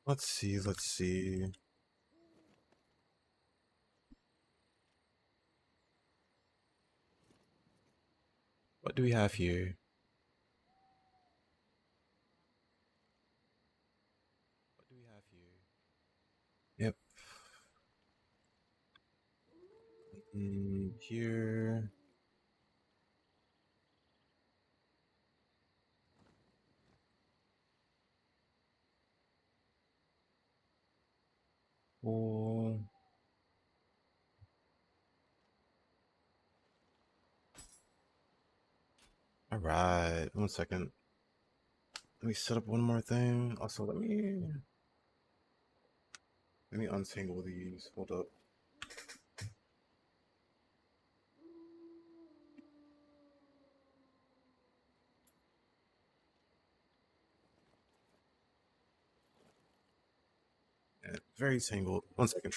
Let's see, let's see. What do we have here? What do we have here? Yep. Here. Oh. All right. 1 second. Let me set up one more thing. Also, let me untangle these. Hold up. Yeah, very tangled. 1 second.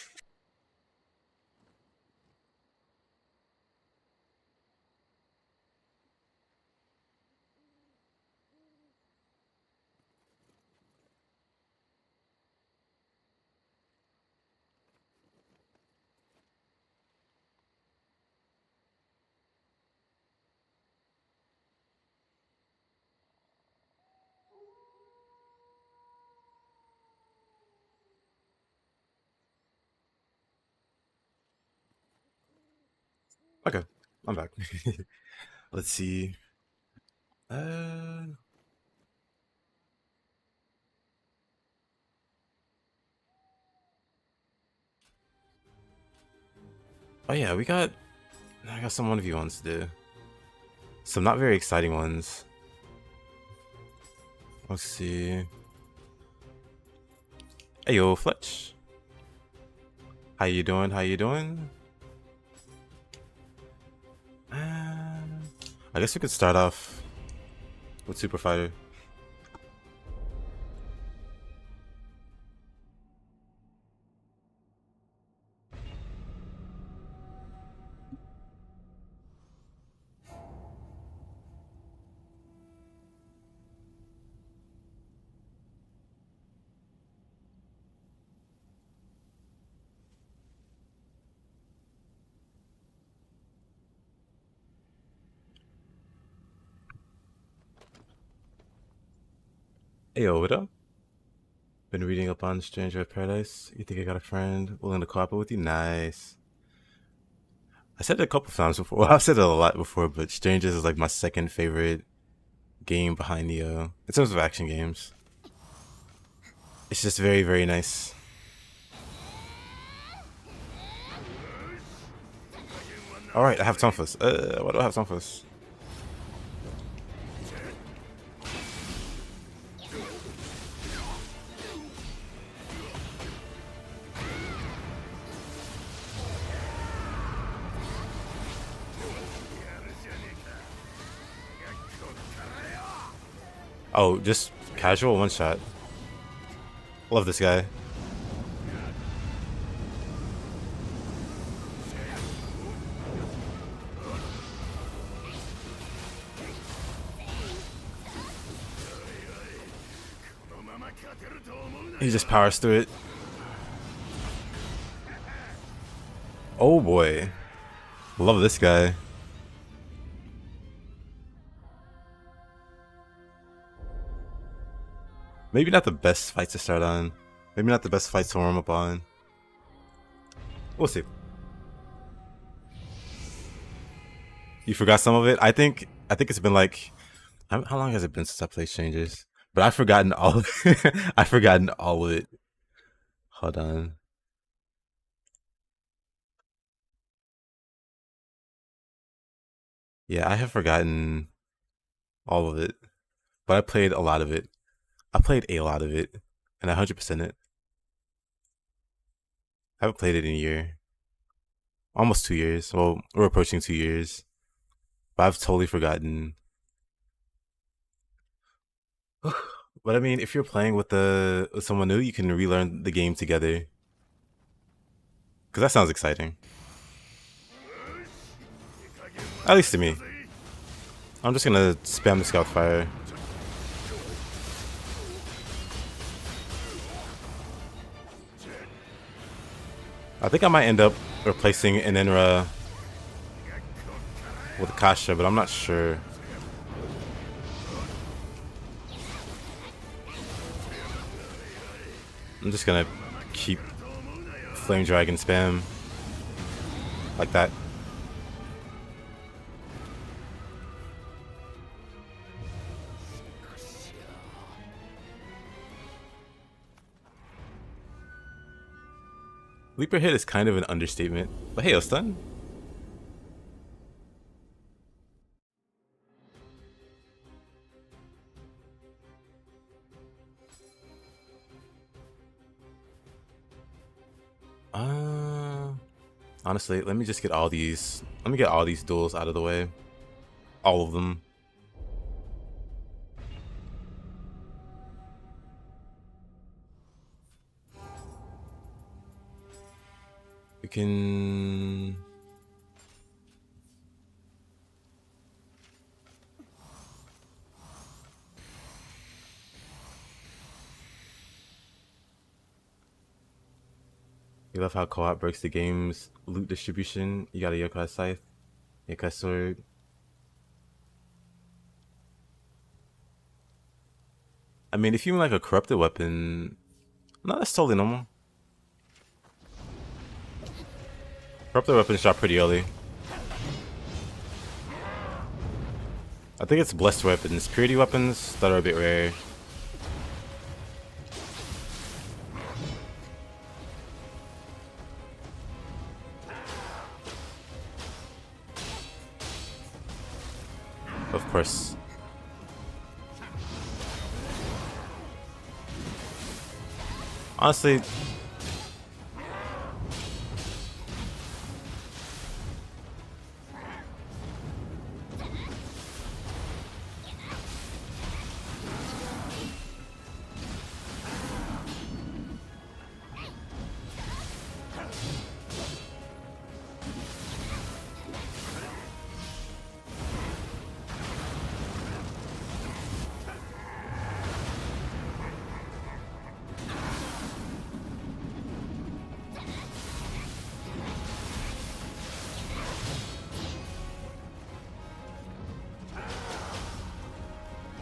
Okay, I'm back. Let's see. Uh. Oh yeah, I got some 1v ones to do. Some not very exciting ones. Let's see. Hey yo, Fletch. How you doing? How you doing? I guess we could start off with Super Fighter. Hey yo, what up? Been reading up on Stranger of Paradise. You think I got a friend willing to cooperate with you? Nice. I said it a couple times before. Well, I've said it a lot before, but Strangers is like my second favorite game behind Nioh in terms of action games. It's just very, very nice. All right, I have Tonfus. Why do I have Tonfus? Oh, just casual one shot. Love this guy. He just powers through it. Oh boy. Love this guy. Maybe not the best fight to start on. Maybe not the best fight to warm up on. We'll see. You forgot some of it? I think it's been like how long has it been since I played Strangers? But I've forgotten all of it. I've forgotten all of it. Hold on. Yeah, I have forgotten all of it. But I played a lot of it. I played a lot of it. And I 100% it. I haven't played it in a year. Almost 2 years. Well, we're approaching 2 years. But I've totally forgotten. But I mean, if you're playing with someone new, you can relearn the game together. Because that sounds exciting. At least to me. I'm just gonna spam the Scout Fire. I think I might end up replacing an Inra with Kasha, but I'm not sure. I'm just gonna keep Flame Dragon spam like that. Leaper hit is kind of an understatement, but hey, stun. Honestly, let me just get all these. Let me get all these duels out of the way. All of them. We can. You love how co-op breaks the game's loot distribution. You got a Yokai Scythe, Yokai Sword. I mean, if you mean like a corrupted weapon, no, that's totally normal. Corrupted weapons drop pretty early. I think it's blessed weapons, purity weapons that are a bit rare. Of course. Honestly,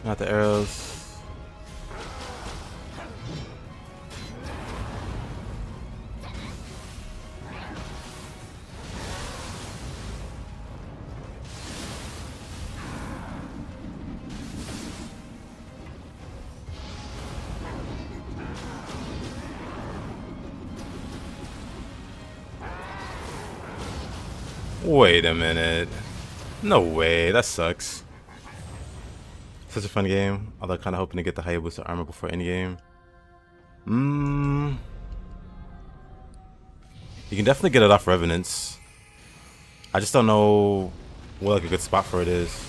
not the arrows. Wait a minute. No way, that sucks. Such a fun game. Although kind of hoping to get the Hayabusa armor before endgame. You can definitely get it off Revenants. I just don't know what like a good spot for it is.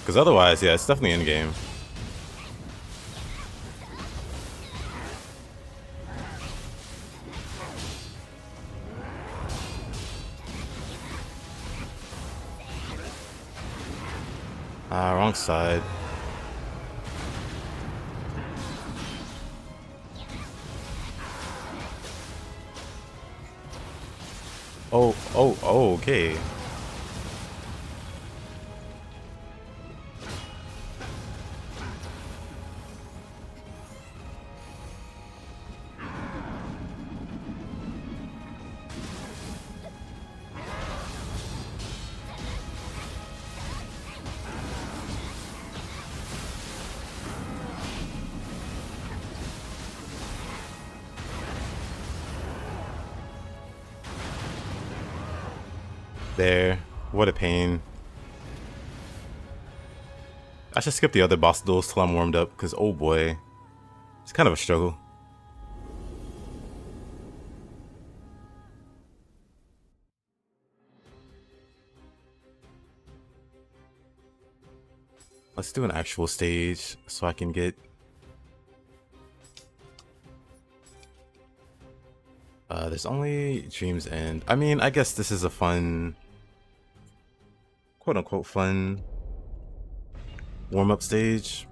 Because otherwise, yeah, it's definitely in game. Wrong side. Oh, okay. There. What a pain. I should skip the other boss duels till I'm warmed up, because oh boy. It's kind of a struggle. Let's do an actual stage so I can get... there's only Dream's End. I mean, I guess this is a fun... quote-unquote fun... warm-up stage.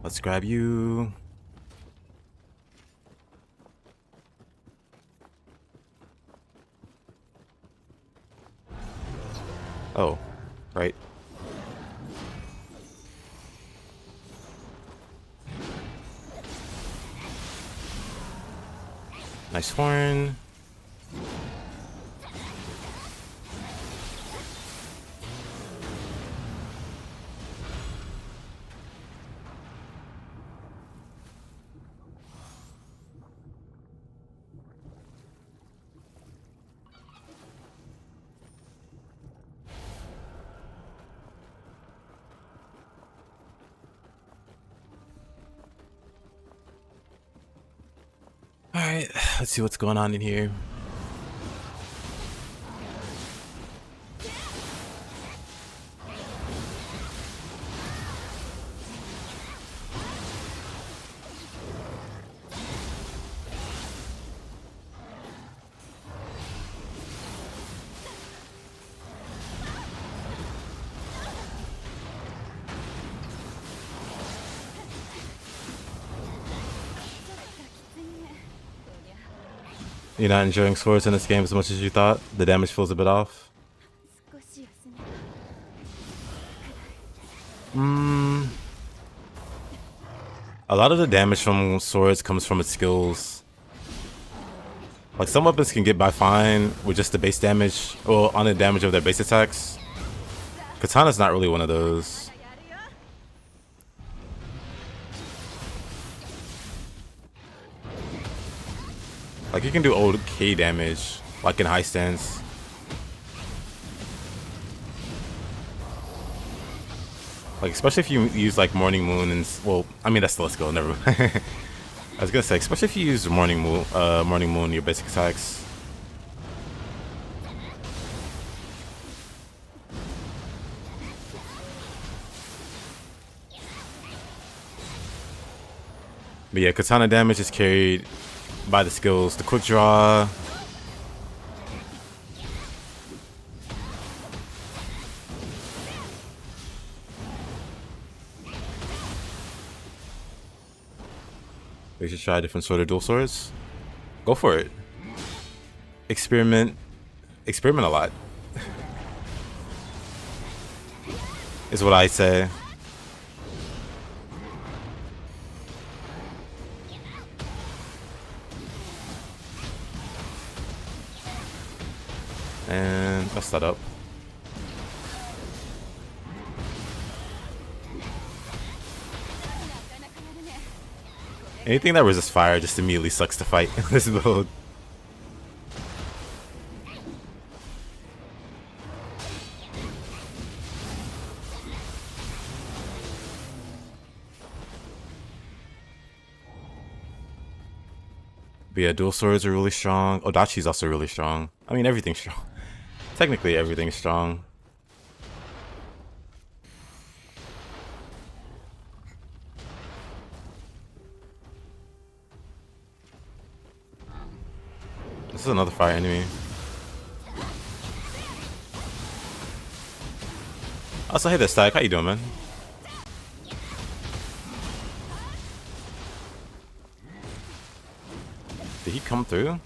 Let's grab you. Oh, right. Nice horn. Alright, let's see what's going on in here. You're not enjoying swords in this game as much as you thought? The damage feels a bit off? A lot of the damage from swords comes from its skills. Like, some weapons can get by fine with just the base damage, or on the damage of their base attacks. Katana's not really one of those. Like, you can do okay damage, like in high stance. Like, especially if you use like Morning Moon and, well, I mean that's the let's go, never mind. I was gonna say, especially if you use Morning Moon in your basic attacks. But yeah, Katana damage is carried by the skills, the quick draw. We should try a different sort of dual swords. Go for it. Experiment a lot. Is what I say. And mess that up. Anything that resists fire just immediately sucks to fight in this build. But yeah, dual swords are really strong. Odachi's also really strong. I mean, everything's strong. Technically, everything's strong. This is another fire enemy. Also, hey there, Stack. How you doing, man? Did he come through?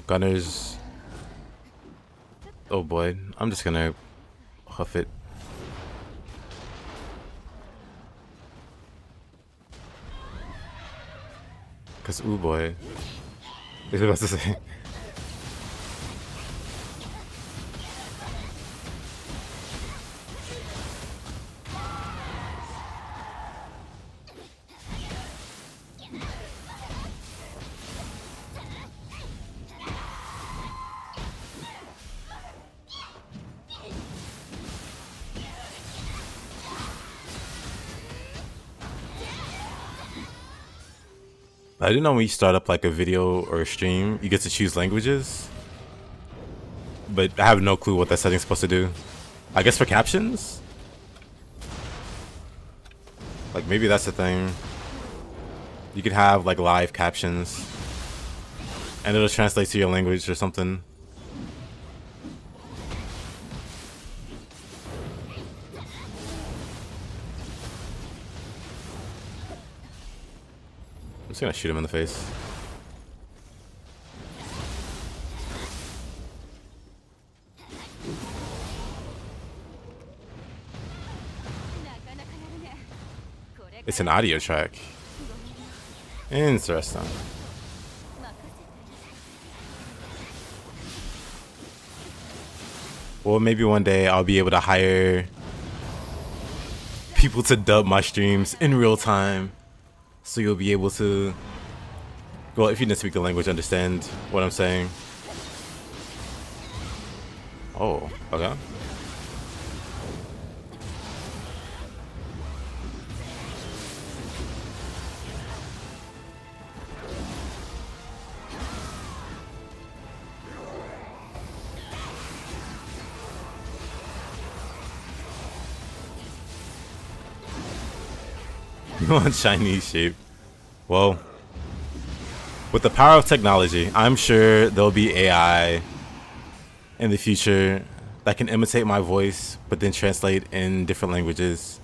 Gunners. Oh boy, I'm just gonna huff it. Cause ooh boy. I was about to say. I didn't know when you start up like a video or a stream, you get to choose languages. But I have no clue what that setting's supposed to do. I guess for captions? Like maybe that's the thing. You could have like live captions. And it'll translate to your language or something. just gonna shoot him in the face. It's an audio track. Interesting. Well, maybe one day I'll be able to hire people to dub my streams in real time, so you'll be able to, well, if you didn't speak the language, understand what I'm saying. Oh, okay. You want Chinese shape? Well, with the power of technology, I'm sure there'll be AI in the future that can imitate my voice, but then translate in different languages.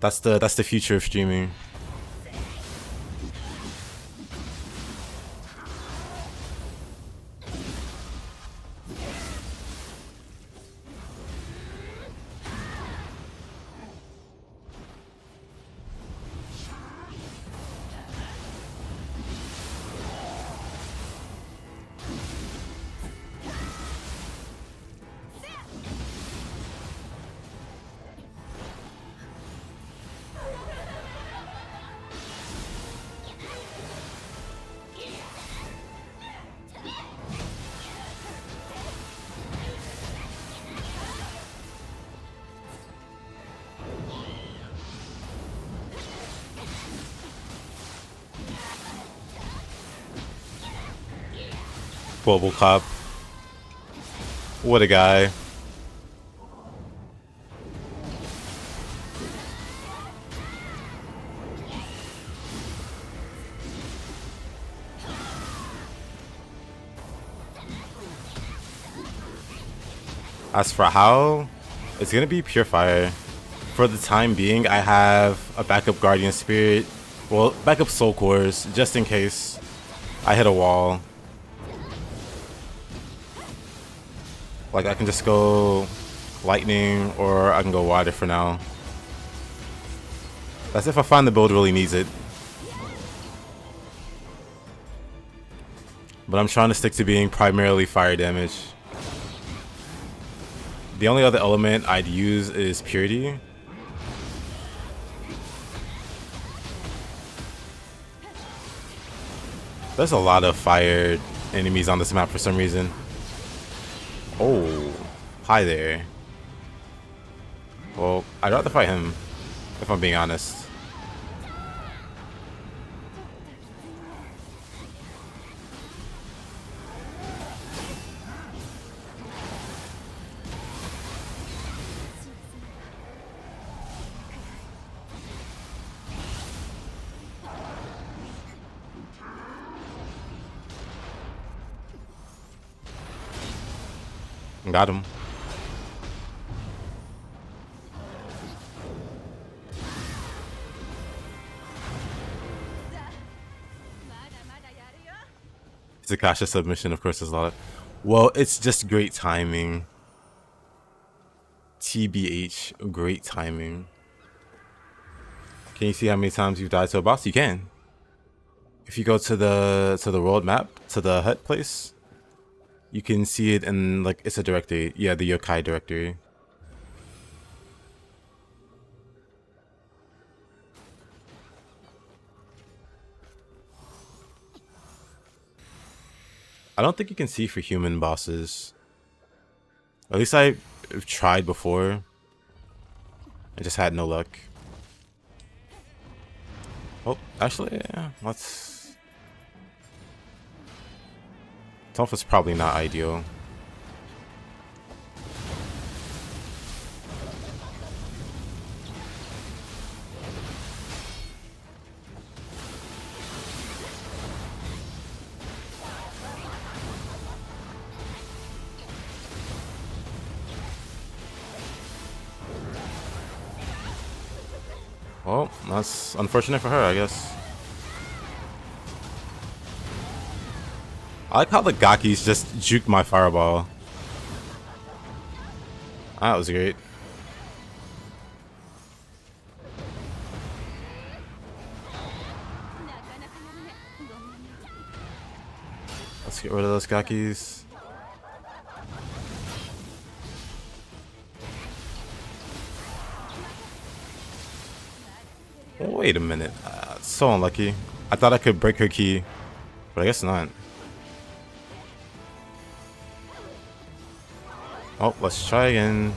That's the future of streaming. Bubble Cop. What a guy. As for how, it's gonna be pure fire. For the time being, I have a backup Guardian Spirit, well, backup Soul Cores, just in case I hit a wall. Like, I can just go lightning, or I can go water for now. That's if I find the build really needs it. But I'm trying to stick to being primarily fire damage. The only other element I'd use is Purity. There's a lot of fire enemies on this map for some reason. Oh, hi there. Well, I'd rather fight him, if I'm being honest. Got him. Zakasha submission, of course, is a lot. Well, it's just great timing. TBH, great timing. Can you see how many times you've died to a boss? You can. If you go to the world map, to the hut place, you can see it in, like, it's a directory. Yeah, the yokai directory. I don't think you can see for human bosses. At least I've tried before. I just had no luck. Oh, actually, yeah, let's... Tough is probably not ideal. Well, that's unfortunate for her, I guess. I like how the Gakis just juked my fireball. That was great. Let's get rid of those Gakis. Wait a minute. So unlucky. I thought I could break her key, but I guess not. Oh, let's try again.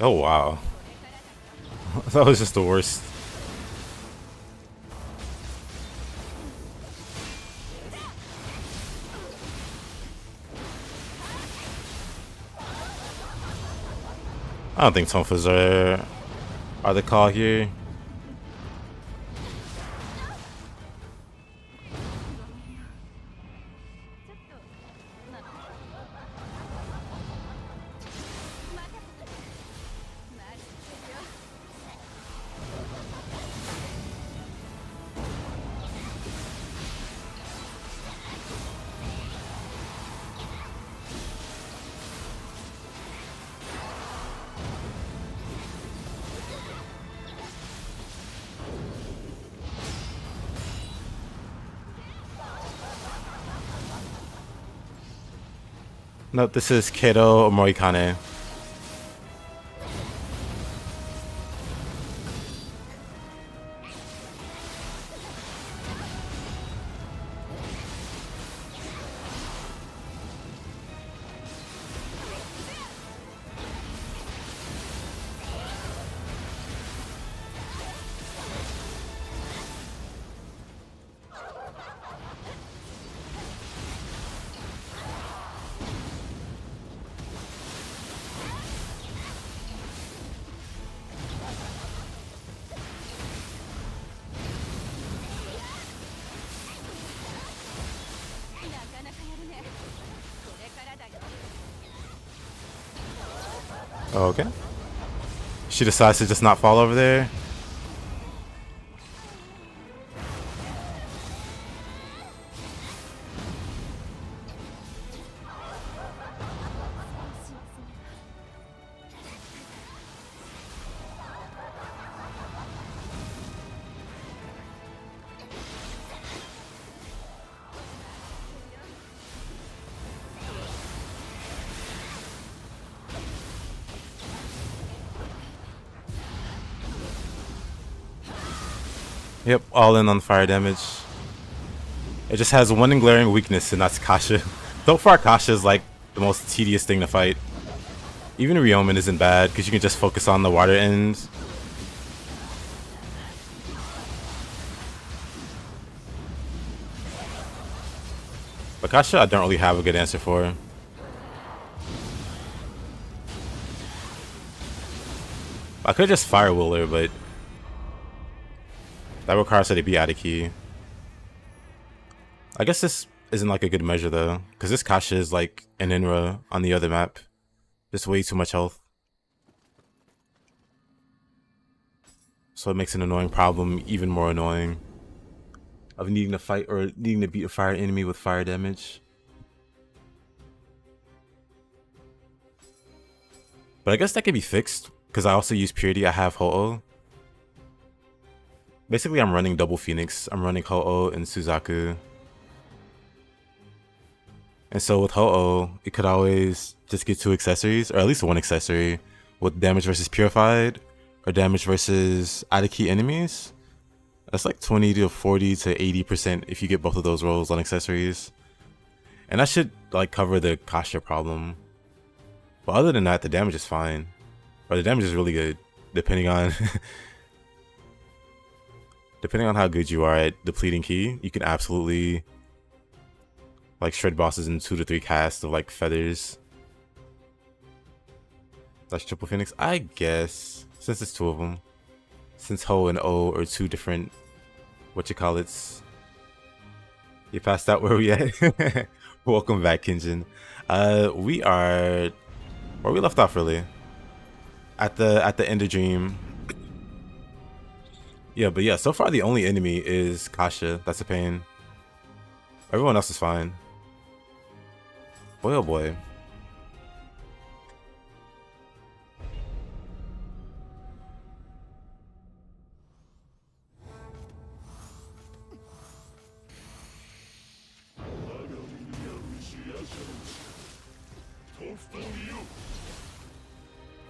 Oh wow. That was just the worst. I don't think Tonfas are the call here. Nope, this is Kato Morikane. Oh, okay. She decides to just not fall over there. Yep, all in on fire damage. It just has one glaring weakness, and that's Kasha. So far, Kasha is like the most tedious thing to fight. Even Ryomen isn't bad because you can just focus on the water ends. But Kasha, I don't really have a good answer for. I could just fire will her, but that requires her to be out of key. I guess this isn't like a good measure though, because this Kasha is like an Inra on the other map. Just way too much health. So it makes an annoying problem even more annoying. Of needing to fight or needing to beat a fire enemy with fire damage. But I guess that can be fixed, because I also use Purity, I have Ho-Oh. Basically, I'm running double Phoenix. I'm running Ho-Oh and Suzaku. And so with Ho-Oh, it could always just get 2 accessories, or at least 1 accessory, with damage versus Purified, or damage versus out-of-key enemies. That's like 20 to 40 to 80% if you get both of those rolls on accessories. And that should like cover the Kasha problem. But other than that, the damage is fine. Or the damage is really good, depending on... depending on how good you are at depleting ki, you can absolutely like shred bosses in 2 to 3 casts of like feathers. That's triple phoenix, I guess, since it's 2 of them. Since Ho and O are 2 different, what you call it. You passed out, where we at? Welcome back, Kinjin. We are where we left off, really. At the Ender Dream. Yeah, but yeah, so far the only enemy is Kasha. That's a pain. Everyone else is fine. Boy, oh boy.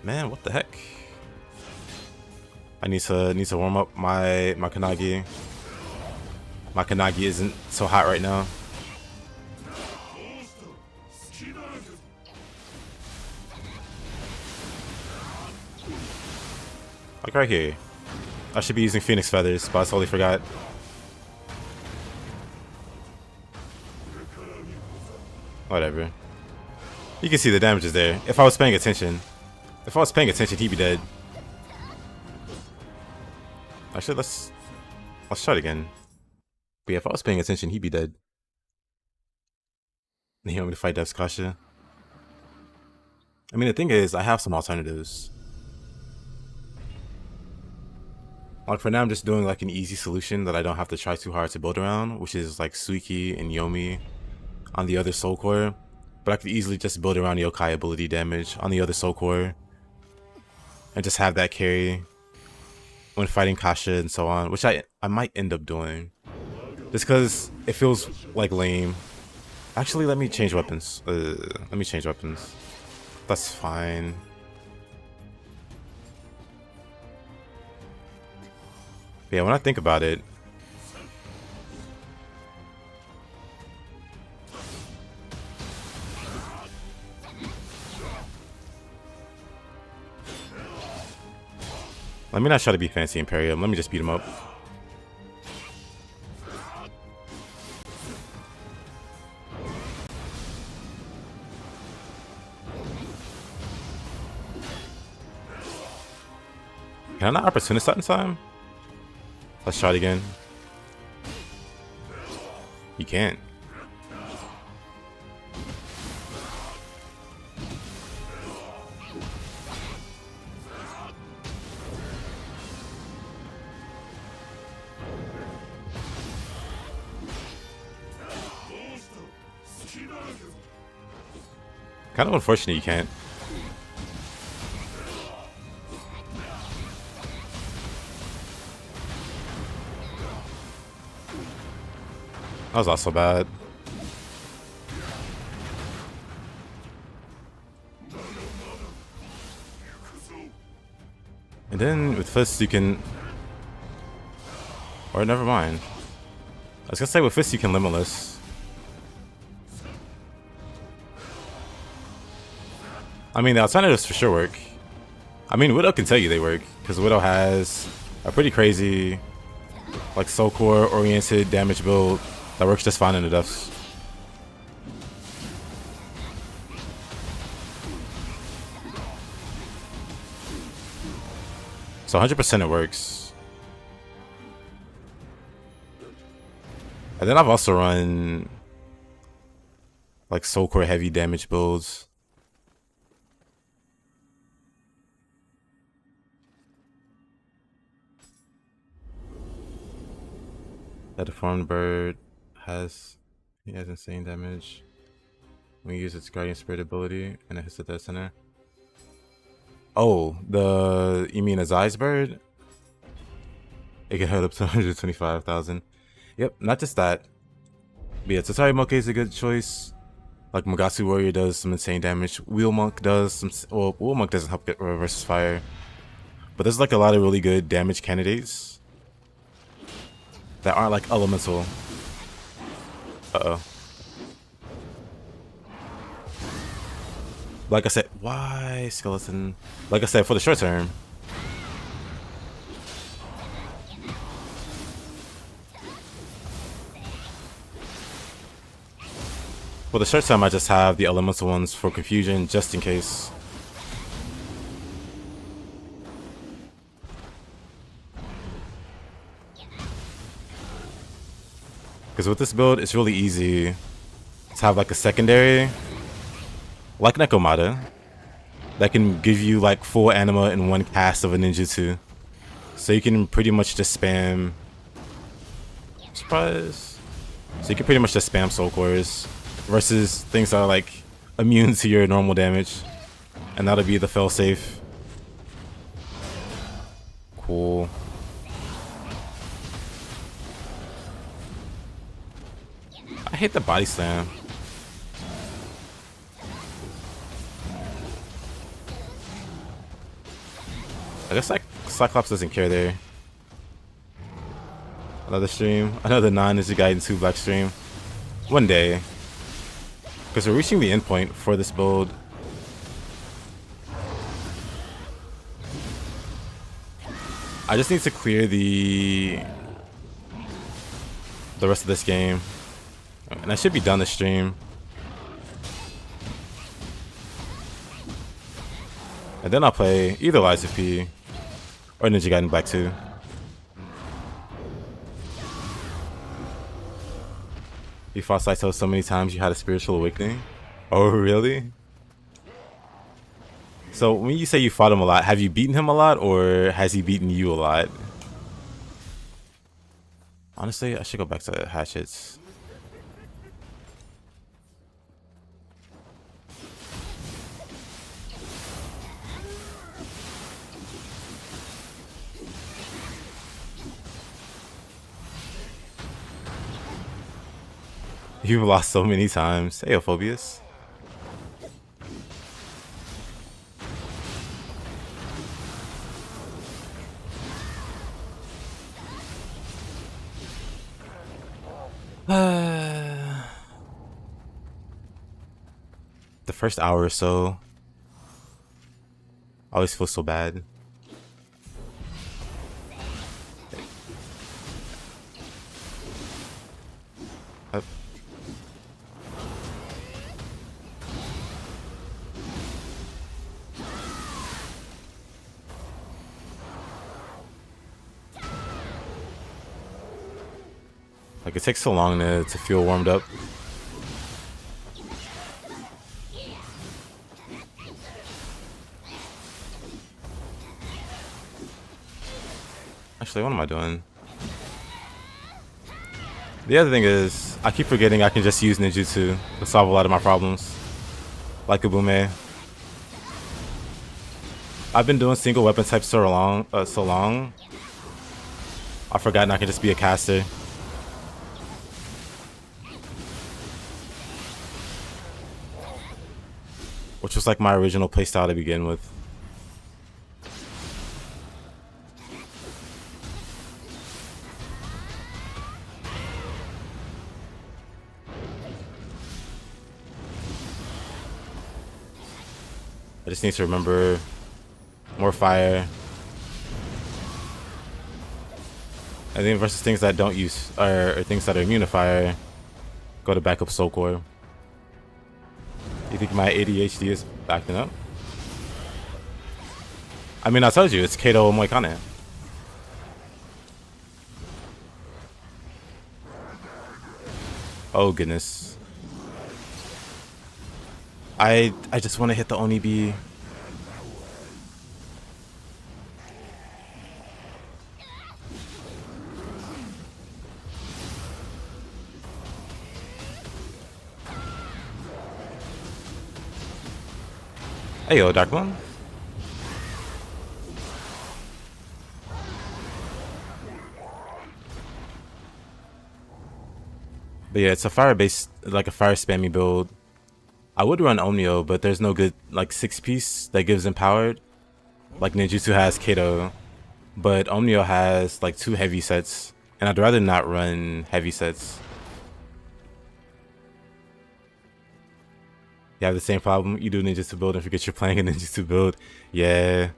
Man, what the heck? I need to warm up my Kanagi. My Kanagi isn't so hot right now. Like right here. I should be using Phoenix Feathers, but I totally forgot. Whatever. You can see the damage is there. If I was paying attention. If I was paying attention, he'd be dead. Actually, let's try it again. But yeah, if I was paying attention, he'd be dead. And he want me to fight Dev's Kasha. I mean, the thing is, I have some alternatives. Like for now, I'm just doing like an easy solution that I don't have to try too hard to build around, which is like Suiki and Yomi on the other Soul Core. But I could easily just build around Yokai ability damage on the other Soul Core. And just have that carry when fighting Kasha and so on, which I might end up doing. Just because it feels like lame. Actually, let me change weapons. That's fine. But yeah, when I think about it, let me not try to be fancy Imperium. Let me just beat him up. Can I not opportunist that in time? Let's try it again. You can't. Kind of unfortunate you can't. That was also bad. And then with Fist you can... Or never mind. I was gonna say with Fist you can Limitless. I mean, the alternatives for sure work. I mean, Widow can tell you they work, because Widow has a pretty crazy, like, Soul Core oriented damage build that works just fine in the deaths. So 100% it works. And then I've also run, like, Soul Core heavy damage builds. That deformed bird has insane damage when you use its guardian spirit ability and it hits the dead center. Oh, you mean Azai's bird? It can hurt up to 125,000. Yep, not just that. But yeah, Tatari Moke is a good choice. Like Magatsu Warrior does some insane damage. Wheel Monk does some. Well, Wheel Monk doesn't help get versus fire, but there's like a lot of really good damage candidates that aren't like elemental. Uh-oh. Like I said, why skeleton? Like I said, for the short term. For the short term, I just have the elemental ones for confusion, just in case. Because with this build, it's really easy to have like a secondary, like Nekomata, that can give you like full anima in one cast of a ninjutsu. So you can pretty much just spam. Surprise. So you can pretty much just spam soul cores versus things that are like immune to your normal damage. And that'll be the failsafe. Cool. I hate the body slam. I guess like Cyclops doesn't care there. Another stream. Another non-Ninja Gaiden 2 Black stream. One day. Because we're reaching the endpoint for this build. I just need to clear the rest of this game. And I should be done this stream. And then I'll play either Lies of P or Ninja Gaiden Black 2. You fought Saito so many times you had a spiritual awakening? Oh, really? So when you say you fought him a lot, have you beaten him a lot or has he beaten you a lot? Honestly, I should go back to hatchets. You've lost so many times. Hey, Phobius. The first hour or so, I always feel so bad. Like it takes so long to feel warmed up. Actually, what am I doing? The other thing is, I keep forgetting I can just use ninjutsu to solve a lot of my problems. Like Ubume. I've been doing single weapon type so long, I've forgotten I can just be a caster. Which was like my original playstyle to begin with. I just need to remember more fire. And then versus things that don't use, or things that are immune to fire, go to backup soul core. You think my ADHD is backing up? I mean, I told you, it's Kato Moikane. Oh goodness. I just want to hit the Onibi. Hey yo, Darkbone. But yeah, it's a fire based, like a fire spammy build. I would run Omnio, but there's no good like 6-piece that gives empowered. Like Ninjutsu has Kato, but Omnio has like 2 heavy sets, and I'd rather not run heavy sets. You have the same problem. You do ninjutsu build and forget you're playing a ninjutsu build. Yeah.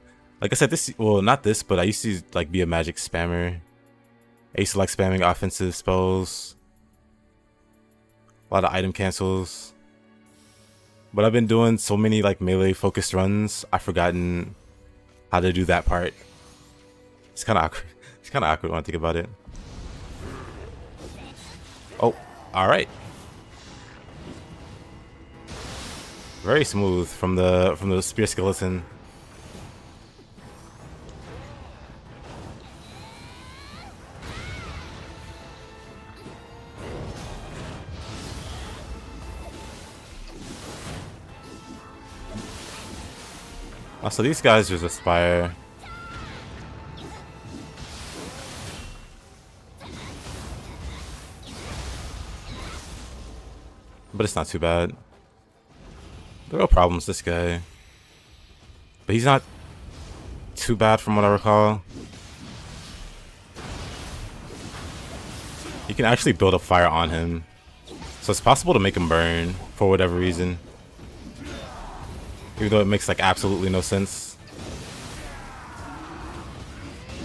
Like I said, this, well, not this, but I used to like be a magic spammer. I used to like spamming offensive spells. A lot of item cancels. But I've been doing so many like melee focused runs, I've forgotten how to do that part. It's kind of awkward. It's kind of awkward when I think about it. Oh, all right. Very smooth from the spear skeleton. Oh, so these guys just aspire. But it's not too bad. The real problem is this guy. But he's not too bad from what I recall. You can actually build a fire on him. So it's possible to make him burn for whatever reason. Even though it makes like absolutely no sense.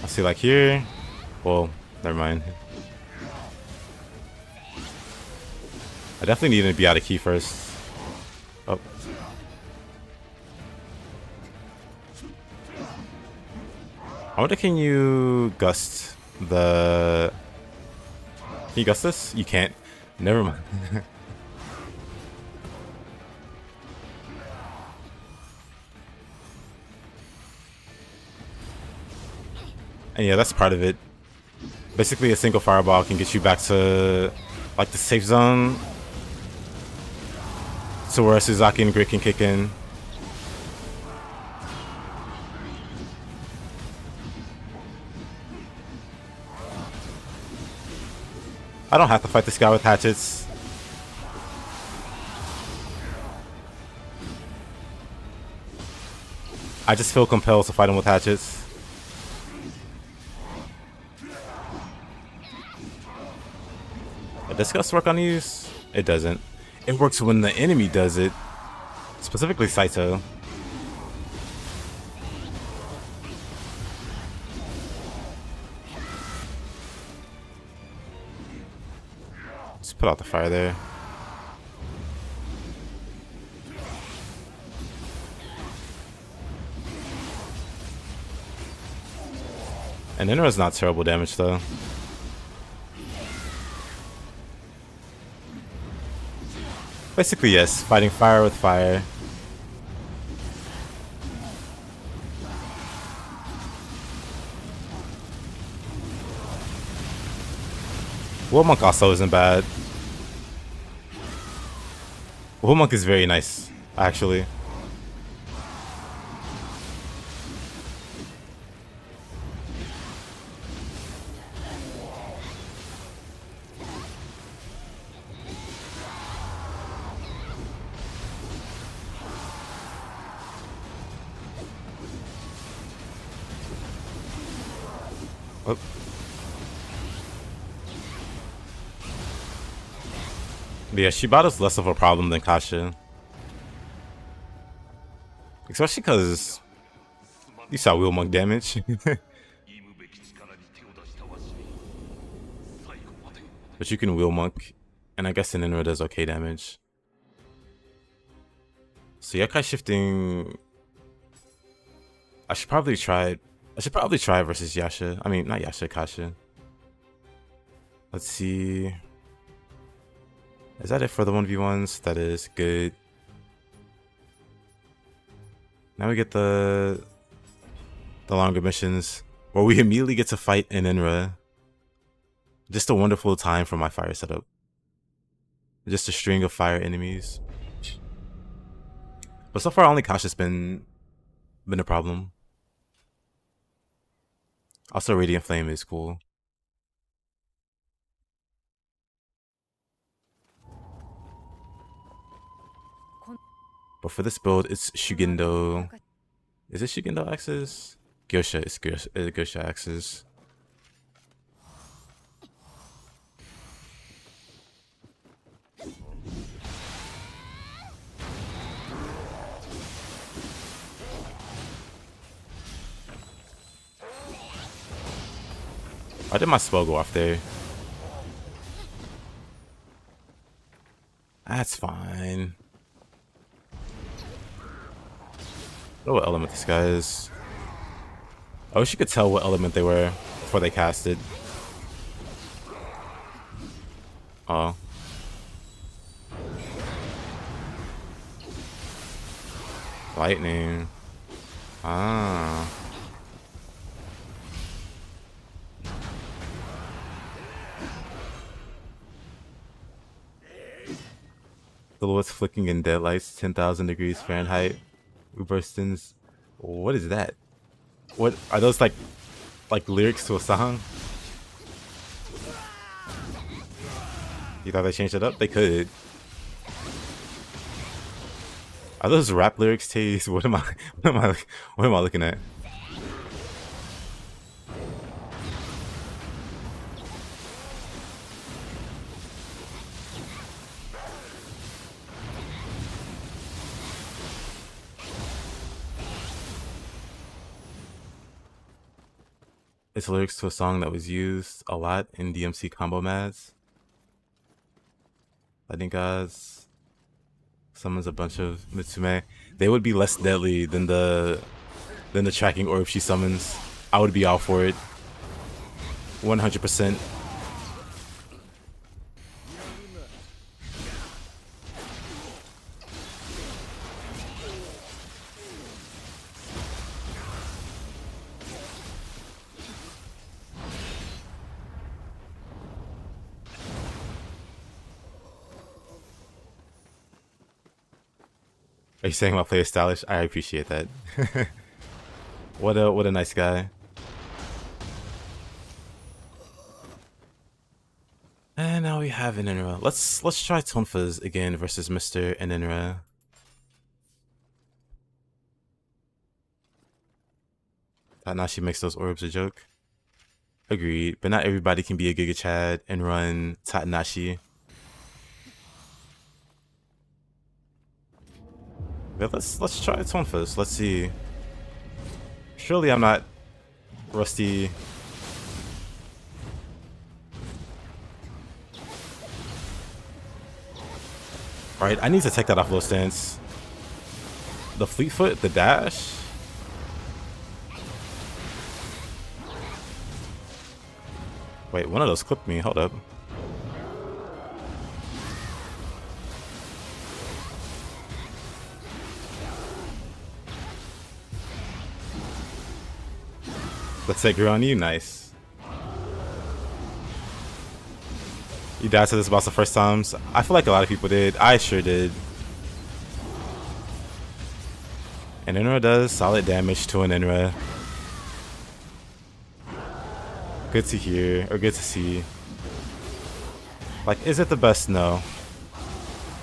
I see like here. Well, never mind. I definitely need to be out of key first. Oh. I wonder, can you gust the... Can you gust this? You can't. Never mind. And yeah, that's part of it. Basically, a single fireball can get you back to like the safe zone. So where Suzaki and Grit can kick in. I don't have to fight this guy with hatchets. I just feel compelled to fight him with hatchets. Does Gust work on these? It doesn't. It works when the enemy does it. Specifically Saito. Let's put out the fire there. And Inra's not terrible damage though. Basically, yes. Fighting fire with fire. Woolmonk also isn't bad. Woolmonk is very nice, actually. Oh. But yeah, Shibata's less of a problem than Kasha. Especially because you saw Wheelmonk damage. But you can Wheelmonk, and I guess Inra does okay damage. So Yakai shifting... I should probably try versus Yasha. I mean, not Yasha, Kasha. Let's see. Is that it for the 1v1s? That is good. Now we get the longer missions where we immediately get to fight in Inra. Just a wonderful time for my fire setup. Just a string of fire enemies. But so far only Kasha's been a problem. Also Radiant Flame is cool. But for this build, it's Shugendo. Is it Shugendo axes? Gyosha, it's Gyosha axes. Why did my spell go off there? That's fine. know what element this guy is. I wish you could tell what element they were before they cast it. Oh. Lightning. Ah. Silhouettes flicking in deadlights, 10,000 degrees Fahrenheit. Uberstins. What is that? What are those like lyrics to a song? You thought they changed it up? They could. Are those rap lyrics, Taze? What am I looking at? It's lyrics to a song that was used a lot in DMC combo mads. Lightning gods summons a bunch of Mitsume. They would be less deadly than the tracking orb she summons. I would be all for it. 100%. Are you saying my play is stylish? I appreciate that. What a nice guy. And now we have Eninra. Let's try Tonfas again versus Mr. Eninra. Tanashi makes those orbs a joke. Agreed, but not everybody can be a Giga Chad and run Tatanashi. But let's try Tonfas. Let's see. Surely I'm not rusty. Alright, I need to take that off low stance. The fleet foot, the dash. Wait, one of those clipped me. Hold up. Let's take her on you. Nice. You died to this boss the first times. I feel like a lot of people did. I sure did. And Enra does solid damage to an Enra. Good to hear, or good to see. Like, is it the best? No.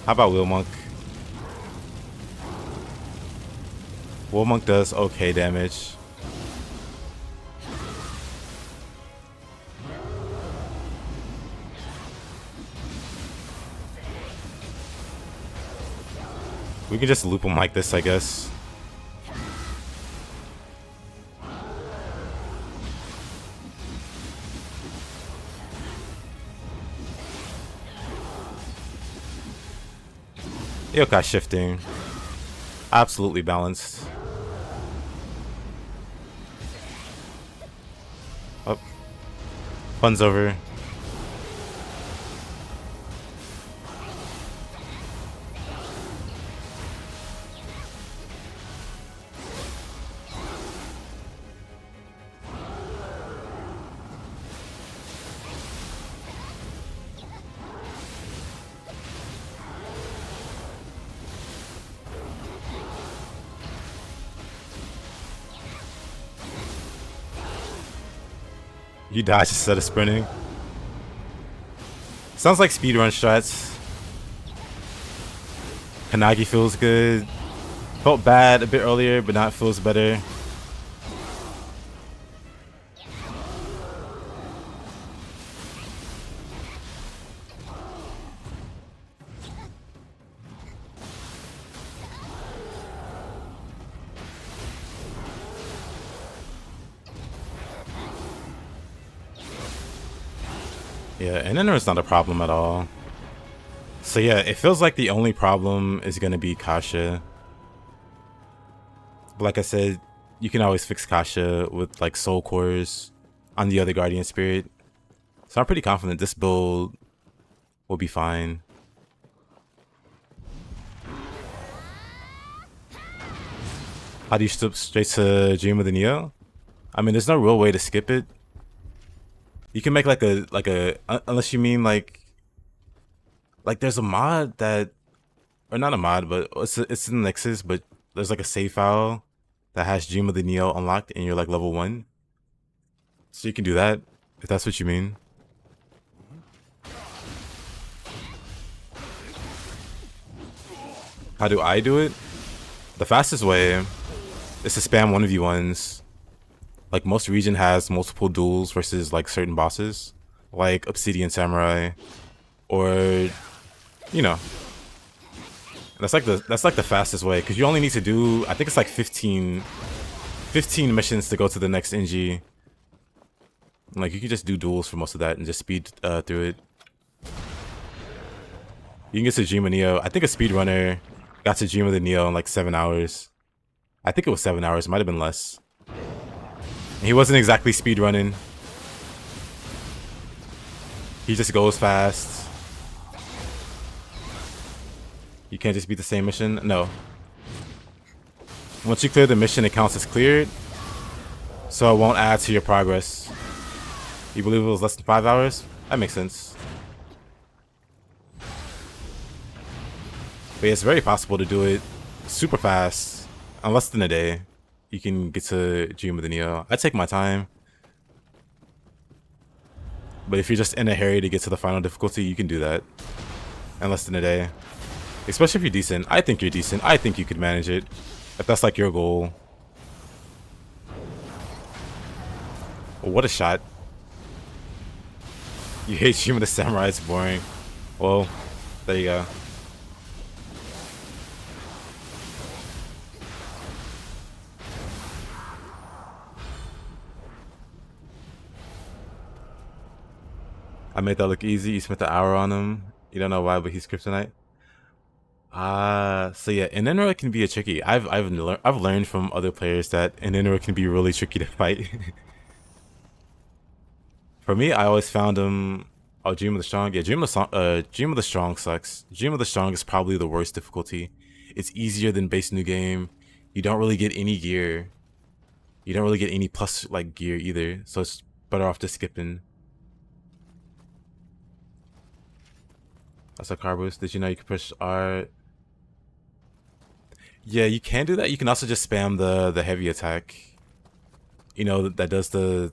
How about Willmonk? Willmonk does okay damage. We can just loop him like this, I guess. Yokai shifting. Absolutely balanced. Oh. Fun's over. You dodge instead of sprinting. Sounds like speedrun strats. Kanagi feels good. Felt bad a bit earlier, but now it feels better. Yeah, and then there's not a problem at all. So yeah, it feels like the only problem is gonna be Kasha. But like I said, you can always fix Kasha with like soul cores on the other Guardian Spirit. So I'm pretty confident this build will be fine. How do you skip straight to Dream of the Nioh? I mean, there's no real way to skip it. You can make like a unless you mean like there's a mod that, or not a mod, but it's in Nexus, but there's like a save file that has Dream of the Nioh unlocked and you're like level 1. So you can do that if that's what you mean. How do I do it? The fastest way is to spam 1v1s. Like most region has multiple duels versus like certain bosses, like Obsidian Samurai, or you know, that's like the fastest way because you only need to do, I think it's like 15 missions to go to the next NG. Like you can just do duels for most of that and just speed through it. You can get to Dream of Nioh. I think a speedrunner got to Dream of the Nioh in like 7 hours. I think it was 7 hours. It might have been less. And he wasn't exactly speedrunning. He just goes fast. You can't just beat the same mission. No. Once you clear the mission, it counts as cleared. So it won't add to your progress. You believe it was less than 5 hours? That makes sense. But yeah, it's very possible to do it super fast. In less than a day, you can get to Dream of the Nioh. I take my time. But if you're just in a hurry to get to the final difficulty, you can do that in less than a day. Especially if you're decent. I think you're decent. I think you could manage it. If that's like your goal. What a shot. You hate Dream of the Samurai, it's boring. Well, there you go. I made that look easy. You spent an hour on him. You don't know why, but he's kryptonite. So yeah, Inenra can be a tricky. I've learned from other players that Inenra can be really tricky to fight. For me, I always found him. Oh, Dream of the Strong. Yeah, Dream of the Strong sucks. Dream of the Strong is probably the worst difficulty. It's easier than base new game. You don't really get any gear. You don't really get any plus like gear either. So it's better off just skipping. That's a car boost. Did you know you can push R? Yeah, you can do that. You can also just spam the heavy attack. You know that does the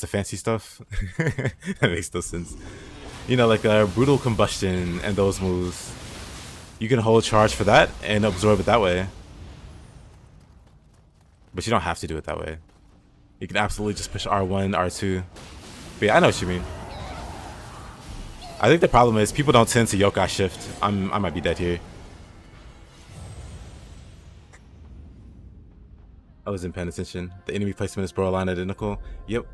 fancy stuff. That makes no sense. You know, like brutal combustion and those moves. You can hold charge for that and absorb it that way. But you don't have to do it that way. You can absolutely just push R1, R2. But yeah, I know what you mean. I think the problem is people don't tend to yokai shift. I might be dead here. I wasn't paying attention. The enemy placement is borderline identical. Yep.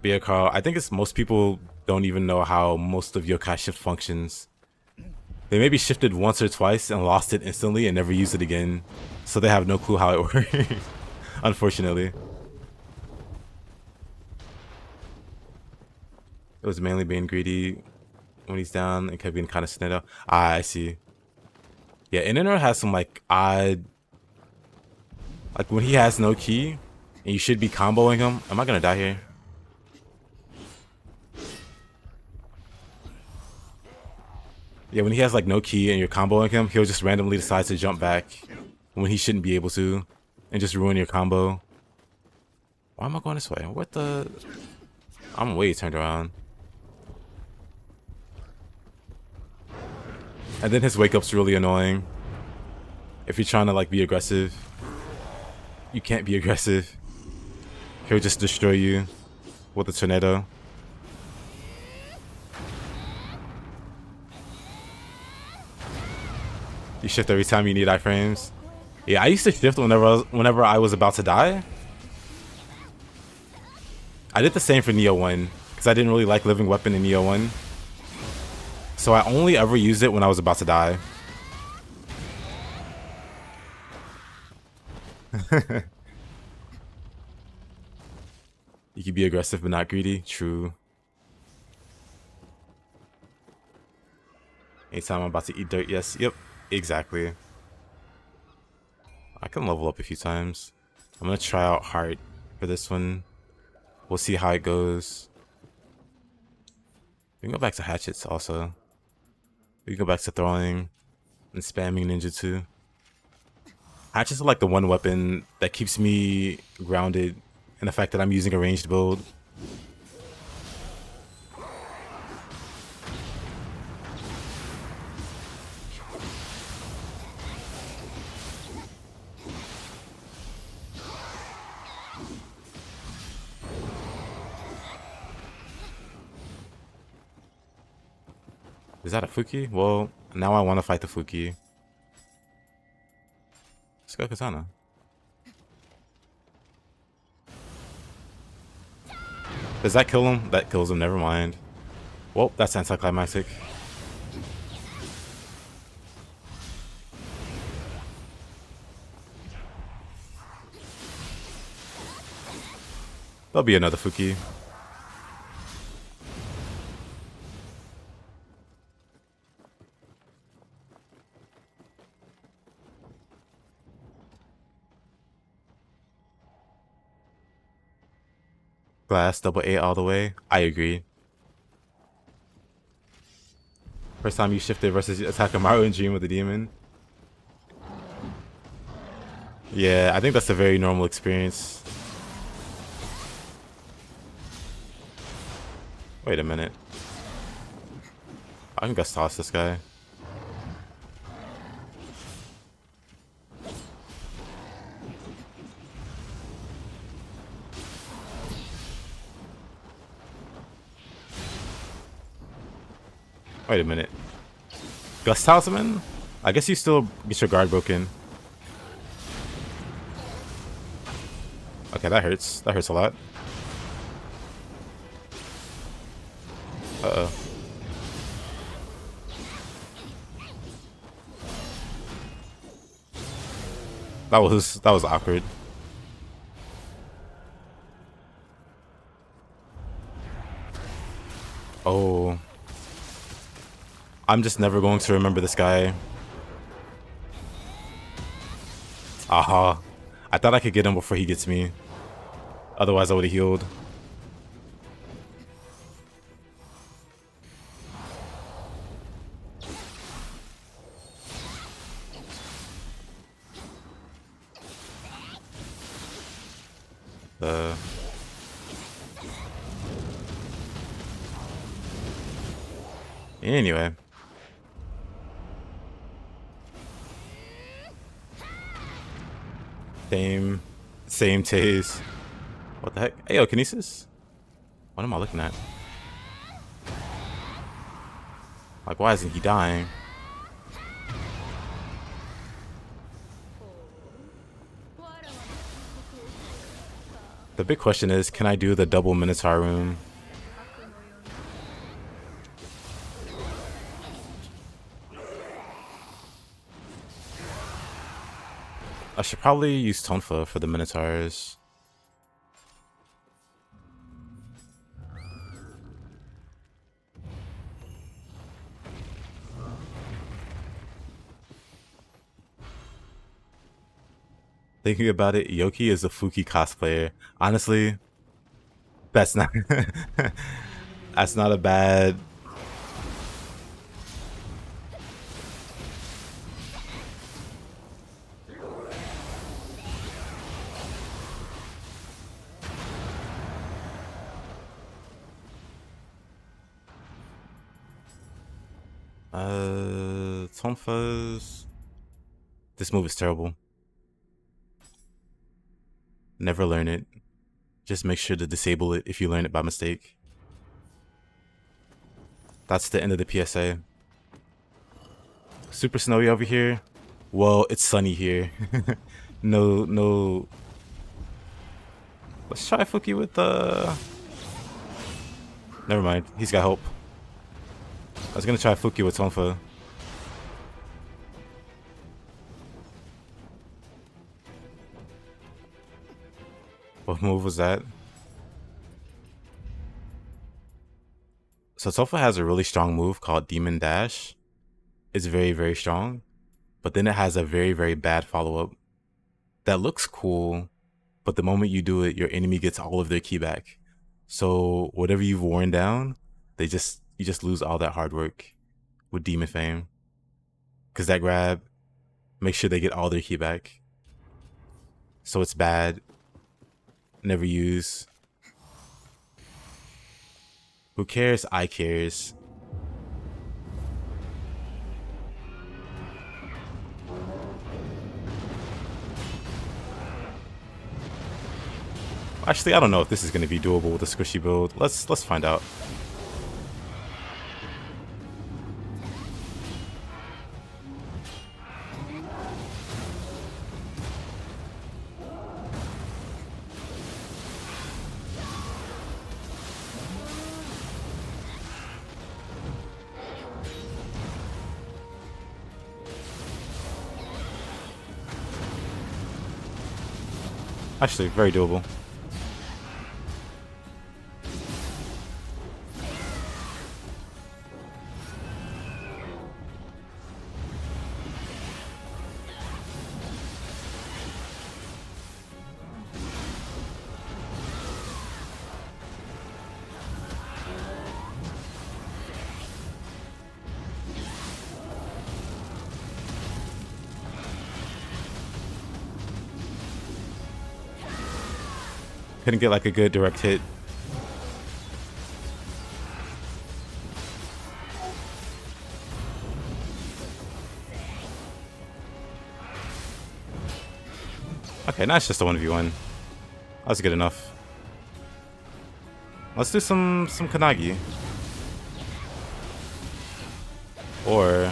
But yeah, Carl, I think it's most people don't even know how most of yokai shift functions. They maybe shifted once or twice and lost it instantly and never used it again. So they have no clue how it works. Unfortunately. It was mainly being greedy when he's down and kept being kind of snitto. Ah, I see. Yeah, Inenra has some like odd, like when he has no key and you should be comboing him. Am I gonna die here? Yeah, when he has like no key and you're comboing him, he'll just randomly decide to jump back when he shouldn't be able to and just ruin your combo. Why am I going this way? What the? I'm way turned around. And then his wake up's really annoying. If you're trying to like be aggressive, you can't be aggressive. He'll just destroy you with a tornado. You shift every time you need iframes. Yeah, I used to shift whenever I was about to die. I did the same for Nioh 1 because I didn't really like living weapon in Nioh 1. So I only ever used it when I was about to die. You can be aggressive but not greedy. True. Anytime I'm about to eat dirt, yes. Yep. Exactly. I can level up a few times. I'm gonna try out Heart for this one. We'll see how it goes. We can go back to hatchets also. We can go back to throwing and spamming ninjutsu. Hatchets are like the one weapon that keeps me grounded in the fact that I'm using a ranged build. Is that a Fuki? Well, now I want to fight the Fuki. Let's go Katana. Does that kill him? That kills him, never mind. Well, that's anticlimactic. There'll be another Fuki. Glass, double A all the way. I agree. First time you shifted versus attack Amaru and Dream with the demon. Yeah, I think that's a very normal experience. Wait a minute. I can just toss this guy. Wait a minute. Gust Talisman? I guess you still get your guard broken. Okay, that hurts. That hurts a lot. Uh-oh. That was awkward. Oh. I'm just never going to remember this guy. Aha. I thought I could get him before he gets me. Otherwise, I would have healed. Anyway. Same tase. What the heck? Hey, yo, Kinesis? What am I looking at? Like, why isn't he dying? The big question is, can I do the double Minotaur room? I should probably use Tonfa for the Minotaurs. Thinking about it, Yoki is a Fuki cosplayer. Honestly, that's not that's not a bad. Tonfa's. This move is terrible. Never learn it. Just make sure to disable it if you learn it by mistake. That's the end of the PSA. Super snowy over here. Well, it's sunny here. No. Let's try Fuki with the. Never mind. He's got hope. I was gonna try Fuki with Tonfa. What move was that? So Tofa has a really strong move called Demon Dash. It's very, very strong. But then it has a very, very bad follow-up. That looks cool, but the moment you do it, your enemy gets all of their ki back. So whatever you've worn down, you just lose all that hard work with Demon Fame. Cause that grab makes sure they get all their ki back. So it's bad. Never use. Who cares? I cares. Actually, I don't know if this is going to be doable with a squishy build. Let's find out. Actually, very doable. Couldn't get like a good direct hit. Okay, now it's just a 1v1. That's good enough. Let's do some Kanagi. Or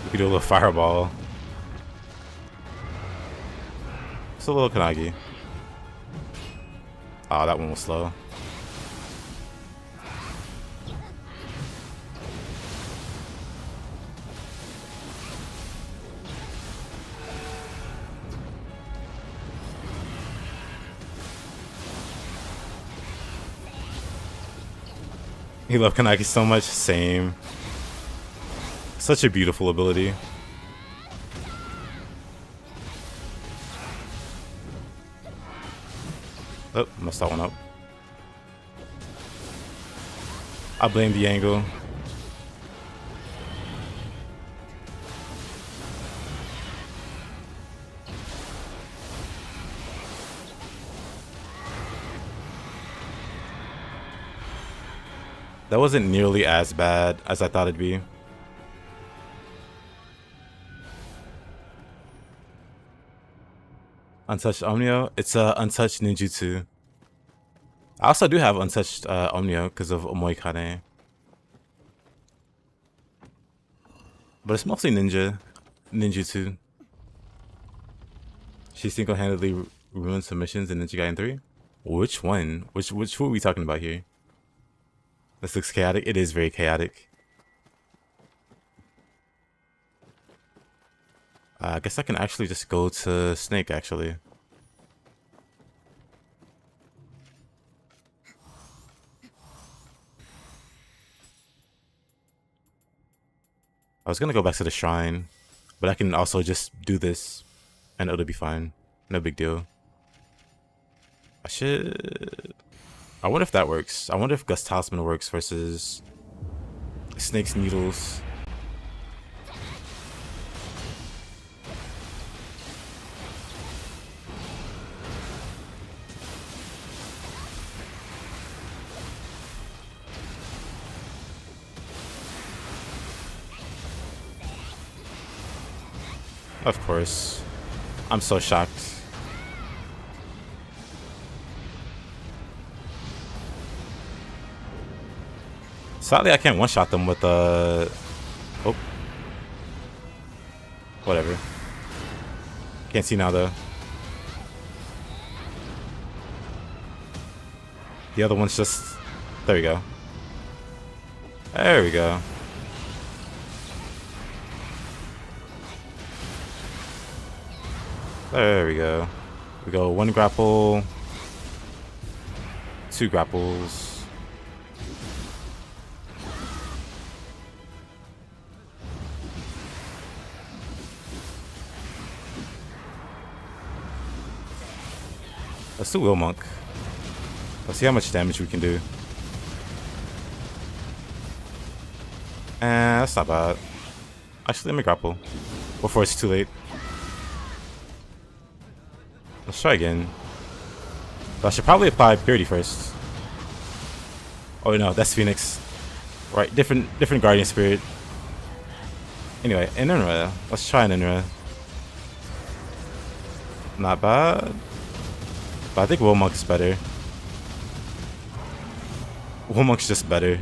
we could do a little fireball. It's a little Kanagi. Oh, that one was slow. He loved Kanagi so much. Same. Such a beautiful ability. Oh, messed that one up. I blame the angle. That wasn't nearly as bad as I thought it'd be. Untouched Omnio? It's a untouched ninjutsu. I also do have untouched Omnio because of Omoikane. But it's mostly ninjutsu. She single-handedly ruined submissions in Ninja Gaiden 3? Which one? Which who are we talking about here? This looks chaotic. It is very chaotic. I guess I can actually just go to Snake, actually. I was gonna go back to the shrine, but I can also just do this, and it'll be fine. No big deal. I wonder if that works. I wonder if Gust Talisman works versus Snake's Needles. Of course. I'm so shocked. Sadly, I can't one-shot them with oh. Whatever. Can't see now, though. The other one's just... There we go. There we go. There we go. We go 1 grapple, 2 grapples. Let's do Will Monk. Let's see how much damage we can do. And that's not bad. Actually, let me grapple before it's too late. Let's try again. But I should probably apply Purity first. Oh no, that's Phoenix. Right, different Guardian Spirit. Anyway, Inra. Let's try an Inra. Not bad. But I think Womonk's better. Womonk's just better.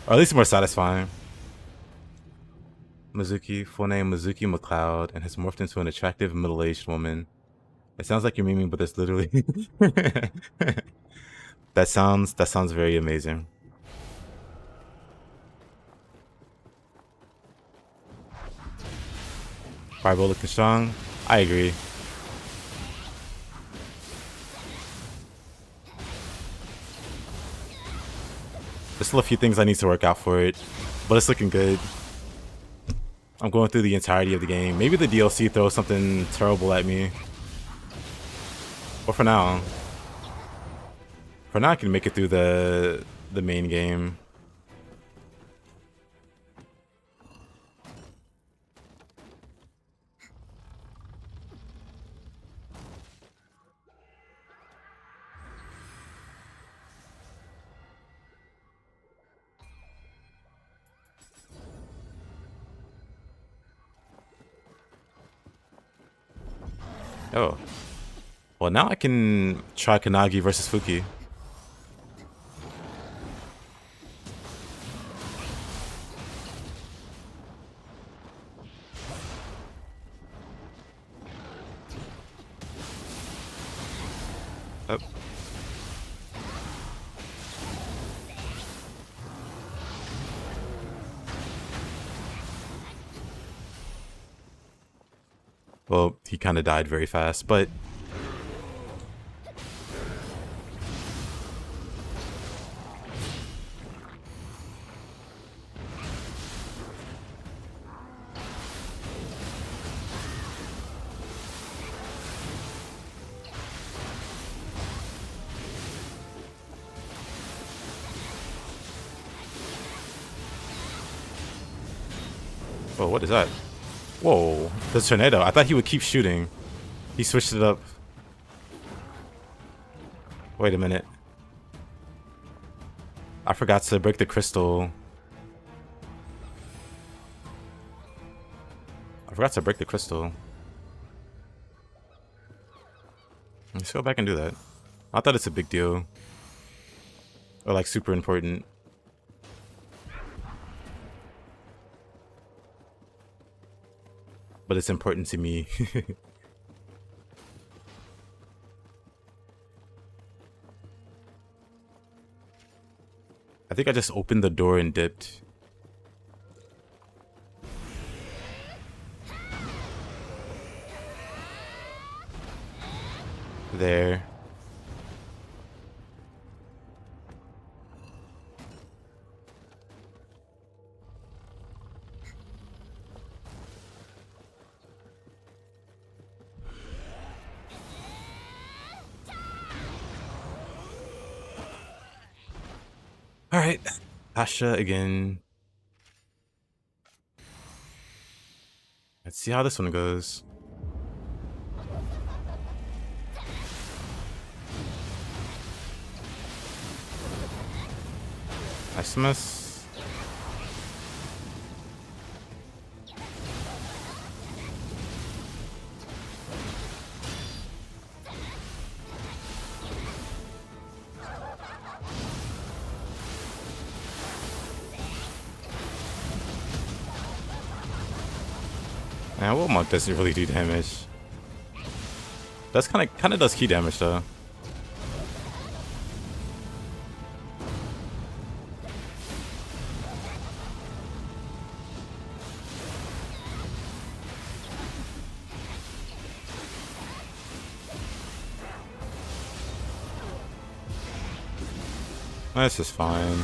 Or at least more satisfying. Mizuki, full name Mizuki McLeod, and has morphed into an attractive middle-aged woman. It sounds like you're memeing, but it's literally that sounds very amazing. Fireball looking strong. I agree. There's still a few things I need to work out for it, but it's looking good. I'm going through the entirety of the game. Maybe the DLC throws something terrible at me. But for now I can make it through the main game. Oh. Well, now I can try Kanagi versus Fuki. Oh. Well, he kind of died very fast, but oh, what is that? Whoa, the tornado. I thought he would keep shooting. He switched it up. Wait a minute. I forgot to break the crystal. Let's go back and do that. I thought it's a big deal. Or like super important. But it's important to me. I think I just opened the door and dipped. There. Alright. Asha again. Let's see how this one goes. Icemus. Man, Wilmot doesn't really do damage. That's kind of does key damage though. That's just fine.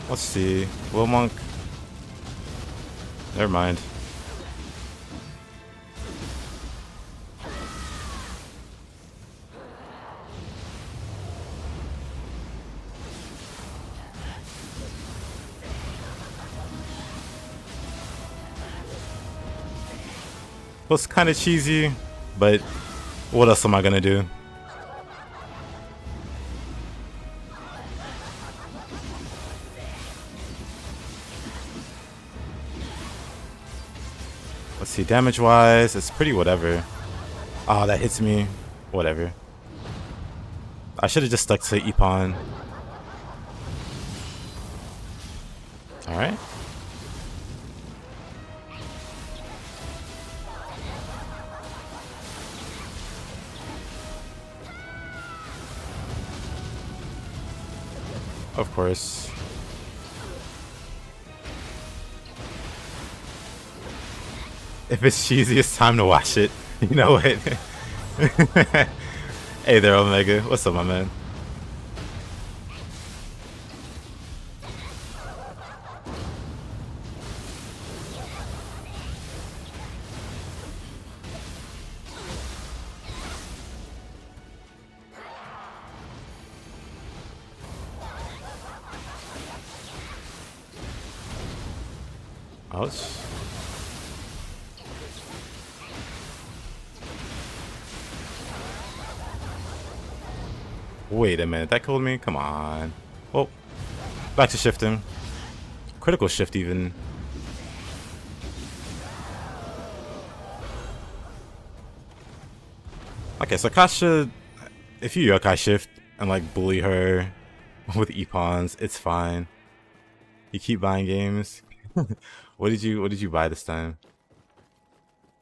Let's see. Will Monk. Never mind. Was kind of cheesy, but what else am I gonna do? Let's see, damage wise, it's pretty whatever. Oh, that hits me. Whatever. I should have just stuck to Ippon. Alright. Of course. If it's cheesy, it's time to watch it. You know what? Hey there, Omega. What's up, my man? Ouch. Wait a minute, that killed me? Come on. Oh, back to shifting. Critical shift even. Okay, so Kasha, if you yokai shift and like bully her with Ippons, it's fine. You keep buying games. What did you buy this time?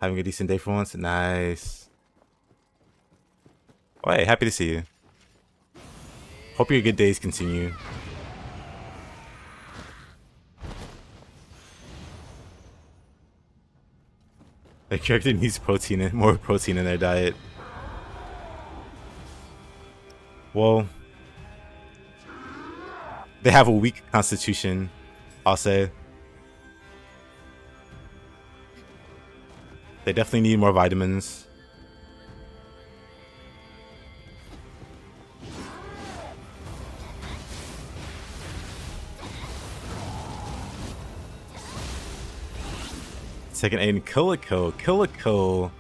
Having a decent day for once? Nice. Oh, hey, happy to see you. Hope your good days continue. The character needs protein and more protein in their diet. Well, they have a weak constitution, I'll say. They definitely need more vitamins. Second Aiden, Killiko. Killiko.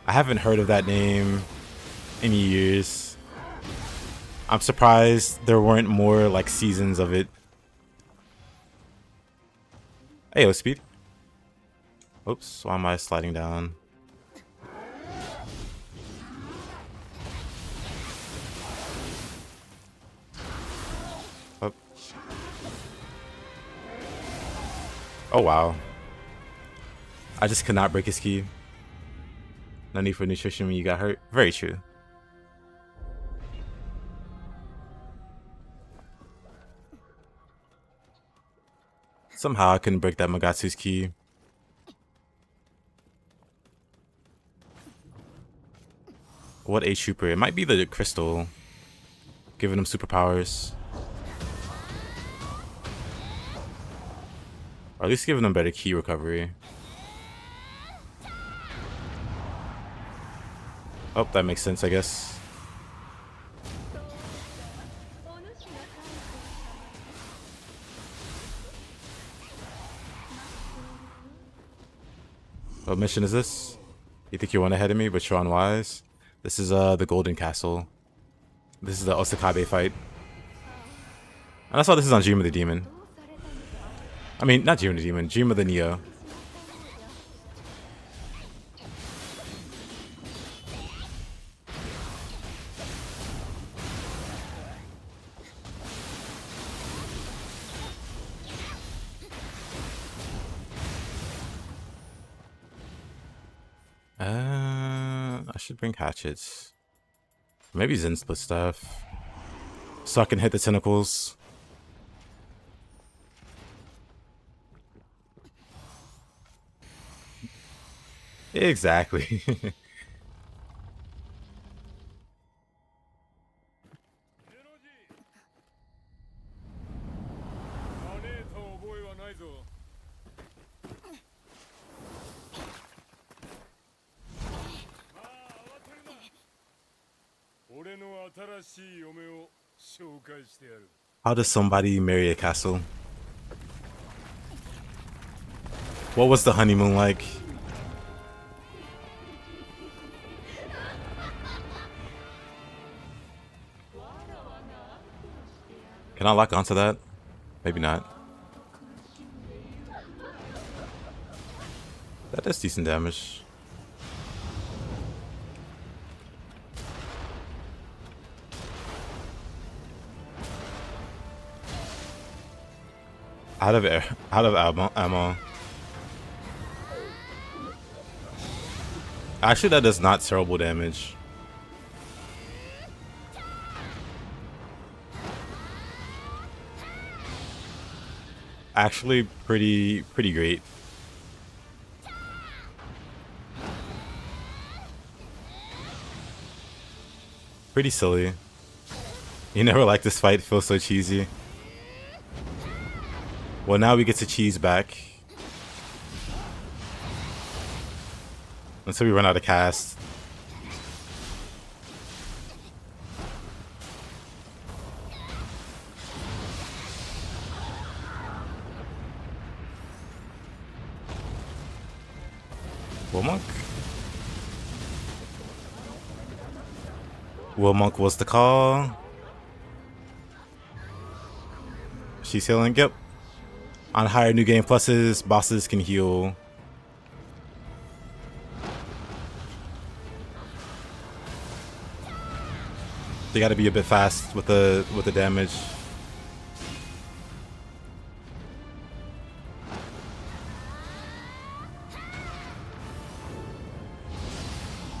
I haven't heard of that name in years. I'm surprised there weren't more like seasons of it. Hey, yo, speed. Oops, why am I sliding down? Oh, oh wow. I just could not break his key. No need for nutrition when you got hurt. Very true. Somehow I couldn't break that Magatsu's key. What a trooper. It might be the crystal giving him superpowers. Or at least giving him better key recovery. Oh, that makes sense, I guess. What mission is this? You think you're one ahead of me, but you're unwise? This is the Golden Castle. This is the Osakabe fight. And I saw this is on Dream of the Demon. I mean, not Dream of the Demon, Dream of the Nioh. I should bring hatchets. Maybe Zen split stuff. So I can hit the tentacles. Exactly. How does somebody marry a castle? What was the honeymoon like? Can I lock onto that? Maybe not. That does decent damage. Out of air, out of ammo. Actually, that does not terrible damage. Actually, pretty great. Pretty silly. You never liked this fight, it feels so cheesy. Well, now we get to cheese back. Until we run out of cast. Wilmonk? Wilmonk was the call. She's healing. Yep. On higher new game pluses, bosses can heal. They got to be a bit fast with the damage.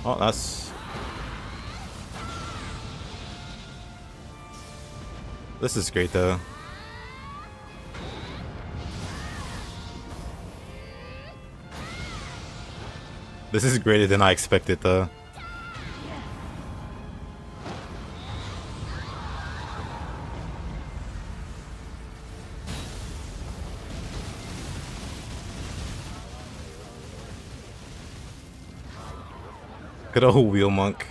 Oh, that's... This is great though. This is greater than I expected though. Good old Wheelmonk.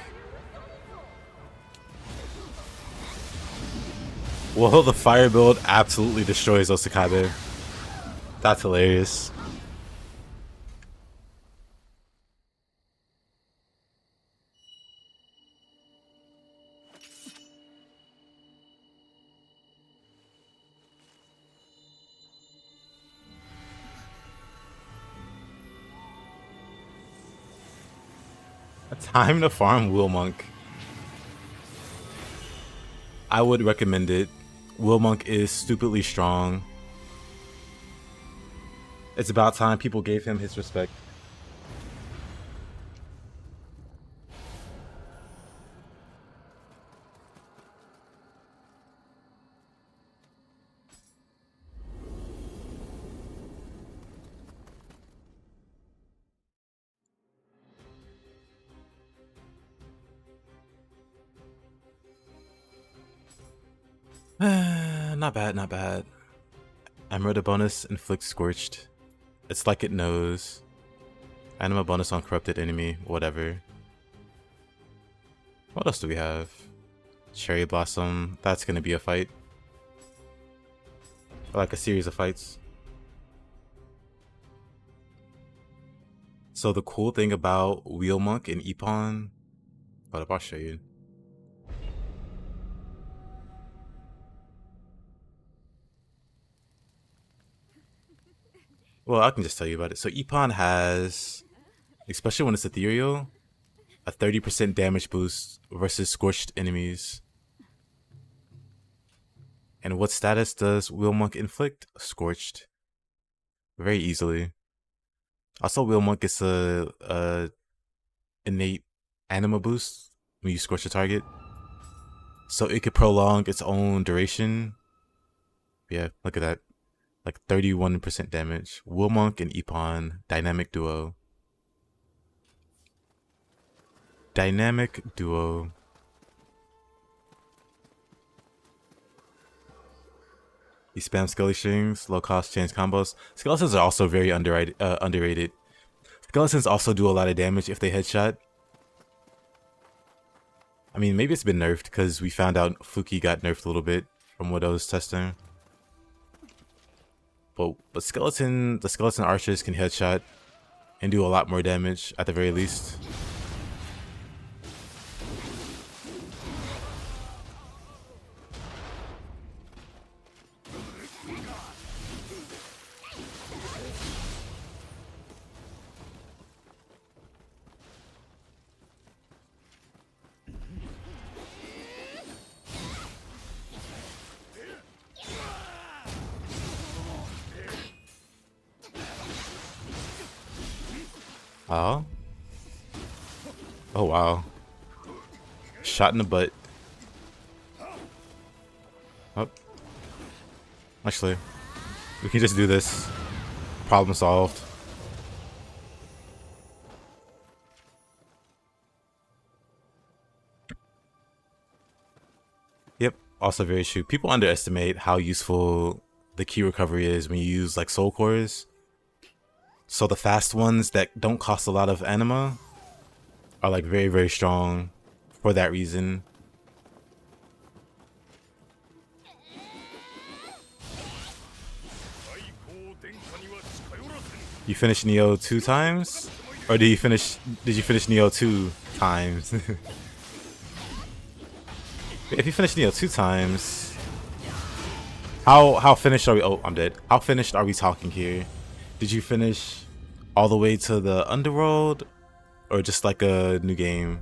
Well, the fire build absolutely destroys Osakabe. That's hilarious. Time to farm Wheelmonk. I would recommend it. Wheelmonk is stupidly strong. It's about time people gave him his respect. Not bad, not bad. Emerald bonus, inflict scorched. It's like it knows. Anima bonus on corrupted enemy, whatever. What else do we have? Cherry Blossom, that's gonna be a fight. Or like a series of fights. So the cool thing about Wheelmonk and Ippon... Hold up, I'll show you. Well, I can just tell you about it. So Ippon has, especially when it's ethereal, a 30% damage boost versus scorched enemies. And what status does Wheelmonk inflict? Scorched. Very easily. Also, Wheelmonk gets a innate anima boost when you scorch a target. So it could prolong its own duration. Yeah, look at that. Like 31% damage. Wheelmonk and Ippon, dynamic duo. Dynamic duo. You spam Skelly strings, low cost chains combos. Skeletons are also very underrated. Skeletons also do a lot of damage if they headshot. I mean, maybe it's been nerfed because we found out Fluky got nerfed a little bit from what I was testing. But the skeleton archers can headshot and do a lot more damage at the very least. Oh. Oh wow. Shot in the butt. Oh. Actually, we can just do this. Problem solved. Yep, also very true. People underestimate how useful the key recovery is when you use like soul cores. So the fast ones that don't cost a lot of anima are like very, very strong for that reason. You finished Nioh 2 times? Or did you finish Nioh 2 times? If you finish Nioh 2 times, how finished are we? Oh, I'm dead. How finished are we talking here? Did you finish all the way to the underworld, or just like a new game?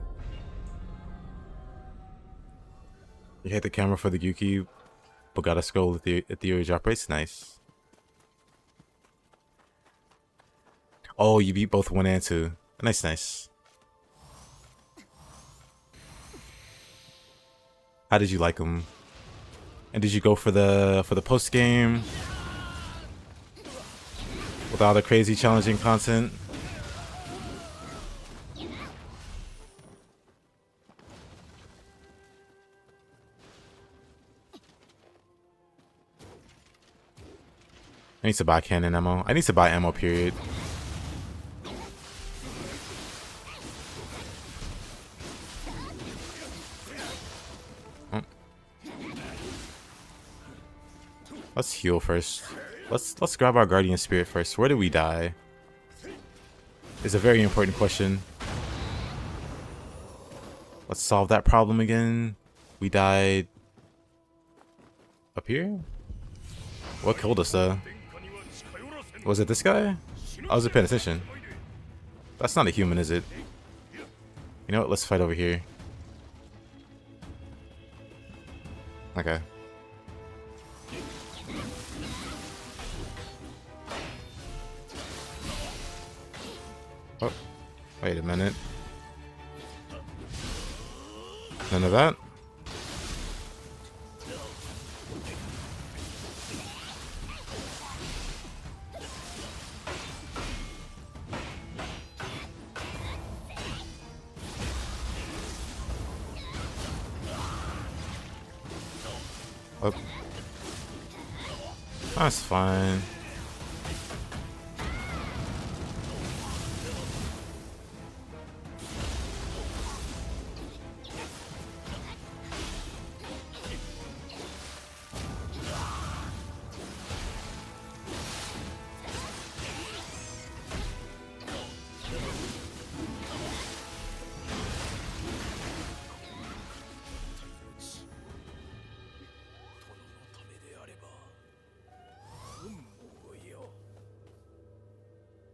You hit the camera for the Gyuki, but gotta scroll with the theory drop rates. Nice. Oh, you beat both 1 and 2. Nice, nice. How did you like them? And did you go for the post game with all the crazy challenging content? I need to buy cannon ammo. I need to buy ammo, period. Oh. Let's heal first. Let's grab our guardian spirit first. Where did we die? It's a very important question. Let's solve that problem again. We died up here? What killed us though? Was it this guy? I wasn't paying attention. That's not a human, is it? You know what? Let's fight over here. Okay. Oh, wait a minute. None of that. Oh. That's fine.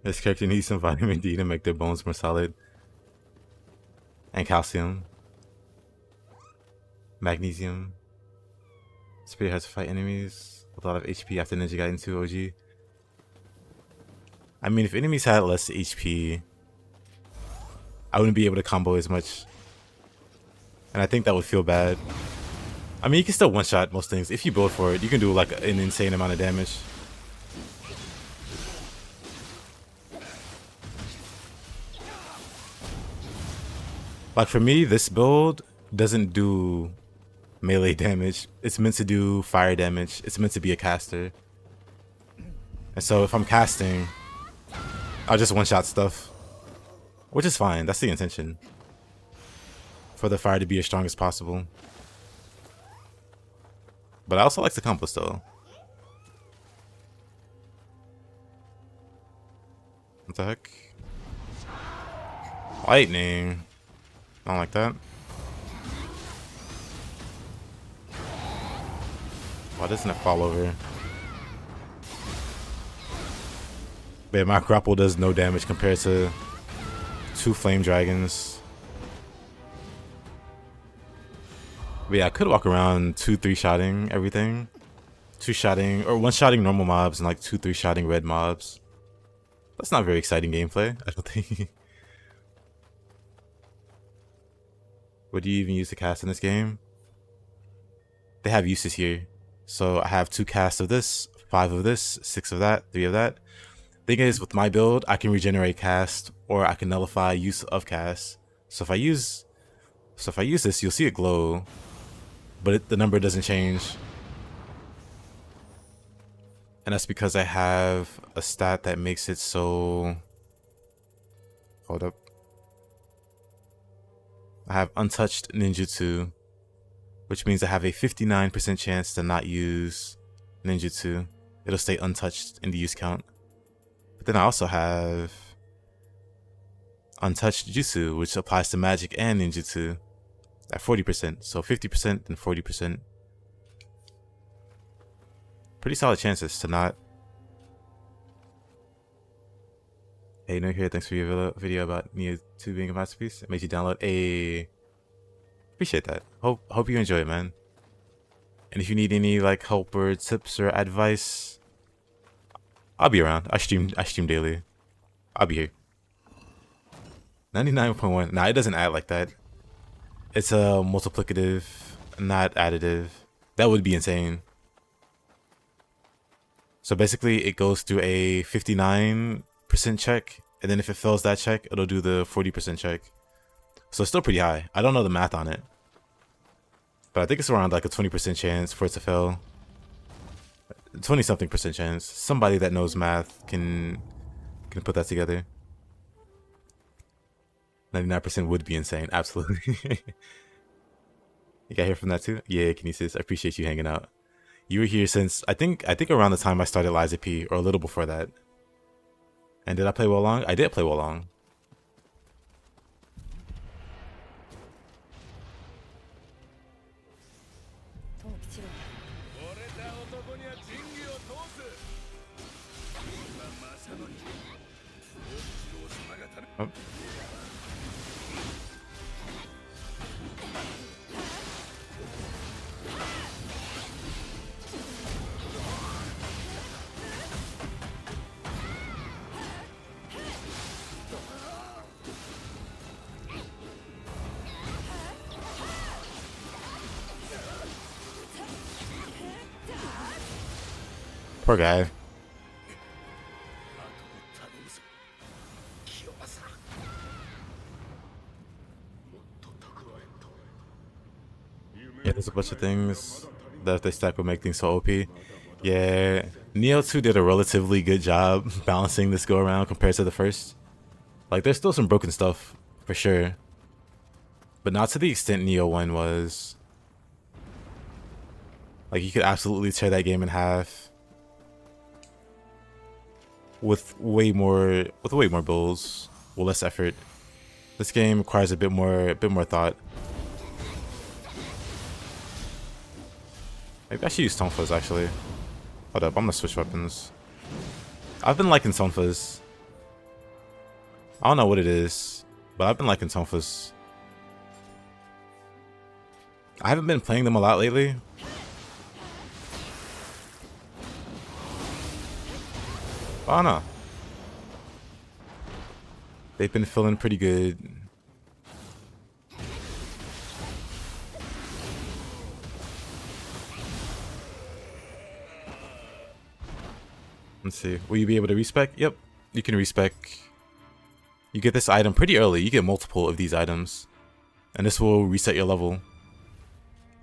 This character needs some vitamin D to make their bones more solid. And calcium. Magnesium. Spirit has to fight enemies with a lot of HP after Ninja got into OG. I mean, if enemies had less HP, I wouldn't be able to combo as much. And I think that would feel bad. I mean, you can still one-shot most things. If you build for it, you can do like an insane amount of damage. Like for me, this build doesn't do melee damage. It's meant to do fire damage. It's meant to be a caster. And so if I'm casting, I'll just one-shot stuff. Which is fine. That's the intention. For the fire to be as strong as possible. But I also like the combos though. What the heck? Lightning. I don't like that. Why doesn't it fall over? But yeah, my grapple does no damage compared to 2 flame dragons. But yeah, I could walk around 2-3-shotting everything. 2-shotting or 1-shotting normal mobs and like 2-3-shotting red mobs. That's not very exciting gameplay, I don't think. What do you even use to cast in this game? They have uses here. So I have 2 casts of this, 5 of this, 6 of that, 3 of that. Thing is, with my build, I can regenerate cast or I can nullify use of cast. So if I use this, you'll see it glow, but the number doesn't change. And that's because I have a stat that makes it so... Hold up. I have untouched ninjutsu, which means I have a 59% chance to not use ninjutsu. It'll stay untouched in the use count. But then I also have untouched jutsu, which applies to magic and ninjutsu at 40%. So 50% and 40%. Pretty solid chances to not. Hey, no here. Thanks for your video about Nioh 2 being a masterpiece. It made you download a. Appreciate that. Hope you enjoy it, man. And if you need any like help or tips or advice, I'll be around. I stream daily. I'll be here. 99.1. Nah, it doesn't add like that. It's a multiplicative, not additive. That would be insane. So basically, it goes through a 59% check, and then if it fails that check, it'll do the 40% check. So it's still pretty high. I don't know the math on it, but I think it's around like a 20% chance for it to fail. 20-something% chance. Somebody that knows math can put that together. 99% would be insane. Absolutely. You got here from that too? Yeah, Kinesis. I appreciate you hanging out. You were here since I think around the time I started Liza P, or a little before that. And did I play well long? I did play well long. Oh. Poor guy. Yeah, there's a bunch of things that if they stack would make things so OP. Yeah, Nioh 2 did a relatively good job balancing this go around compared to the first. Like, there's still some broken stuff, for sure. But not to the extent Nioh 1 was. Like, you could absolutely tear that game in half. With way more builds, with less effort. This game requires a bit more thought. Maybe I should use Tonfas actually. Hold up, I'm gonna switch weapons. I've been liking Tonfas. I don't know what it is, but I've been liking Tonfas. I haven't been playing them a lot lately. Oh no. They've been feeling pretty good. Let's see. Will you be able to respec? Yep, you can respec. You get this item pretty early. You get multiple of these items. and this will reset your level.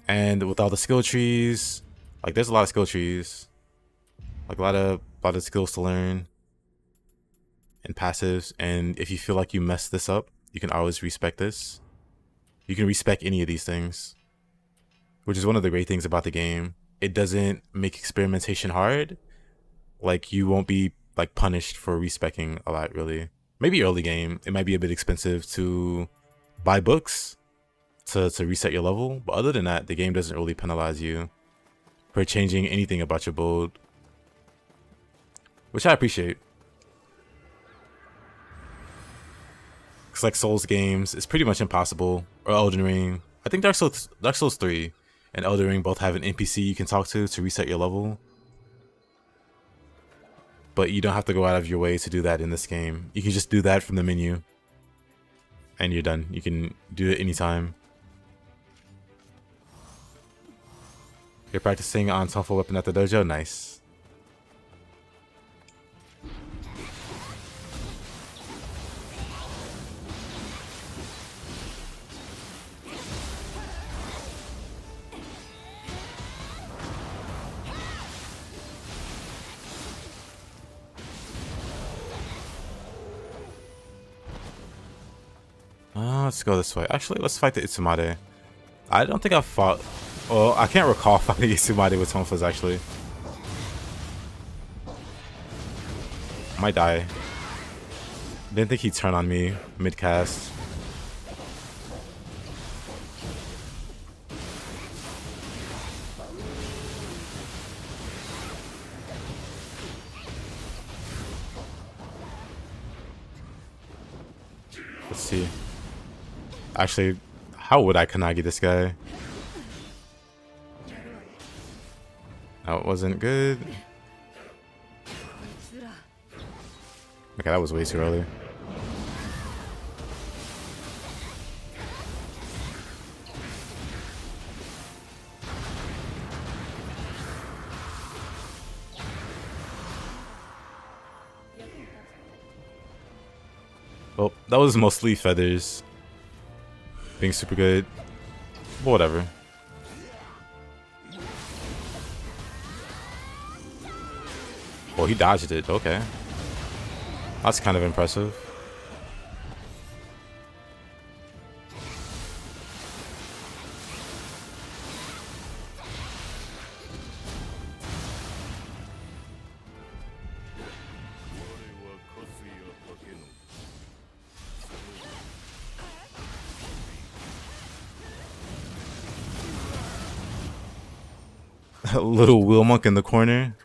And with all the skill trees, like there's a lot of skill trees, like a lot of skills to learn and passives. And if you feel like you messed this up, you can always respec this. You can respec any of these things, which is one of the great things about the game. It doesn't make experimentation hard. Like you won't be like punished for respecing a lot, really. Maybe early game, it might be a bit expensive to buy books to reset your level, but other than that, the game doesn't really penalize you for changing anything about your build, which I appreciate. Cause like Souls games, it's pretty much impossible, or Elden Ring. I think Dark Souls 3 and Elden Ring both have an NPC you can talk to reset your level, but you don't have to go out of your way to do that in this game. You can just do that from the menu, and you're done. You can do it anytime. You're practicing on Tonful Weapon at the dojo? Nice. Let's go this way. Actually, let's fight the Itsumade. I don't think I've fought... Well, I can't recall fighting Itsumade with Tonfas, actually. Might die. Didn't think he'd turn on me mid-cast. Let's see. Actually, how would I Kanagi this guy? That wasn't good. Okay, that was way too early. Well, that was mostly feathers being super good, but whatever. Well, he dodged it. Okay, that's kind of impressive. Little wheel monk in the corner.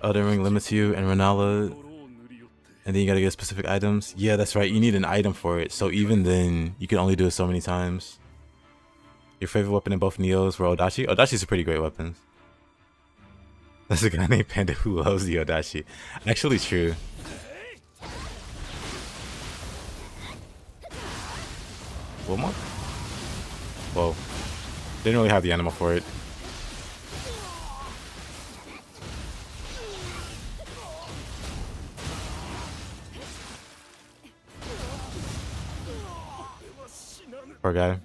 Elden Ring limits you and Renala, and then you gotta get specific items. Yeah, that's right. You need an item for it. So even then, you can only do it so many times. Your favorite weapon in both Niohs were Odachi. Odachi's a pretty great weapon. There's a guy named Panda who loves the Odachi. Actually true. Wilma? Whoa. Didn't really have the animal for it. Poor guy.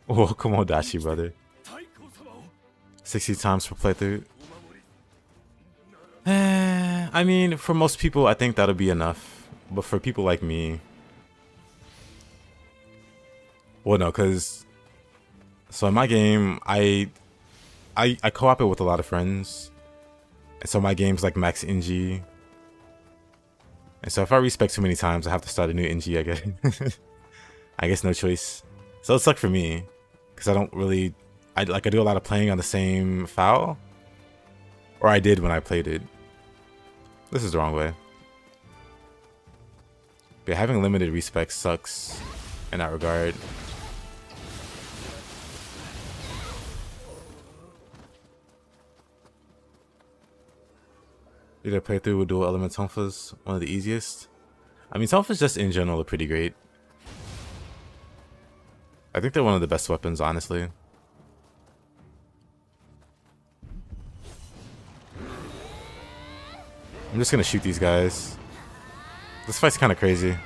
Welcome Odachi, brother. 60 times per playthrough. I mean, for most people, I think that'll be enough. But for people like me... Well, no, because... So in my game, I co-op it with a lot of friends. And so my game's like max NG. And so if I respec too many times, I have to start a new NG, I guess. I guess no choice. So it sucked for me. Because I don't really... I do a lot of playing on the same file. Or I did when I played it. This is the wrong way. But having limited respec sucks in that regard. Either playthrough with dual element Tonfas, one of the easiest. I mean, Tonfas just in general are pretty great. I think they're one of the best weapons, honestly. I'm just gonna shoot these guys. This fight's kind of crazy.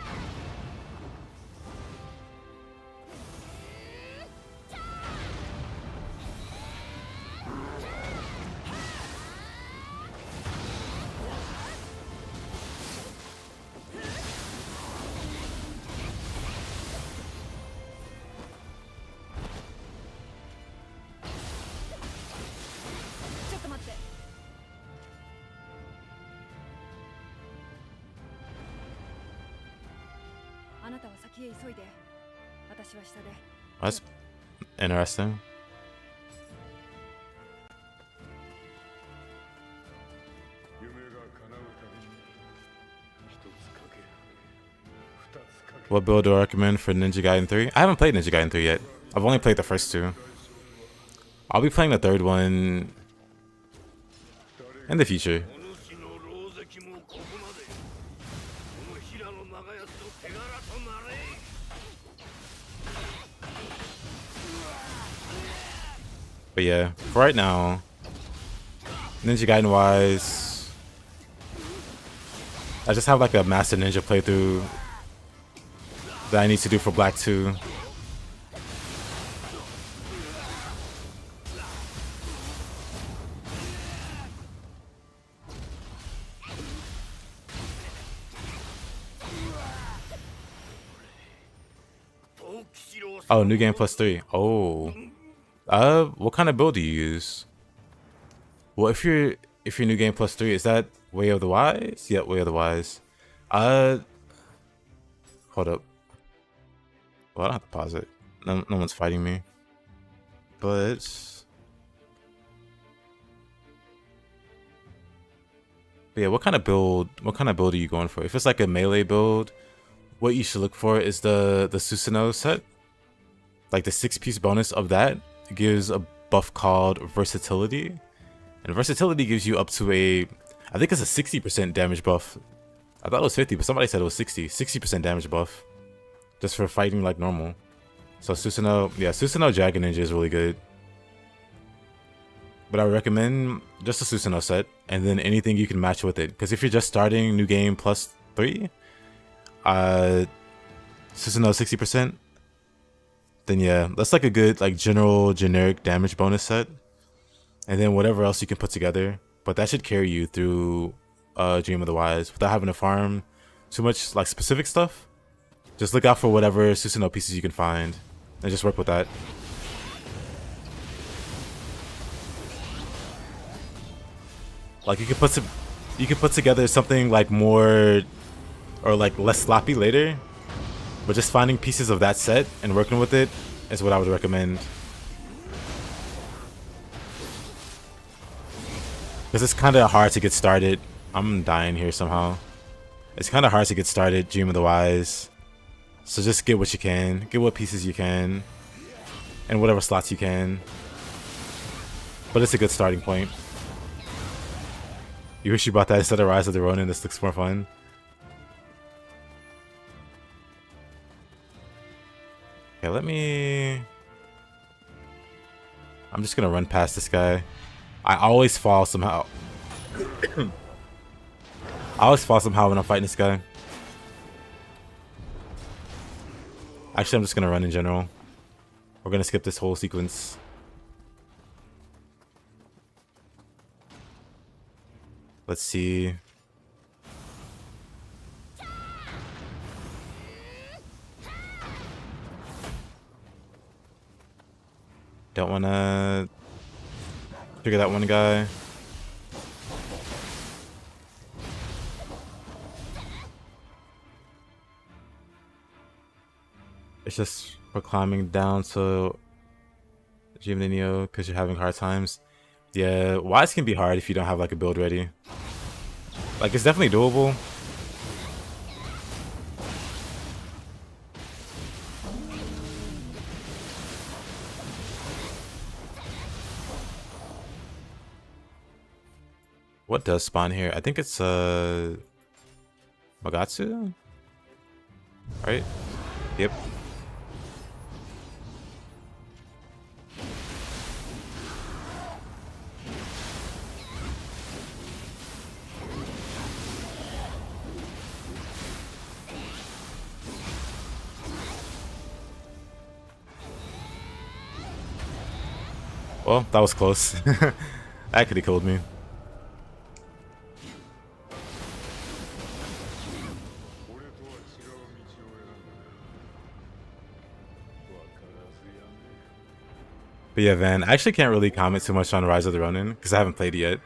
That's interesting. What build do I recommend for Ninja Gaiden 3? I haven't played Ninja Gaiden 3 yet. I've only played the first two. I'll be playing the third one in the future. But yeah, for right now, Ninja Gaiden wise, I just have like a Master Ninja playthrough that I need to do for Black 2. Oh, new game plus 3. Oh. What kind of build do you use? Well, if you're new game plus 3, is that Way of the Wise? Yeah, Way of the Wise. Hold up. Well, I don't have to pause it. No one's fighting me. But yeah, what kind of build are you going for? If it's like a melee build, what you should look for is the Susanoo set. Like the 6-piece bonus of that gives a buff called Versatility. And Versatility gives you up to I think it's a 60% damage buff. I thought it was 50, but somebody said it was 60% damage buff. Just for fighting like normal. So Susanoo, yeah, Susanoo Dragon Ninja is really good. But I would recommend just a Susanoo set, and then anything you can match with it. Because if you're just starting new game plus 3, Susanoo 60%, then yeah, that's like a good like generic damage bonus set. And then whatever else you can put together. But that should carry you through Dream of the Wise without having to farm too much like specific stuff. Just look out for whatever Susanoo pieces you can find and just work with that. Like you can put together something like more or like less sloppy later, but just finding pieces of that set and working with it is what I would recommend. Because it's kind of hard to get started. I'm dying here somehow. It's kind of hard to get started, Dream of the Wise. So just get what you can. Get what pieces you can. And whatever slots you can. But it's a good starting point. You wish you bought that instead of Rise of the Ronin. This looks more fun. Okay, let me... I'm just gonna run past this guy. I always fall somehow. I always fall somehow when I'm fighting this guy. Actually, I'm just gonna run in general. We're gonna skip this whole sequence. Let's see. Don't wanna trigger that one guy. It's just for climbing down to Dream of the Nioh because you're having hard times. Yeah, Wise can be hard if you don't have like a build ready. Like it's definitely doable. What does spawn here? I think it's Magatsu? Right? Yep. Well, that was close. That could have killed me. But yeah, Van, I actually can't really comment too much on Rise of the Ronin because I haven't played it yet.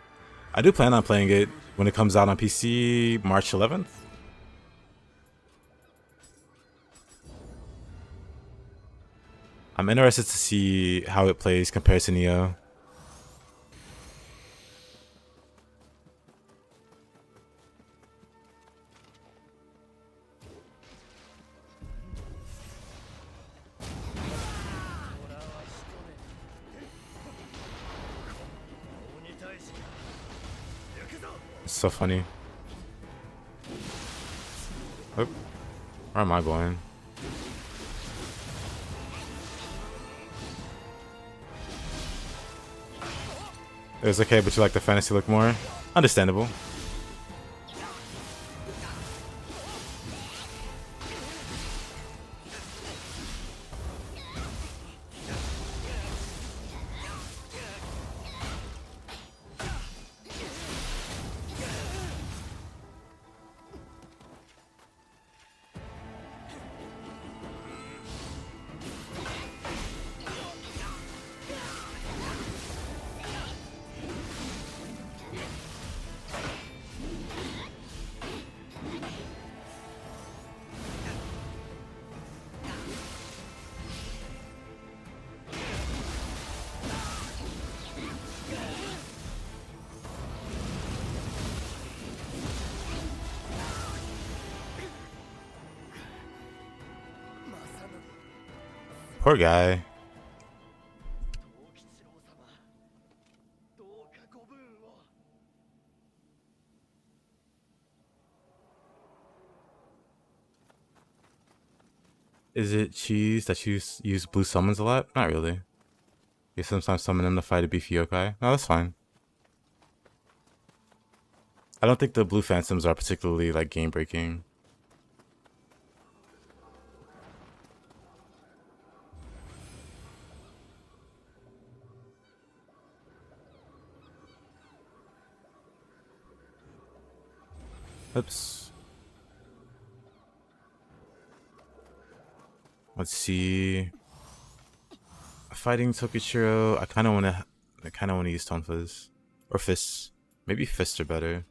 I do plan on playing it when it comes out on PC March 11th. I'm interested to see how it plays compared to Nioh. It's so funny. Oop. Where am I going? It was okay, but you like the fantasy look more? Understandable. Poor guy. Is it cheese that you use blue summons a lot? Not really. You sometimes summon him to fight a beefy yokai. No, that's fine. I don't think the blue phantoms are particularly like game breaking. Oops. Let's see. Fighting Tokichiro. I kind of want to use Tonfas or fists. Maybe fists are better.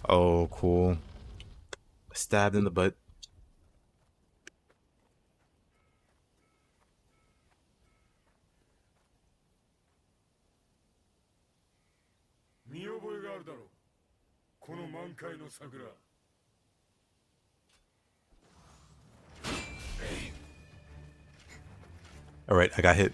Oh, cool. Stabbed in the butt. Alright, I got hit.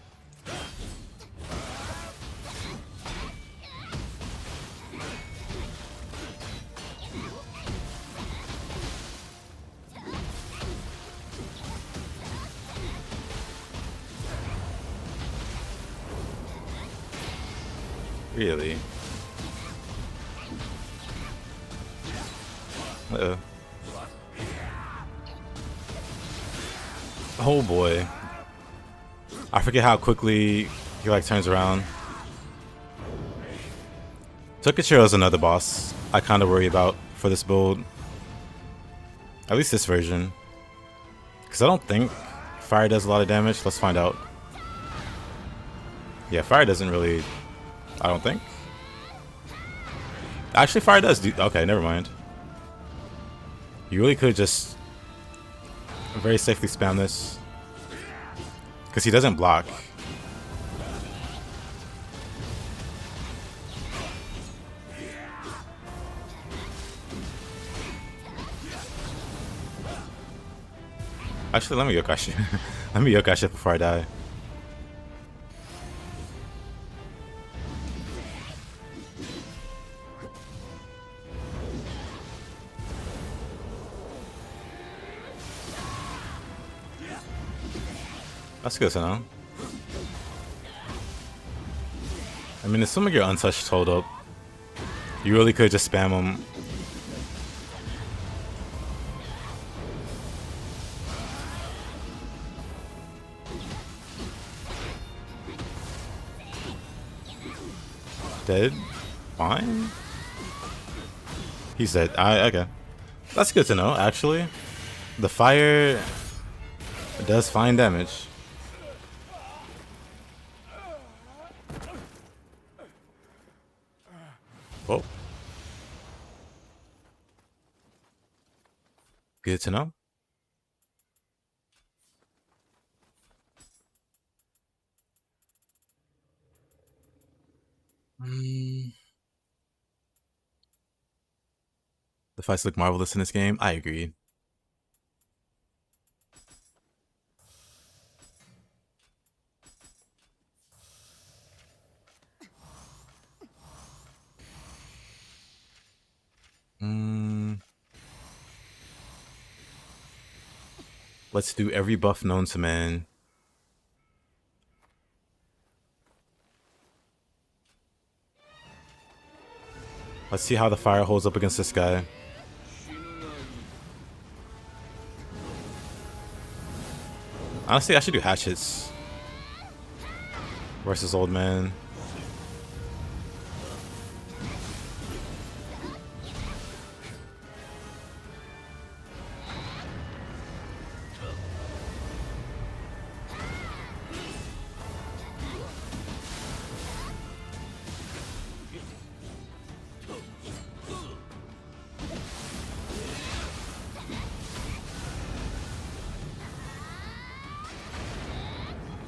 Really? Uh-oh. Oh boy. I forget how quickly he like turns around. Tokichiro is another boss I kind of worry about for this build. At least this version. Because I don't think fire does a lot of damage. Let's find out. Yeah, fire doesn't really... I don't think. Actually, fire does do... Okay, never mind. You really could just very safely spam this. Because he doesn't block. Actually, let me Yokashi. Let me Yokashi before I die. That's good to know. I mean, assuming you're untouched hold up, you really could just spam him. Dead? Fine? He's dead. Okay. That's good to know, actually. The fire does fine damage. Oh. Good to know. The fights look marvelous in this game. I agree. Let's do every buff known to man. Let's see how the fire holds up against this guy. Honestly, I should do hatchets versus old man.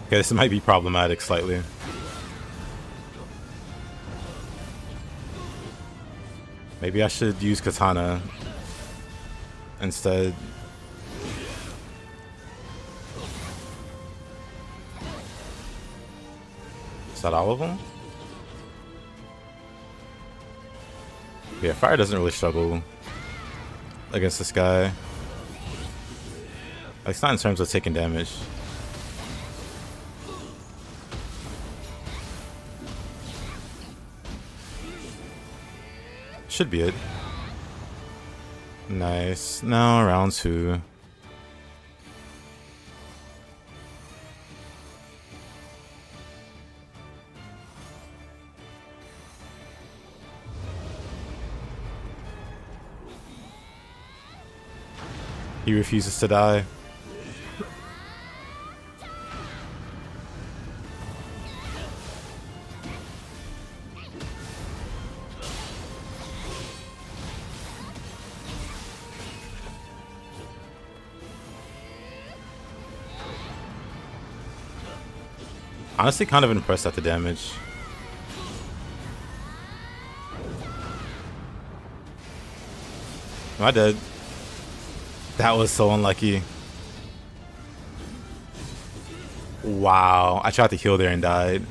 Okay, this might be problematic slightly. Maybe I should use katana instead. Is that all of them? Yeah, fire doesn't really struggle against this guy. Like, it's not in terms of taking damage. Should be it. Nice. Now round 2. He refuses to die. Honestly, kind of impressed at the damage. Am I dead? That was so unlucky. Wow, I tried to heal there and died.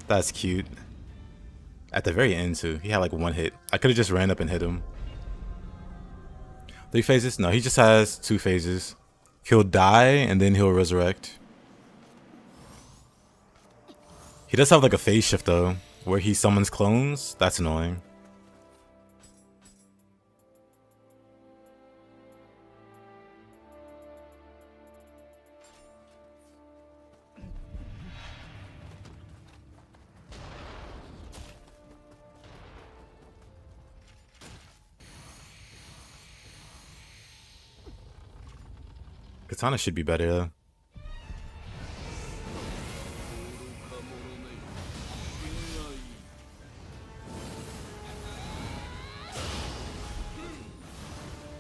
That's cute. At the very end too, he had like 1 hit. I could have just ran up and hit him. 3 phases? No, he just has 2 phases. He'll die and then he'll resurrect. He does have like a phase shift though, where he summons clones. That's annoying. Katana should be better though.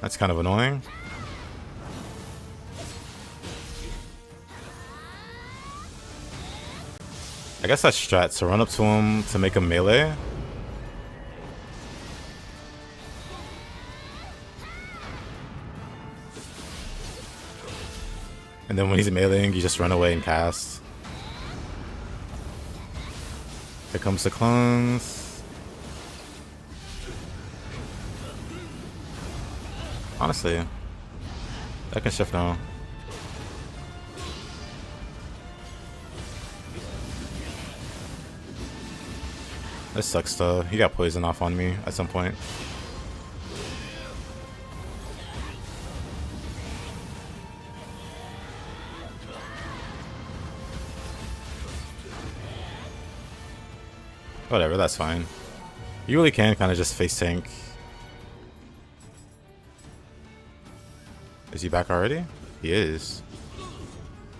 That's kind of annoying. I guess that's strat, so run up to him to make him melee. And then when he's meleeing, you just run away and cast. Here comes the clones. Honestly, I can shift now. This sucks though. He got poison off on me at some point. Whatever, that's fine. You really can kind of just face tank. Is he back already? He is.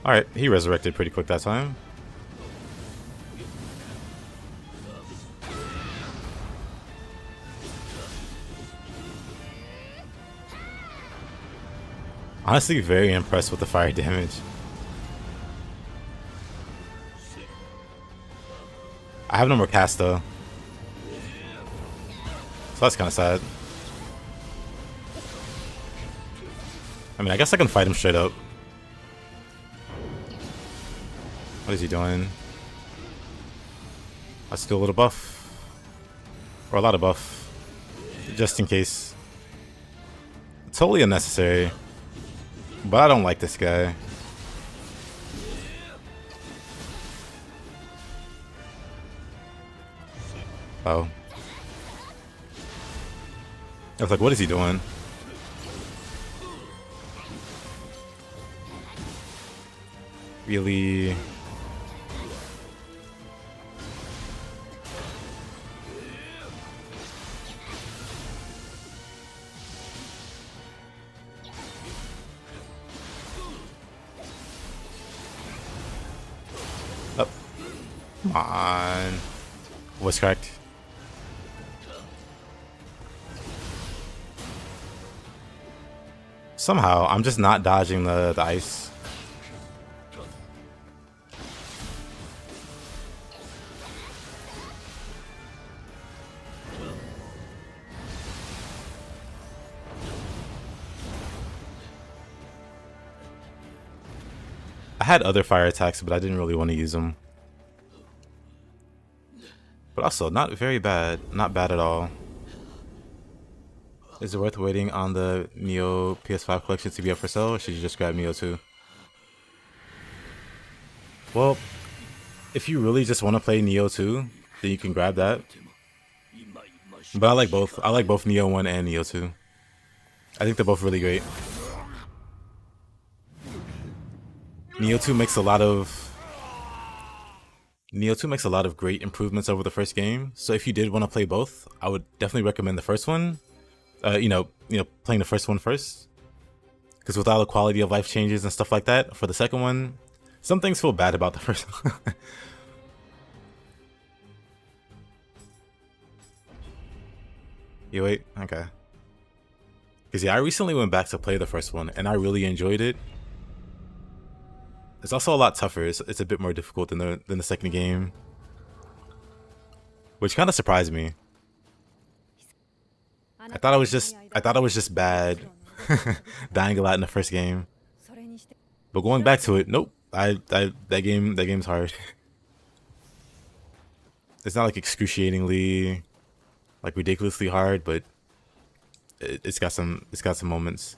Alright, he resurrected pretty quick that time. Honestly, very impressed with the fire damage. I have no more cast though. So that's kind of sad. I mean, I guess I can fight him straight up. What is he doing? Let's do a little buff. Or a lot of buff. Just in case. Totally unnecessary. But I don't like this guy. Oh. I was like, what is he doing? Really? Oh. Come on. Voice cracked. Somehow, I'm just not dodging the ice. I had other fire attacks, but I didn't really want to use them. But also, not very bad. Not bad at all. Is it worth waiting on the Nioh PS5 collection to be up for sale, or should you just grab Nioh 2? Well, if you really just want to play Nioh 2, then you can grab that. But I like both. I like both Nioh 1 and Nioh 2. I think they're both really great. Nioh 2 makes a lot of great improvements over the first game. So if you did want to play both, I would definitely recommend the first one. Playing the first one first, because with all the quality of life changes and stuff like that for the second one, some things feel bad about the first one. You wait, okay. Because yeah, I recently went back to play the first one and I really enjoyed it. It's also a lot tougher. It's a bit more difficult than the second game, which kind of surprised me. I thought it was just bad dying a lot in the first game. But going back to it, nope. That game's hard. It's not like excruciatingly, like ridiculously hard, but it's got some moments.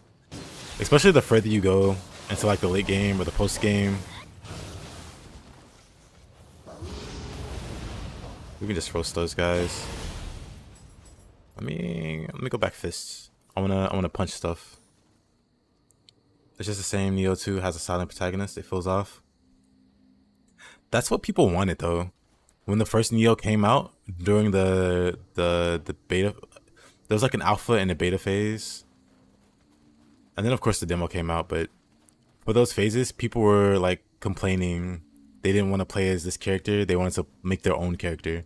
Especially the further you go into like the late game or the post game. We can just roast those guys. Let me go back fists. I wanna punch stuff. It's just the same. Nioh 2 has a silent protagonist. It fills off. That's what people wanted though. When the first Nioh came out during the beta, there was like an alpha and a beta phase, and then of course the demo came out. But for those phases, people were like complaining they didn't want to play as this character. They wanted to make their own character.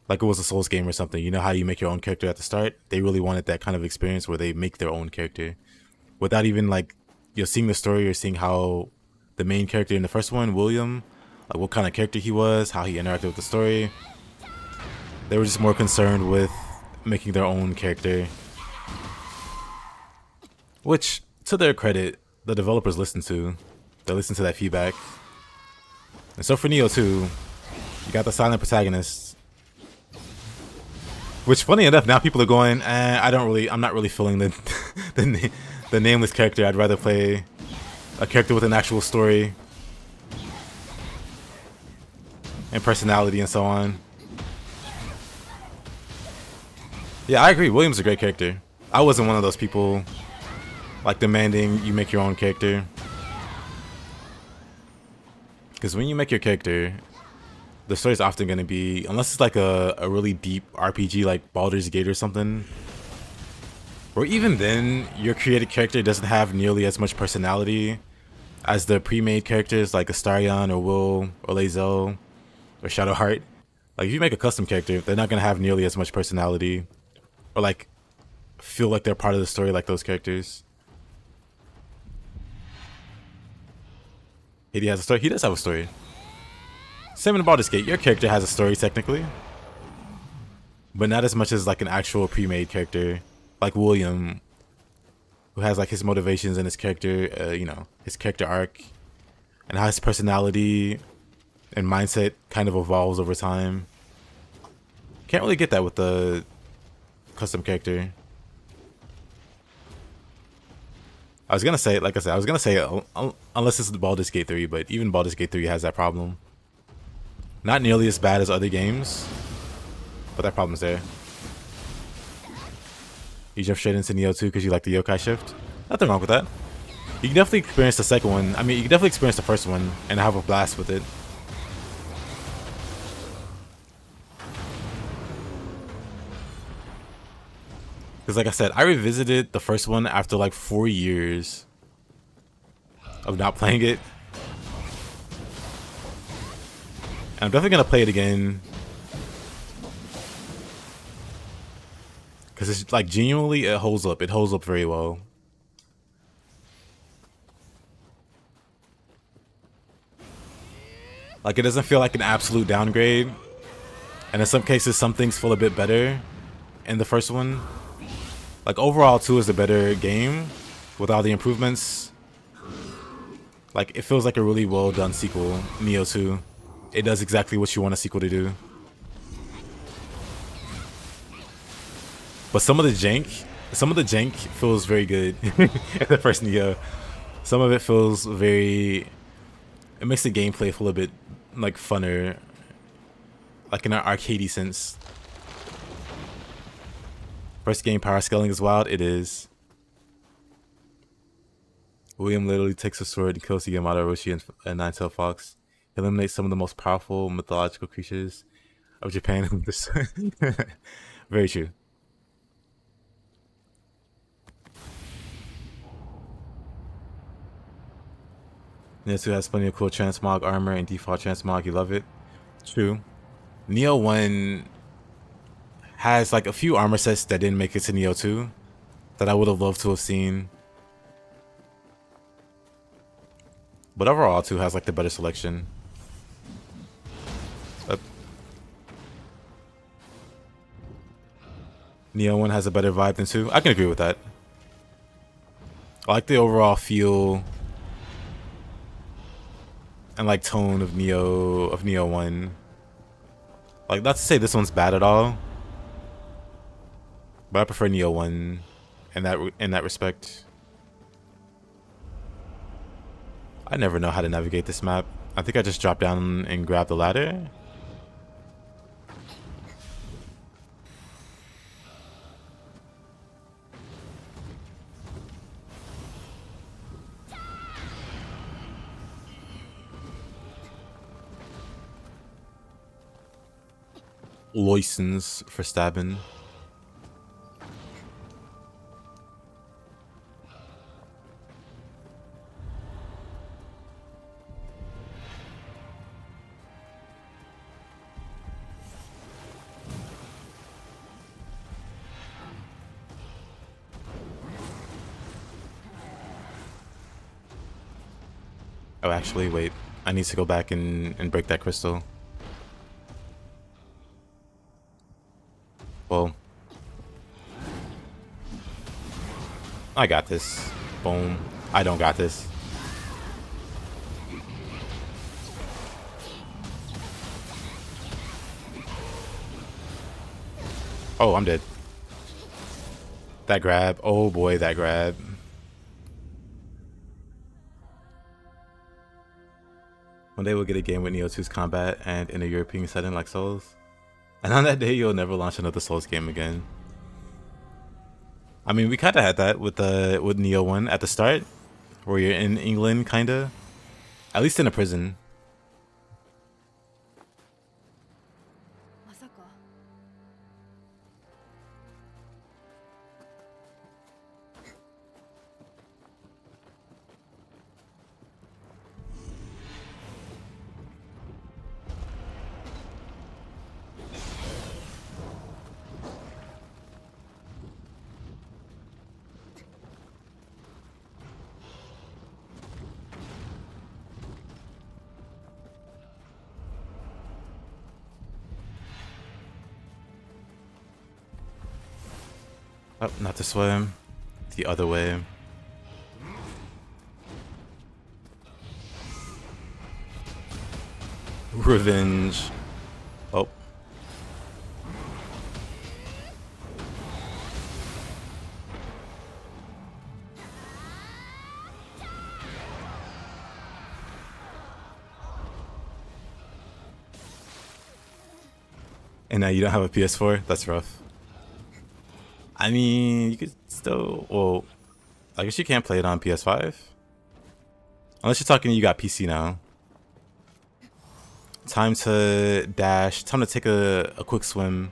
Like it was a Souls game or something. You know how you make your own character at the start? They really wanted that kind of experience where they make their own character. Without even like, seeing the story or seeing how the main character in the first one, William, like what kind of character he was, how he interacted with the story. They were just more concerned with making their own character. Which, to their credit, the developers listened to. They listened to that feedback. And so for Nioh 2, you got the silent protagonist. Which, funny enough, now people are going, I'm not really feeling the nameless character. I'd rather play a character with an actual story and personality and so on. Yeah, I agree. William's a great character. I wasn't one of those people like demanding you make your own character. Because when you make your character, the story's often going to be, unless it's like a really deep RPG like Baldur's Gate or something, or even then, your created character doesn't have nearly as much personality as the pre-made characters like Astarion or Will or Lae'zel or Shadowheart. Like if you make a custom character, they're not going to have nearly as much personality or like feel like they're part of the story like those characters. He has a story. He does have a story. Same in Baldur's Gate. Your character has a story technically, but not as much as like an actual pre-made character like William, who has like his motivations and his character, you know, his character arc, and how his personality and mindset kind of evolves over time. Can't really get that with the custom character. I was gonna say, like I said, I was gonna say unless it's the Baldur's Gate 3, but even Baldur's Gate 3 has that problem. Not nearly as bad as other games, but that problem's there. You jump straight into Nioh 2 because you like the yokai shift? Nothing wrong with that. You can definitely experience the second one. I mean, you can definitely experience the first one and have a blast with it. Because like I said, I revisited the first one after like 4 years of not playing it. And I'm definitely going to play it again. Because it's like genuinely, it holds up. It holds up very well. Like it doesn't feel like an absolute downgrade. And in some cases, some things feel a bit better in the first one. Like overall, 2 is a better game with all the improvements. Like it feels like a really well done sequel, Nioh 2. It does exactly what you want a sequel to do. But some of the jank feels very good in the first Nioh. Some of it feels very, it makes the gameplay feel a bit like funner, like in an arcadey sense. First game power scaling is wild. It is. William literally takes a sword and kills the Yamato, Orochi, and Nine-Tailed Fox. He eliminates some of the most powerful mythological creatures of Japan. Very true. Nioh 2 has plenty of cool transmog armor and default transmog. You love it. True. Nioh 1 has like a few armor sets that didn't make it to Nioh 2 that I would have loved to have seen. But overall, 2 has like the better selection. Nioh 1 has a better vibe than 2. I can agree with that. I like the overall feel and like tone of Nioh 1. Like not to say this one's bad at all, but I prefer Nioh 1 in that respect. I never know how to navigate this map. I think I just drop down and grab the ladder. License for stabbing. Oh, actually, wait. I need to go back and break that crystal. Well, I got this. Boom. I don't got this. Oh, I'm dead. That grab. Oh boy, that grab. One day we'll get a game with Nioh 2's combat and in a European setting like Souls. And on that day, you'll never launch another Souls game again. I mean, we kind of had that with Nioh 1 at the start, where you're in England, kind of. At least in a prison. Oh, not this way. The other way. Revenge. Oh. And now you don't have a PS4? That's rough. I mean, you could still... Well, I guess you can't play it on PS5. Unless you're talking you got PC now. Time to dash. Time to take a quick swim.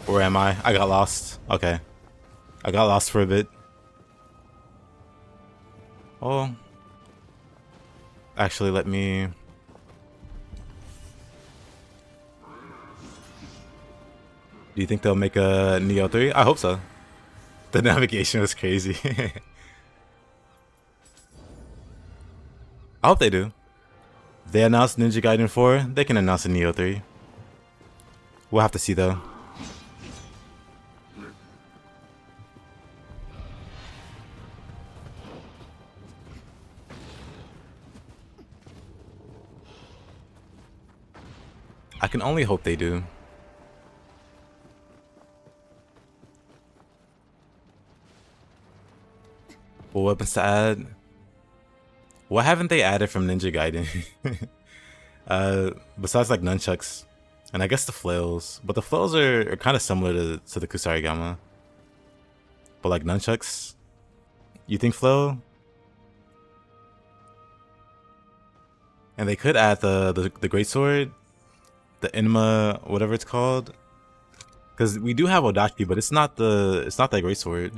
Where am I? I got lost. Okay. I got lost for a bit. Oh. Actually, let me... Do you think they'll make a Nioh 3? I hope so. The navigation was crazy. I hope they do. They announced Ninja Gaiden 4. They can announce a Nioh 3. We'll have to see though. I can only hope they do. What weapons to add? What haven't they added from Ninja Gaiden? Besides like nunchucks. And I guess the flails. But the flails are kind of similar to the Kusarigama. But like nunchucks? You think flail? And they could add the greatsword. The Enma, whatever it's called. Because we do have Odachi, but it's not that greatsword.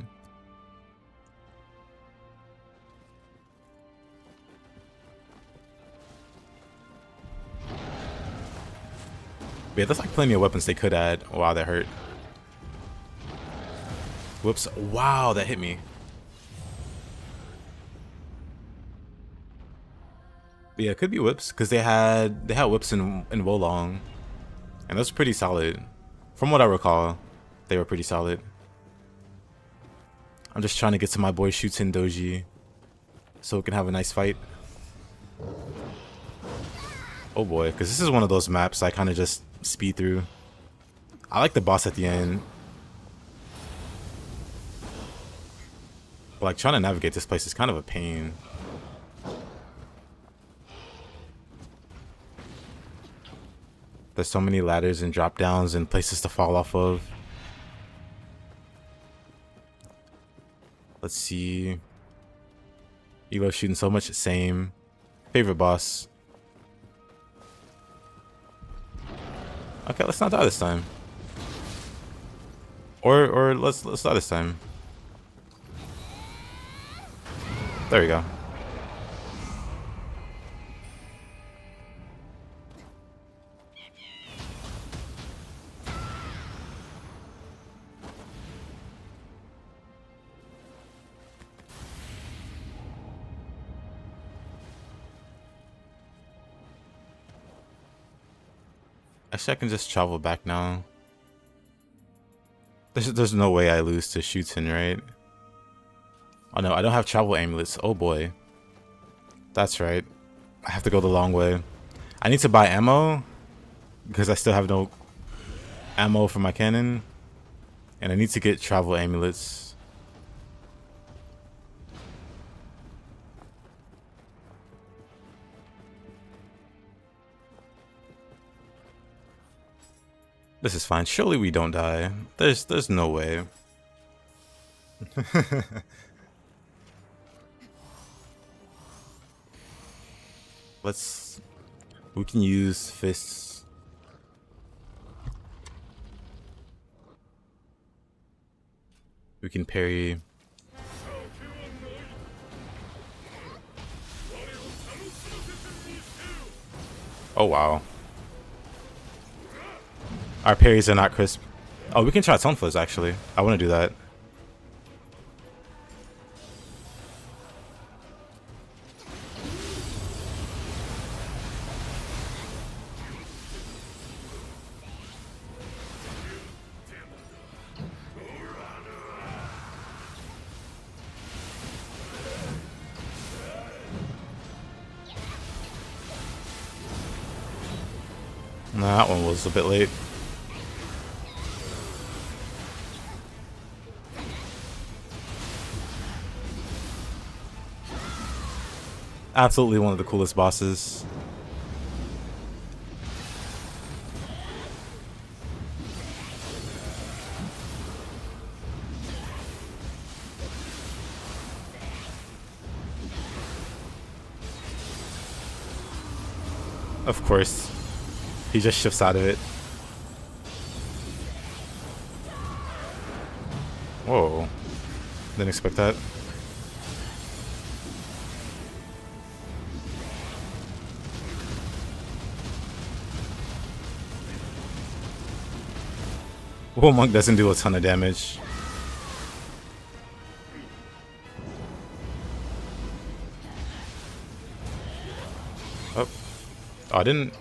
But yeah, there's like plenty of weapons they could add. Wow, that hurt. Whoops. Wow, that hit me. But yeah, it could be whips, because they had whips in Wolong. And that's pretty solid. From what I recall, they were pretty solid. I'm just trying to get to my boy Shuten Doji so we can have a nice fight. Oh boy, because this is one of those maps I kind of just speed through. I like the boss at the end. But like trying to navigate this place is kind of a pain. There's so many ladders and drop downs and places to fall off of. Let's see. Elo shooting so much. Same. Favorite boss. Okay, let's not die this time. Or let's die this time. There we go. Actually, I can just travel back now. There's no way I lose to Shuten, right? Oh no, I don't have travel amulets. Oh boy. That's right. I have to go the long way. I need to buy ammo because I still have no... ammo for my cannon. And I need to get travel amulets. This is fine. Surely we don't die. There's no way. We can use fists. We can parry. Oh wow. Our parries are not crisp. Oh, we can try Tone Fuzz actually. I want to do that. Nah, that one was a bit late. Absolutely one of the coolest bosses. Of course. He just shifts out of it. Whoa. Didn't expect that. Well, Monk doesn't do a ton of damage. Oh, I didn't.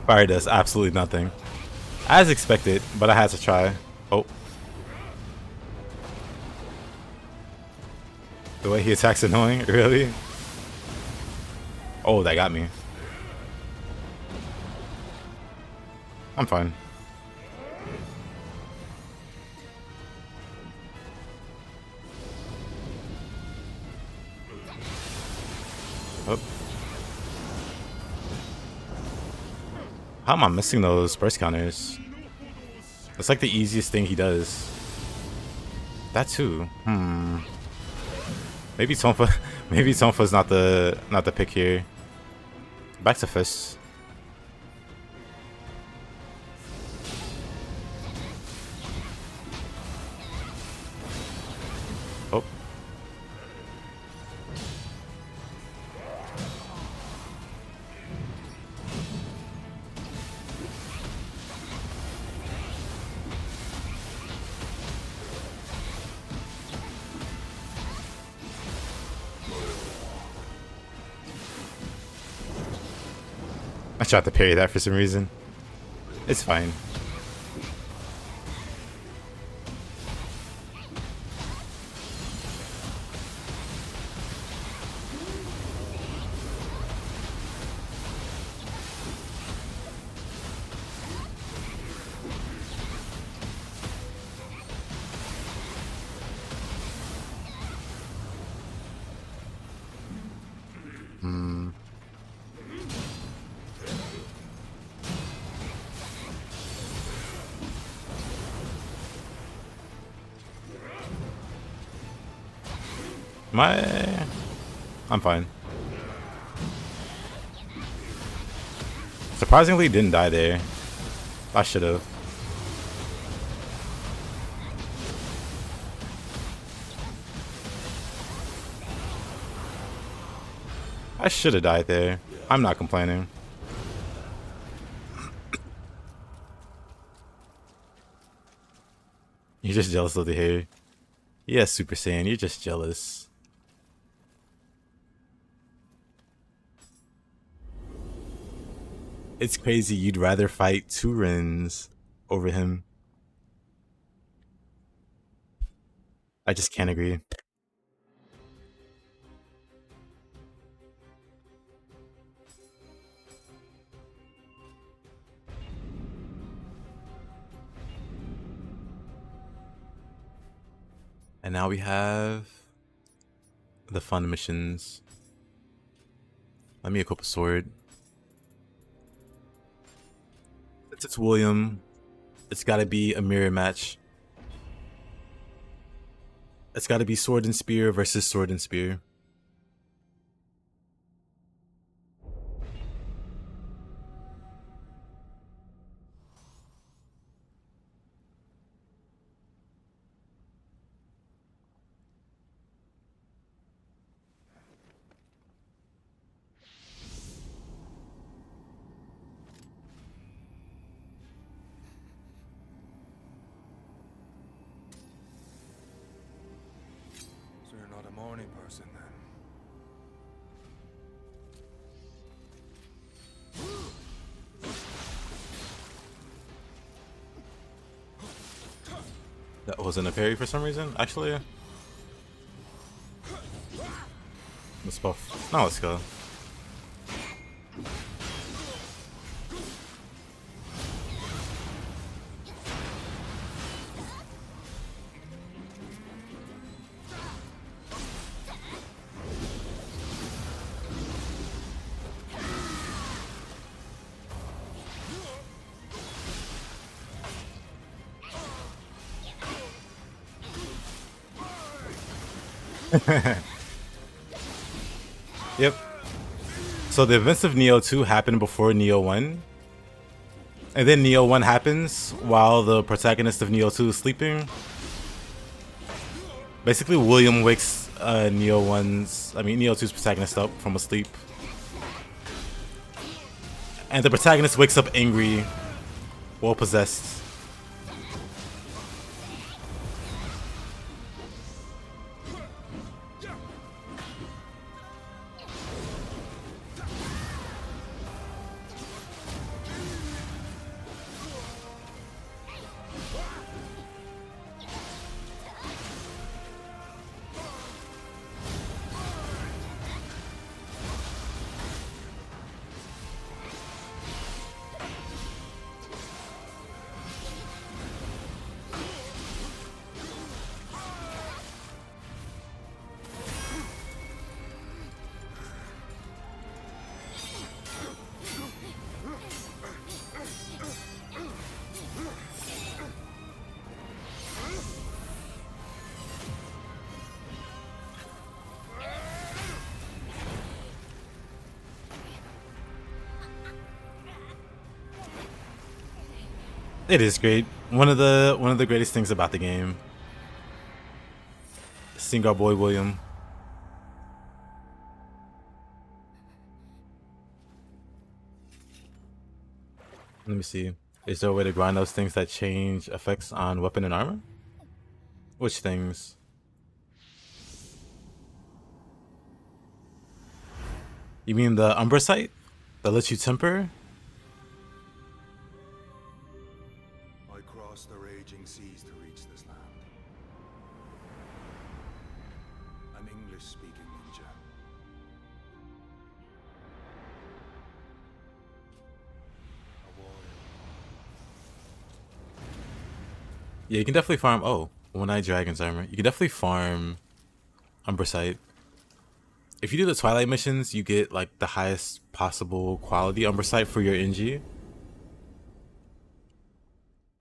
Fire does absolutely nothing. As expected, but I had to try. Oh. The way he attacks annoying, really? Oh, that got me. I'm fine. Oh. How am I missing those burst counters? That's like the easiest thing he does. That too. Maybe Tonfa maybe Tonfa's not the pick here. Back to fists. Oh. I tried to parry that for some reason. It's fine. I'm fine. Surprisingly, didn't die there. I should have. I should have died there. I'm not complaining. You're just jealous of the hair. Yes, Super Saiyan, you're just jealous. It's crazy. You'd rather fight two Rins over him. I just can't agree. And now we have the fun missions. Let me equip a sword. Since it's William, it's gotta be a mirror match. It's gotta be sword and spear versus sword and spear. So you're not a morning person then? That wasn't a parry for some reason, actually. Let's buff. Now let's go. Yep. So the events of Nioh 2 happened before Nioh 1. And then Nioh 1 happens while the protagonist of Nioh 2 is sleeping. Basically, William wakes Nioh 2's protagonist up from a sleep. And the protagonist wakes up angry, well possessed. It is great. One of the greatest things about the game. Seeing our boy William. Let me see. Is there a way to grind those things that change effects on weapon and armor? Which things? You mean the Umbra sight that lets you temper? I crossed the raging seas to reach this land. An English-speaking ninja. A warrior. Yeah, you can definitely farm. Oh, one-eyed dragon's armor. You can definitely farm Umbra sight. If you do the Twilight missions, you get like the highest possible quality Umbra sight for your NG.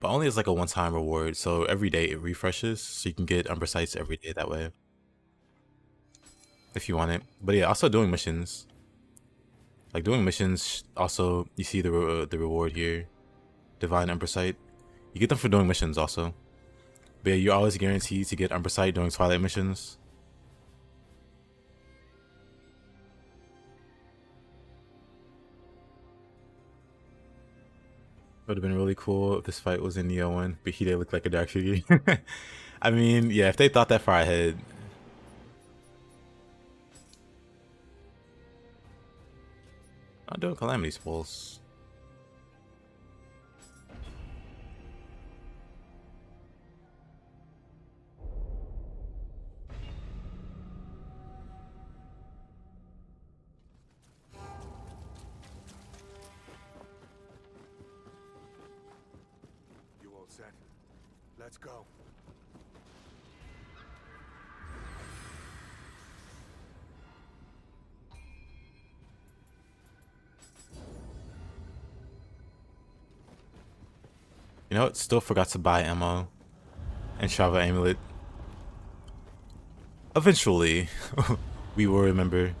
But only as like a one-time reward, so every day it refreshes, so you can get Umbra sights every day that way. If you want it. But yeah, also doing missions. Like doing missions, also you see the reward here. Divine Umbra sight. You get them for doing missions also. But yeah, you're always guaranteed to get Umbra sight during Twilight missions. Would have been really cool if this fight was in Nioh 1, but he did look like a dark figure. I mean, yeah, if they thought that far ahead. Not doing Calamity Spells. set. Let's go. You know what? Still forgot to buy ammo and travel amulet. Eventually, we will remember.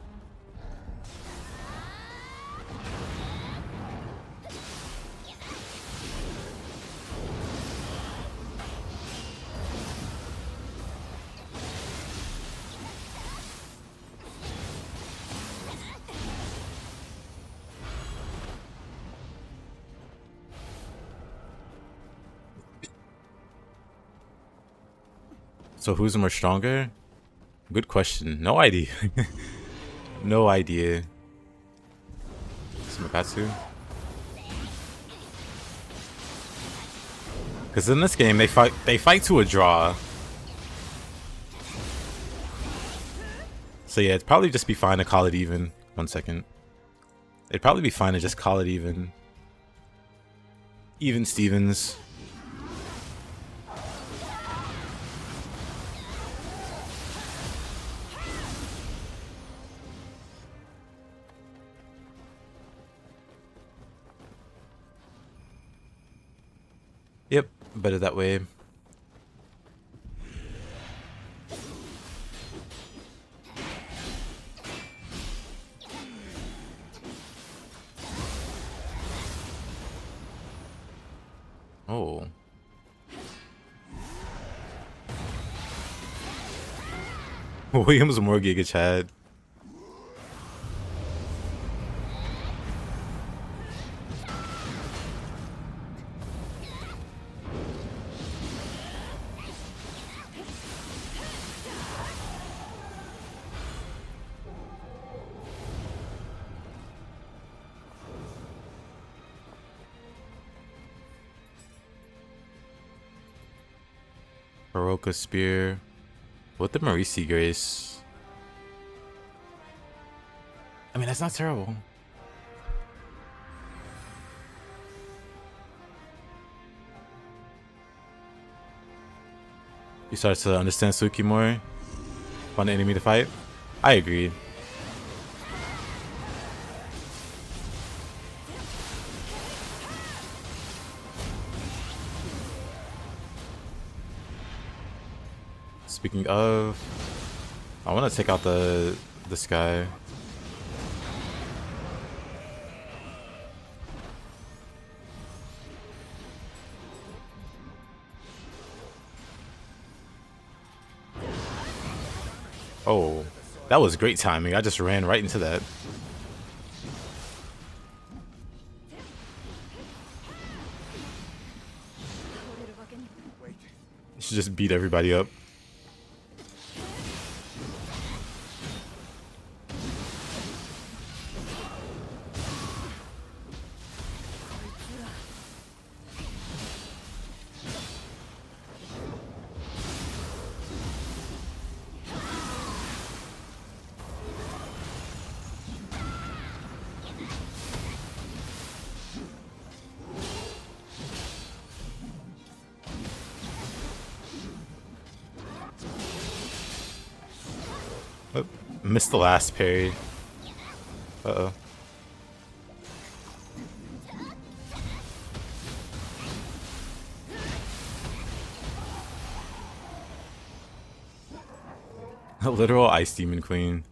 So who's more stronger? Good question. No idea. No idea. Sumakatsu. Because in this game they fight to a draw. So yeah, it'd probably just be fine to call it even. 1 second. It'd probably be fine to just call it even. Even Stevens. Yep, better that way. Oh. Williams more Giga Chad. Baroka Spear with the Marisi Grace. I mean, that's not terrible. You start to understand Suki more. Find an enemy to fight. I agree. Speaking of, I want to take out this guy. Oh, that was great timing. I just ran right into that. Should just beat everybody up. Oh, missed the last parry. Uh-oh. A literal Ice Demon Queen.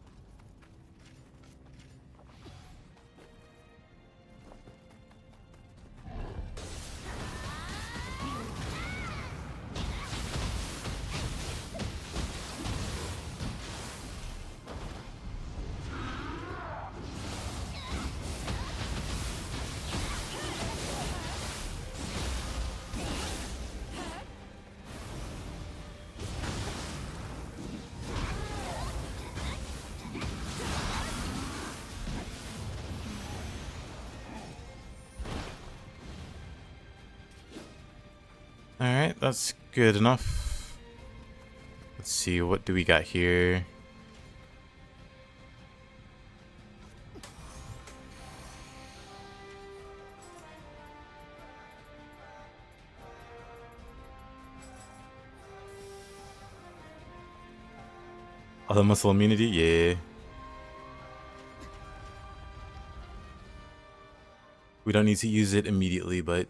Alright, that's good enough. Let's see, what do we got here? the muscle immunity, yeah. We don't need to use it immediately, but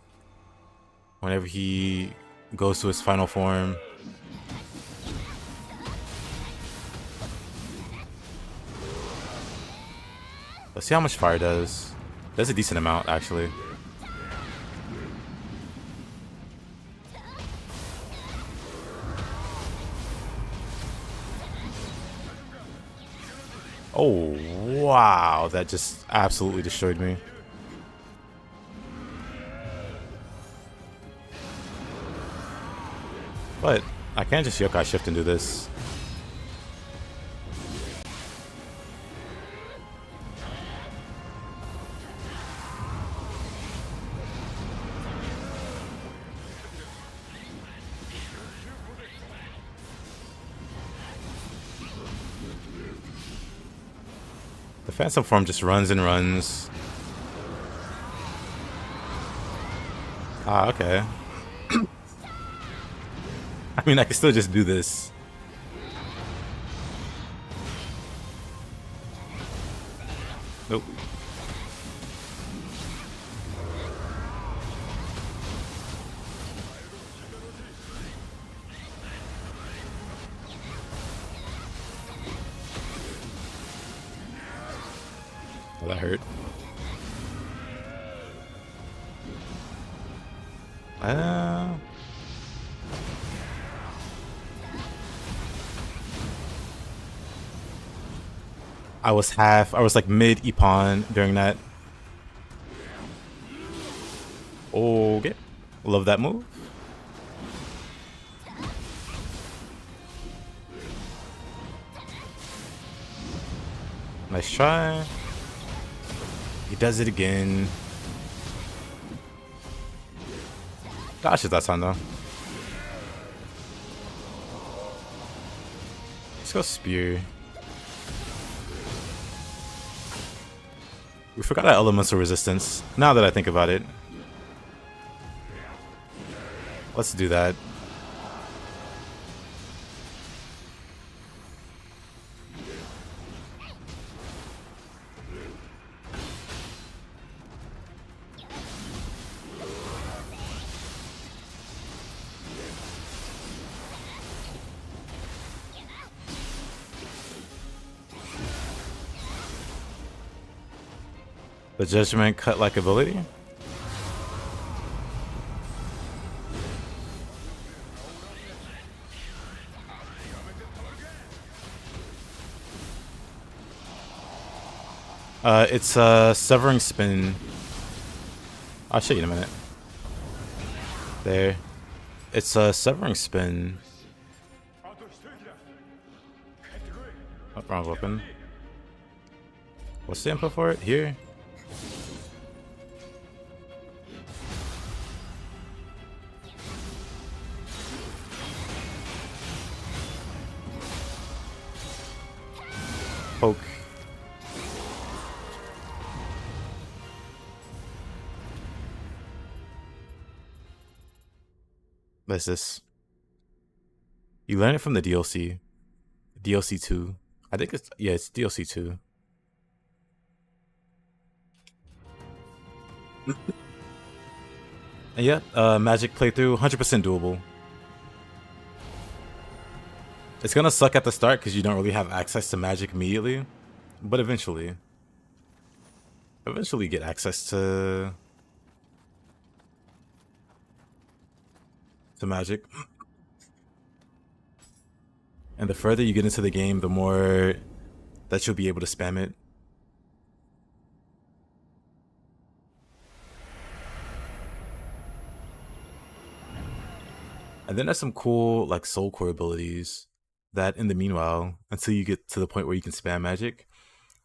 whenever he goes to his final form. Let's see how much fire does. That's a decent amount, actually. Oh, wow. That just absolutely destroyed me. But I can't just yokai shift and do this. The Phantom form just runs and runs. Ah, okay. I mean, I can still just do this. Nope. Oh, that hurt. I was like mid Epon during that. Okay. Love that move. Nice try. He does it again. Gosh, is that time though. Let's go spear. We forgot our elemental resistance. Now that I think about it. Let's do that. The judgment cut like ability? It's a severing spin. I'll show you in a minute. There. It's a severing spin. Oh, wrong weapon. What's the input for it? Here. Poke. What's this? You learn it from the DLC. DLC 2. I think it's, yeah, it's DLC 2. And yeah, Magic playthrough, 100% doable. It's gonna suck at the start because you don't really have access to Magic immediately, but eventually get access to Magic. And the further you get into the game, the more that you'll be able to spam it. And then there's some cool like soul core abilities that in the meanwhile, until you get to the point where you can spam Magic,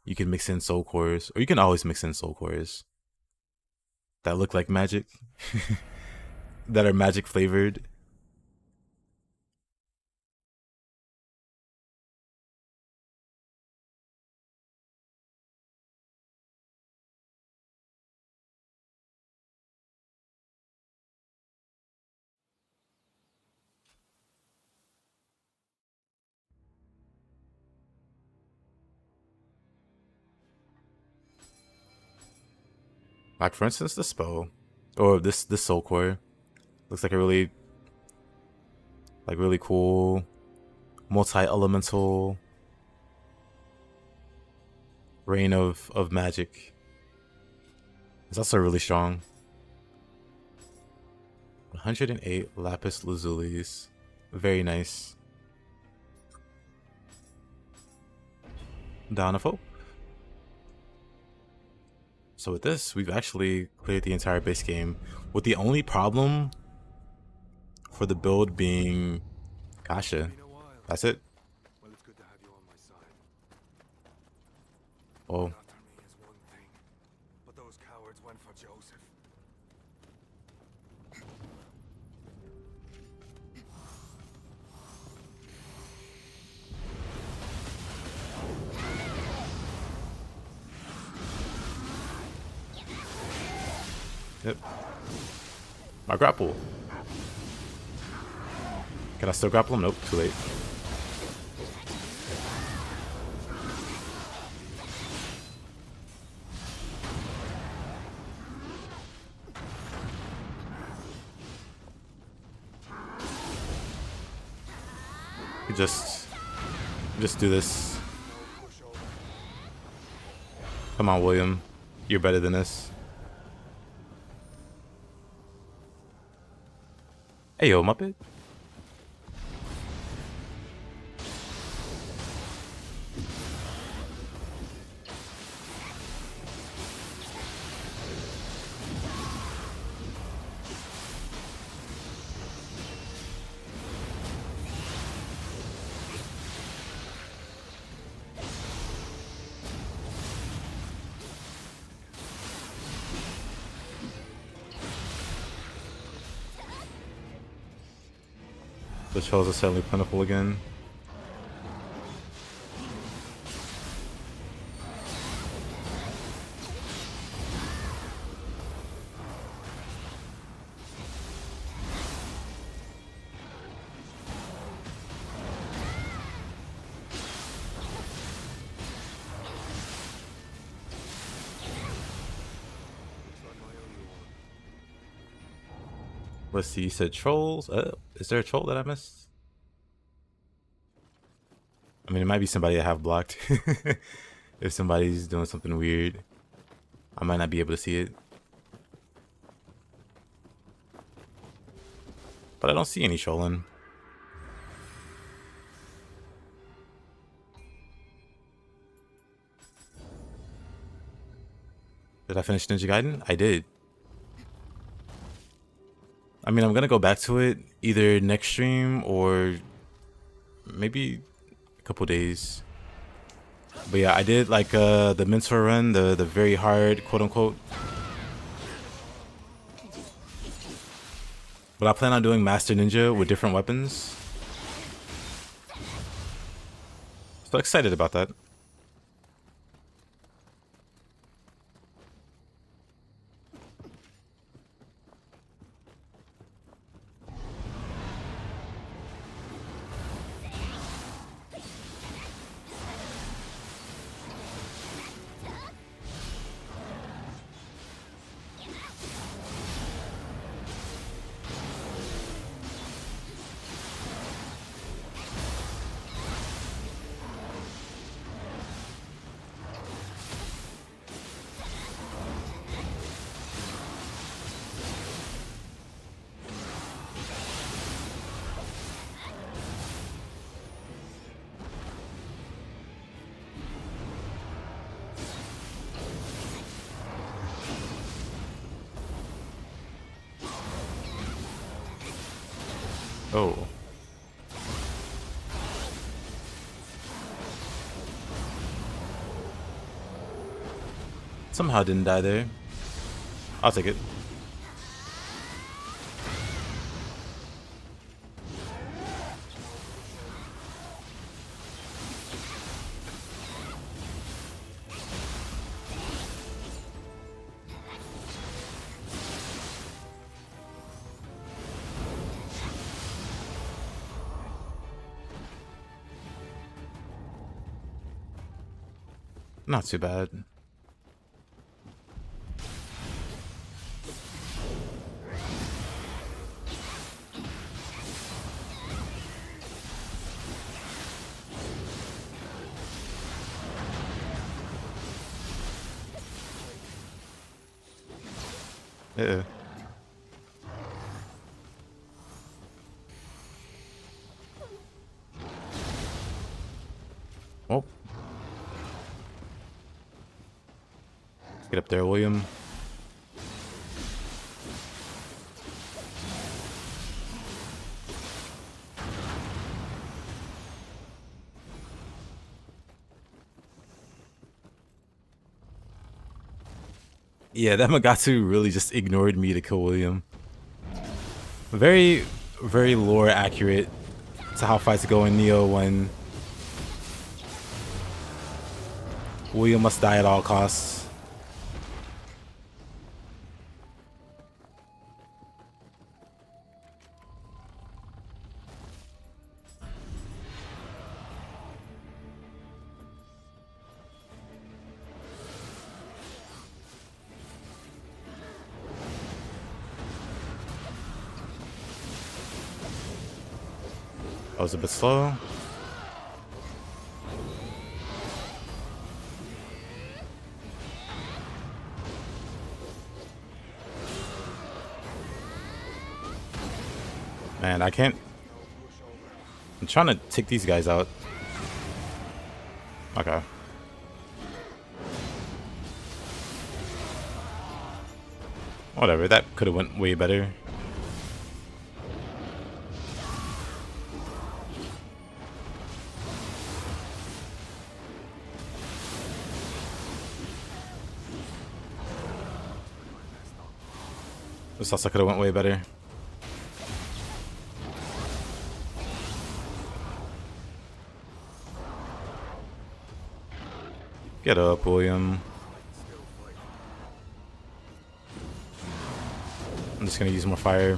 you can mix in soul cores, or you can always mix in soul cores that look like Magic, that are Magic flavored. Like for instance, this spell or this soul core looks like a really really cool multi-elemental rain of magic. It's also really strong. 108 lapis lazulis, very nice. Dawn of Hope. So with this, we've actually cleared the entire base game, with the only problem for the build being Kasha. Been a while. That's it. Well, it's good to have you on my side. Oh, After me is one thing, but those cowards went for Joseph. yep. My grapple. Can I still grapple him? Nope, too late. You just do this. Come on, William. You're better than this. Hey, yo, Muppet. The trolls are suddenly plentiful again. Let's see, you said trolls? Is there a troll that I missed? I mean, it might be somebody I have blocked. If somebody's doing something weird, I might not be able to see it. But I don't see any trolling. Did I finish Ninja Gaiden? I did. I mean, I'm gonna go back to it either next stream or maybe a couple days. But yeah, I did like the mentor run, the very hard quote unquote. But I plan on doing Master Ninja with different weapons. So excited about that. Oh. Somehow didn't die there. I'll take it. Not too bad. Yeah. Oh. Get up there, William. Yeah, that Magatsu really just ignored me to kill William. Very, very lore accurate to how fights go in Nioh when William must die at all costs. I was a bit slow. Man, I can't. I'm trying to take these guys out. Okay. Whatever, that could have went way better. This also could have went way better. Get up, William. I'm just gonna use more fire.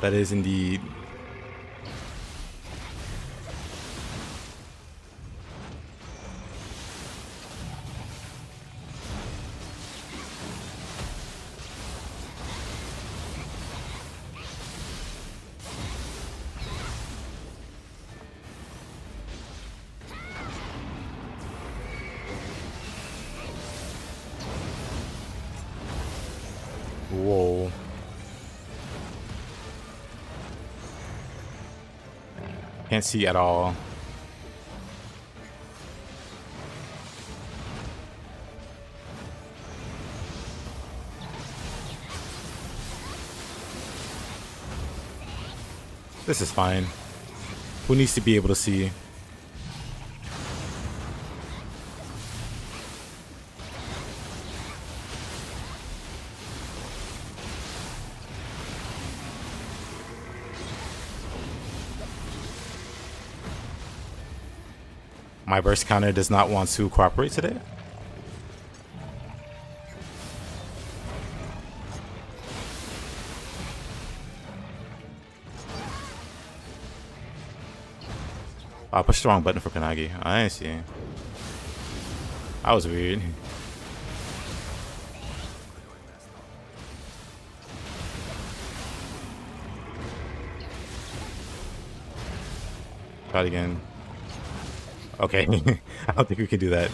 That is indeed. Whoa. Can't see at all. This is fine. Who needs to be able to see? My burst counter does not want to cooperate today. I pushed the wrong button for Kanagi. I see. That was weird. Try it again. Okay. I don't think we can do that.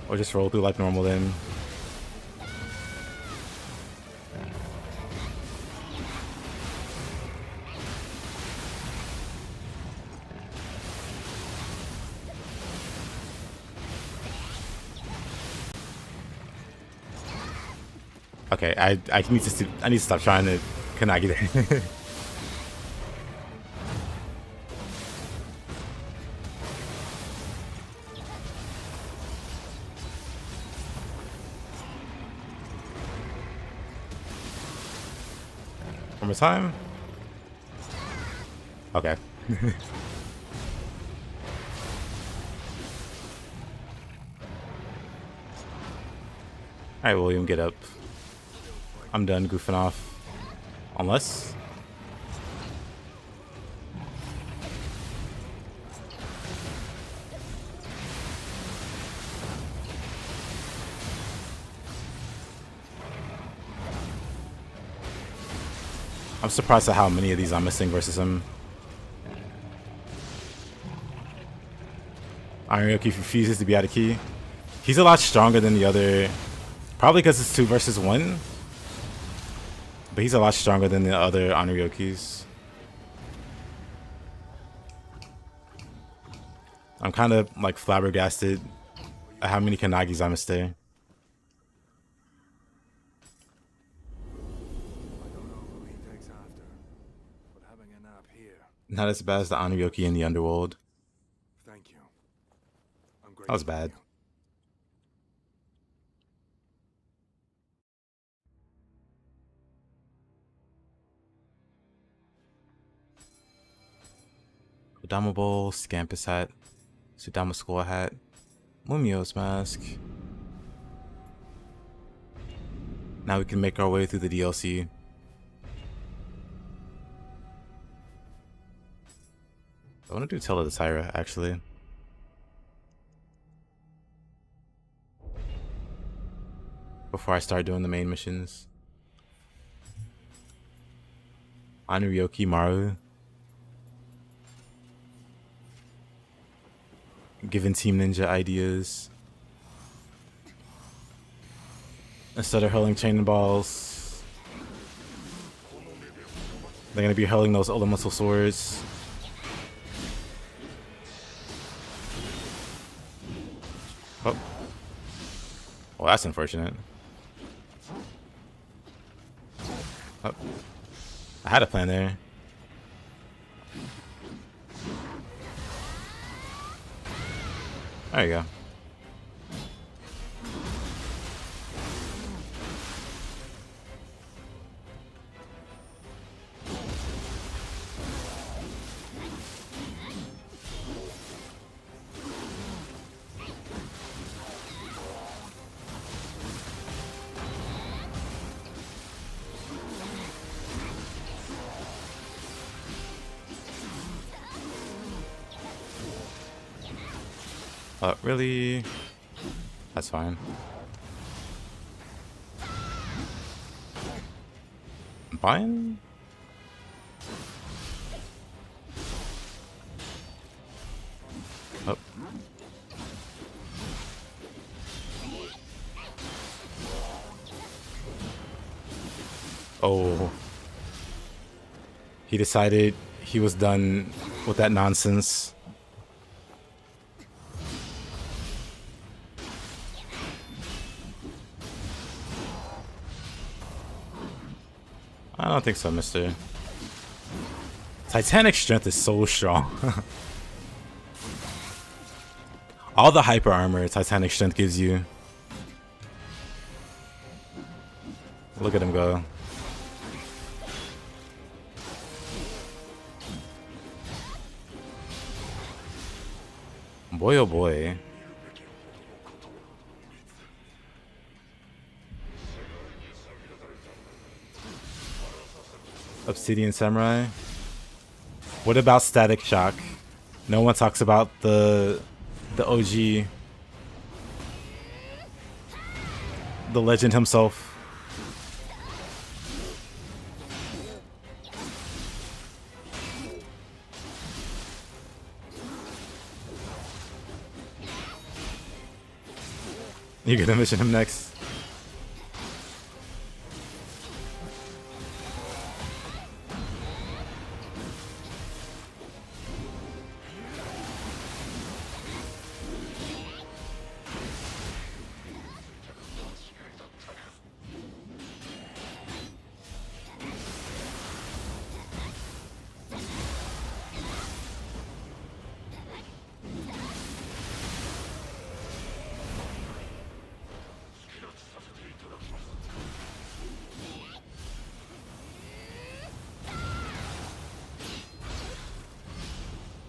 Or just roll through like normal then. Okay, I need to stop trying to Kanagi there. One more time. Okay. Alright, William, get up. I'm done goofing off. Unless... I'm surprised at how many of these I'm missing versus him. Arioki refuses to be out of key. He's a lot stronger than the other. Probably because it's 2 versus 1. But he's a lot stronger than the other Onryokis. I'm kind of like flabbergasted at how many Kanagis I missed there. Not as bad as the Onryoki in the underworld. Thank you. I'm That was bad. Kodama Bowl, Scampus hat, Sudama School hat, Mumio's mask. Now we can make our way through the DLC. I want to do Tell the Tyra, actually. Before I start doing the main missions. Onryoki Maru. Giving Team Ninja ideas. Instead of hurling chain balls, they're gonna be hurling those elemental swords. Oh. Well, that's unfortunate. Oh. I had a plan there. There you go. Really? That's fine. I'm fine? Oh. Oh. He decided he was done with that nonsense. I don't think so, mister. Titanic strength is so strong. All the hyper armor Titanic strength gives you. Look at him go. Boy, oh boy. Obsidian Samurai. What about Static Shock? No one talks about the OG, the legend himself. You're gonna mission him next.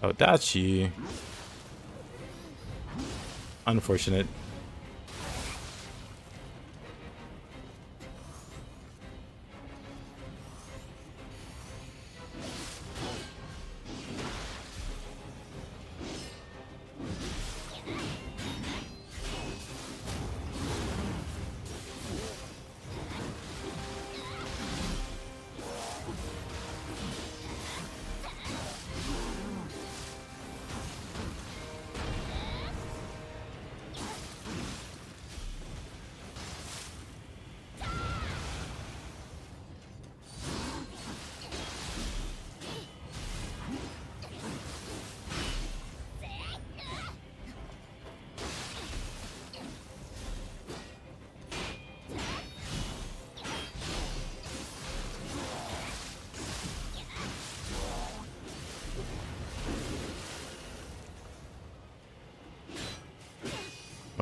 Oh, Dachi. Unfortunate.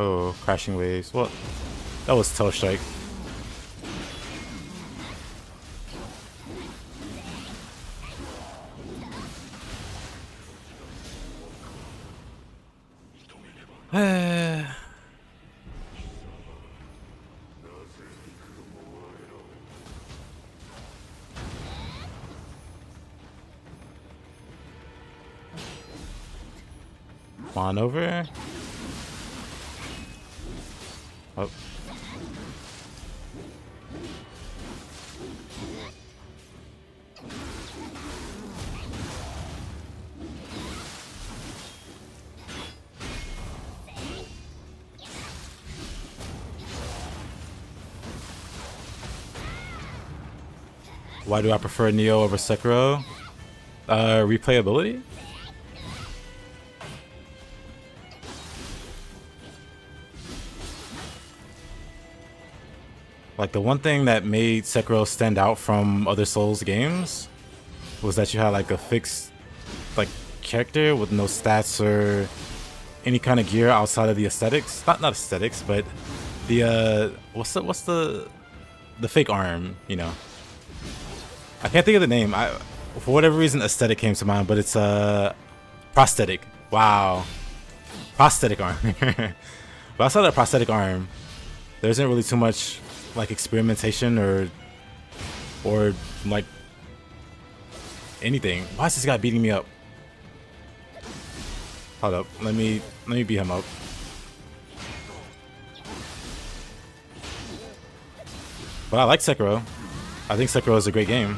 Oh, crashing waves. Well, that was Tail Strike. Come on over. Oh. Why do I prefer Nioh over Sekiro? Replayability? Like, the one thing that made Sekiro stand out from other Souls games was that you had like a fixed like character with no stats or any kind of gear outside of the aesthetics. Not aesthetics, but the what's the fake arm, you know. I can't think of the name. For whatever reason aesthetic came to mind, but it's prosthetic. Wow. Prosthetic arm. But outside of that prosthetic arm, there isn't really too much like experimentation or like anything. Why is this guy beating me up? Hold up. Let me beat him up. But I like Sekiro. I think Sekiro is a great game.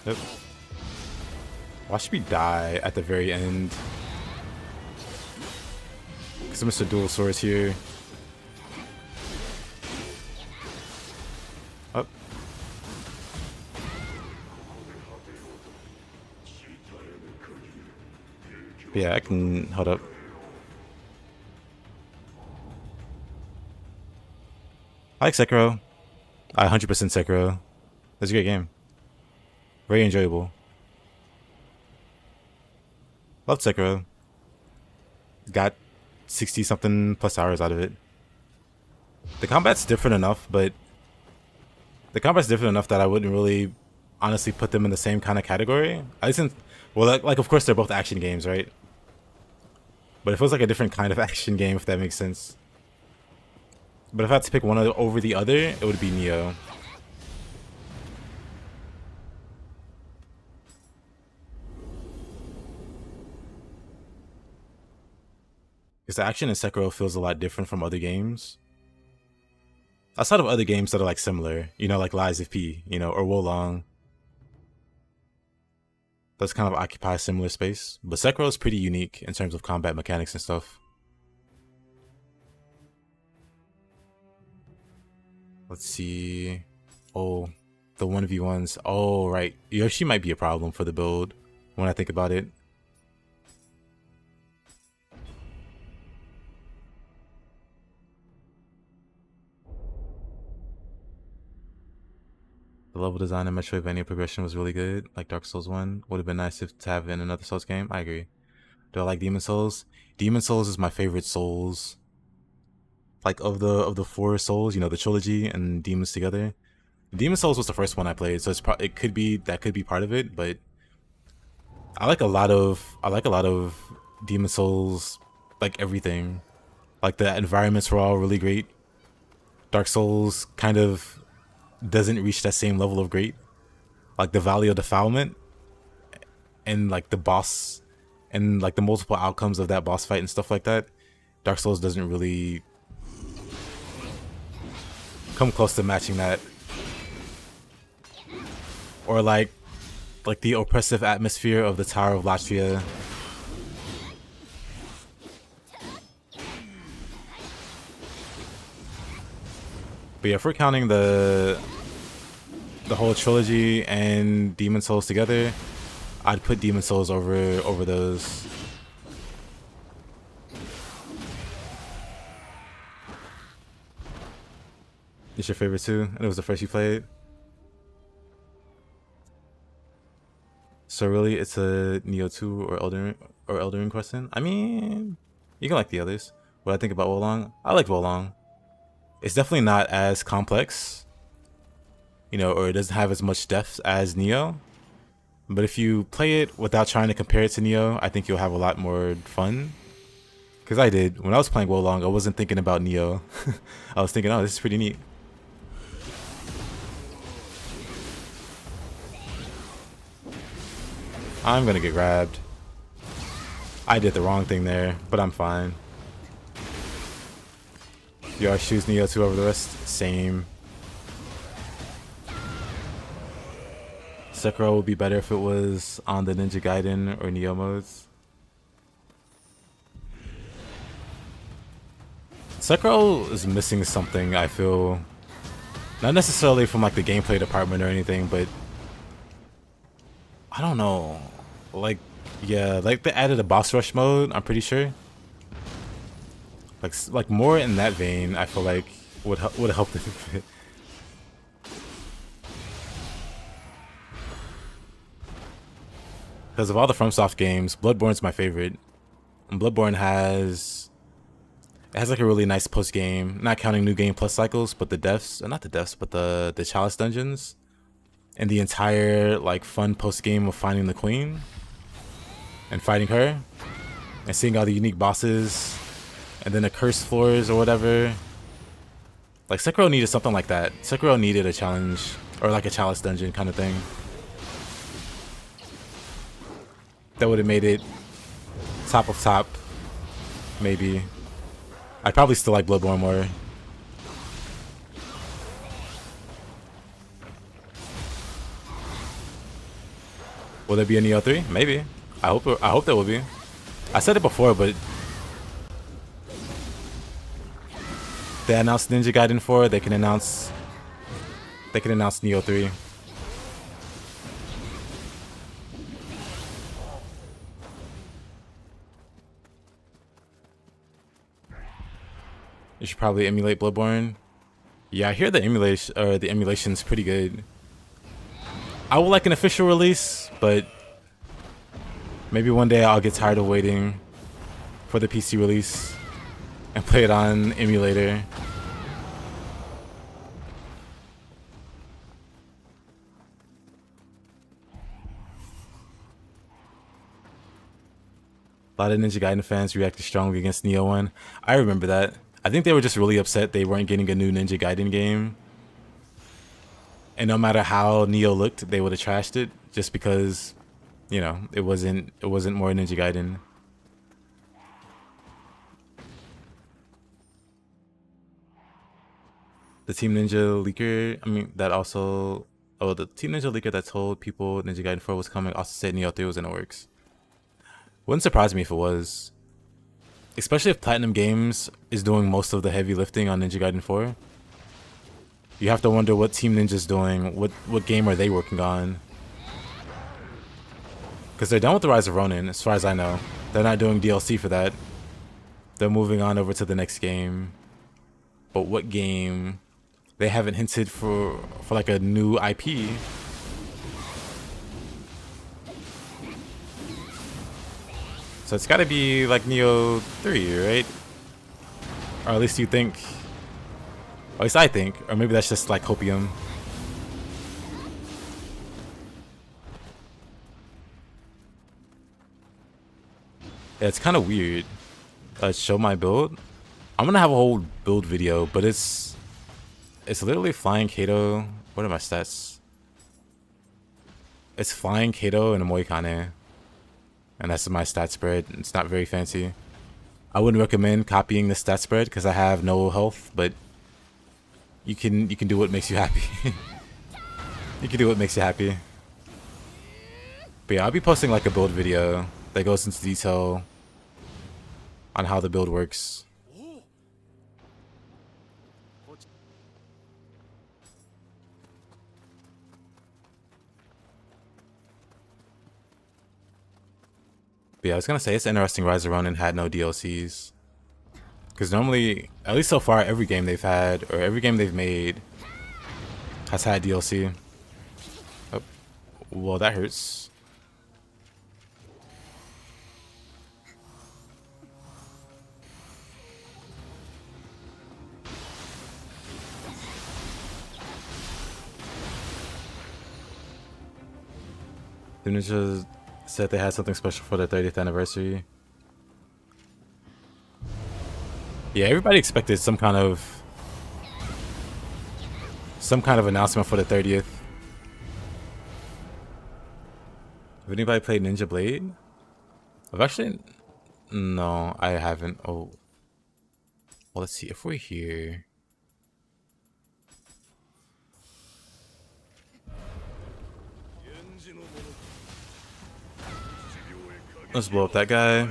Yep. Why should we die at the very end? Because Mr. Dual Swords here. Up. Yeah, I can hold up. I like Sekiro. I 100% Sekiro. That's a great game. Very enjoyable. Loved Sekiro. Got 60 something plus hours out of it. The combat's different enough, but the combat's different enough that I wouldn't really honestly put them in the same kind of category. I think, well, like of course they're both action games, right? But it feels like a different kind of action game, if that makes sense. But if I had to pick one over the other, it would be Nioh. Because the action in Sekiro feels a lot different from other games. Outside of other games that are like similar, you know, like Lies of P, you know, or Wolong. Those kind of occupy a similar space. But Sekiro is pretty unique in terms of combat mechanics and stuff. Let's see. Oh, the 1v1s. Oh, right. Yoshi might be a problem for the build when I think about it. The level design and Metroidvania progression was really good, like Dark Souls 1. Would have been nice to have in another Souls game. I agree. Do I like Demon Souls? Demon Souls is my favorite Souls. Like of the four Souls, you know, the trilogy and Demons together. Demon Souls was the first one I played, so it could be part of it, but I like a lot of Demon Souls, like everything. Like the environments were all really great. Dark Souls kind of doesn't reach that same level of great. Like the Valley of Defilement and like the boss and like the multiple outcomes of that boss fight and stuff like that. Dark Souls doesn't really come close to matching that. Or like the oppressive atmosphere of the Tower of Latria. But yeah, if we're counting the whole trilogy and Demon Souls together, I'd put Demon Souls over those. It's your favorite too, and it was the first you played. So really, it's a Nioh 2 or Elden Ring question. I mean, you can like the others. What I think about Wolong, I like Wolong. It's definitely not as complex, you know, or it doesn't have as much depth as Nioh. But if you play it without trying to compare it to Nioh, I think you'll have a lot more fun. Because I did. When I was playing Wolong, I wasn't thinking about Nioh. I was thinking, oh, this is pretty neat. I'm gonna get grabbed. I did the wrong thing there, but I'm fine. You always choose Nioh 2 over the rest? Same. Sekiro would be better if it was on the Ninja Gaiden or Nioh modes. Sekiro is missing something, I feel. Not necessarily from like the gameplay department or anything, but I don't know. Like, yeah, like they added a boss rush mode, I'm pretty sure. Like more in that vein, I feel like would help the bit. Because of all the FromSoft games, Bloodborne's my favorite. And Bloodborne has like a really nice post game, not counting new game plus cycles, but the deaths, not the deaths, but the chalice dungeons, and the entire like fun post game of finding the queen and fighting her, and seeing all the unique bosses, and then the cursed floors or whatever. Like Sekiro needed something like that. Sekiro needed a challenge or like a chalice dungeon kind of thing. That would have made it top of top, maybe. I'd probably still like Bloodborne more. Will there be a Nioh 3? Maybe. I hope there will be. I said it before, but they announced Ninja Gaiden 4, they can announce Nioh 3. You should probably emulate Bloodborne. Yeah, I hear the emulation's pretty good. I would like an official release, but maybe one day I'll get tired of waiting for the PC release and play it on emulator. A lot of Ninja Gaiden fans reacted strongly against Nioh 1. I remember that. I think they were just really upset they weren't getting a new Ninja Gaiden game. And no matter how Nioh looked, they would have trashed it just because, you know, it wasn't more Ninja Gaiden. The Team Ninja leaker, the Team Ninja leaker that told people Ninja Gaiden 4 was coming also said Nioh 3 was in the works. Wouldn't surprise me if it was. Especially if Platinum Games is doing most of the heavy lifting on Ninja Gaiden 4. You have to wonder what Team Ninja's doing, what game are they working on? Because they're done with the Rise of Ronin, as far as I know. They're not doing DLC for that. They're moving on over to the next game. But what game? They haven't hinted for like a new IP. So it's gotta be like Nioh 3, right? Or at least you think. Or at least I think. Or maybe that's just like hopium. Yeah, it's kind of weird. Show my build. I'm gonna have a whole build video, but it's literally Flying Kato. What are my stats? It's Flying Kato and a Moikane. And that's my stat spread. It's not very fancy. I wouldn't recommend copying the stat spread because I have no health, but you can do what makes you happy. You can do what makes you happy. But yeah, I'll be posting like a build video that goes into detail on how the build works. But yeah, I was gonna say it's interesting Rise of Ronin had no DLCs. Because normally, at least so far, every game they've had, or every game they've made, has had DLC. Oh, well, that hurts. The Ninja said they had something special for their 30th anniversary. Yeah, everybody expected some kind of announcement for the 30th. Have anybody played Ninja Blade? I've actually no, I haven't. Oh, well, let's see if we're here. Let's blow up that guy.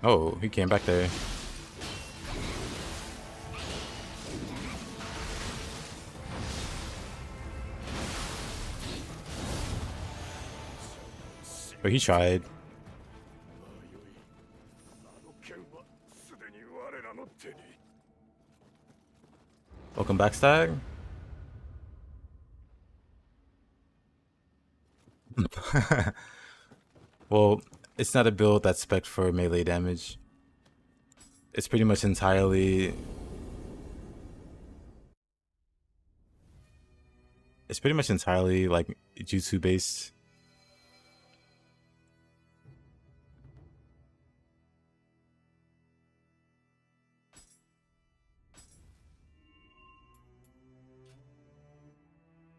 Oh, he came back there. But he tried. Welcome back, Stag. Well, it's not a build that's spec'd for melee damage. It's pretty much entirely... It's pretty much entirely, like, jutsu-based.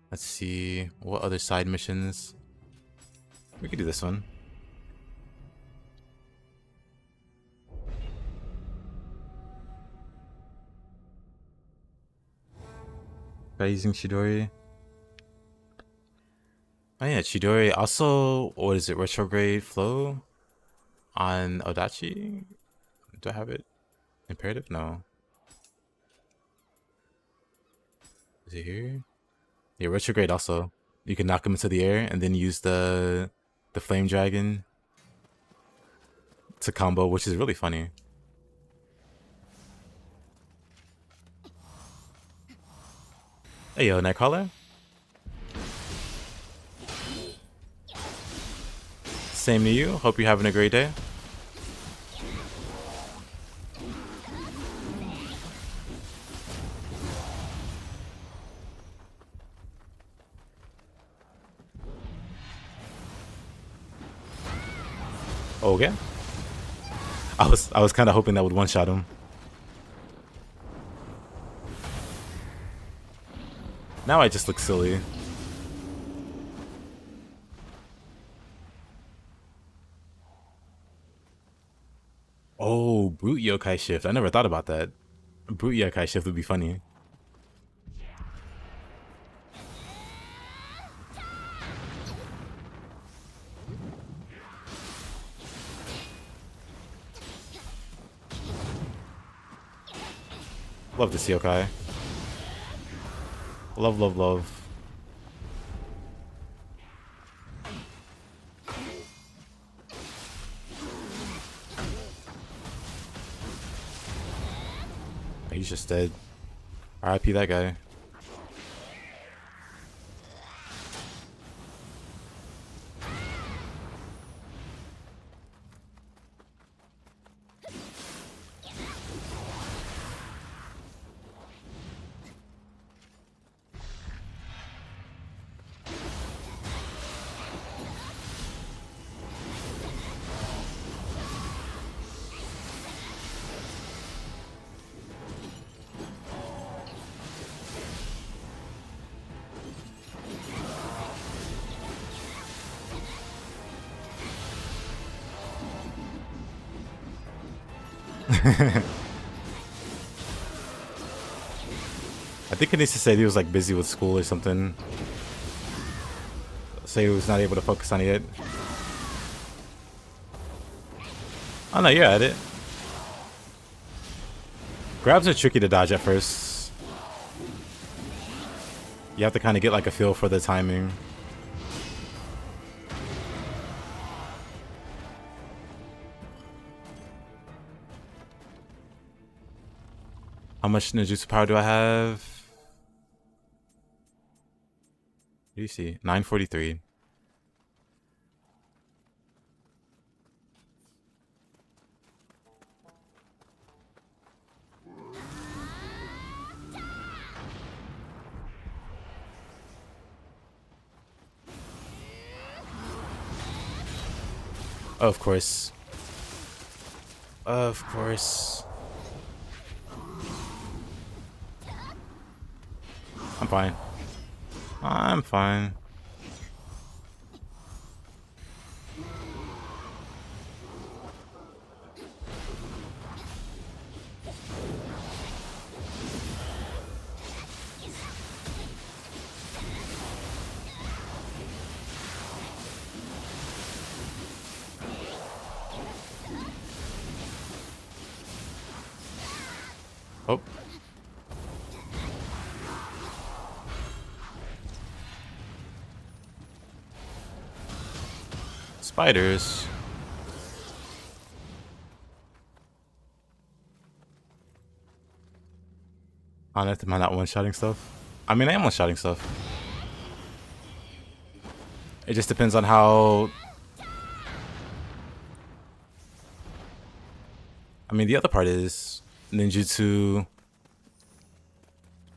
Let's see, what other side missions? We could do this one. By using Chidori. Oh yeah, Chidori also, what is it, retrograde flow on Odachi? Do I have it? Imperative? No. Is it here? Yeah, retrograde also. You can knock him into the air and then use the flame dragon to combo, which is really funny. Hey yo, Nightcrawler. Same to you. Hope you're having a great day. Okay. I was kind of hoping that would one shot him. Now I just look silly. Oh, brute yokai shift. I never thought about that. Brute yokai shift would be funny. Love this yokai. Love, love, love. He's just dead. RIP that guy. I think Anissa said he was like busy with school or something. So he was not able to focus on it. Oh no, you're at it. Grabs are tricky to dodge at first. You have to kind of get like a feel for the timing. How much ninjutsu power do I have? What do you see? 943. Of course. Of course. I'm fine. I'm fine. Oh. Spiders. I don't have to mind not one-shotting stuff. I mean, I am one-shotting stuff. It just depends on how... I mean, the other part is ninjutsu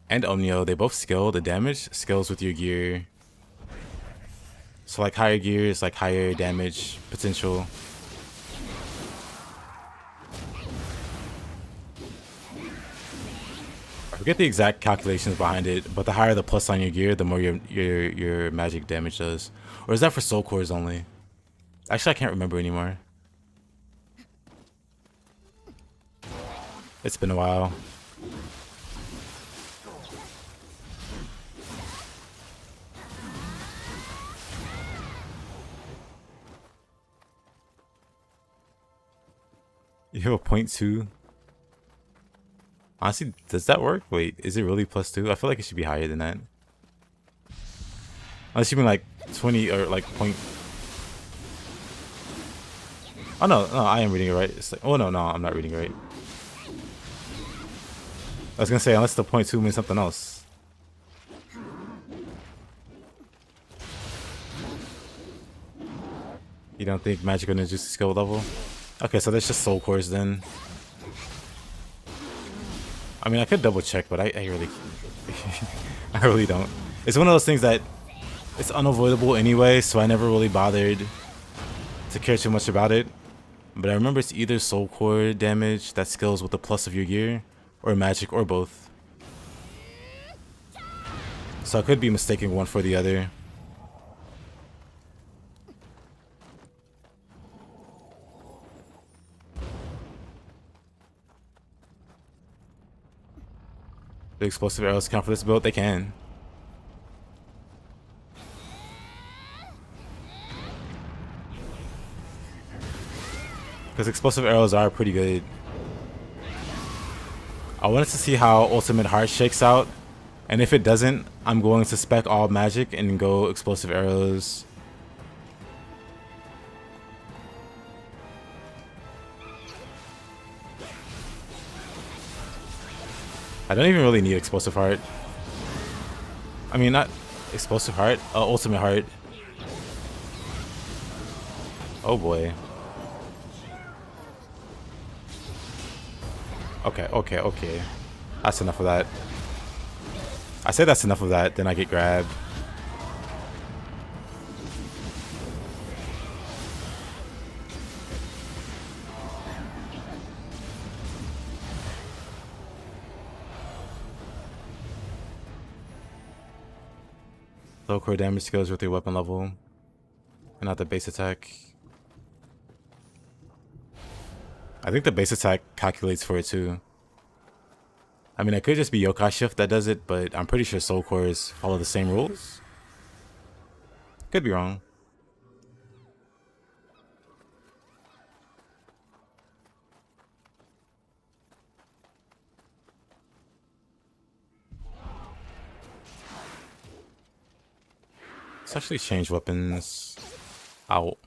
and Nioh, they both scale. The damage scales with your gear. So like higher gear is like higher damage potential. I forget the exact calculations behind it, but the higher the plus on your gear, the more your magic damage does. Or is that for soul cores only? Actually, I can't remember anymore. It's been a while. You have a 0.2. Honestly, does that work? Wait, is it really +2? I feel like it should be higher than that. Unless you mean like 20 or like point. Oh no, I am reading it right. It's like, oh no, I'm not reading it right. I was gonna say unless the 0.2 means something else. You don't think magic or ninjutsu skill level? Okay, so that's just soul cores then. I mean, I could double check, but I really, I really don't. It's one of those things that it's unavoidable anyway, so I never really bothered to care too much about it. But I remember it's either soul core damage that scales with the plus of your gear, or magic, or both. So I could be mistaking one for the other. The explosive arrows count for this build? They can. Because explosive arrows are pretty good. I wanted to see how Ultimate Heart shakes out. And if it doesn't, I'm going to spec all magic and go explosive arrows. I don't even really need explosive heart. I mean, not explosive heart, ultimate heart. Oh boy. Okay. That's enough of that. I say that's enough of that, then I get grabbed. Low core damage scales with your weapon level, and not the base attack. I think the base attack calculates for it too. I mean, it could just be Yokai Shift that does it, but I'm pretty sure Soul Cores follow the same rules. Could be wrong. Let's actually change weapons out.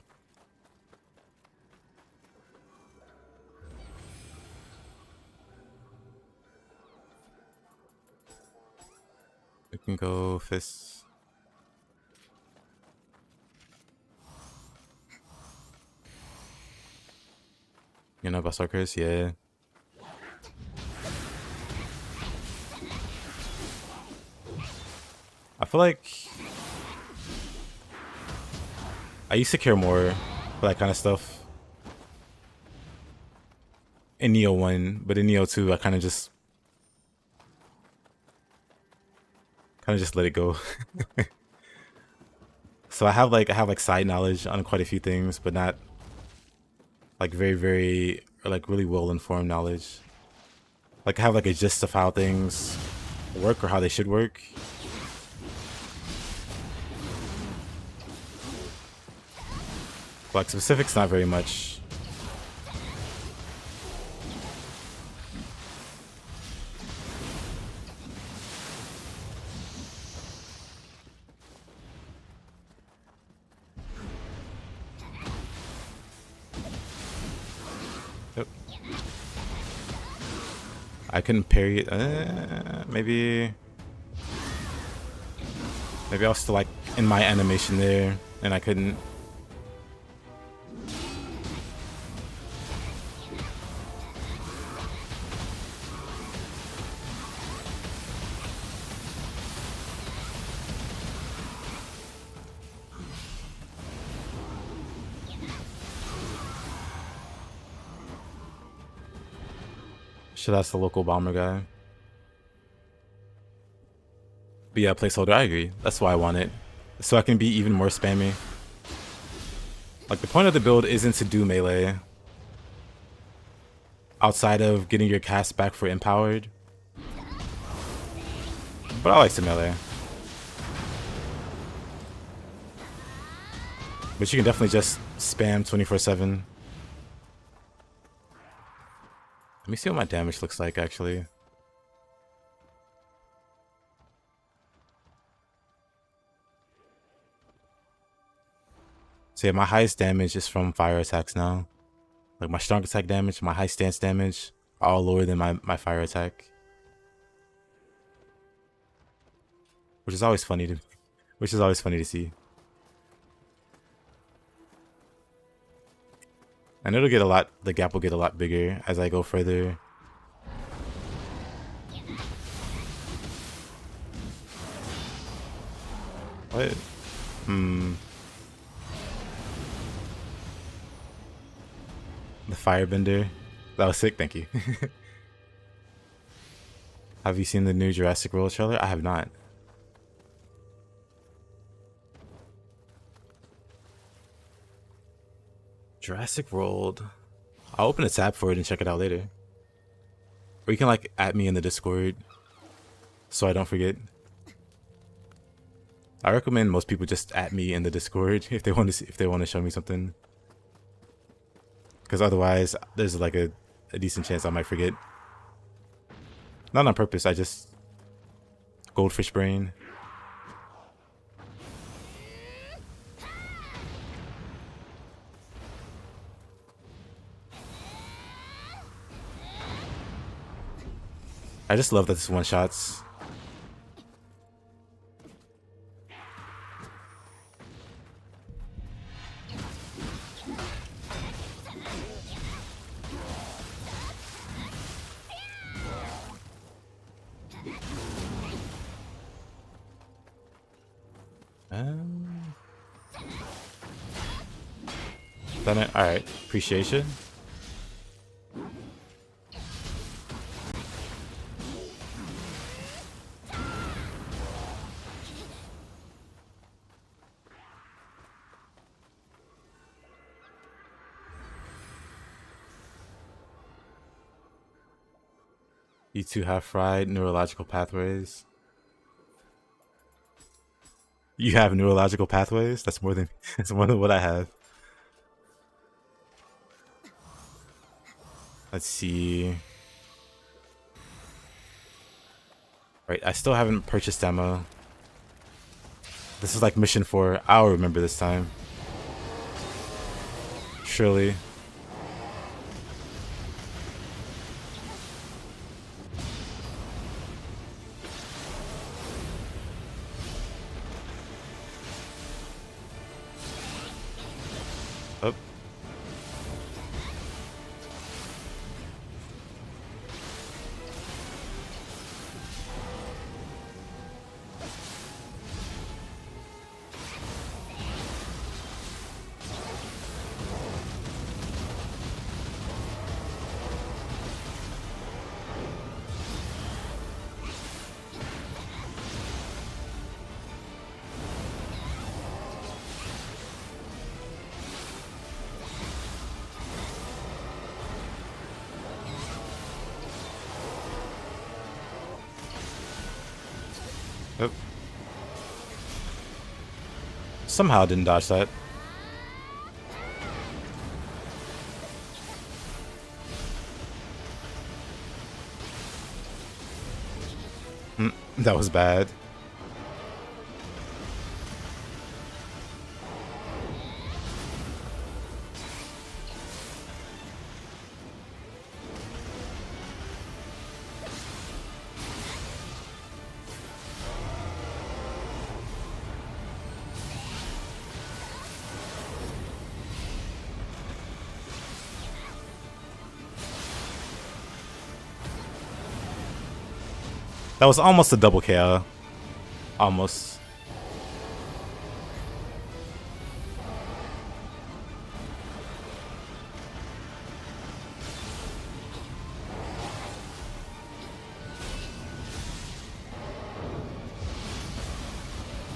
We can go fists. You know about Berserkers? Yeah. I feel like I used to care more for that kind of stuff in Nioh 1, but in Nioh 2 I kind of just let it go. So I have like side knowledge on quite a few things, but not like very or like really well informed knowledge. Like I have like a gist of how things work or how they should work. Like specifics, not very much. Yep. I couldn't parry it. Maybe I was still like in my animation there, and I couldn't. Should ask the local bomber guy. But yeah, placeholder, I agree. That's why I want it. So I can be even more spammy. Like the point of the build isn't to do melee. Outside of getting your cast back for empowered. But I like to melee. But you can definitely just spam 24/7. Let me see what my damage looks like actually. So yeah, my highest damage is from fire attacks now. Like my strong attack damage, my high stance damage are all lower than my fire attack. Which is always funny to see. And the gap will get a lot bigger as I go further. What? The firebender. That was sick, thank you. Have you seen the new Jurassic World trailer? I have not. Jurassic World. I'll open a tab for it and check it out later. Or you can like at me in the Discord so I don't forget. I recommend most people just at me in the Discord if they want to show me something. Because otherwise there's like a decent chance I might forget. Not on purpose, I just goldfish brain. I just love that this one shots. Done it. All right. Appreciation. You two have fried neurological pathways. You have neurological pathways? That's more than that's more than what I have. Let's see. Right, I still haven't purchased ammo. This is like mission 4. I'll remember this time. Surely. Oh. Oh. Somehow I didn't dodge that. That was bad. That was almost a double KO. Almost.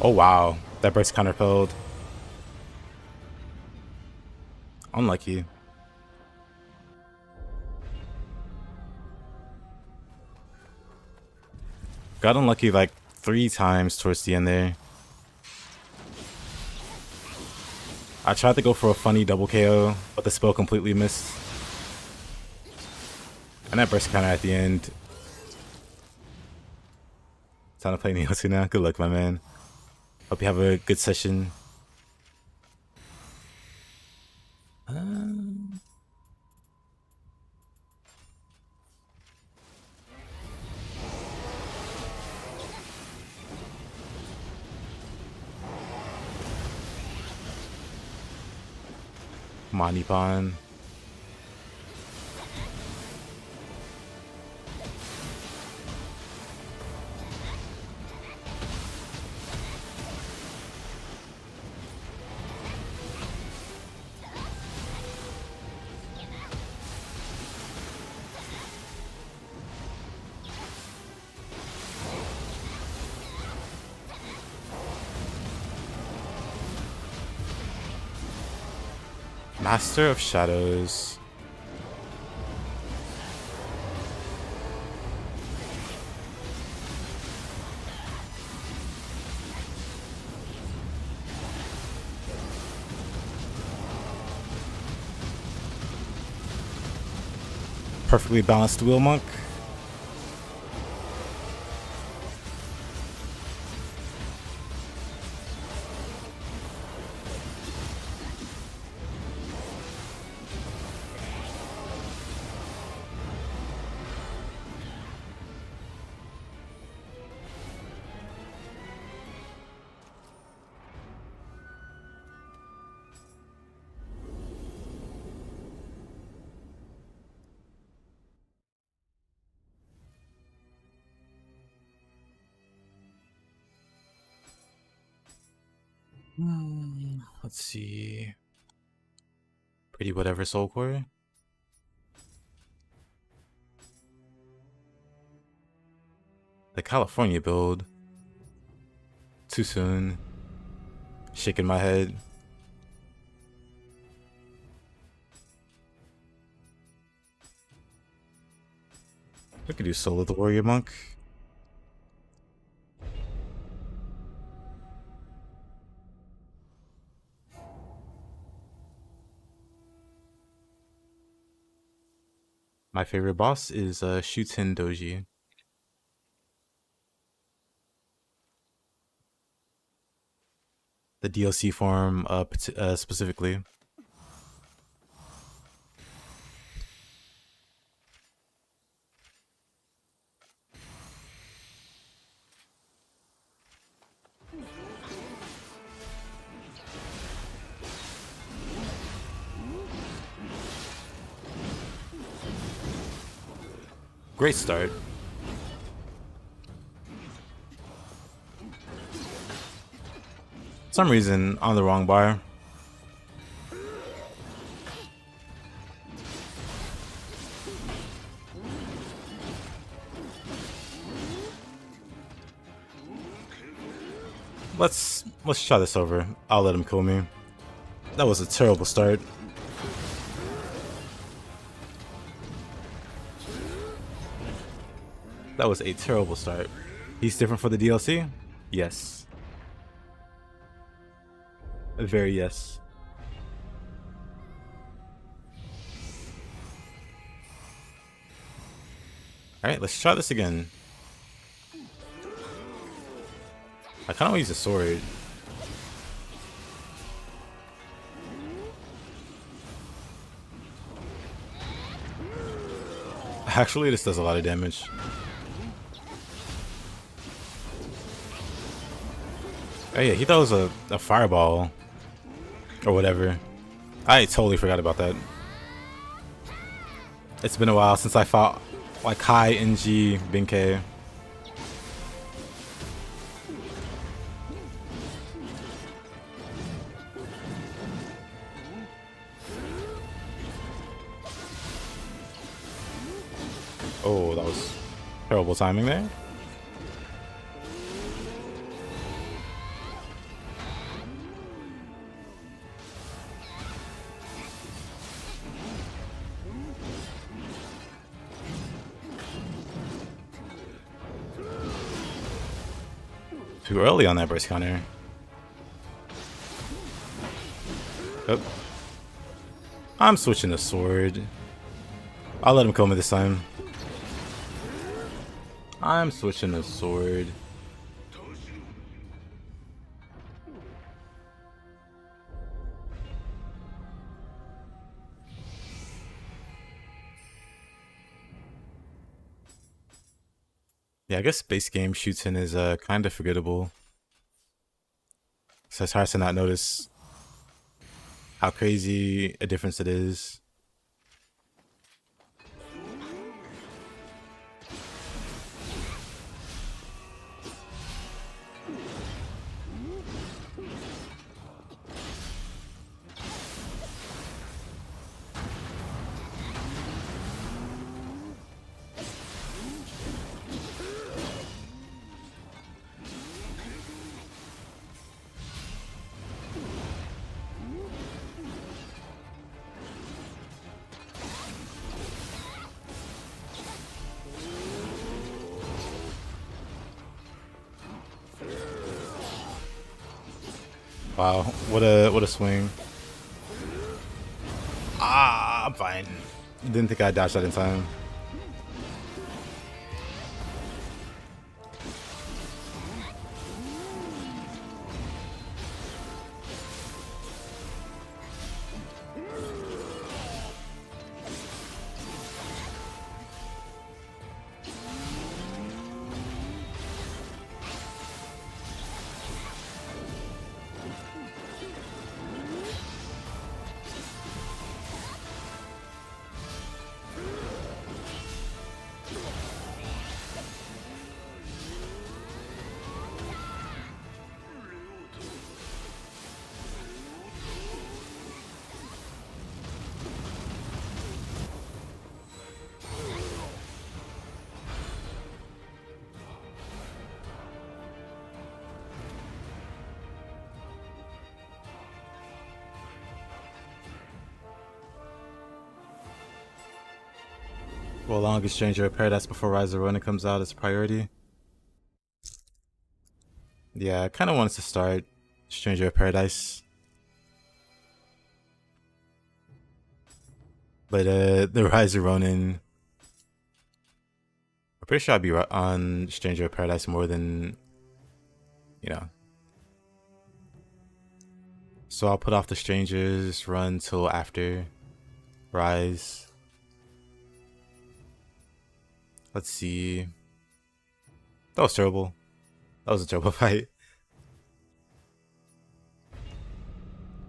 Oh wow, that burst counter failed. Unlucky. Got unlucky like 3 times towards the end there. I tried to go for a funny double KO, but the spell completely missed. And that burst counter at the end. Time to play Nioh now. Good luck, my man. Hope you have a good session. Manipan. Master of Shadows. Perfectly balanced wheel monk. Let's see. Pretty whatever soul core. The California build. Too soon. Shaking my head. We could do Soul of the Warrior Monk. My favorite boss is Shuten Doji. The DLC form specifically. Great start. For some reason, on the wrong bar. Let's try this over. I'll let him kill me. That was a terrible start. That was a terrible start. He's different for the DLC? Yes. Very yes. Alright, let's try this again. I kinda wanna use a sword. Actually, this does a lot of damage. Oh yeah, he thought it was a fireball. Or whatever. I totally forgot about that. It's been a while since I fought like high NG Benkei. Oh, that was terrible timing there. Too early on that burst counter. Oh. I'm switching the sword. I'll let him kill me this time. I'm switching the sword. Yeah, I guess base game Shootin is kind of forgettable. So it's hard to not notice how crazy a difference it is. Wow, what a swing. Ah, I'm fine. Didn't think I dodged that in time. Roll along Stranger of Paradise before Rise of Ronin comes out as a priority. Yeah, I kind of wanted to start Stranger of Paradise. But the Rise of Ronin, I'm pretty sure I'll be on Stranger of Paradise more than, you know. So I'll put off the Strangers run till after Rise. Let's see. That was terrible. That was a terrible fight.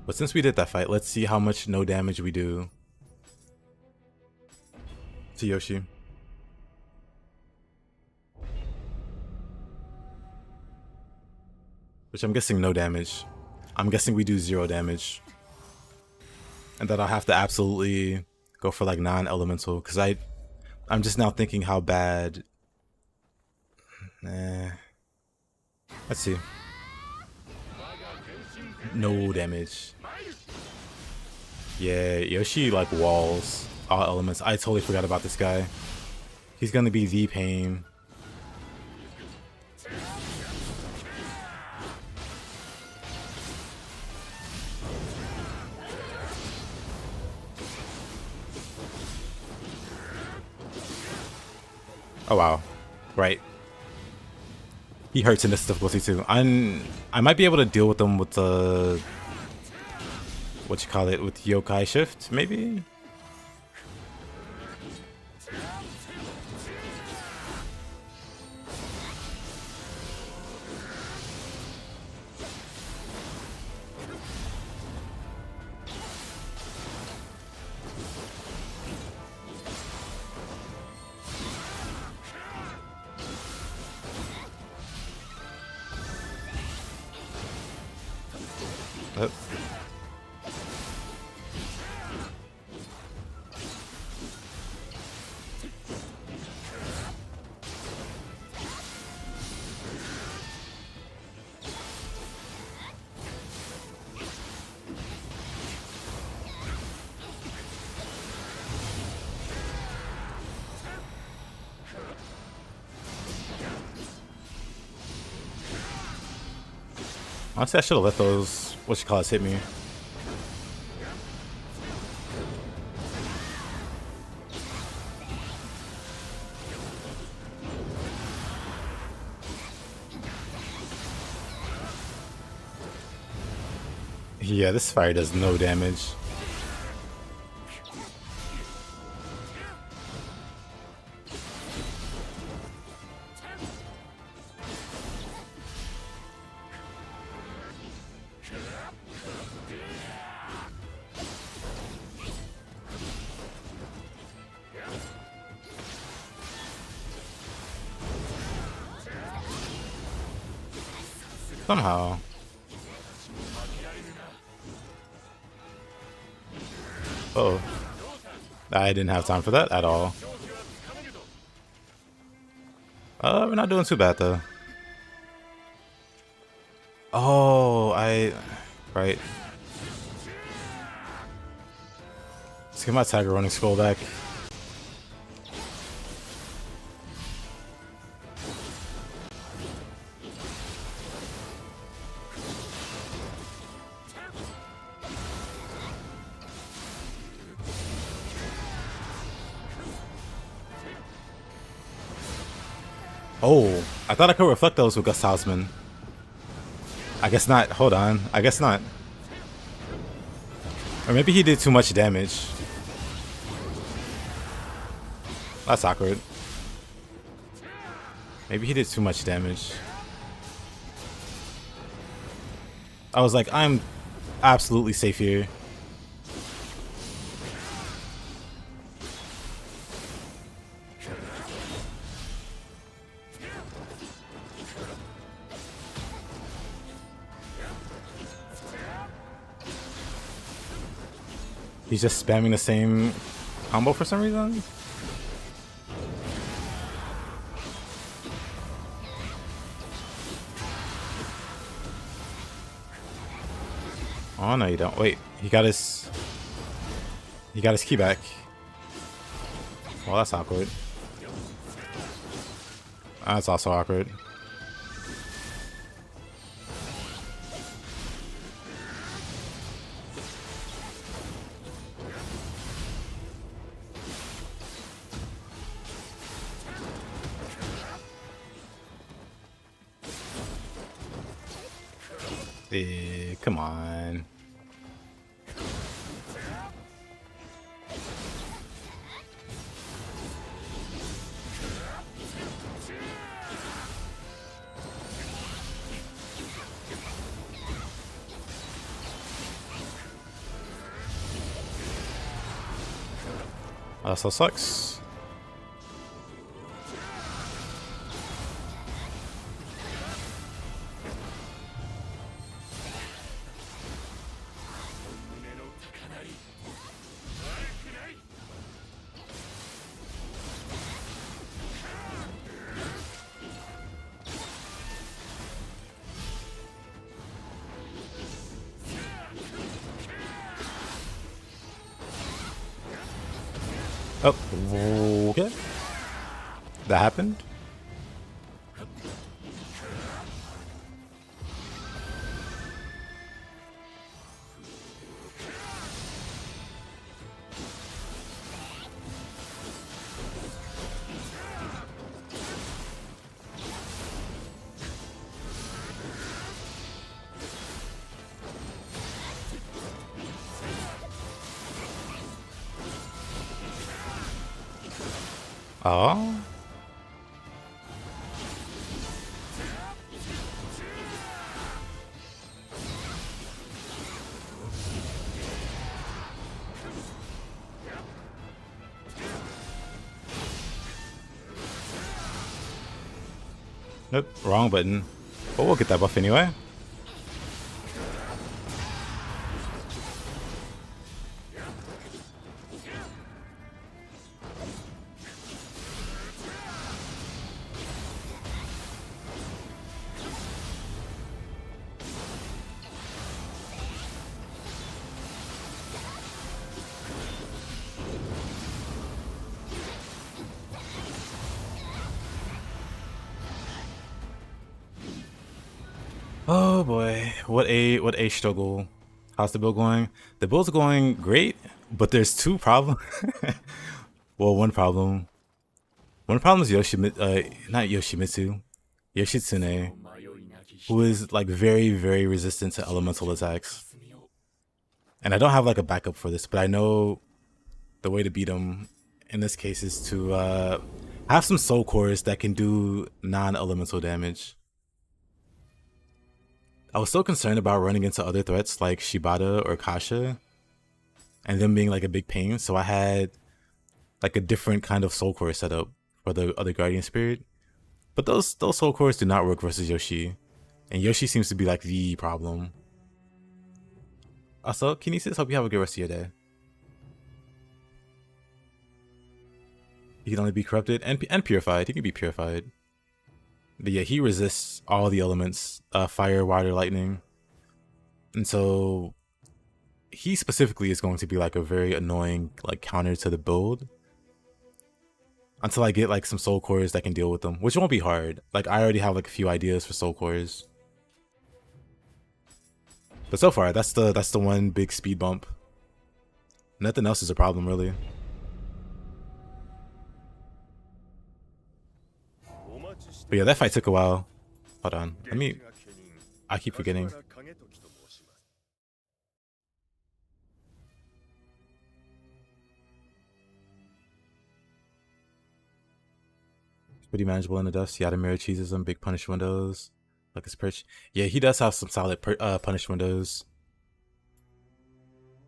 But since we did that fight, let's see how much no damage we do to Yoshi. Which I'm guessing no damage. I'm guessing we do 0 damage. And that I'll have to absolutely go for like non-elemental. Because I'm just now thinking how bad... Let's see. No damage. Yeah, Yoshi like walls all elements. I totally forgot about this guy. He's gonna be the pain. Oh wow. Right. He hurts in this difficulty too. I might be able to deal with them with the what you call it, with yokai shift, maybe? Oh. Honestly, I should have let those, what you call it, hit me. Yeah, this fire does no damage. Somehow. Uh oh. I didn't have time for that at all. We're not doing too bad though. Oh, right. Let's get my Tiger running scroll back. Oh, I thought I could reflect those with Gust Talisman. I guess not. Hold on. I guess not. Or maybe he did too much damage. That's awkward. Maybe he did too much damage. I was like, I'm absolutely safe here. He's just spamming the same combo for some reason. Oh no, you don't. Wait, he got his key back. Well, that's awkward. That's also awkward. Come on. That also sucks. Oh, okay. That happened. Oh. Nope, wrong button. But we'll get that buff anyway. Oh boy, what a struggle. How's the build going? The build's going great, but there's two problems. Well, one problem. One problem is not Yoshimitsu, Yoshitsune, who is like very resistant to elemental attacks. And I don't have like a backup for this, but I know the way to beat him in this case is to have some soul cores that can do non-elemental damage. I was so concerned about running into other threats like Shibata or Kasha and them being like a big pain, so I had like a different kind of soul core setup for the other Guardian Spirit. But those soul cores do not work versus Yoshi. And Yoshi seems to be like the problem. Also, Kinesis, hope you have a good rest of your day. He can only be corrupted and purified. He can be purified. But yeah, he resists all the elements, fire, water, lightning. And so he specifically is going to be like a very annoying like counter to the build. Until I get like some soul cores that can deal with them, which won't be hard. Like I already have like a few ideas for soul cores. But so far, that's the one big speed bump. Nothing else is a problem really. But yeah, that fight took a while. Hold on. I keep forgetting. It's pretty manageable in the dust. Yada mirror cheeses them, big punish windows. Like his perch. Yeah, he does have some solid punish windows.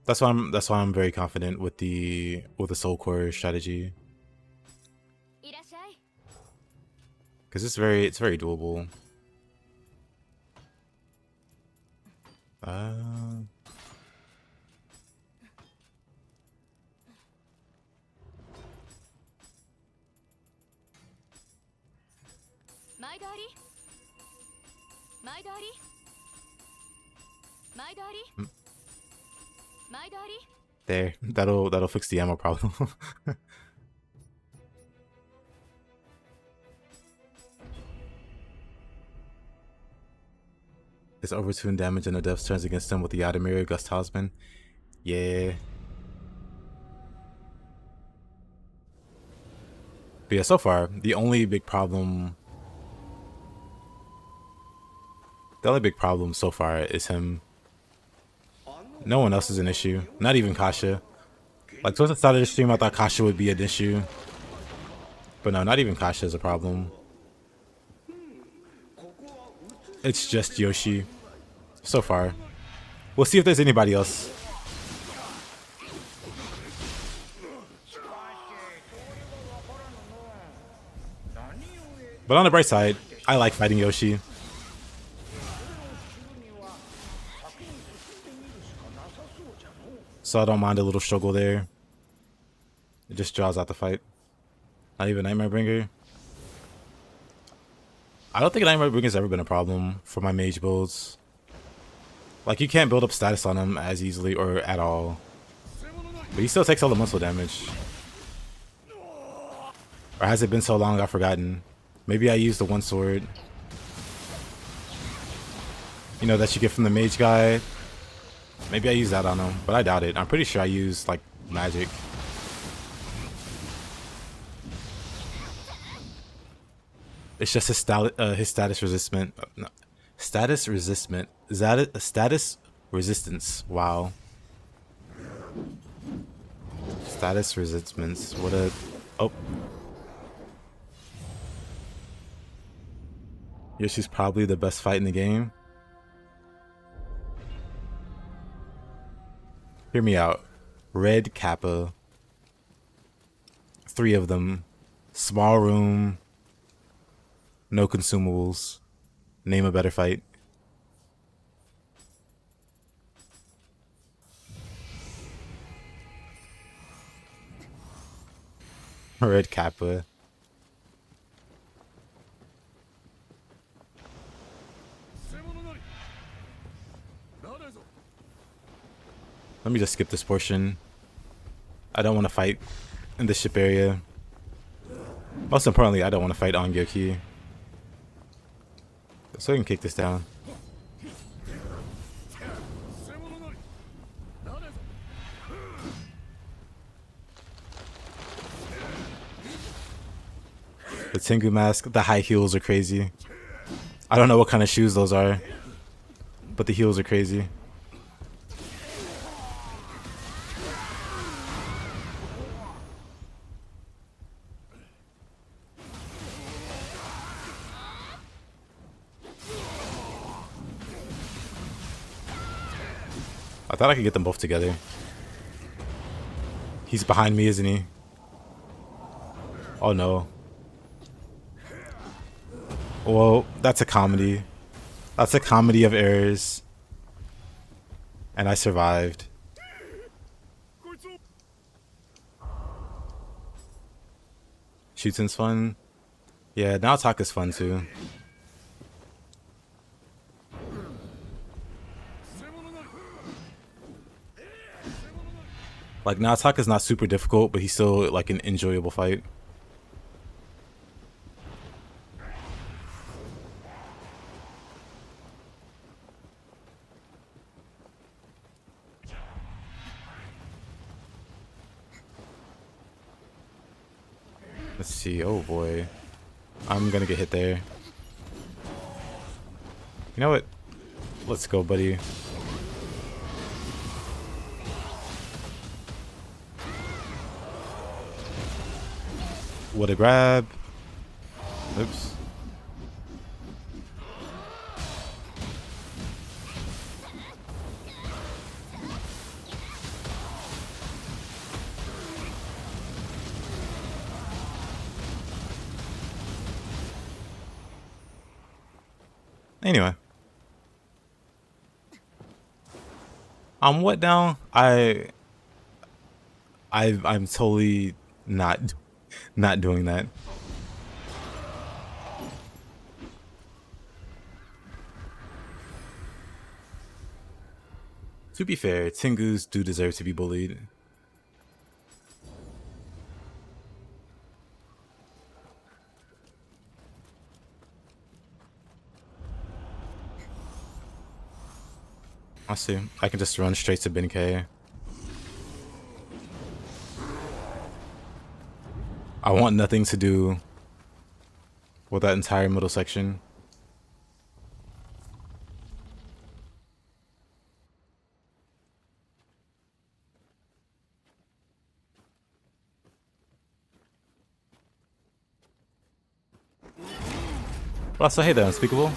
That's why I'm very confident with the soul core strategy. Because it's very doable. There, that'll fix the ammo problem. gets overtuned damage and the death turns against him with the Yadimir Gust Talisman. Yeah. But yeah, so far, the only big problem so far is him. No one else is an issue. Not even Kasha. Like, towards the start of the stream, I thought Kasha would be an issue. But no, not even Kasha is a problem. It's just Yoshi. So far. We'll see if there's anybody else. But on the bright side, I like fighting Yoshi. So I don't mind a little struggle there. It just draws out the fight. Not even Nightmare Bringer. I don't think Nightmare Bringer's ever been a problem for my mage builds. Like, you can't build up status on him as easily or at all. But he still takes elemental damage. Or has it been so long I've forgotten? Maybe I used the one sword. You know, that you get from the mage guy. Maybe I used that on him, but I doubt it. I'm pretty sure I used, like, magic. It's just his status resistance. No, status resistance. Is that it? Status resistance. Wow. Status resistance. What a... Oh. Yoshi's probably the best fight in the game. Hear me out. Red Kappa. 3 of them. Small room. No consumables. Name a better fight. Red Kappa. Let me just skip this portion. I don't want to fight in the ship area. Most importantly, I don't want to fight on Gyoki. So we can kick this down. The Tengu mask, the high heels are crazy. I don't know what kind of shoes those are, but the heels are crazy. I thought I could get them both together. He's behind me, isn't he? Oh no. Well, that's a comedy. That's a comedy of errors. And I survived. Shooting's fun. Yeah, now talk is fun too. Like, Naotaka is not super difficult, but he's still, like, an enjoyable fight. Let's see. Oh, boy. I'm gonna get hit there. You know what? Let's go, buddy. What a grab. Oops. Anyway. What now? I'm totally not doing that. To be fair, Tengus do deserve to be bullied. I see. I can just run straight to Benkei. I want nothing to do with that entire middle section. Well, so hey there, Unspeakable.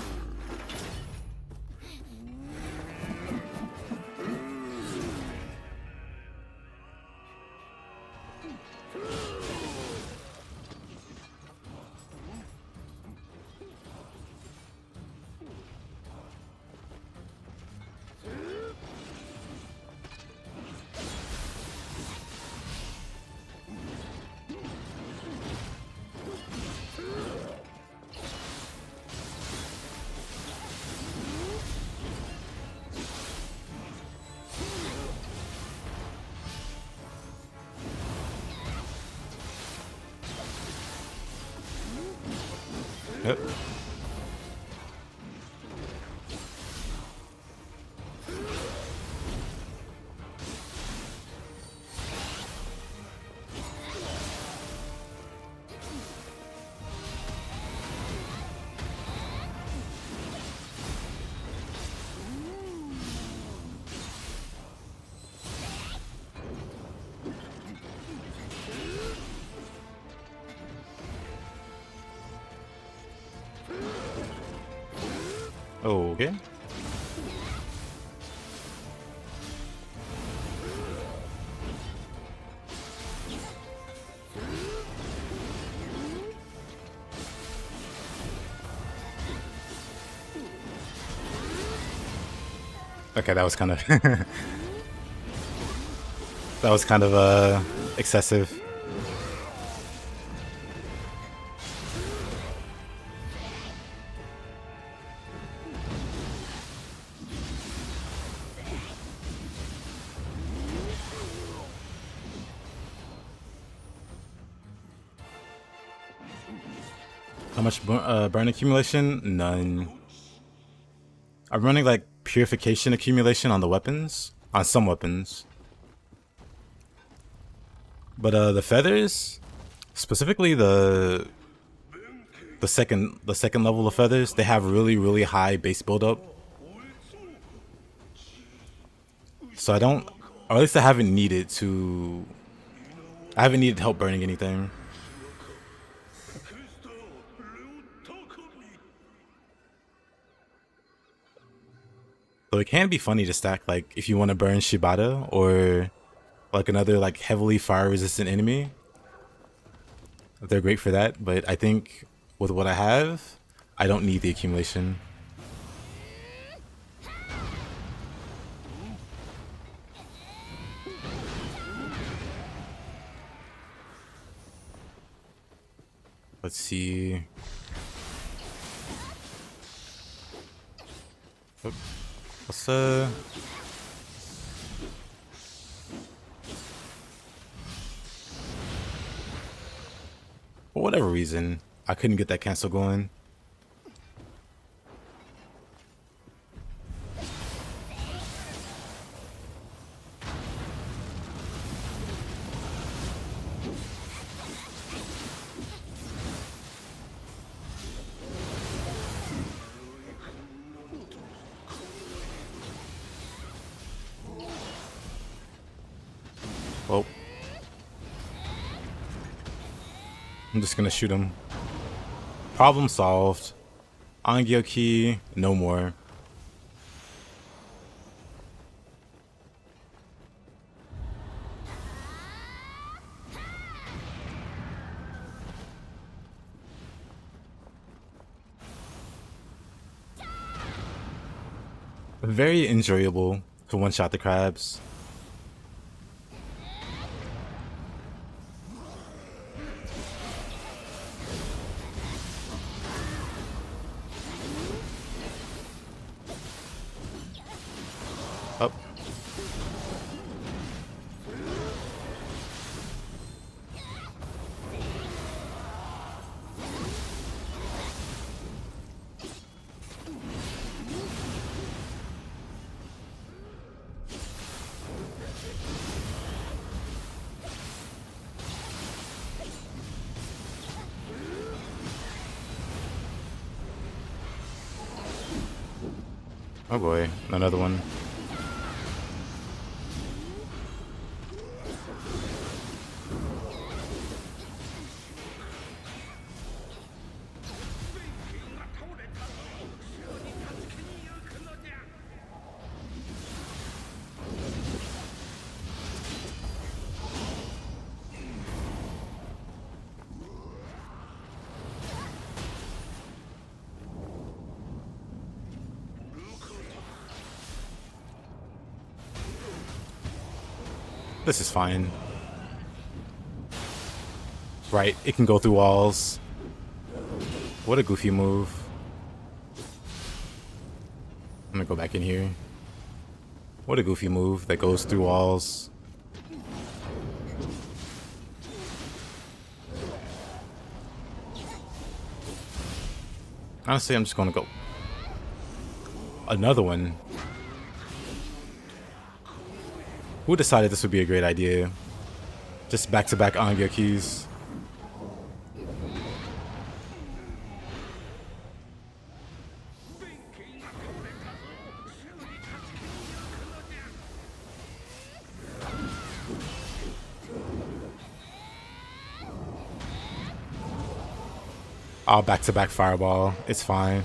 Yep. Okay. Okay, that was kind of that was kind of excessive. How much burn accumulation? None. I'm running like purification accumulation on the weapons, on some weapons. But the feathers, specifically the second level of feathers, they have really high base buildup. So I don't, or at least I haven't needed help burning anything. So it can be funny to stack, like, if you want to burn Shibata or like another like heavily fire resistant enemy. They're great for that, but I think with what I have, I don't need the accumulation. Let's see. Oop. What's For whatever reason, I couldn't get that cancel going. Well, I'm just gonna shoot him. Problem solved. Angyoki, no more. Very enjoyable to one-shot the crabs. Up. Oh boy, another one. This is fine. Right, it can go through walls. What a goofy move. I'm gonna go back in here. What a goofy move that goes through walls. Honestly, I'm just gonna go. Another one. Who decided this would be a great idea? Just back-to-back Angya keys. All back-to-back fireball. It's fine.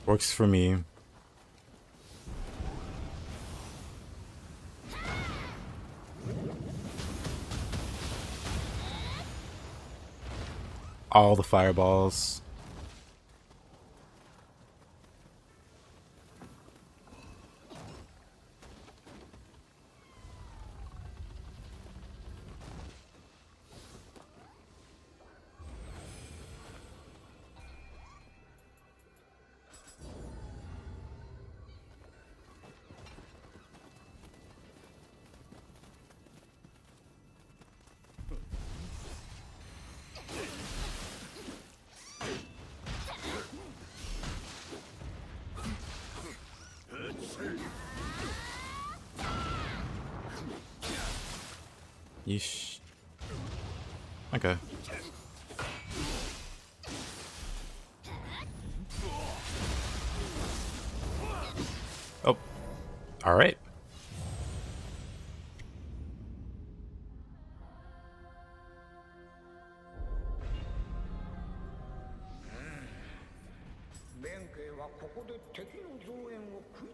Works for me. All the fireballs. Yeesh. Okay. Oh. Alright.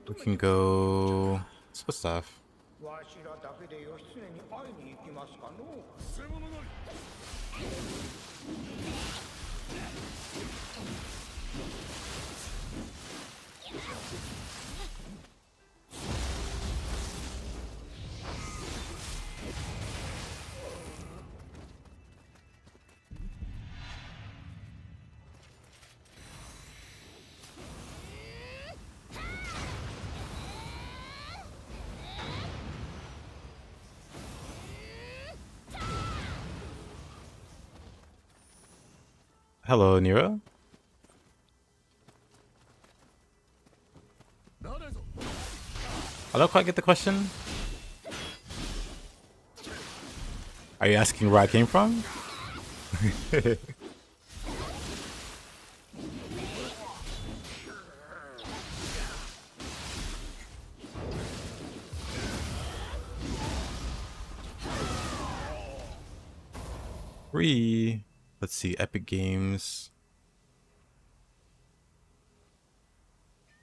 We can go split stuff. Hello, Nioh. I don't quite get the question. Are you asking where I came from? Let's see, Epic Games.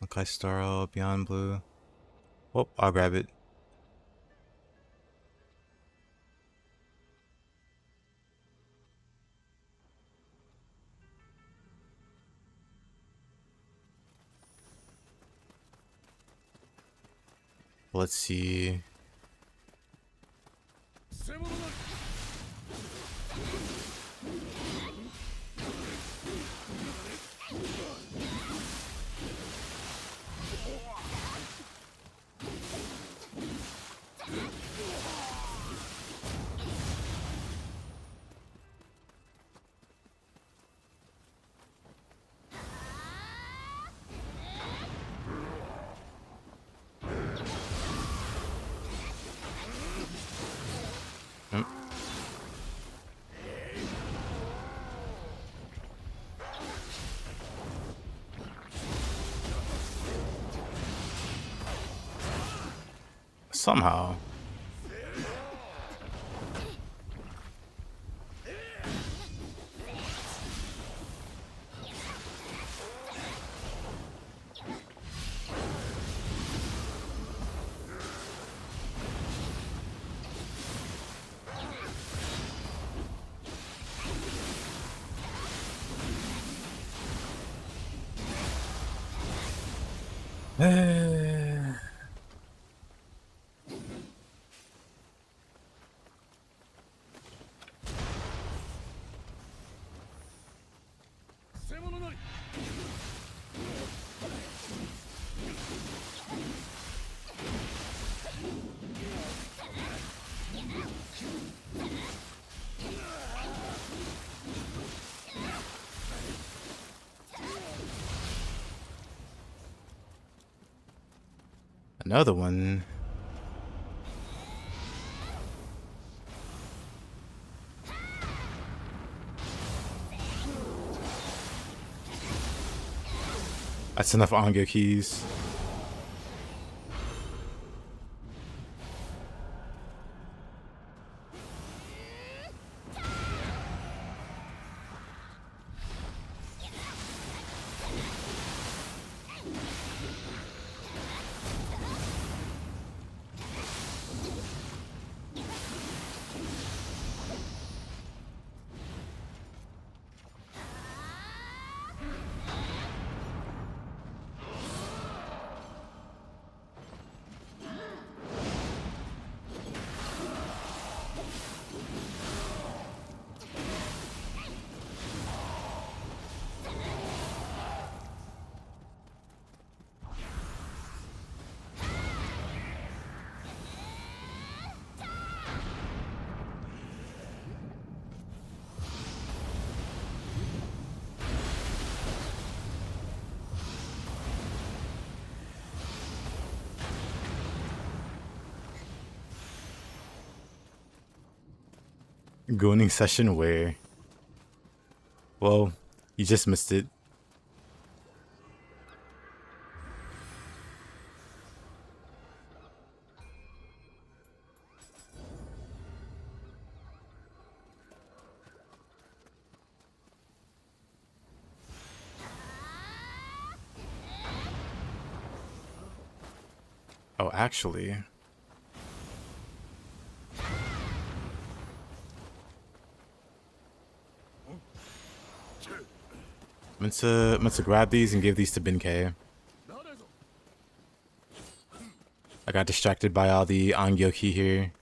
Makai Starl, Beyond Blue. Oh, I'll grab it. Let's see. Somehow. Another one. That's enough Ongo keys. Gooning session where? Well, you just missed it. Oh, actually. Meant to grab these and give these to Benkei. I got distracted by all the Angyoki here.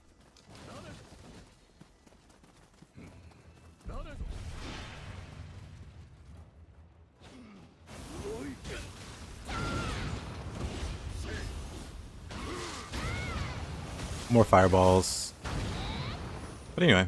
More fireballs. But anyway.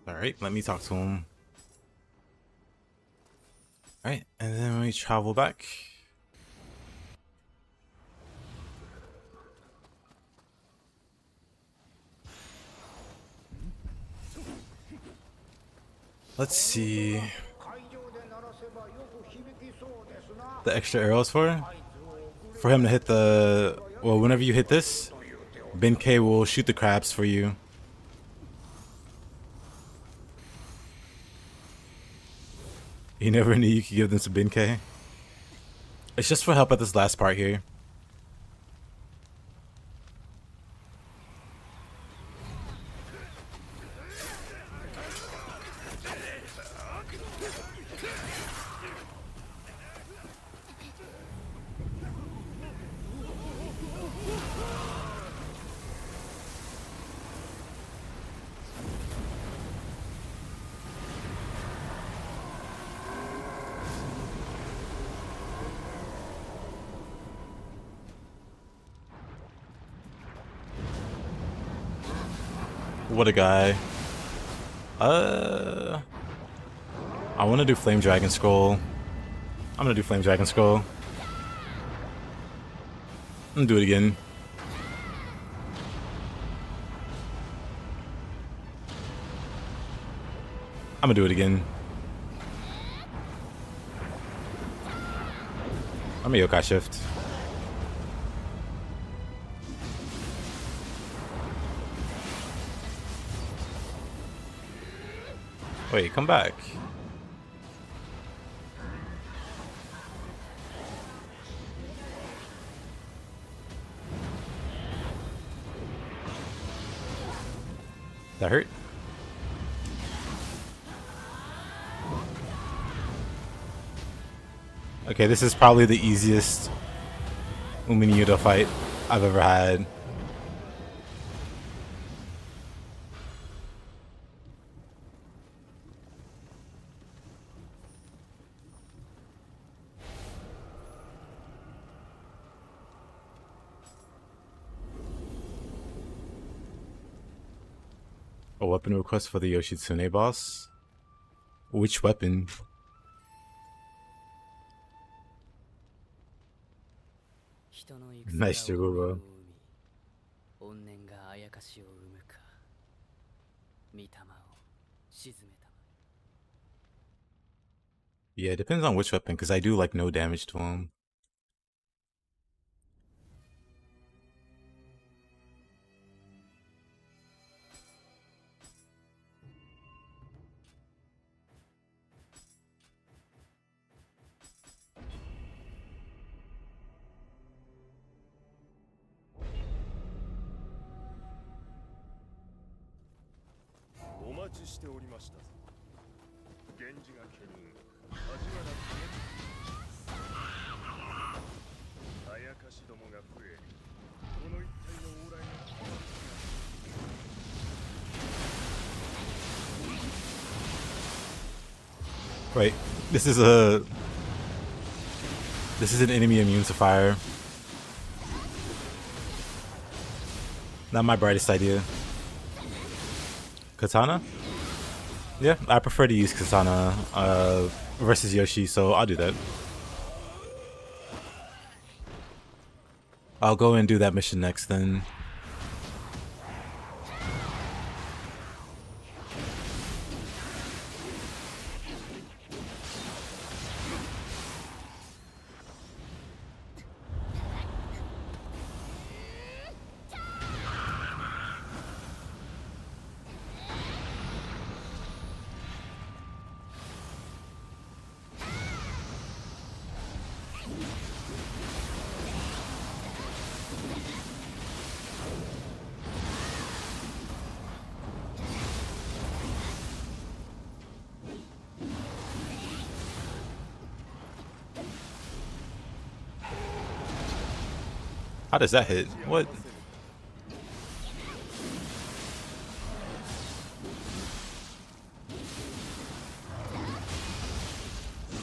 Alright, let me talk to him. Alright, and then we travel back. Let's see. The extra arrows for him to hit the, well, whenever you hit this, Benkei will shoot the crabs for you. You never knew you could give them to Benkei. It's just for help at this last part here. What a guy. I want to do Flame Dragon Scroll. I'm gonna do Flame Dragon Scroll. I'm gonna do it again. I'm gonna do it again. I'm a Yokai Shift. Wait, come back. That hurt? Okay, this is probably the easiest Uminiyudo fight I've ever had. A weapon request for the Yoshitsune boss? Which weapon? Nice, Jigoro. Yeah, it depends on which weapon, because I do like no damage to him. Wait, this is an enemy immune to fire. Not my brightest idea. Katana? Yeah, I prefer to use Katana versus Yoshi, so I'll do that. I'll go and do that mission next then. How does that hit? What?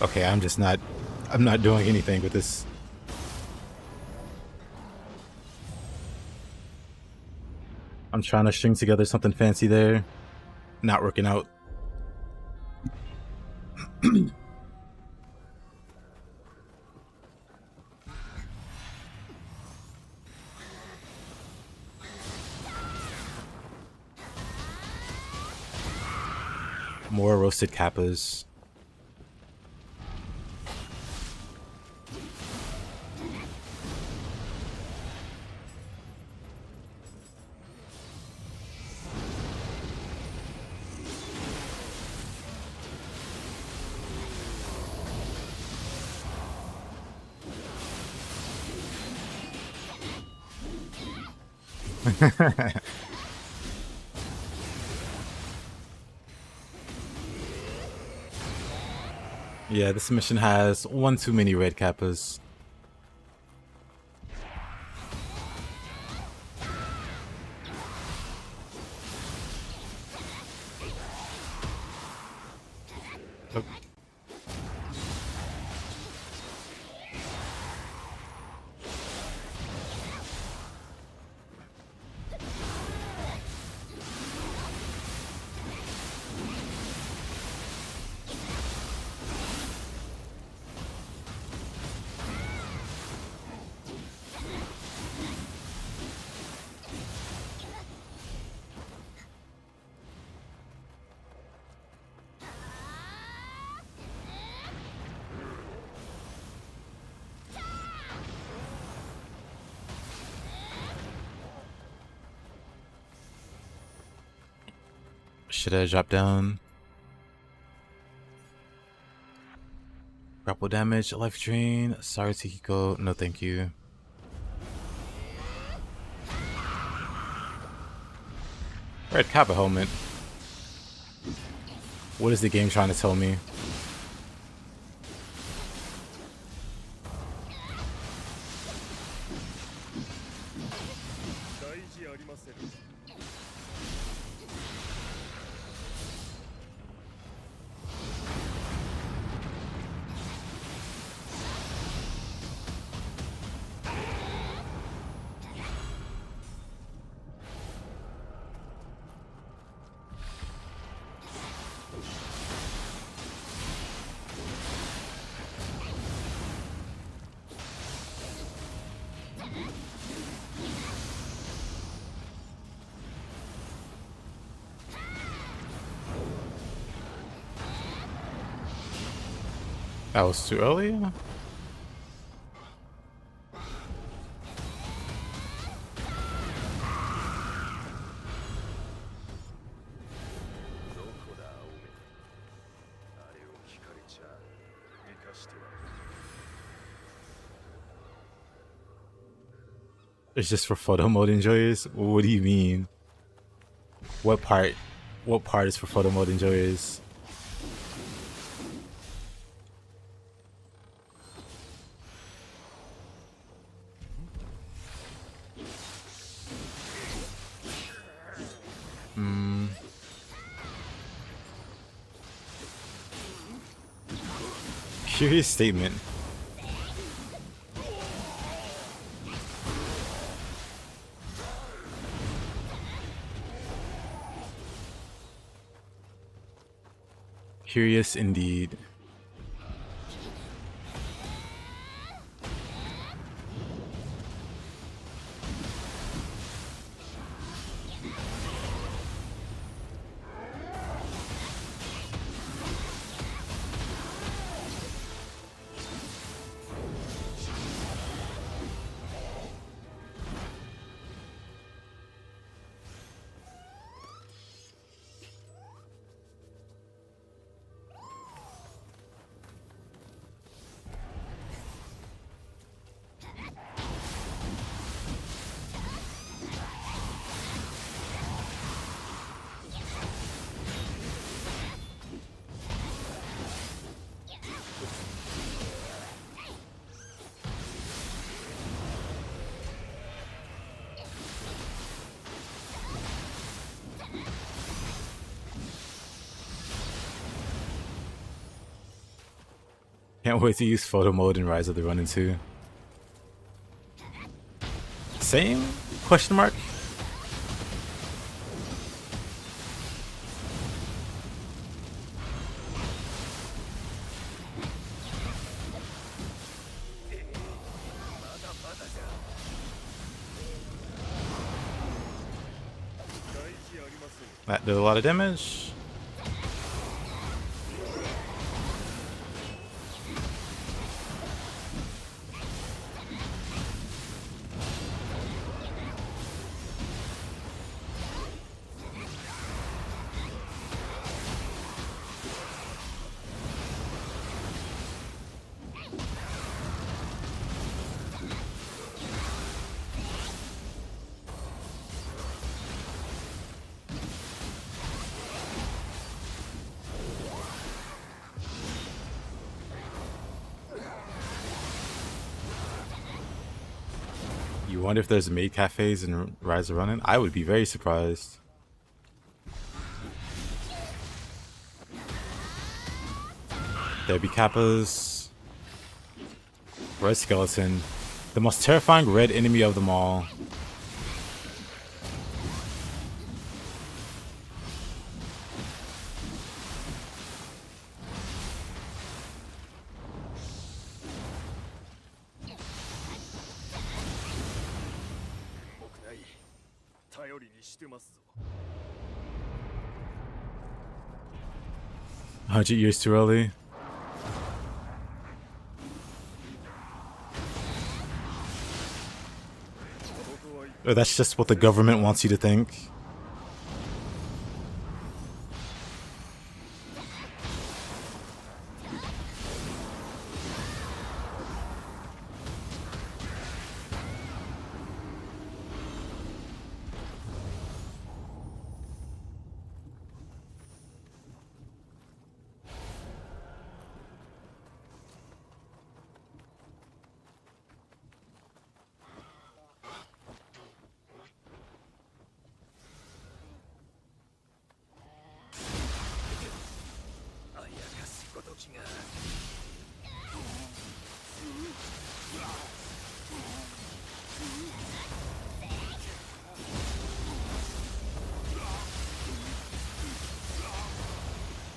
Okay, I'm not doing anything with this. I'm trying to string together something fancy there. Not working out. More roasted kappas. Yeah, this mission has one too many red kappas. Oh. Should I drop down? Grapple damage, life drain. Sorry, Tikiko. No, thank you. Red Kappa helmet. What is the game trying to tell me? That was too early? It's just for photo mode enjoyers? What do you mean? What part is for photo mode enjoyers? Curious statement. Curious indeed. Can't wait to use photo mode in Rise of the Ronin 2. Same? Question mark? That did a lot of damage. You wonder if there's maid cafes in Rise of Ronin? I would be very surprised. There'd be Kappas. Red Skeleton. The most terrifying red enemy of them all. $100 years too early. Or that's just what the government wants you to think.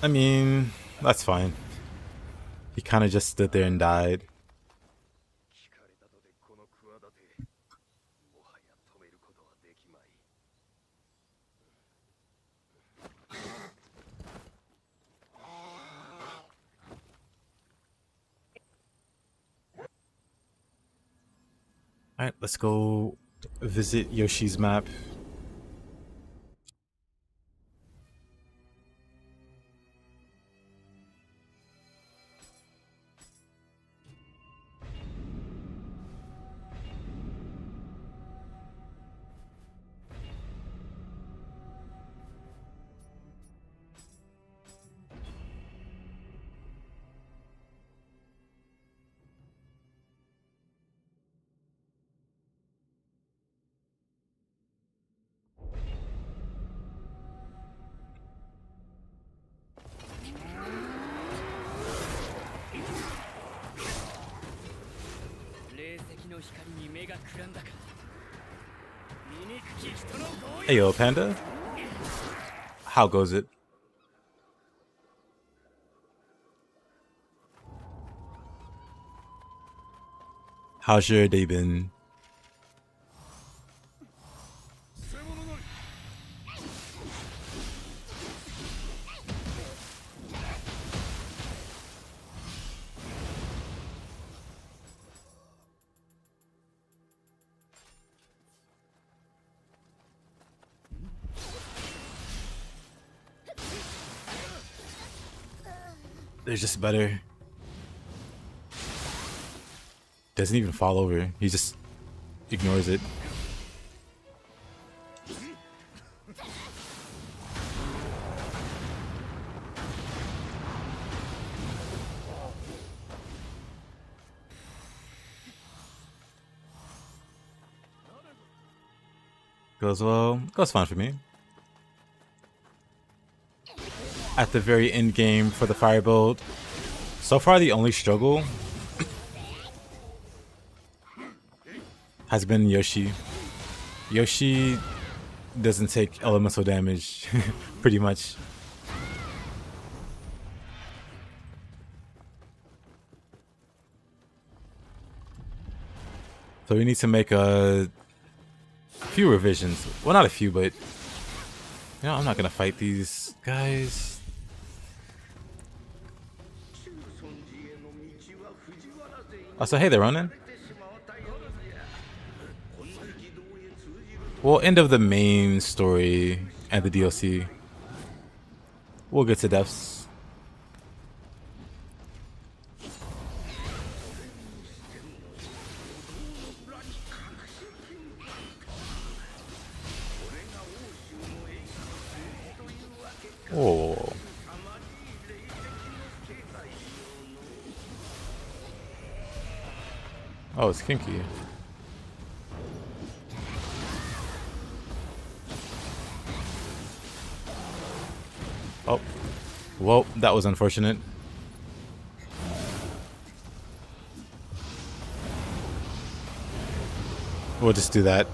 I mean, that's fine. He kind of just stood there and died. Alright, let's go visit Yoshi's map. Hey yo, Panda. How goes it? How's your day been? They're just better. Doesn't even fall over. He just ignores it. Goes well. Goes fine for me. At the very end game for the fire build. So far, the only struggle has been Yoshi. Yoshi doesn't take elemental damage, pretty much. So we need to make a few revisions. Well, not a few, but you know, I'm not gonna fight these guys. Also, hey, they're running. Well, end of the main story and the DLC. We'll get to deaths. Oh. Oh, it's kinky. Oh. Well, that was unfortunate. We'll just do that.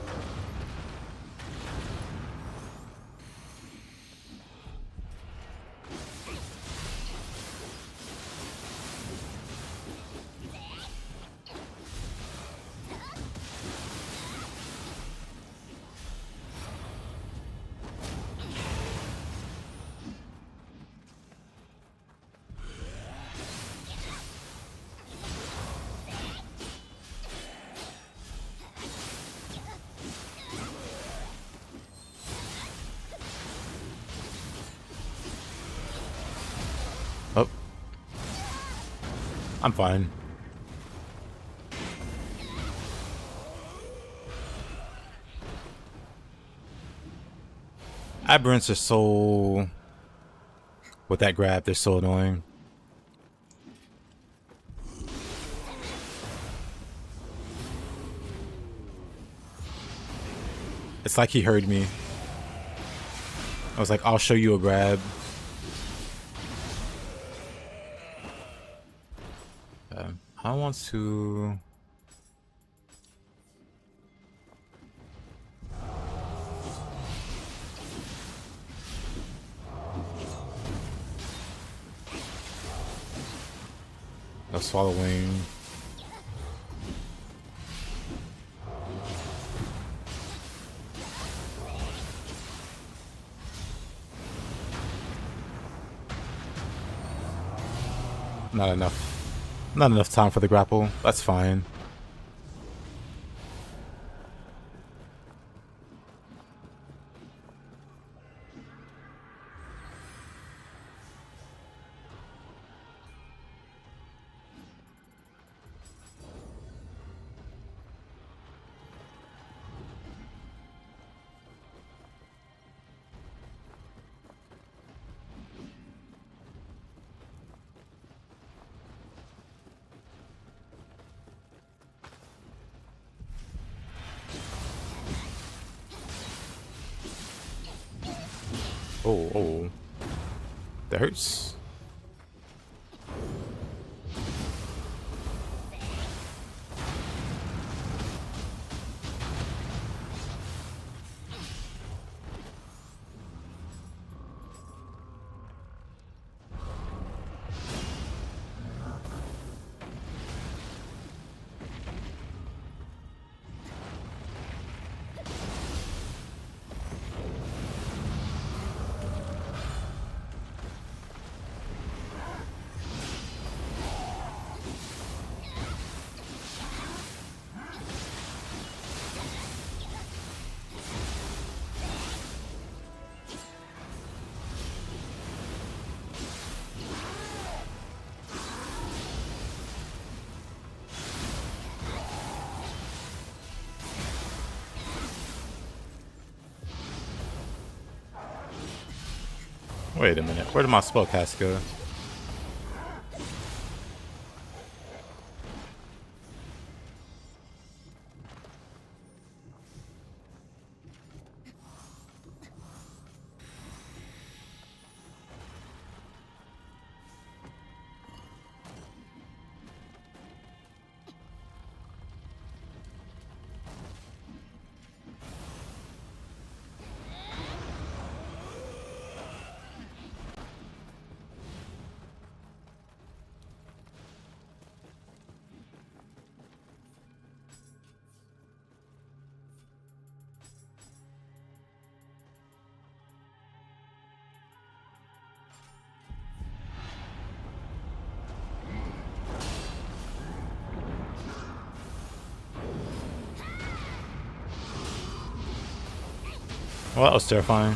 Oh. I'm fine. Aberrants are so... With that grab, they're so annoying. It's like he heard me. I was like, I'll show you a grab. I want to... swallowing. Not enough. Not enough time for the grapple. That's fine. Oh, oh. That hurts. Wait a minute. Where did my spellcast go? Well, that was terrifying.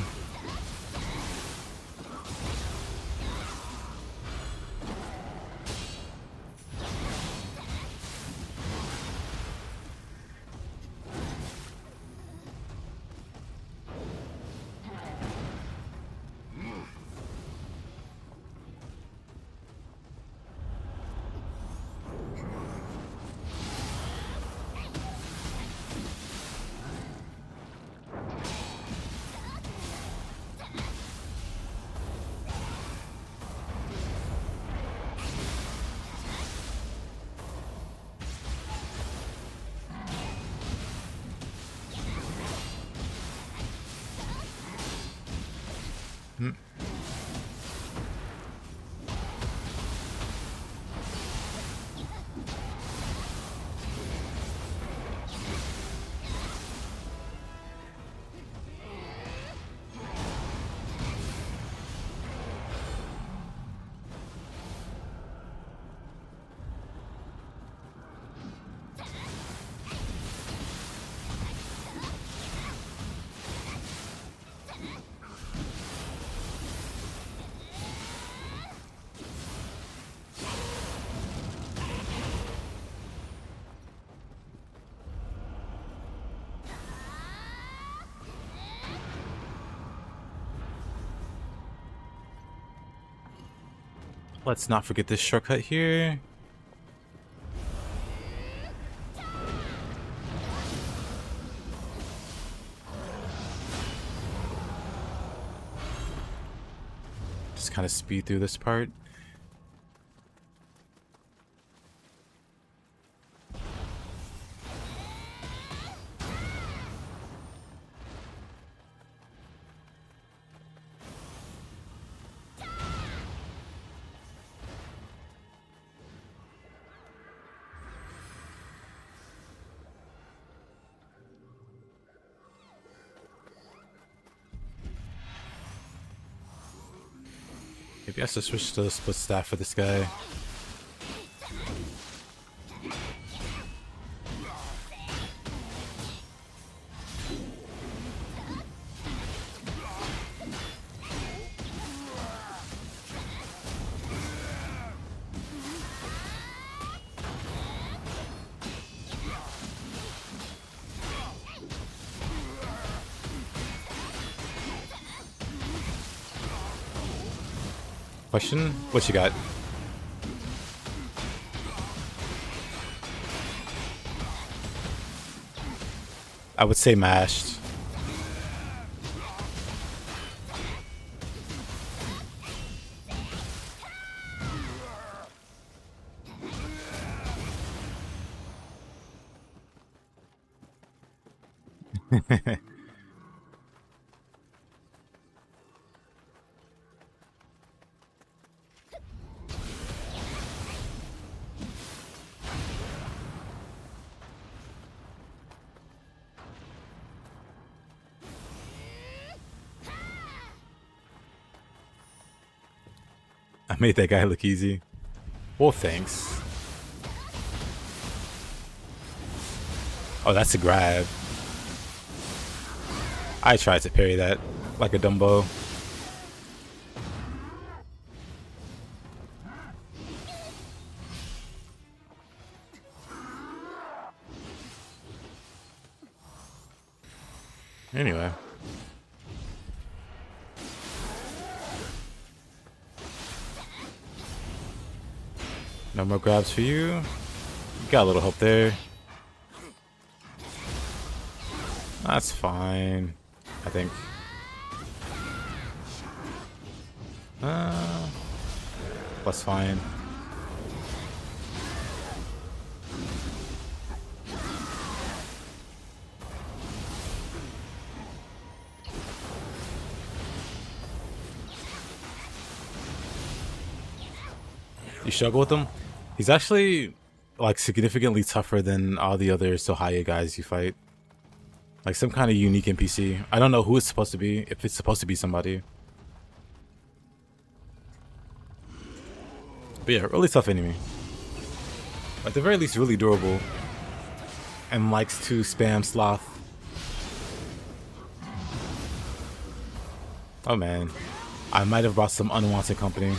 Let's not forget this shortcut here. Just kind of speed through this part. Maybe I should switch to split staff for this guy. Question? What you got? I would say mashed. I made that guy look easy. Well, thanks. Oh, that's a grab. I tried to parry that like a Dumbo. Anyway. No more grabs for you. You got a little help there. That's fine, I think. That's fine. You struggle with him? He's actually like significantly tougher than all the other Sohaya guys you fight. Like some kind of unique NPC. I don't know who it's supposed to be, if it's supposed to be somebody. But yeah, really tough enemy. At the very least, really durable. And likes to spam sloth. Oh man. I might have brought some unwanted company.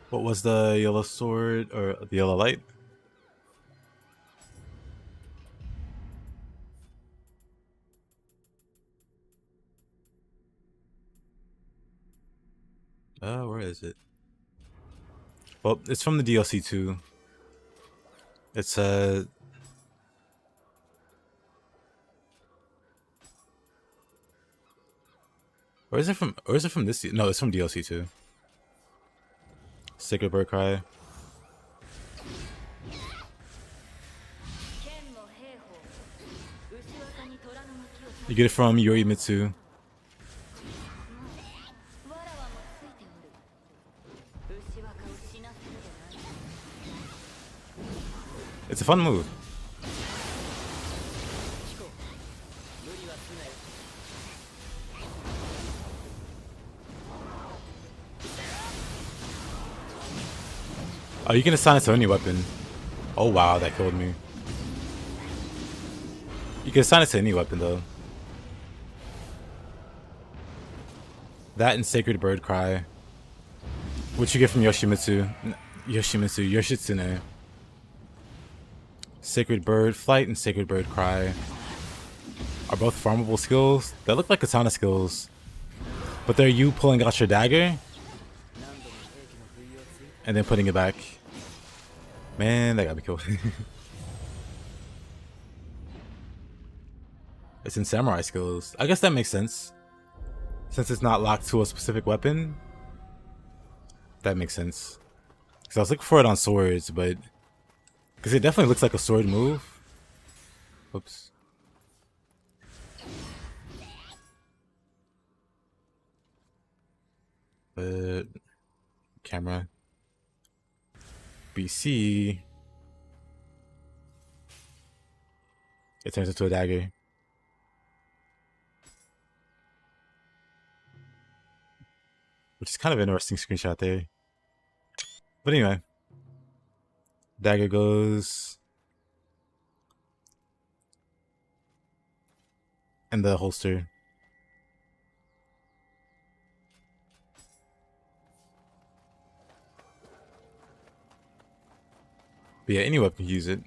What was the yellow sword or the yellow light? Where is it? Well, it's from the DLC too. It's or is it from this? No, it's from DLC too. Sacred Bird Cry. You get it from Yorimitsu. It's a fun move. Oh, you can assign it to any weapon. Oh wow, that killed me. You can assign it to any weapon though. That and Sacred Bird Cry, which you get from Yoshitsune. Sacred Bird Flight and Sacred Bird Cry are both farmable skills. They look like katana skills, but they're you pulling out your dagger and then putting it back. Man, that got me killed. It's in samurai skills. I guess that makes sense. Since it's not locked to a specific weapon, that makes sense. Because I was looking for it on swords, but... Because it definitely looks like a sword move. Whoops. But... Camera. BC... It turns into a dagger. Which is kind of an interesting screenshot there. But anyway. Dagger goes in the holster. But yeah, any weapon can use it.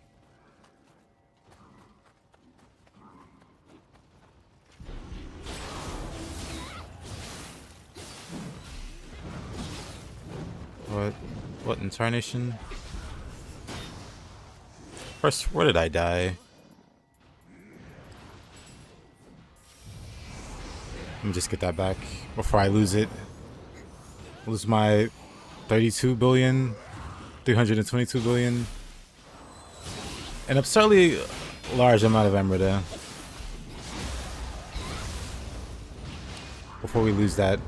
What in Tarnation? First, where did I die? Let me just get that back before I lose it. Lose my 32 billion, 322 billion. An absurdly large amount of emerald. Before we lose that.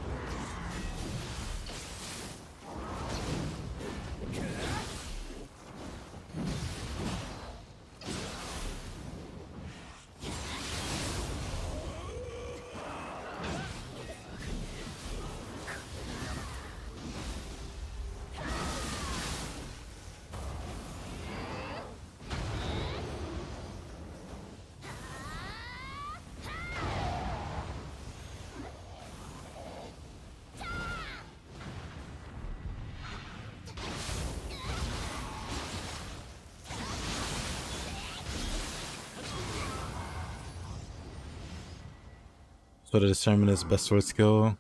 So to determine his best sword skill,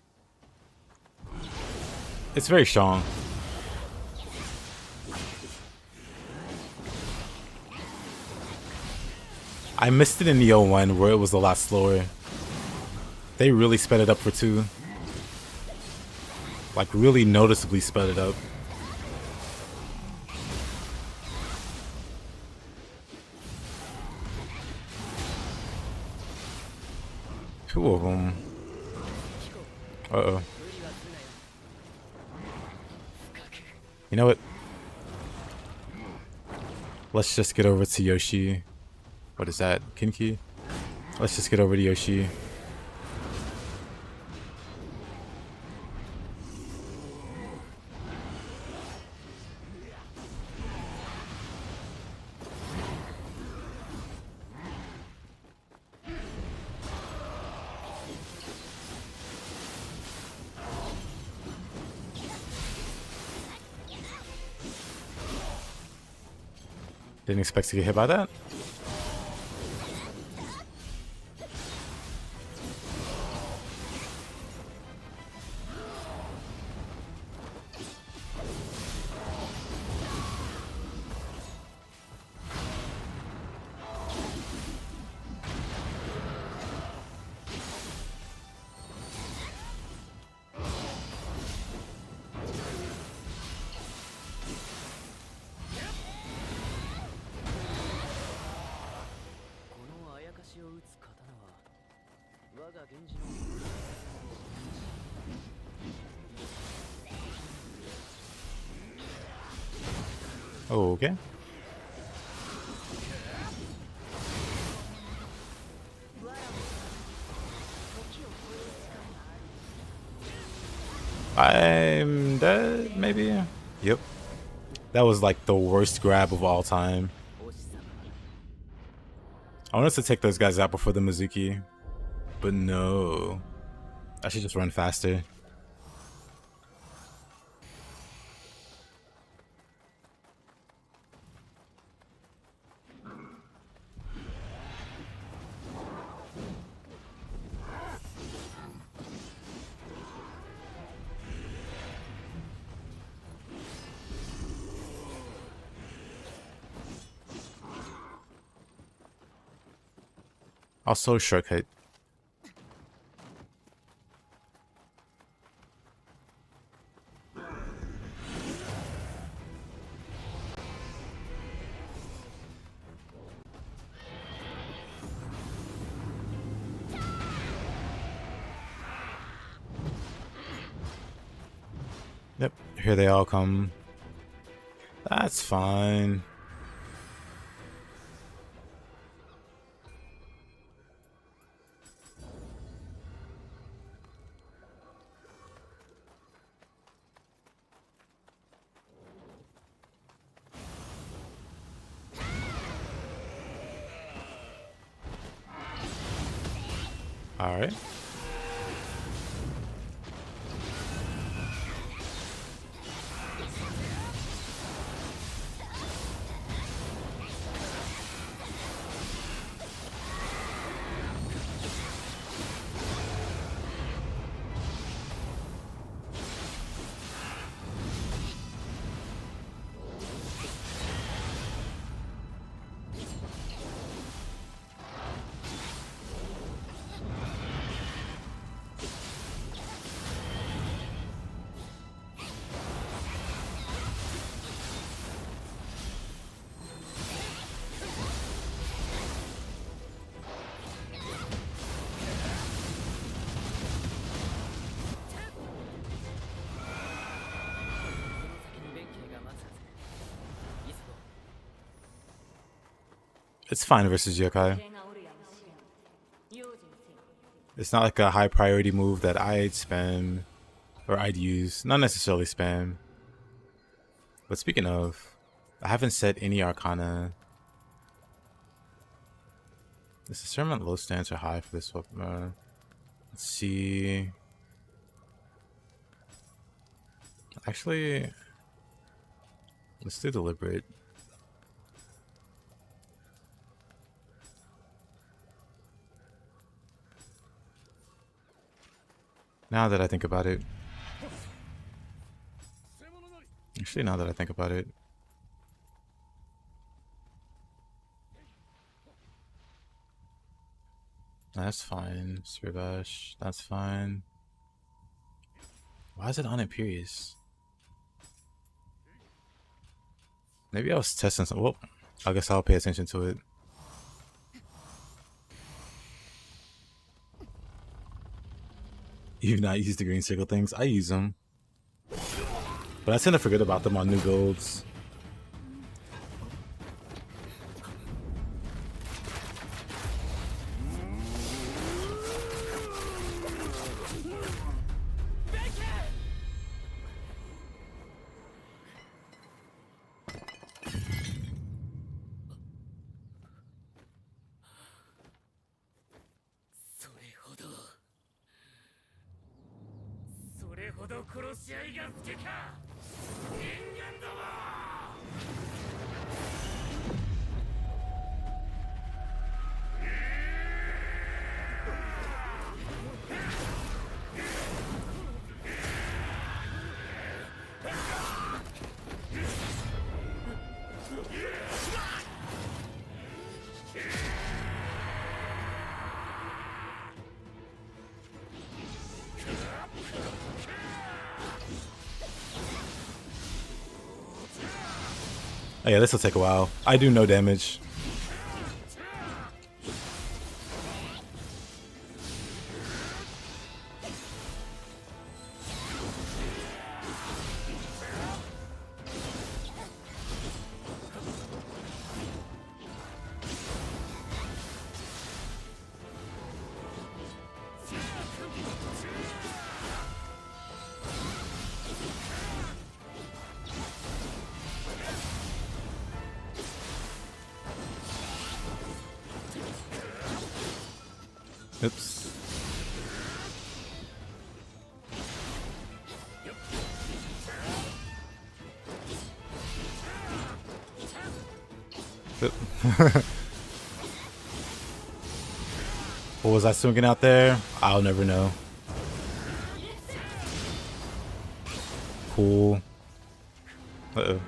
it's very strong. I missed it in Nioh 1 where it was a lot slower. They really sped it up for 2. Like really noticeably sped it up. Two of them. Uh-oh. You know what? Let's just get over to Yoshi. What is that? Kinki? Let's just get over to Yoshi. Didn't expect to get hit by that. Oh, okay. I'm dead, maybe? Yep. That was like the worst grab of all time. I wanted to take those guys out before the Mizuki, but no. I should just run faster. Also shortcut. Yep, here they all come. That's fine. All right. It's fine versus yokai. It's not like a high priority move that I'd spam or I'd use. Not necessarily spam. But speaking of, I haven't set any Arcana. Is the Sermon low stance or high for this weapon? Let's see. Actually, let's do deliberate. Now that I think about it. Actually, now that I think about it. That's fine. Spirit Bash. That's fine. Why is it on Imperious? Maybe I was testing some. Well, I guess I'll pay attention to it. You've not used the green circle things? I use them. But I tend to forget about them on new builds. Oh yeah, this will take a while. I do no damage. Oops. Oop. What was I swinging out there? I'll never know. Cool. Uh-oh.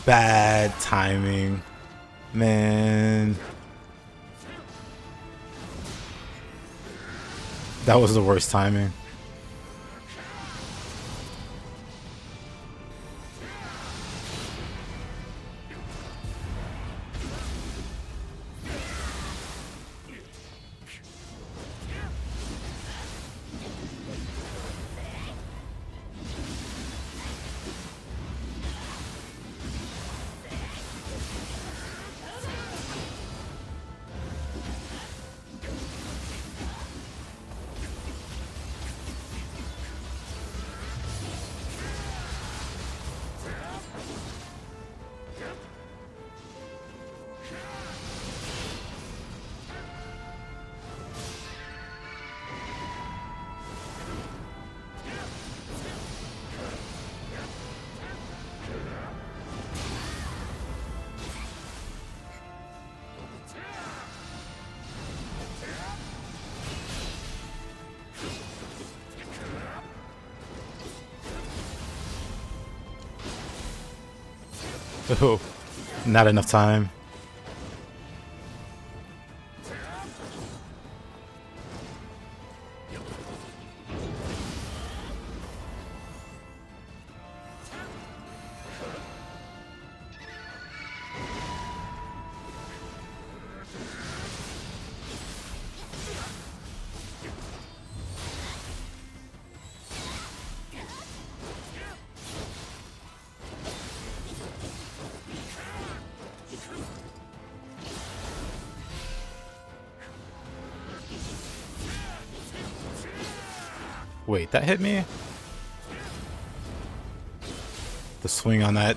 Bad timing, man. That was the worst timing. Oh, not enough time. Wait, that hit me? The swing on that.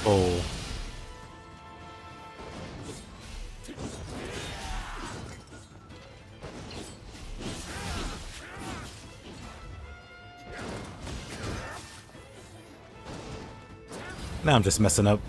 Oh. Now I'm just messing up.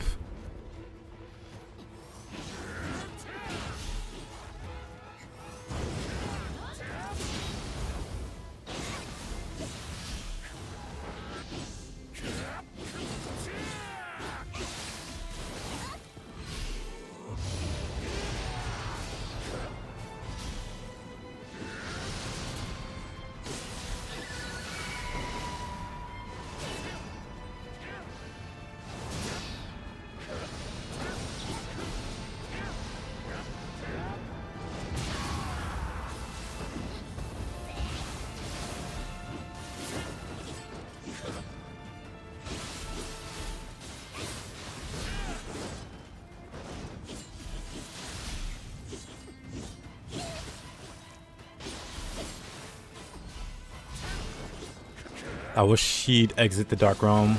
I wish he'd exit the Dark Realm.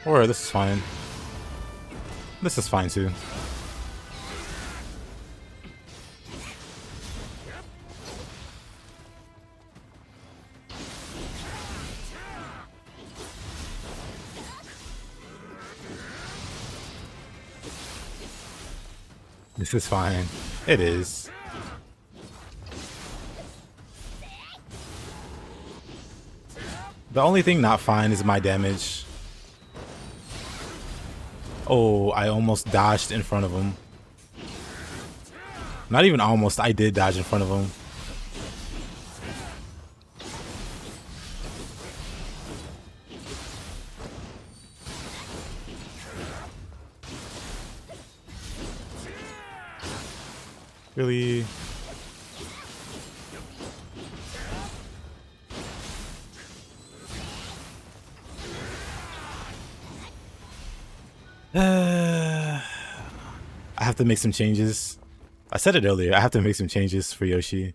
Or this is fine. This is fine too. This is fine. It is. The only thing not fine is my damage. Oh, I almost dodged in front of him. Not even almost, I did dodge in front of him. Really? I have to make some changes. I said it earlier, I have to make some changes for Yoshi.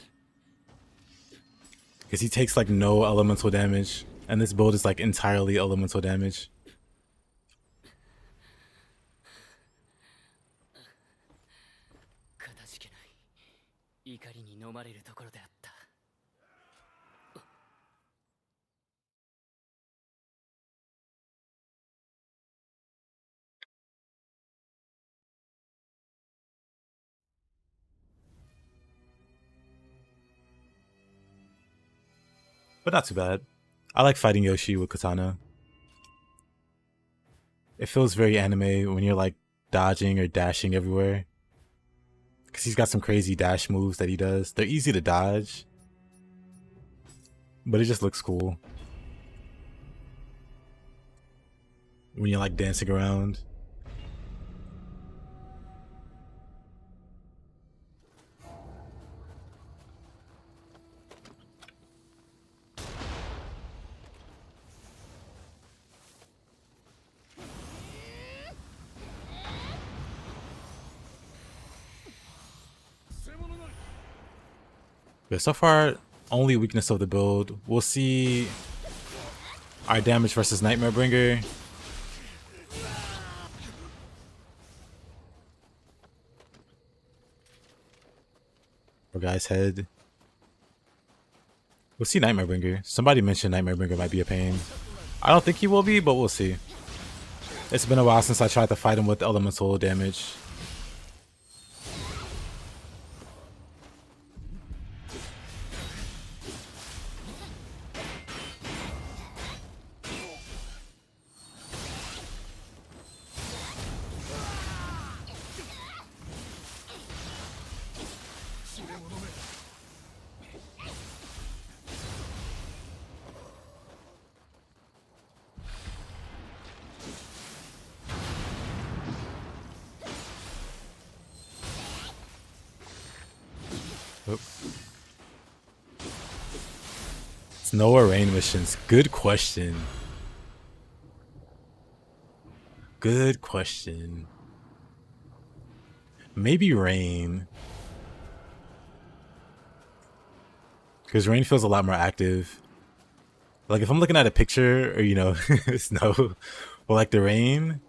Because he takes like no elemental damage. And this build is like entirely elemental damage. But not too bad. I like fighting Yoshi with katana. It feels very anime when you're like dodging or dashing everywhere. Because he's got some crazy dash moves that he does. They're easy to dodge. But it just looks cool. When you're like dancing around. But so far, only weakness of the build. We'll see our damage versus Nightmare Bringer. Or guy's head. We'll see Nightmare Bringer. Somebody mentioned Nightmare Bringer might be a pain. I don't think he will be, but we'll see. It's been a while since I tried to fight him with elemental damage. Oop. It's Nioh rain missions. Good question. Good question. Maybe rain. Because rain feels a lot more active. Like if I'm looking at a picture or, you know, snow or like the rain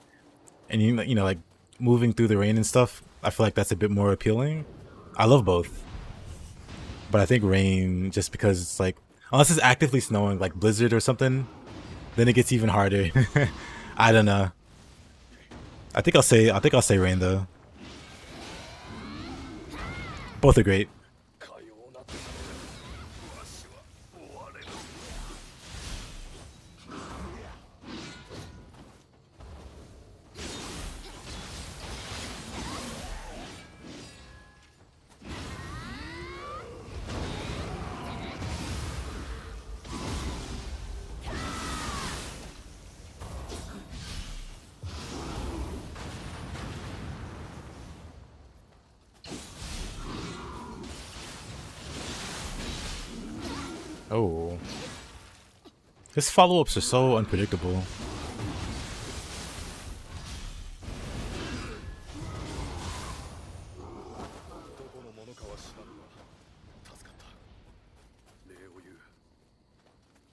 and you know, like moving through the rain and stuff, I feel like that's a bit more appealing. I love both. But I think rain, just because it's like, unless it's actively snowing, like blizzard or something, then it gets even harder. I don't know. I think I'll say rain though. Both are great. Oh. His follow-ups are so unpredictable.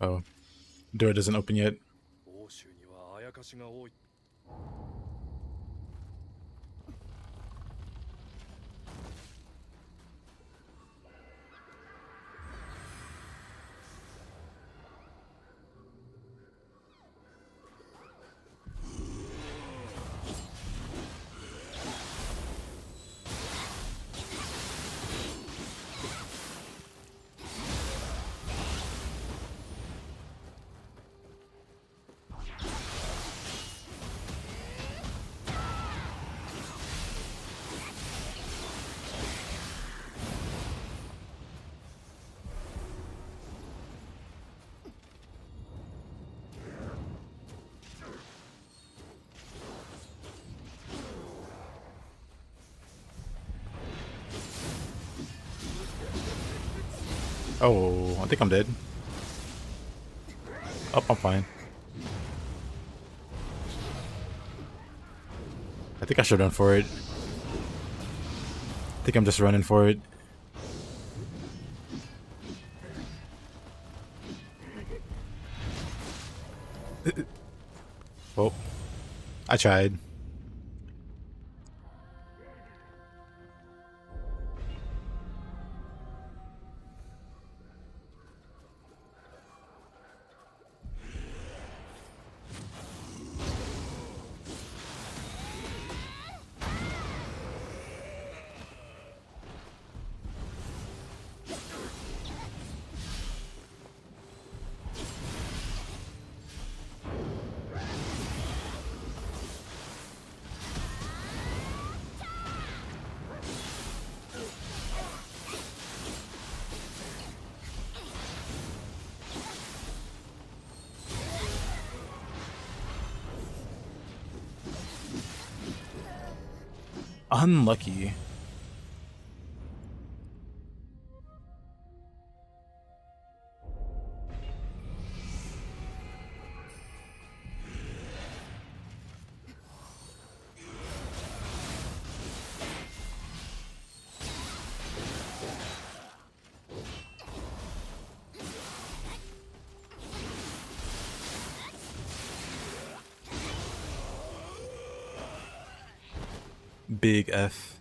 Oh. Door doesn't open yet. Oh, I think I'm dead. Oh, I'm fine. I think I should run for it. I think I'm just running for it. Oh, I tried. Unlucky. Big F.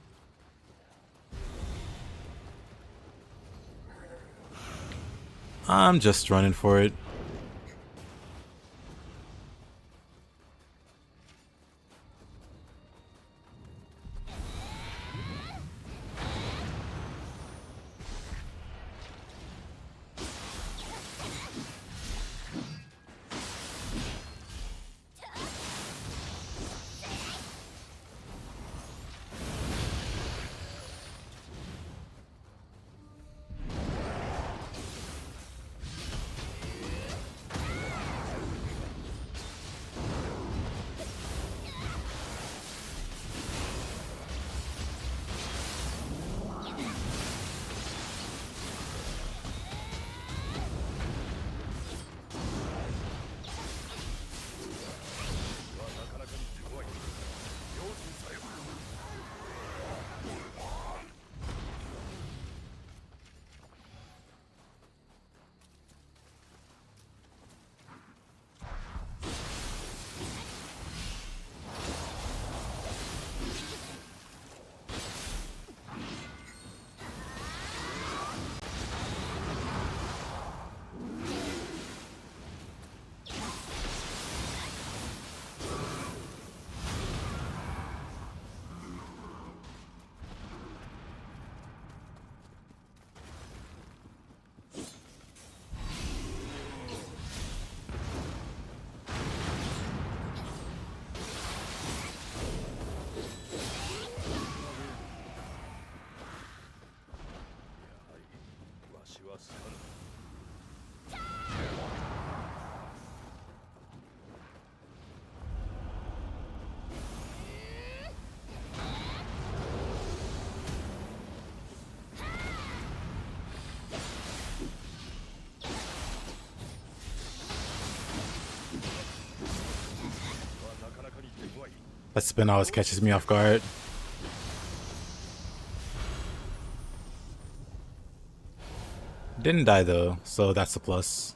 I'm just running for it. That spin always catches me off guard. Didn't die though, so that's a plus.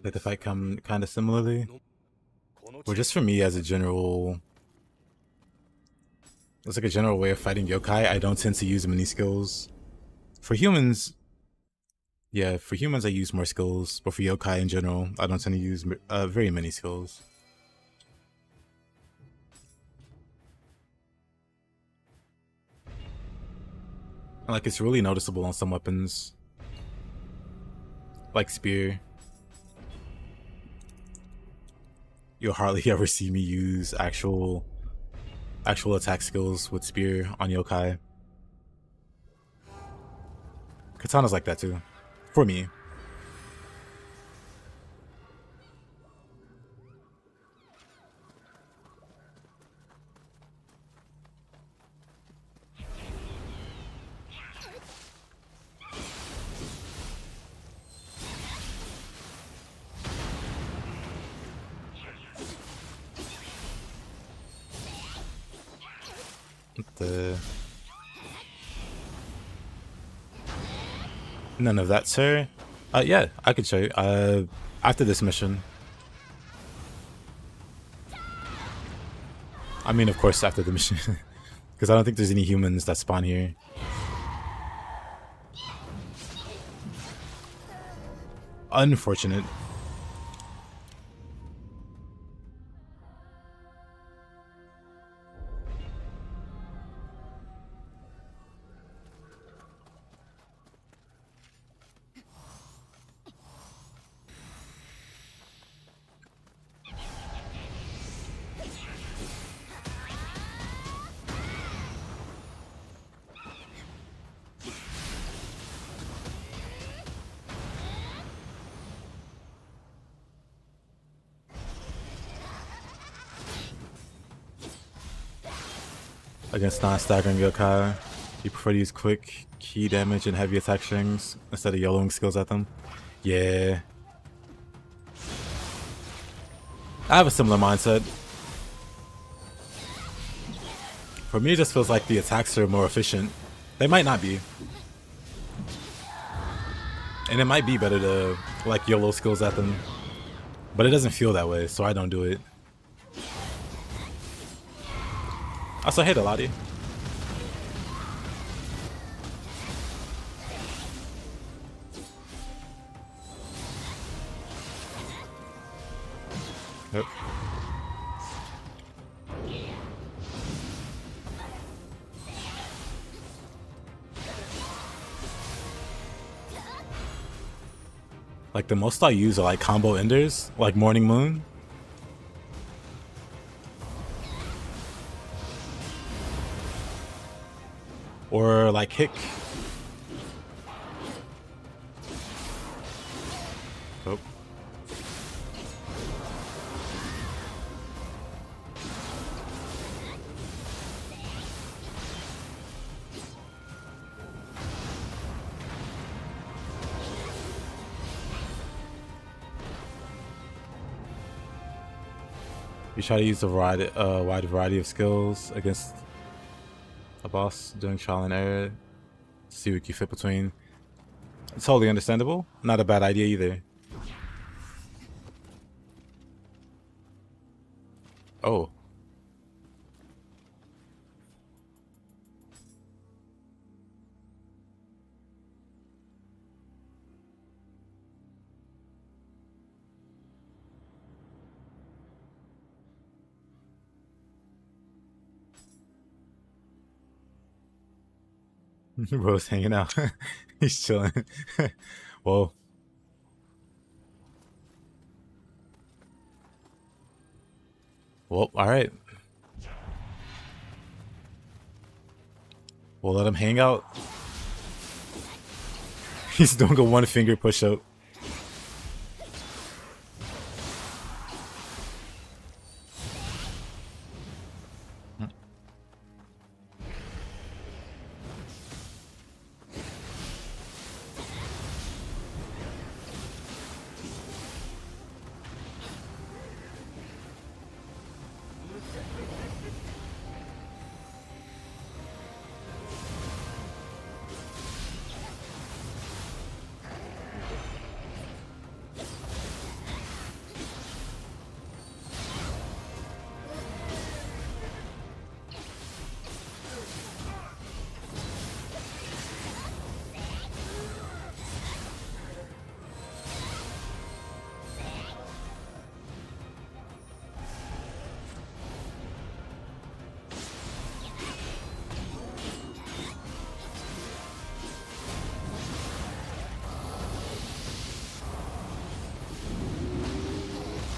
Did the fight come kind of similarly? Or just for me as a general... It's like a general way of fighting yokai. I don't tend to use many skills. For humans... Yeah, for humans I use more skills. But for yokai in general, I don't tend to use very many skills. And like, it's really noticeable on some weapons. Like spear. You'll hardly ever see me use actual attack skills with spear on yokai. Katana's like that too. For me. None of that, sir. Yeah, I could show you. After this mission. I mean, of course, after the mission. Because I don't think there's any humans that spawn here. Unfortunate. Against non-staggering yokai, you prefer to use quick, key damage, and heavy attack strings instead of YOLOing skills at them? Yeah. I have a similar mindset. For me, it just feels like the attacks are more efficient. They might not be. And it might be better to like YOLO skills at them. But it doesn't feel that way, so I don't do it. Also, hey, Delati. Yep. Like, the most I use are like combo enders, like Morning Moon. Or like Hick. Oh. You try to use a wide variety of skills against a boss doing trial and error to see what you fit between. It's totally understandable. Not a bad idea either. Oh. Bro's hanging out. He's chilling. Whoa. Well, alright. We'll let him hang out. He's doing a one finger push up.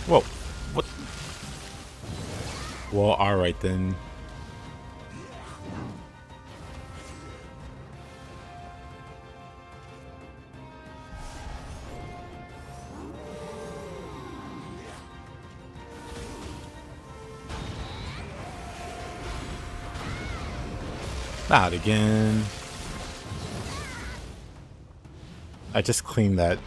Whoa. What? Well, alright then. Not again. I just cleaned that.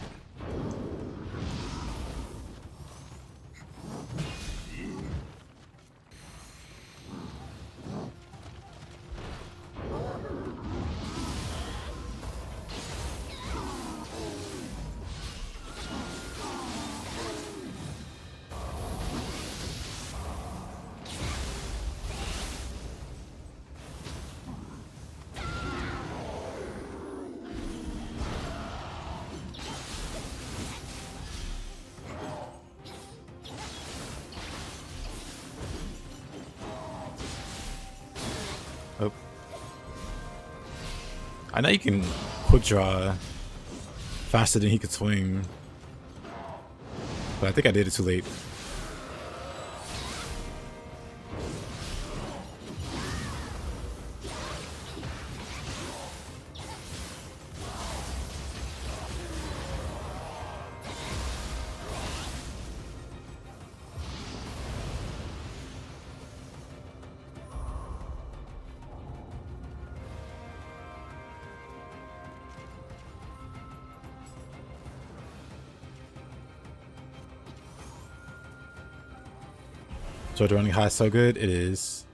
Oh. I know you can quick draw faster than he could swing, but I think I did it too late. Jojo running high is so good. It is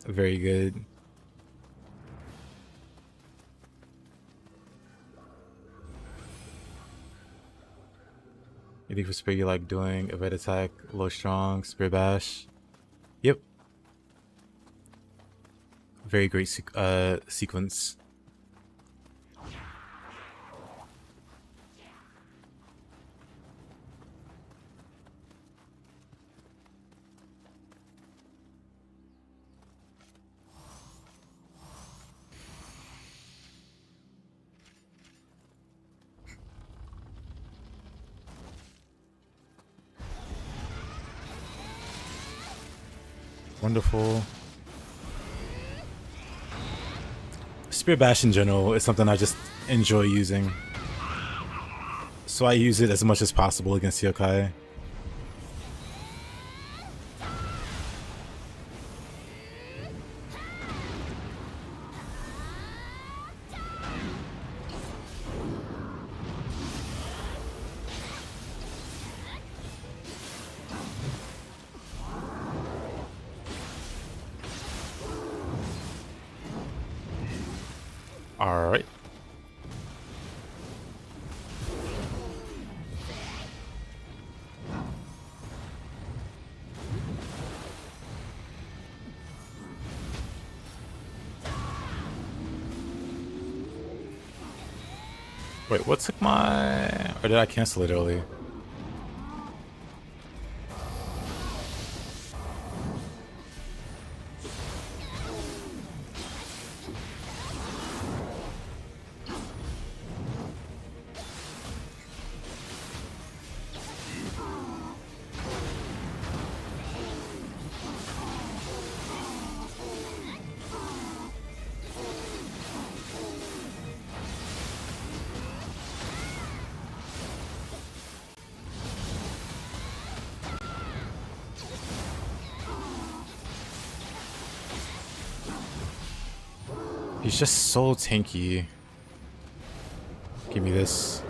very good. You think for spear you like doing a red attack, low strong, spear bash? Yep. Very great sequence. Wonderful. Spear bash in general is something I just enjoy using, so I use it as much as possible against yokai. All right. Wait, what took my... Or did I cancel it early? He's just so tanky. Give me this.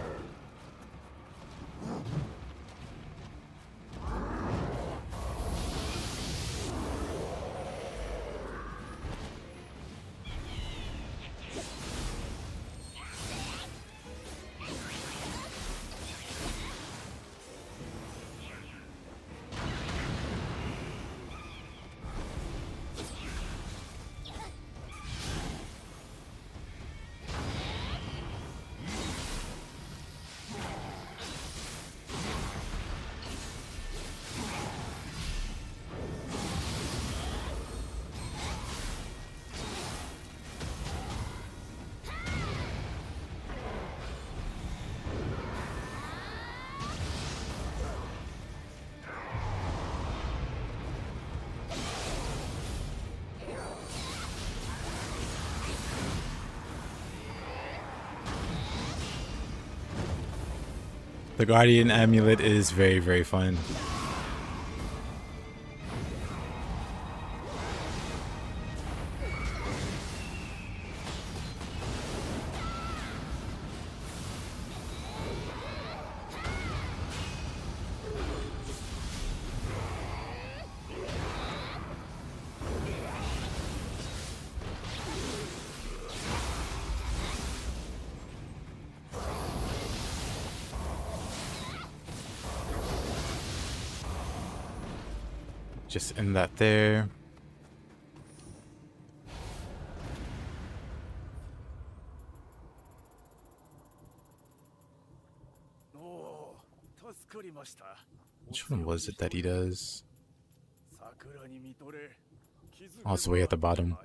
The Guardian Amulet is very, very fun. Just end that there. Which one was it that he does? Oh, it's way at the bottom.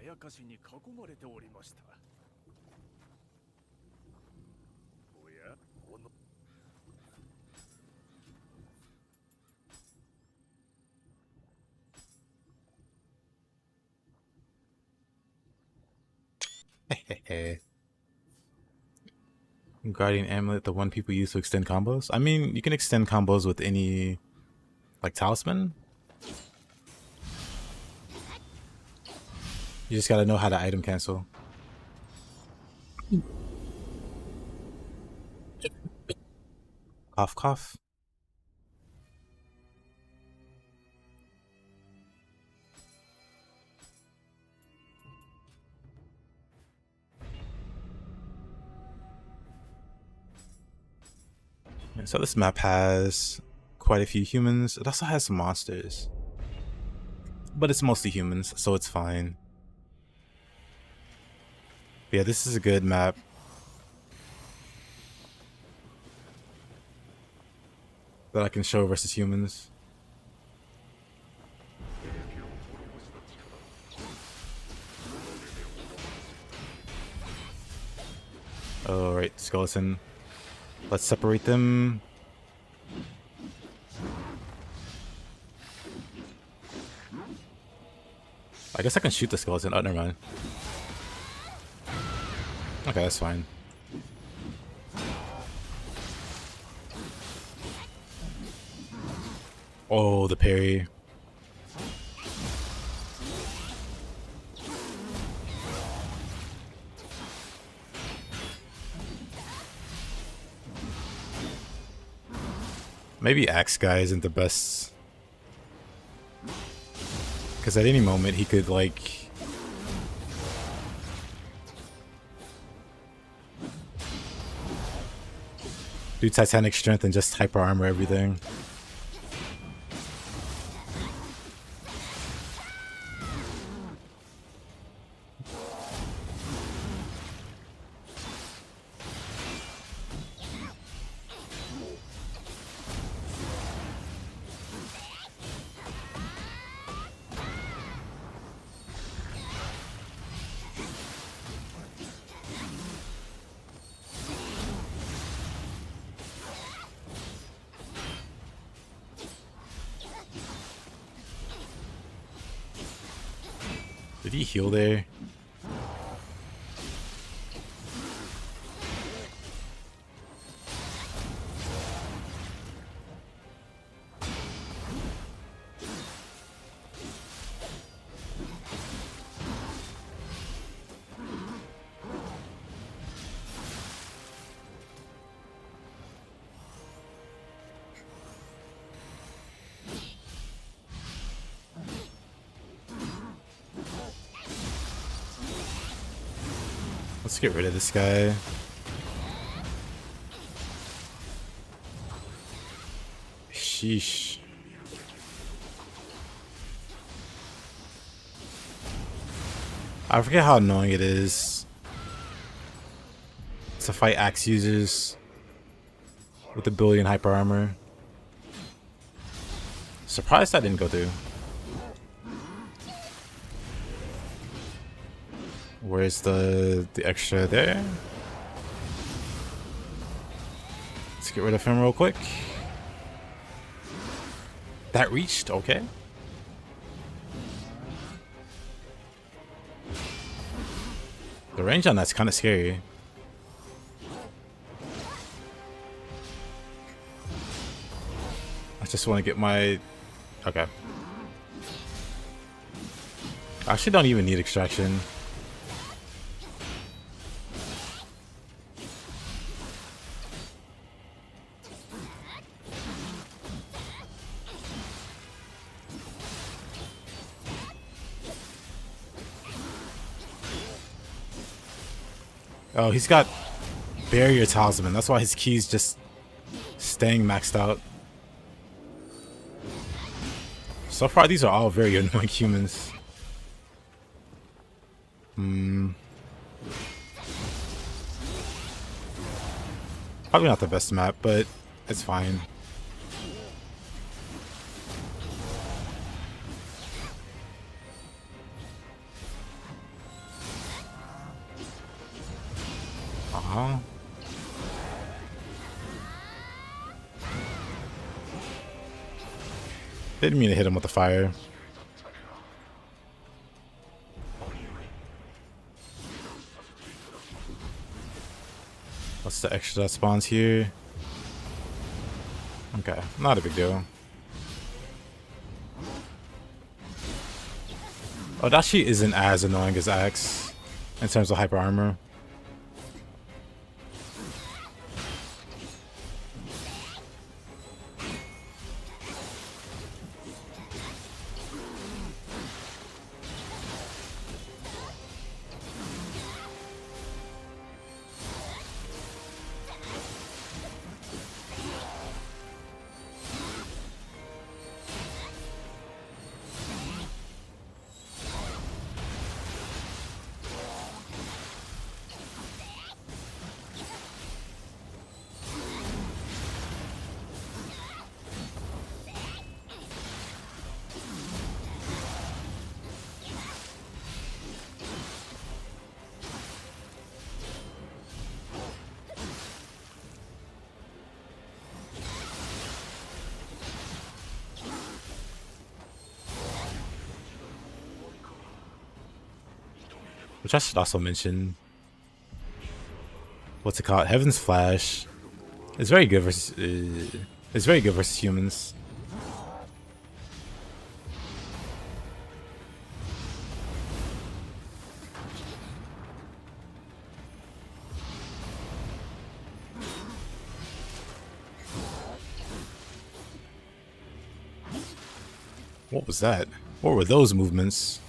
Guardian Amulet, the one people use to extend combos. I mean, you can extend combos with any, like, talisman. You just gotta know how to item cancel. Cough, cough. So this map has quite a few humans. It also has some monsters, but it's mostly humans, so it's fine. But yeah, this is a good map. That I can show versus humans. Alright, skeleton. Let's separate them. I guess I can shoot the skeleton. Oh, never mind. Okay, that's fine. Oh, the parry. Maybe Axe Guy isn't the best. Because at any moment he could, like... do Titanic Strength and just hyper armor everything. Did he heal there? Let's get rid of this guy. Sheesh. I forget how annoying it is to fight axe users with a billion hyper armor. Surprised that didn't go through. Where's the extra there? Let's get rid of him real quick. That reached, okay. The range on that's kind of scary. just want to get my... Okay. I actually don't even need extraction. Oh, he's got barrier talisman. That's why his key's just staying maxed out. So far, these are all very annoying humans. Probably not the best map, but it's fine. Uh-huh. Didn't mean to hit him with the fire. What's the extra that spawns here? Okay, not a big deal. Oh, Dashi isn't as annoying as Axe in terms of hyper armor. Which I should also mention. What's it called? Heaven's Flash. It's very good versus. It's very good versus humans. What was that? What were those movements?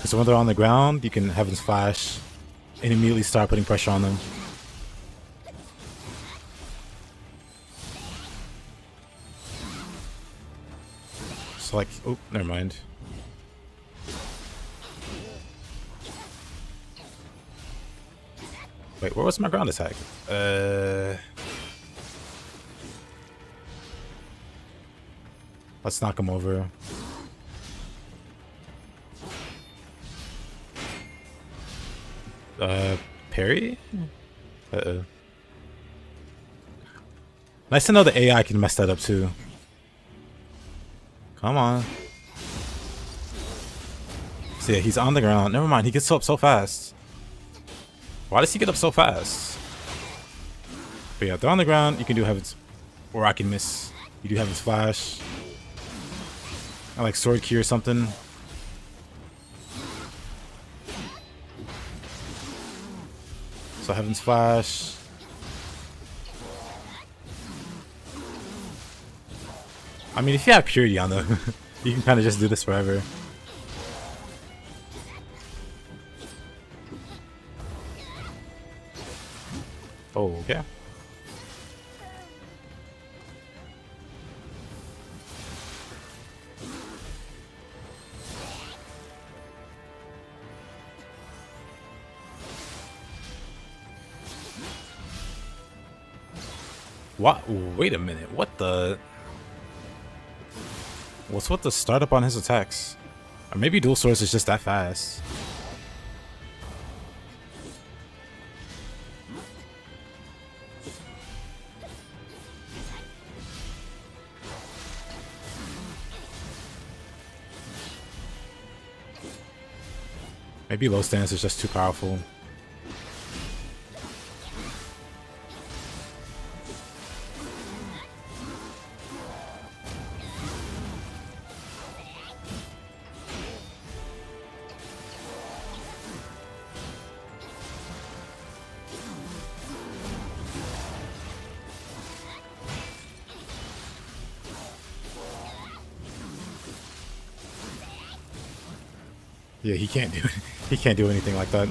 So when they're on the ground, you can Heaven's Flash and immediately start putting pressure on them. So like, oh, never mind. Wait, where was my ground attack? Let's knock him over. Parry? Uh-oh. Nice to know the AI can mess that up too. Come on. So yeah, he's on the ground. Never mind, he gets up so fast. Why does he get up so fast? But yeah, they're on the ground. You can do Heaven's... Or I can miss. You do Heaven's Flash. I like Sword Key or something. So Heaven's Flash. I mean, if you have Purity on them, you can kind of just do this forever. Oh, okay. What? Wait a minute. What the? What's with the startup on his attacks? Or maybe Dual Swords is just that fast. Maybe low stance is just too powerful. Yeah, he can't do it. He can't do anything like that.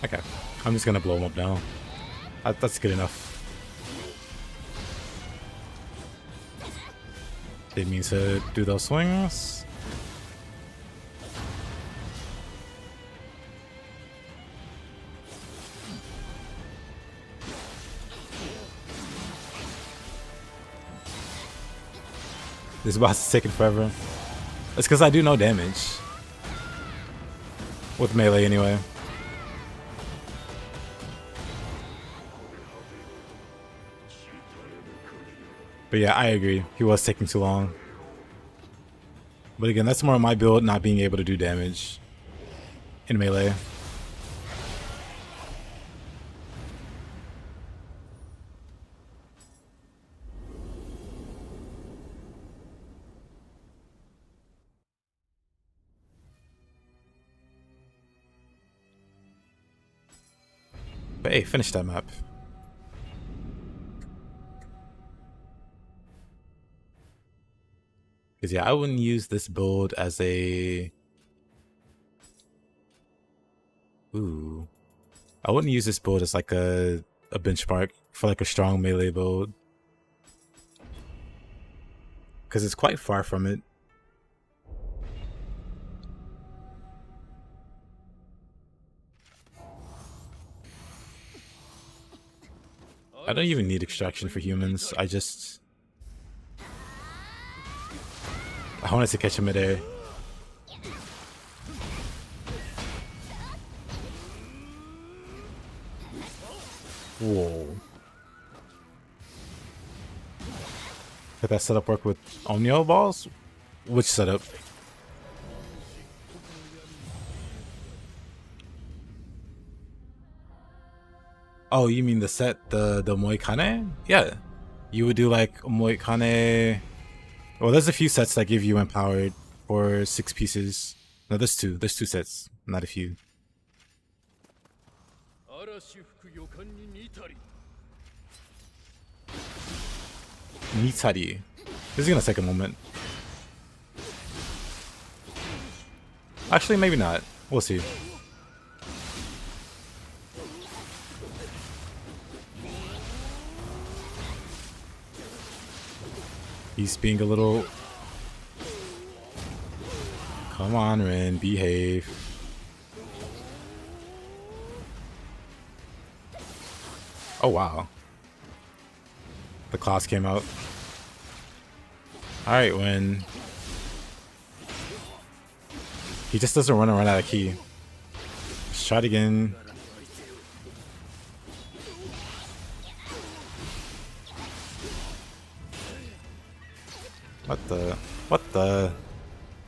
Okay, I'm just gonna blow him up now. That's good enough. Didn't mean to do those swings. This boss is taking forever. It's because I do no damage. With melee anyway. But yeah, I agree. He was taking too long. But again, that's more of my build not being able to do damage in melee. But hey, finish that map. Because yeah, I wouldn't use this build as a... Ooh. I wouldn't use this build as like a benchmark for like a strong melee build. Because it's quite far from it. I don't even need extraction for humans. I wanted to catch him midair. Whoa. Could that setup work with Nioh balls? Which setup? Oh, you mean the set, the Moikane? Yeah. You would do like Moikane. Well, there's a few sets that give you empowered for 6 pieces. No, there's 2. There's 2 sets, not a few. Mitari. This is gonna take a moment. Actually, maybe not. We'll see. He's being a little... Come on, Ren, behave. Oh, wow. The claws came out. Alright, Ren. He just doesn't run out of key. Let's try it again. What the?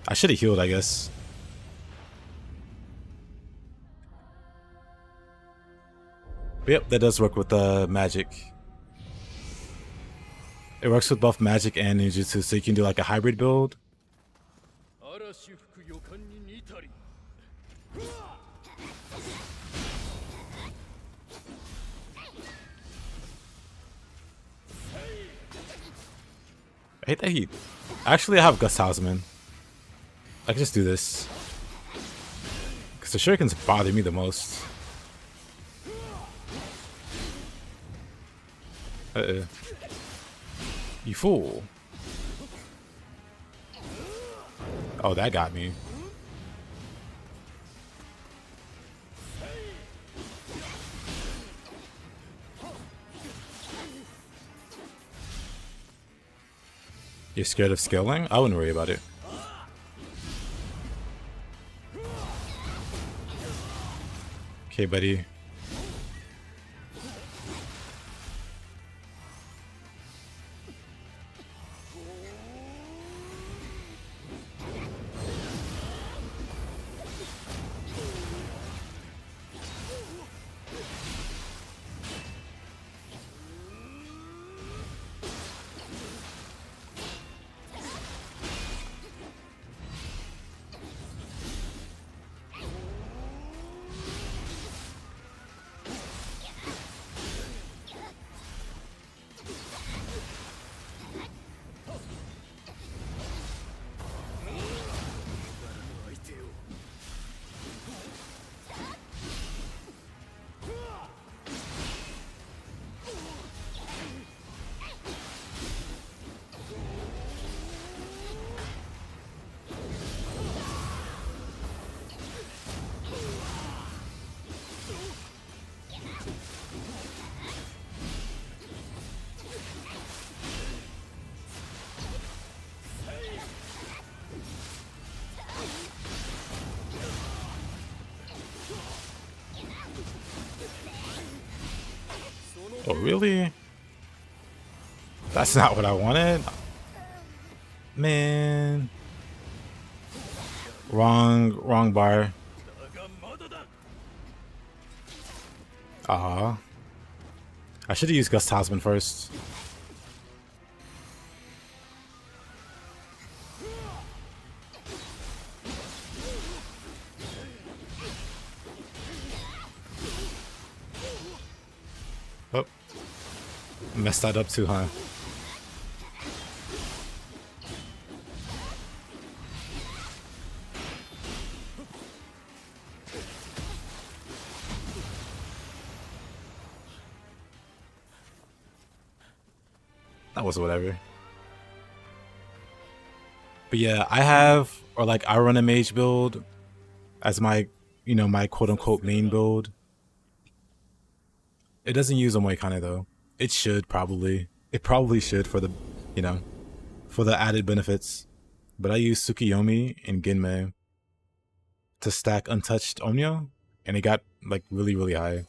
I should have healed, I guess. But yep, that does work with magic. It works with both magic and ninjutsu, so you can do like a hybrid build. I hate that heat. Actually, I have Gust Talisman. I can just do this. Because the shurikens bother me the most. You fool. Oh, that got me. You're scared of scaling? I wouldn't worry about it. Okay, buddy. Oh, really? That's not what I wanted. Man. Wrong bar. I should have used Gust Talisman first. Oh. Messed that up too, huh? That was whatever. But yeah, I run a mage build as my, my quote unquote main build. It doesn't use a Moikane though. It should probably. It probably should for the, for the added benefits. But I use Tsukiyomi and Genmei to stack untouched Onyo, and it got like really, really high.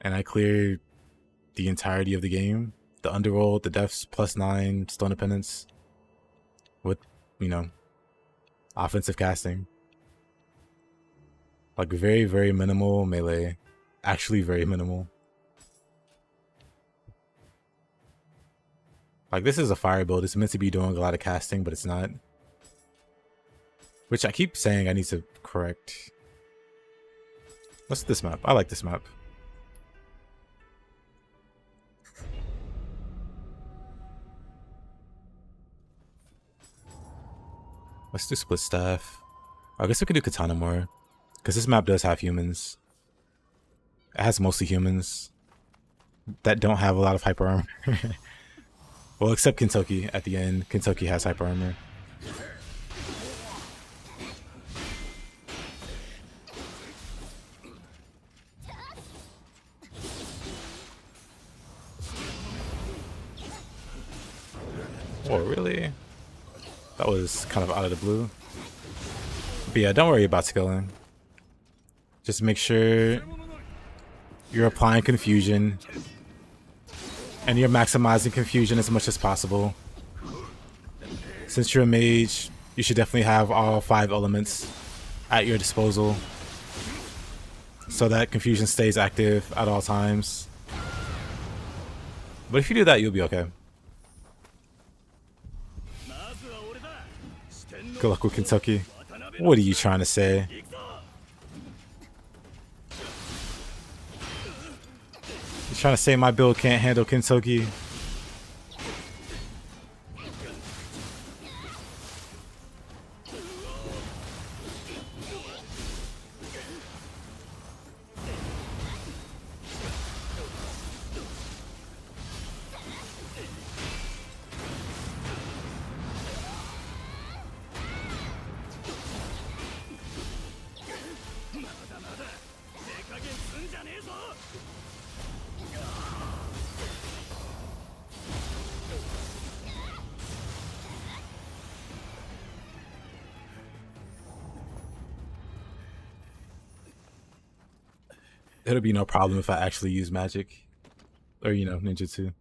And I cleared the entirety of the game. The underworld, the deaths, +9, stone dependence. With, offensive casting. Like very, very minimal melee. Actually very minimal. Like this is a fire build. It's meant to be doing a lot of casting, but it's not. Which I keep saying I need to correct. What's this map? I like this map. Let's do split staff. I guess we could do katana more. Because this map does have humans. It has mostly humans that don't have a lot of hyper armor. Well, except Kentucky at the end. Kentucky has hyper armor. Oh, really? That was kind of out of the blue. But yeah, don't worry about scaling. Just make sure you're applying confusion and you're maximizing confusion as much as possible. Since you're a mage, you should definitely have all 5 elements at your disposal so that confusion stays active at all times. But if you do that, you'll be okay. Good luck with Kentucky. What are you trying to say? You trying to say my build can't handle Kentucky? it'll be no problem if I actually use magic. Or, you know, ninjutsu.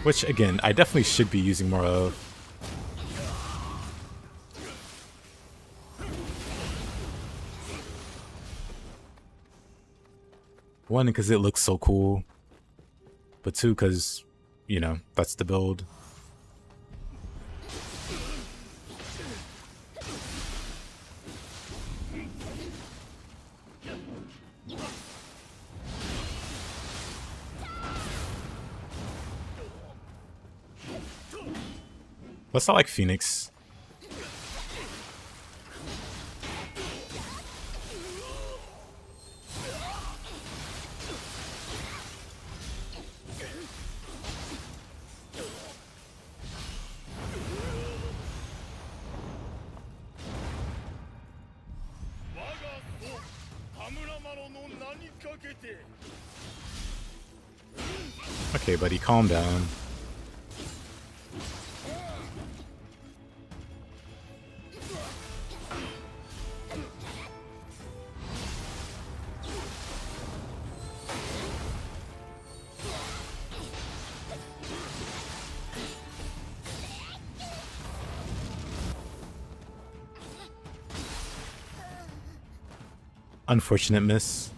Which, again, I definitely should be using more of. One, because it looks so cool. But two, because, you know, that's the build. Let's not like Phoenix. Okay, buddy, calm down. Unfortunate miss.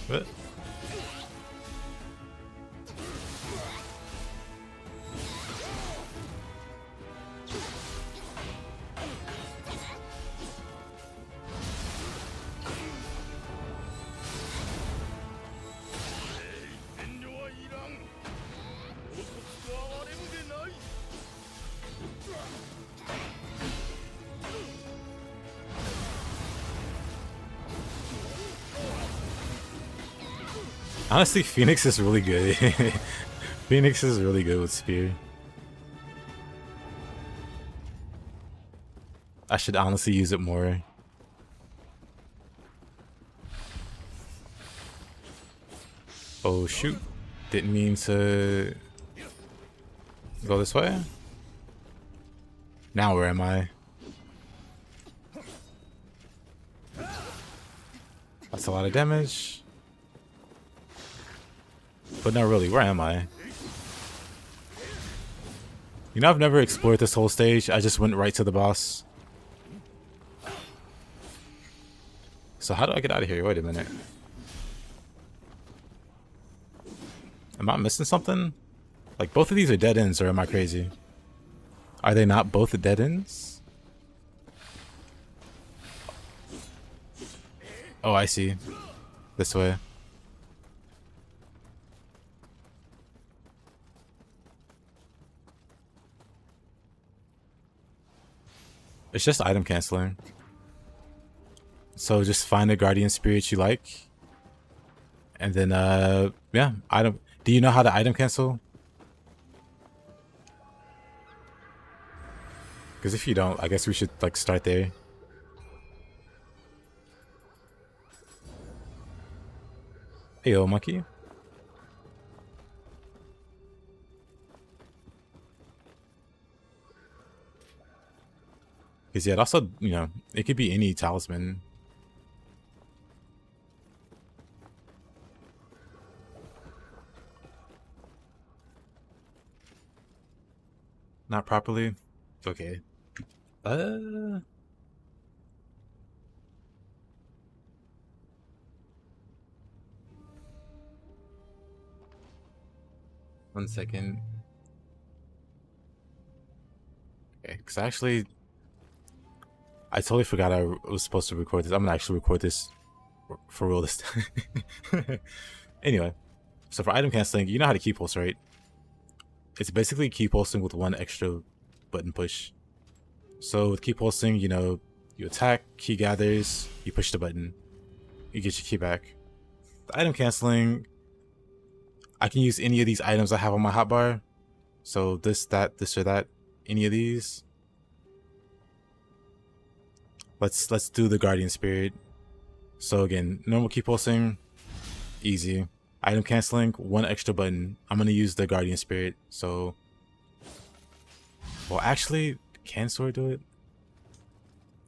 What? Honestly, Phoenix is really good. Phoenix is really good with Spear. I should honestly use it more. Oh shoot. Didn't mean to go this way. Now where am I? That's a lot of damage. But not really, where am I? You know, I've never explored this whole stage. I just went right to the boss. So how do I get out of here? Wait a minute. Am I missing something? Like, both of these are dead ends, or am I crazy? Are they not both dead ends? Oh, I see. This way. It's just item canceling. So just find a guardian spirit you like. And then, yeah, item. Do you know how to item cancel? Because if you don't, I guess we should, like, start there. Hey, yo, monkey. Because, yeah, it also, you know, it could be any talisman. Not properly? Okay. One second. Okay, because I totally forgot I was supposed to record this. I'm gonna actually record this for real this time. Anyway, So for item canceling, you know how to key pulse, right? It's basically key pulsing with one extra button push. So with key pulsing, you know, you attack, key gathers, you push the button, you get your key back. The item canceling, I can use any of these items I have on my hotbar. So this, that, this, or that, any of these. Let's do the Guardian Spirit. So again, normal key pulsing, easy. Item canceling, one extra button. I'm gonna use the Guardian Spirit. So, well, actually, can Sword do it?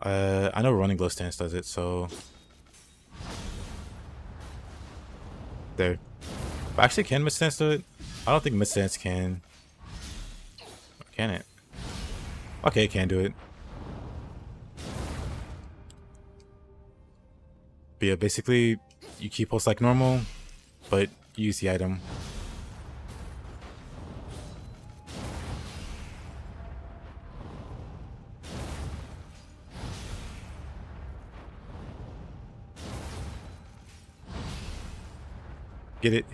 I know Running Glow Stance does it. So there. But actually, can Mid Stance do it? I don't think Mid Stance can. Can it? Okay, it can do it. But yeah, basically, you keep pulse like normal, but you use the item. Get it?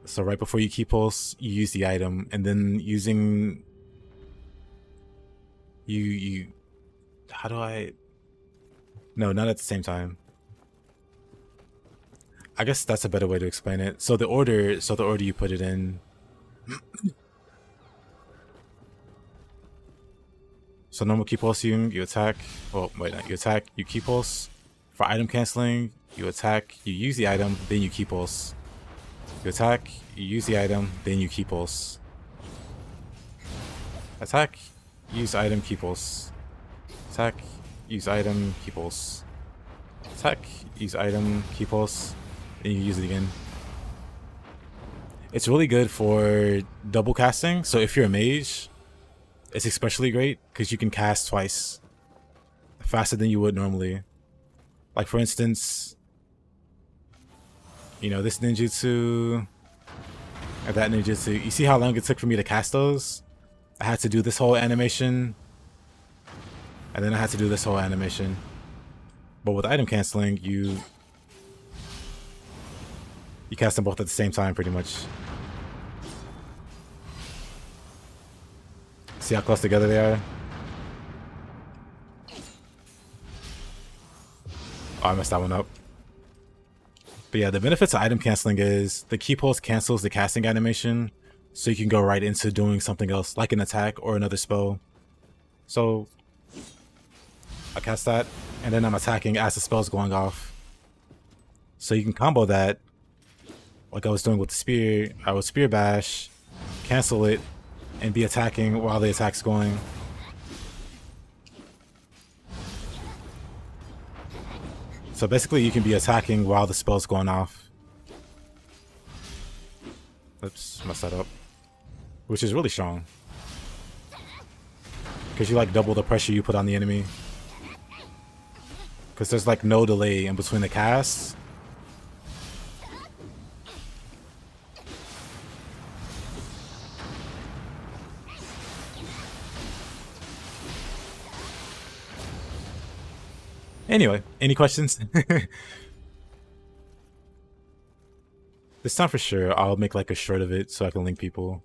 So right before you key pulse, you use the item, and then using you how do I? No, not at the same time. I guess that's a better way to explain it. So the order you put it in. So normal key pulse, you attack. Oh wait, not you attack, you key pulse. For item canceling, you attack, you use the item, then you key pulse. You attack, you use the item, then you key pulse. Attack, use item, key pulse. Attack, use item, key pulse. Attack, use item, key pulse, then you use it again. It's really good for double casting, so if you're a mage, it's especially great because you can cast twice faster than you would normally. Like for instance, you know, this ninjutsu and that ninjutsu. You see how long it took for me to cast those? I had to do this whole animation, and then I had to do this whole animation. But with item canceling, you cast them both at the same time, pretty much. See how close together they are? Oh, I messed that one up. But yeah, the benefits of item canceling is the key pulse cancels the casting animation, so you can go right into doing something else, like an attack or another spell. So I cast that, and then I'm attacking as the spell's going off. So you can combo that, like I was doing with the spear. I would spear bash, cancel it, and be attacking while the attack's going. So basically you can be attacking while the spell's going off. Oops, messed that up. Which is really strong. Because you like double the pressure you put on the enemy. Because there's like no delay in between the casts. Anyway, any questions? This time for sure, I'll make like a short of it so I can link people.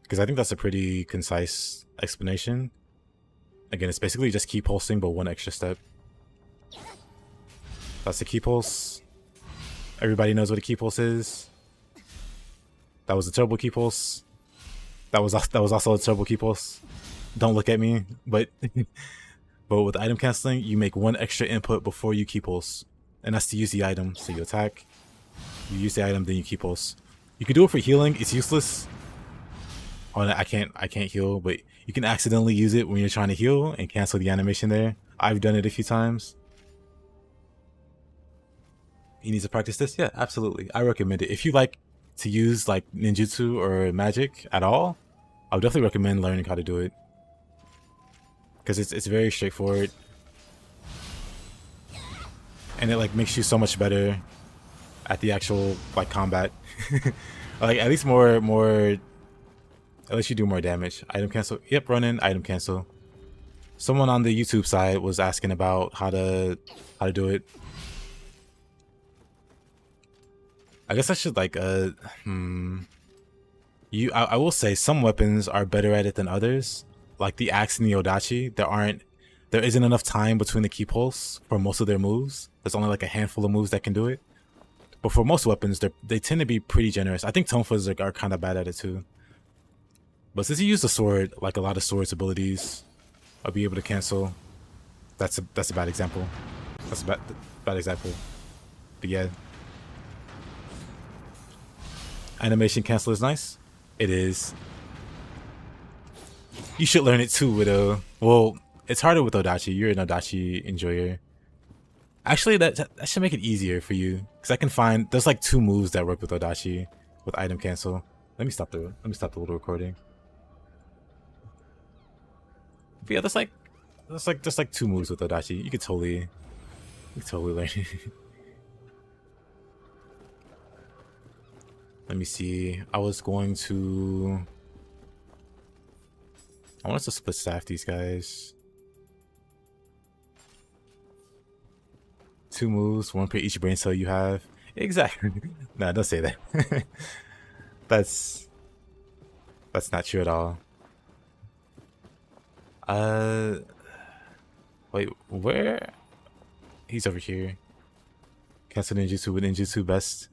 Because I think that's a pretty concise explanation. Again, it's basically just key pulsing, but one extra step. That's the key pulse. Everybody knows what a key pulse is. That was a turbo key pulse. That was also a turbo key pulse. Don't look at me, but but with item canceling, you make one extra input before you key pulse, and that's to use the item. So you attack, you use the item, then you key pulse. You can do it for healing. It's useless. Oh, I can't heal, but you can accidentally use it when you're trying to heal and cancel the animation there. I've done it a few times. You need to practice this? Yeah, absolutely. I recommend it. If you like to use like ninjutsu or magic at all, I would definitely recommend learning how to do it. Because it's very straightforward. And it like makes you so much better at the actual like combat. Like at least at least you do more damage. Item cancel. Yep, run in, item cancel. Someone on the YouTube side was asking about how to do it. I guess I should like I will say some weapons are better at it than others. Like the axe and the Odachi, there isn't enough time between the key pulse for most of their moves. There's only like a handful of moves that can do it. But for most weapons, they tend to be pretty generous. I think Tonfas are kind of bad at it too. But since you use the sword, like a lot of sword's abilities, I'll be able to cancel. That's a bad example. That's a bad example. But yeah. Animation cancel is nice. It is. You should learn it too with well, it's harder with Odachi. You're an Odachi enjoyer. Actually, that should make it easier for you. Because I can find there's like 2 moves that work with Odachi with item cancel. Let me stop the little recording. But yeah, there's like 2 moves with Odachi. You could totally learn it. Let me see. I want us to split staff these guys. 2 moves, 1 per each brain cell you have. Exactly. Nah, don't say that. That's not true at all. Wait, where? He's over here. Cancel ninjutsu with ninjutsu best.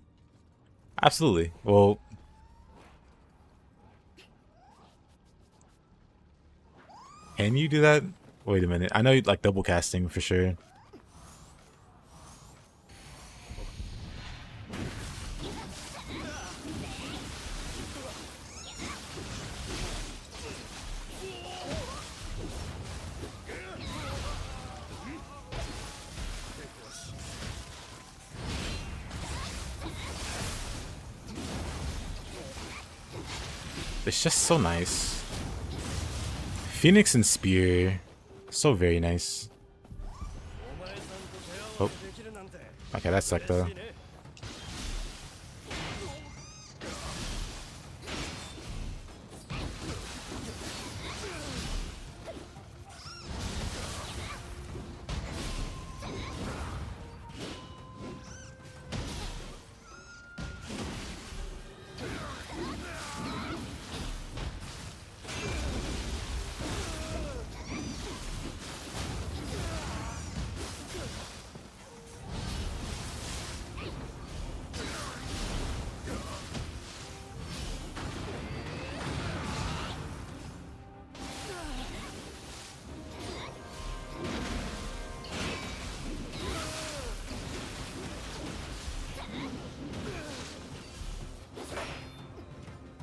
Absolutely. Well, can you do that? Wait a minute. I know you like double casting for sure. It's just so nice. Phoenix and Spear. So very nice. Oh. Okay, that sucked though.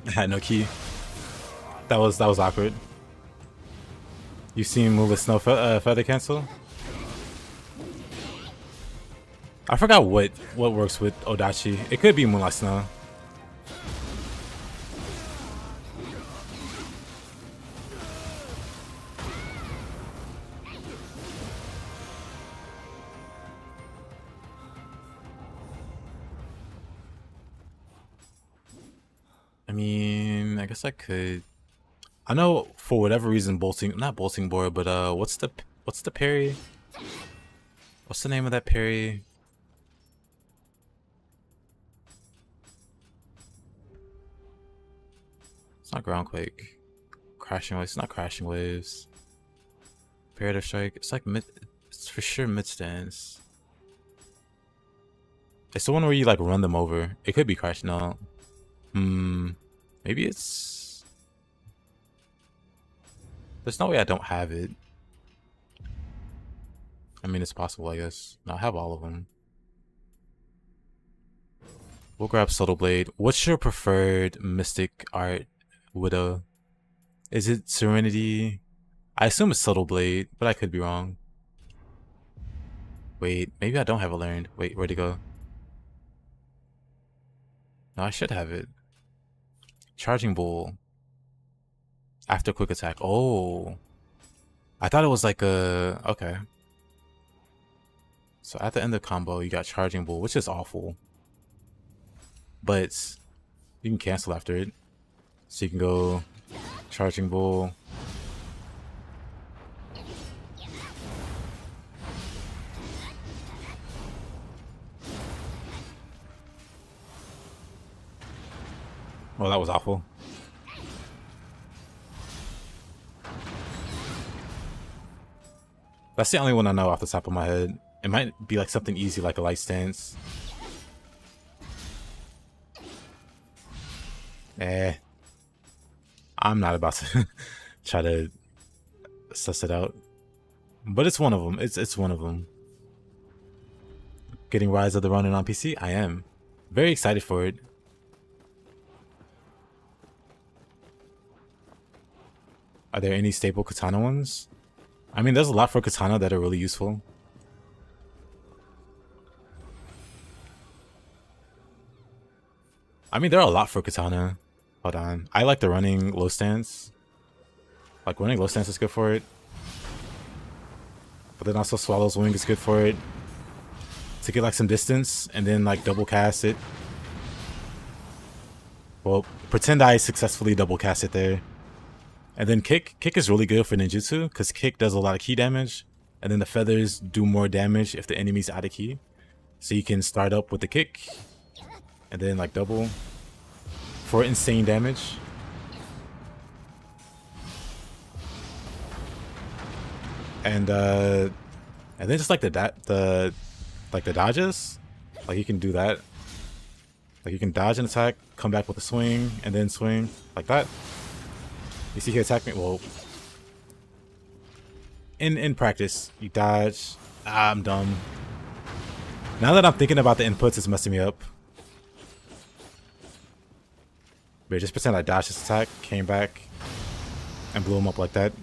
I had no key. That was awkward. You seen move with snow feather cancel? I forgot what works with Odachi. It could be Moonlight Snow. I mean, I guess I could. I know for whatever reason, not bolting board, but what's the parry? What's the name of that parry? It's not groundquake. Crashing waves. It's not crashing waves. Imperative strike. It's like mid. It's for sure mid stance. It's the one where you like run them over. It could be crashing out. Maybe it's. There's no way I don't have it. I mean, it's possible, I guess. No, I have all of them. We'll grab Subtle Blade. What's your preferred Mystic Art Widow? Is it Serenity? I assume it's Subtle Blade, but I could be wrong. Wait, maybe I don't have it learned. Wait, where'd it go? No, I should have it. Charging Bull. After quick attack. Oh. I thought it was like a... Okay. So at the end of the combo, you got Charging Bull, which is awful. But you can cancel after it. So you can go Charging Bull. Oh, that was awful. That's the only one I know off the top of my head. It might be like something easy, like a light stance. I'm not about to try to suss it out. But it's one of them. It's one of them. Getting Rise of the Ronin on PC? I am. Very excited for it. Are there any stable katana ones? I mean, there's a lot for katana that are really useful. I mean, there are a lot for katana. Hold on. I like the running low stance. Like, running low stance is good for it. But then also Swallow's Wing is good for it. To get like some distance and then like double cast it. Well, pretend I successfully double cast it there. And then kick. Kick is really good for ninjutsu because kick does a lot of key damage. And then the feathers do more damage if the enemy's out of key. So you can start up with the kick. And then like double. For insane damage. And then just like the dodges. Like you can do that. Like you can dodge an attack, come back with a swing, and then swing. Like that. You see he attack me? Well, in practice, you dodge. Ah, I'm dumb. Now that I'm thinking about the inputs, it's messing me up. But just pretend I dodged this attack, came back, and blew him up like that.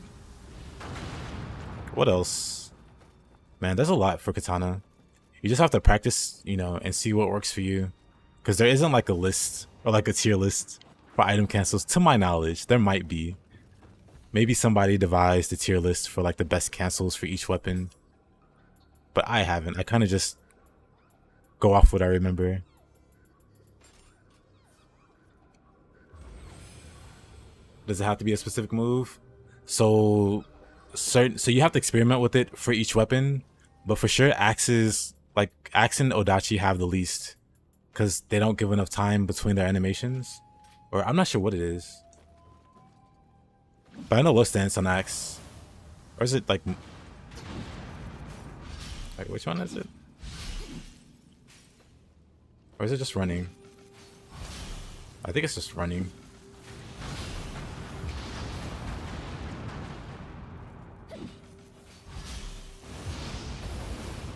What else? Man, there's a lot for katana. You just have to practice, you know, and see what works for you. Because there isn't like a list or like a tier list for item cancels. To my knowledge, there might be. Maybe somebody devised a tier list for like the best cancels for each weapon. But I haven't. I kind of just go off what I remember. Does it have to be a specific move? So you have to experiment with it for each weapon. But for sure, axes, like Axe and Odachi have the least. Because they don't give enough time between their animations. Or I'm not sure what it is. But I know low stance on Axe. Or is it like which one is it? Or is it just running? I think it's just running.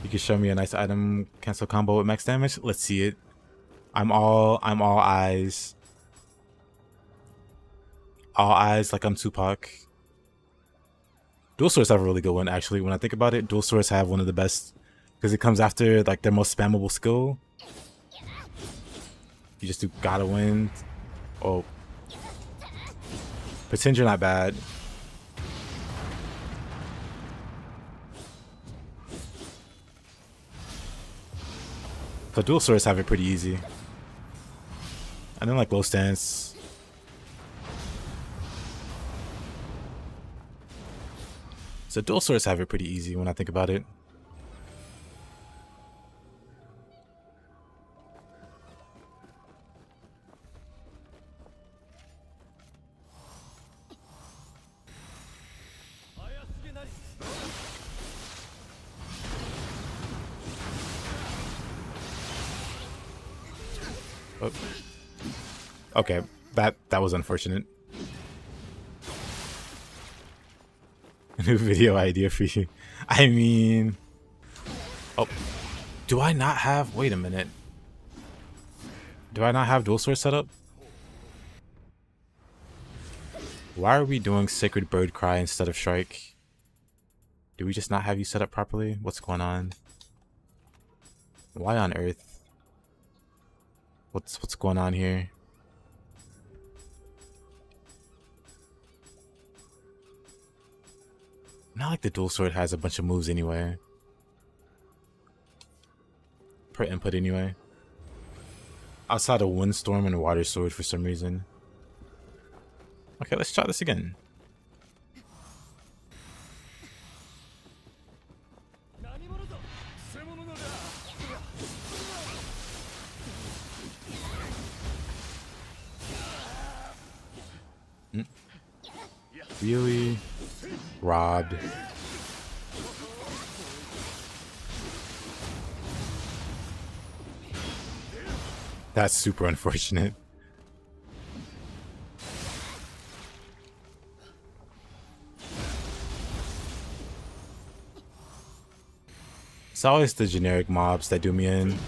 You can show me a nice item cancel combo with max damage. Let's see it. I'm all eyes. All eyes like I'm Tupac. Dual swords have a really good one actually. When I think about it, dual swords have one of the best because it comes after like their most spammable skill. You just do gotta win. Oh, pretend you're not bad. So dual swords have it pretty easy. And then like low stance. So dual swords have it pretty easy when I think about it. Oh. Okay, that was unfortunate. New video idea for you. I mean, oh, do I not have? Wait a minute. Do I not have dual sword set up? Why are we doing Sacred Bird Cry instead of Strike? Do we just not have you set up properly? What's going on? Why on earth? What's going on here? Not like the dual sword has a bunch of moves anyway. Per input anyway. Outside of Windstorm and Water Sword for some reason. Okay, let's try this again. Really? Robbed. That's super unfortunate. It's always the generic mobs that do me in.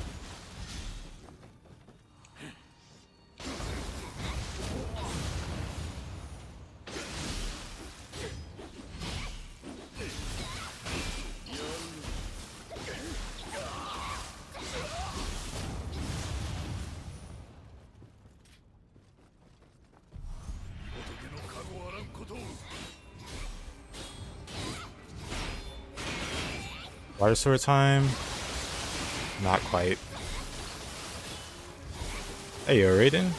Water sword time? Not quite. Hey, yo, Raiden?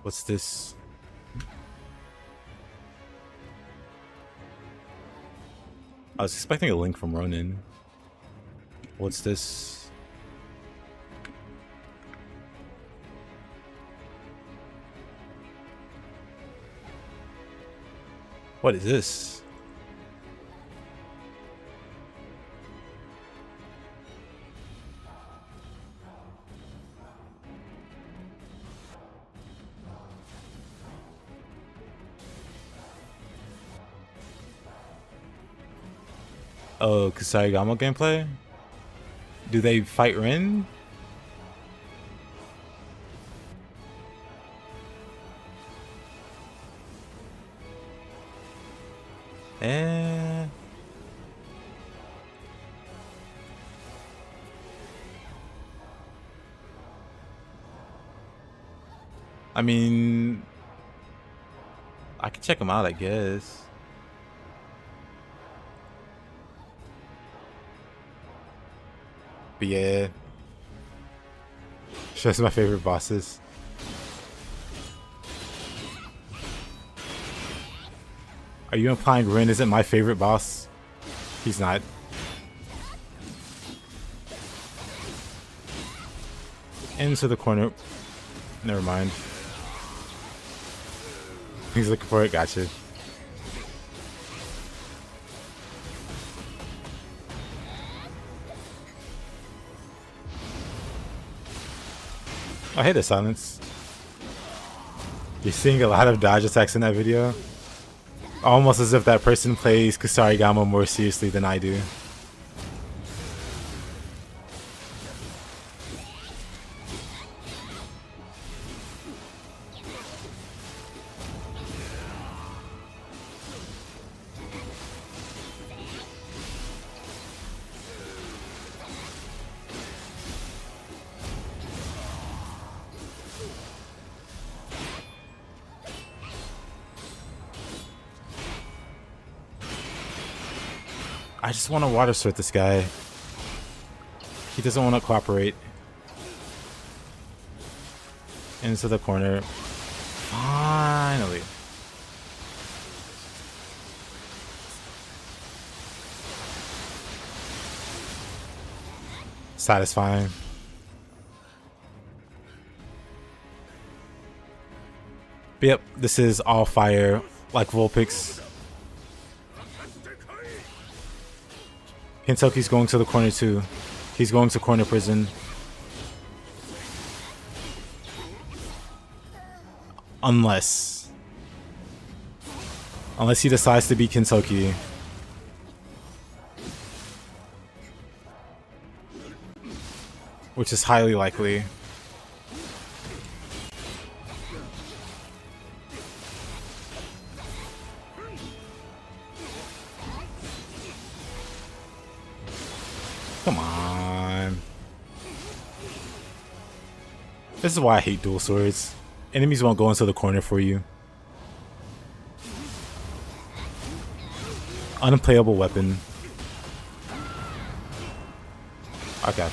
What's this? I was expecting a link from Ronin. What's this? What is this? Oh, Kusarigama gameplay? Do they fight Rin? Eh. I mean, I can check them out, I guess. But yeah, that's my favorite bosses. Are you implying Rin isn't my favorite boss? He's not. Into the corner. Never mind. He's looking for it. Gotcha. I hate the silence. You're seeing a lot of dodge attacks in that video. Almost as if that person plays Kusarigama more seriously than I do. I just want to water sword this guy. He doesn't want to cooperate. Into the corner. Finally. Satisfying. But yep, this is all fire, like Vulpix. Kentucky's going to the corner too. He's going to corner prison. Unless he decides to be Kentucky. Which is highly likely. Come on. This is why I hate dual swords. Enemies won't go into the corner for you. Unplayable weapon. Okay.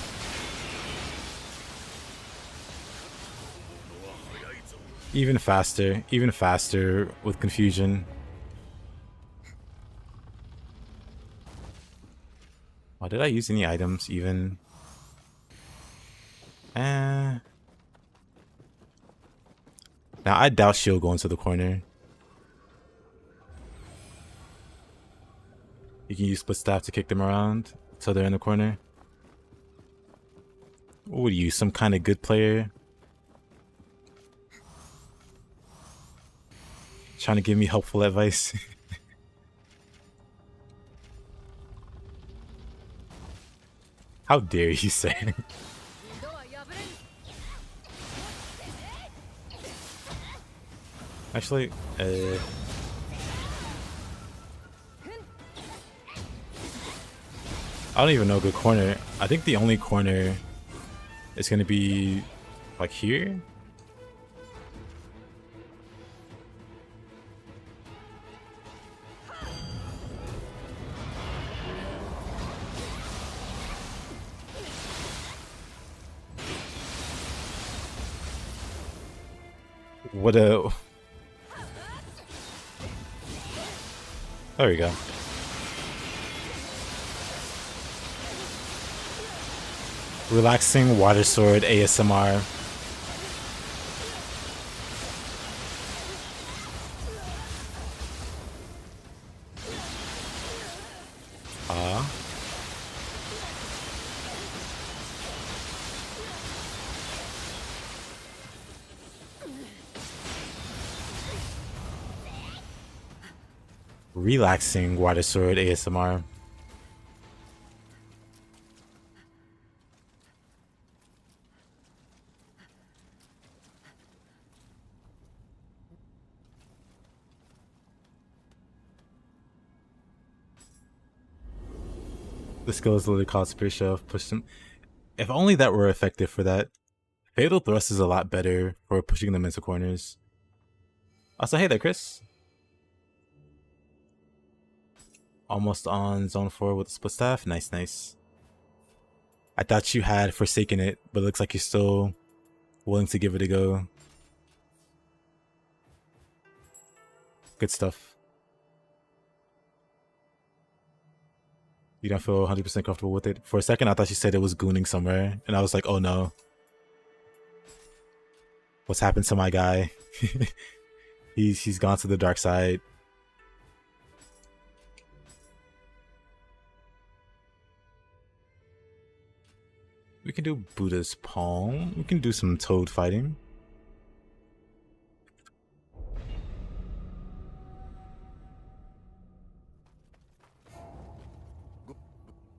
Even faster with confusion. Why did I use any items even? Eh. Now I doubt she'll go into the corner. You can use split staff to kick them around so they're in the corner. What are you, some kind of good player? Trying to give me helpful advice. How dare you say? Actually, I don't even know a good corner. I think the only corner is gonna be like here. What a... There we go. Relaxing water sword ASMR. Relaxing water sword ASMR. The skill is literally called Spirit Shove. Push them. If only that were effective for that. Fatal Thrust is a lot better for pushing them into corners. Also, hey there, Chris. Almost on zone 4 with the split staff. Nice, nice. I thought you had forsaken it, but it looks like you're still willing to give it a go. Good stuff. You don't feel 100% comfortable with it? For a second, I thought you said it was gooning somewhere, and I was like, oh no. What's happened to my guy? He's gone to the dark side. We can do Buddha's Palm. We can do some toad fighting.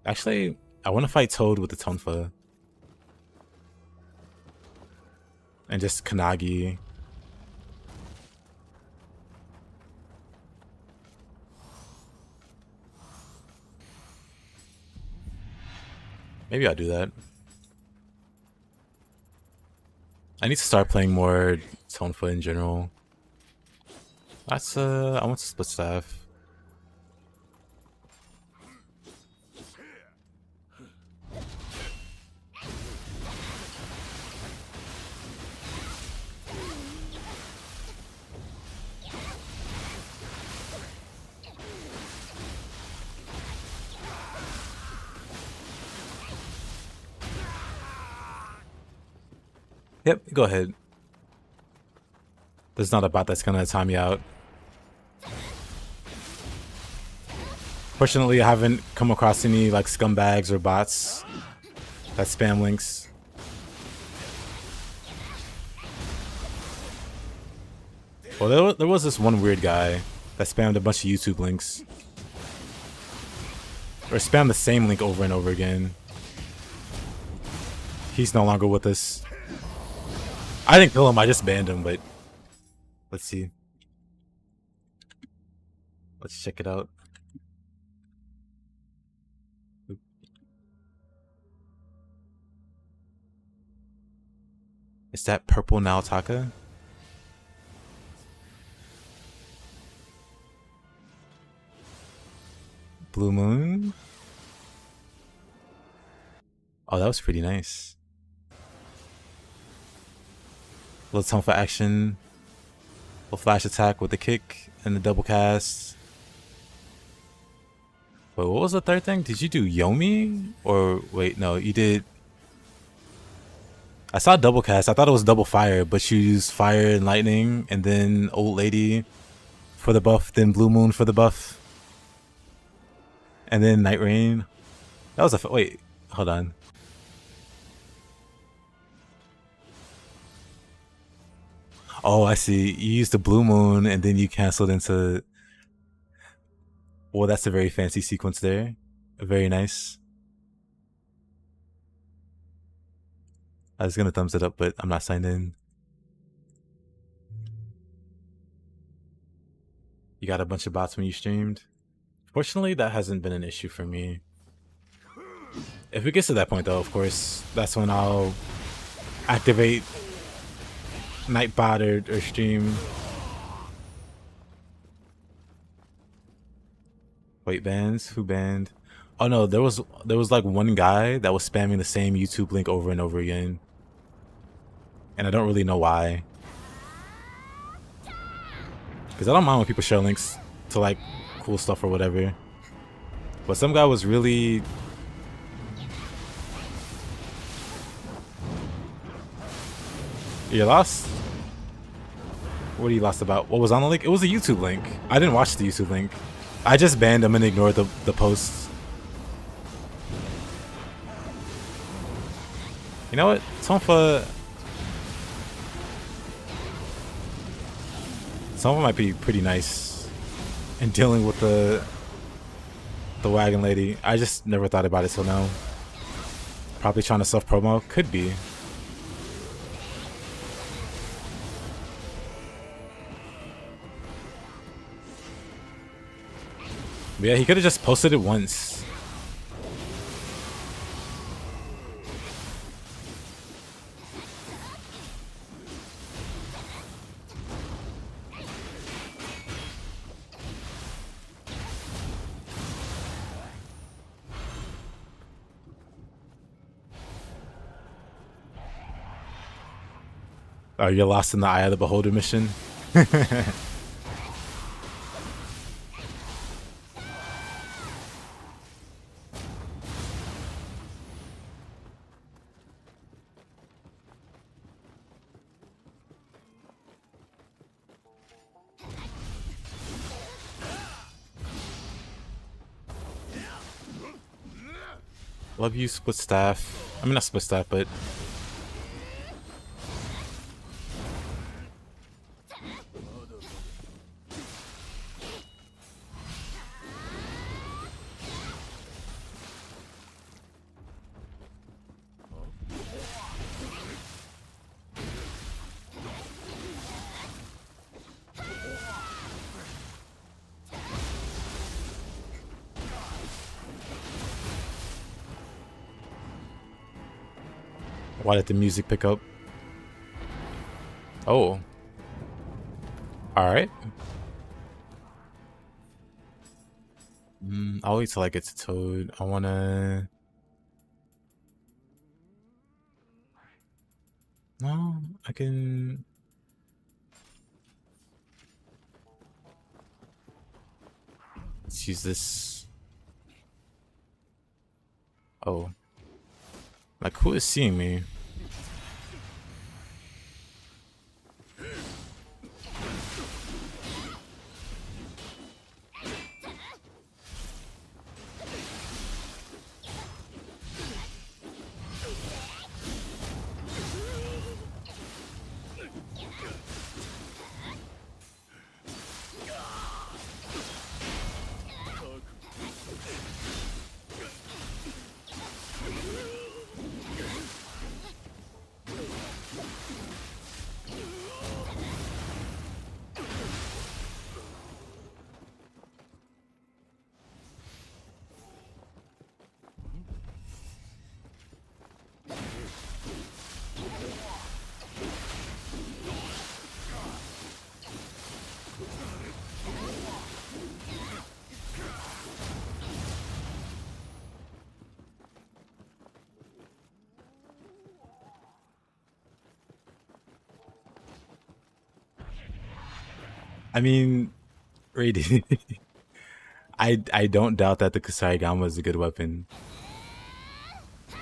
Actually, I want to fight Toad with the Tonfa. And just Kanagi. Maybe I'll do that. I need to start playing more Tonfa in general. That's I want to split staff. Yep, go ahead. There's not a bot that's gonna time you out. Fortunately, I haven't come across any like scumbags or bots that spam links. Well, there was this one weird guy that spammed a bunch of YouTube links. Or spammed the same link over and over again. He's no longer with us. I didn't kill him, I just banned him, but let's see. Let's check it out. Is that purple Naotaka? Blue Moon? Oh, that was pretty nice. Little time for action. Little flash attack with the kick and the double cast. Wait, what was the third thing? Did you do Yomi? Or wait, no, you did I saw double cast. I thought it was double fire, but you used fire and lightning, and then old lady for the buff, then blue moon for the buff, and then night rain. That was a wait. Hold on. Oh, I see. You used the blue moon, and then you canceled into. Well, that's a very fancy sequence there. Very nice. I was gonna thumbs it up, but I'm not signed in. You got a bunch of bots when you streamed. Fortunately, that hasn't been an issue for me. If it gets to that point, though, of course, that's when I'll activate Nightbot or stream. Wait, bans? Who banned? Oh no, there was like one guy that was spamming the same YouTube link over and over again, and I don't really know why. Because I don't mind when people share links to like cool stuff or whatever, but some guy was really. You lost? What are you lost about? What was on the link? It was a YouTube link. I didn't watch the YouTube link. I just banned them and ignored the posts. You know what? Tonfa might be pretty nice in dealing with the wagon lady. I just never thought about it till now. Probably trying to self-promo. Could be. But yeah, he could have just posted it once. Oh, you're lost in the Eye of the Beholder mission? Love you, split staff. I mean, not split staff, but why did the music pick up? Oh. Alright. I'll wait till I get to Toad. I wanna... No, I can... Let's use this. Oh. Like, who is seeing me? I mean, Raiden. I don't doubt that the Kusarigama is a good weapon.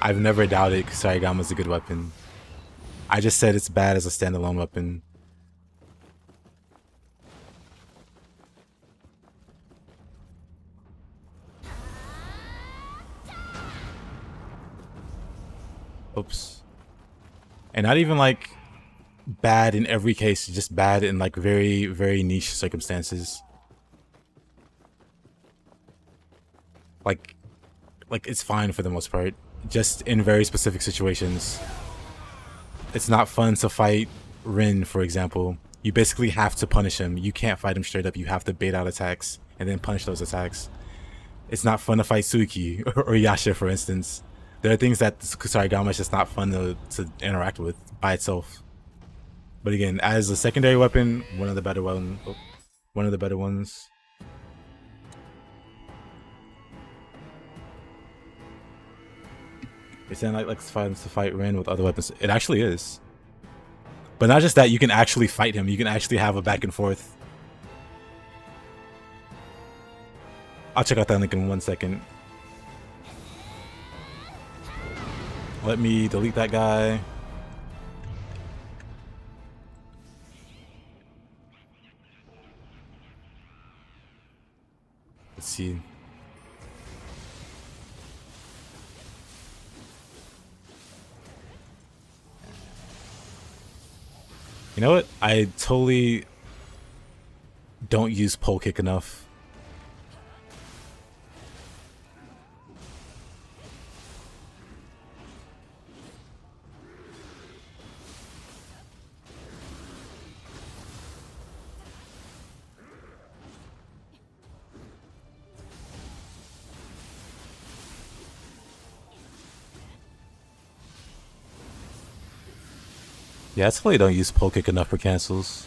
I've never doubted Kusarigama is a good weapon. I just said it's bad as a standalone weapon. Oops. And not even like bad in every case, just bad in like very, very niche circumstances. Like it's fine for the most part. Just in very specific situations. It's not fun to fight Rin, for example. You basically have to punish him. You can't fight him straight up. You have to bait out attacks and then punish those attacks. It's not fun to fight Suki or Yasha, for instance. There are things that Kusarigama is just not fun to interact with by itself. But again, as a secondary weapon, one of the better ones. One of the better ones. You're saying like to fight Rin with other weapons. It actually is. But not just that, you can actually fight him. You can actually have a back and forth. I'll check out that link in 1 second. Let me delete that guy. Let's see. You know what? I totally don't use pole kick enough. Yeah, I totally don't use pole kick enough for cancels.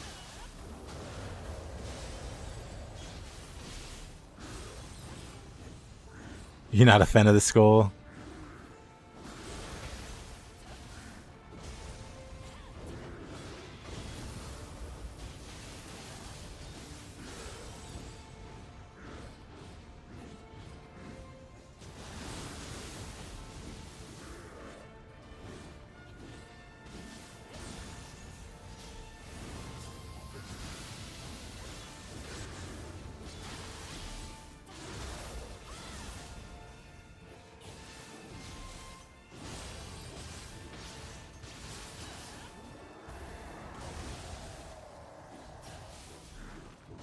You're not a fan of the skull?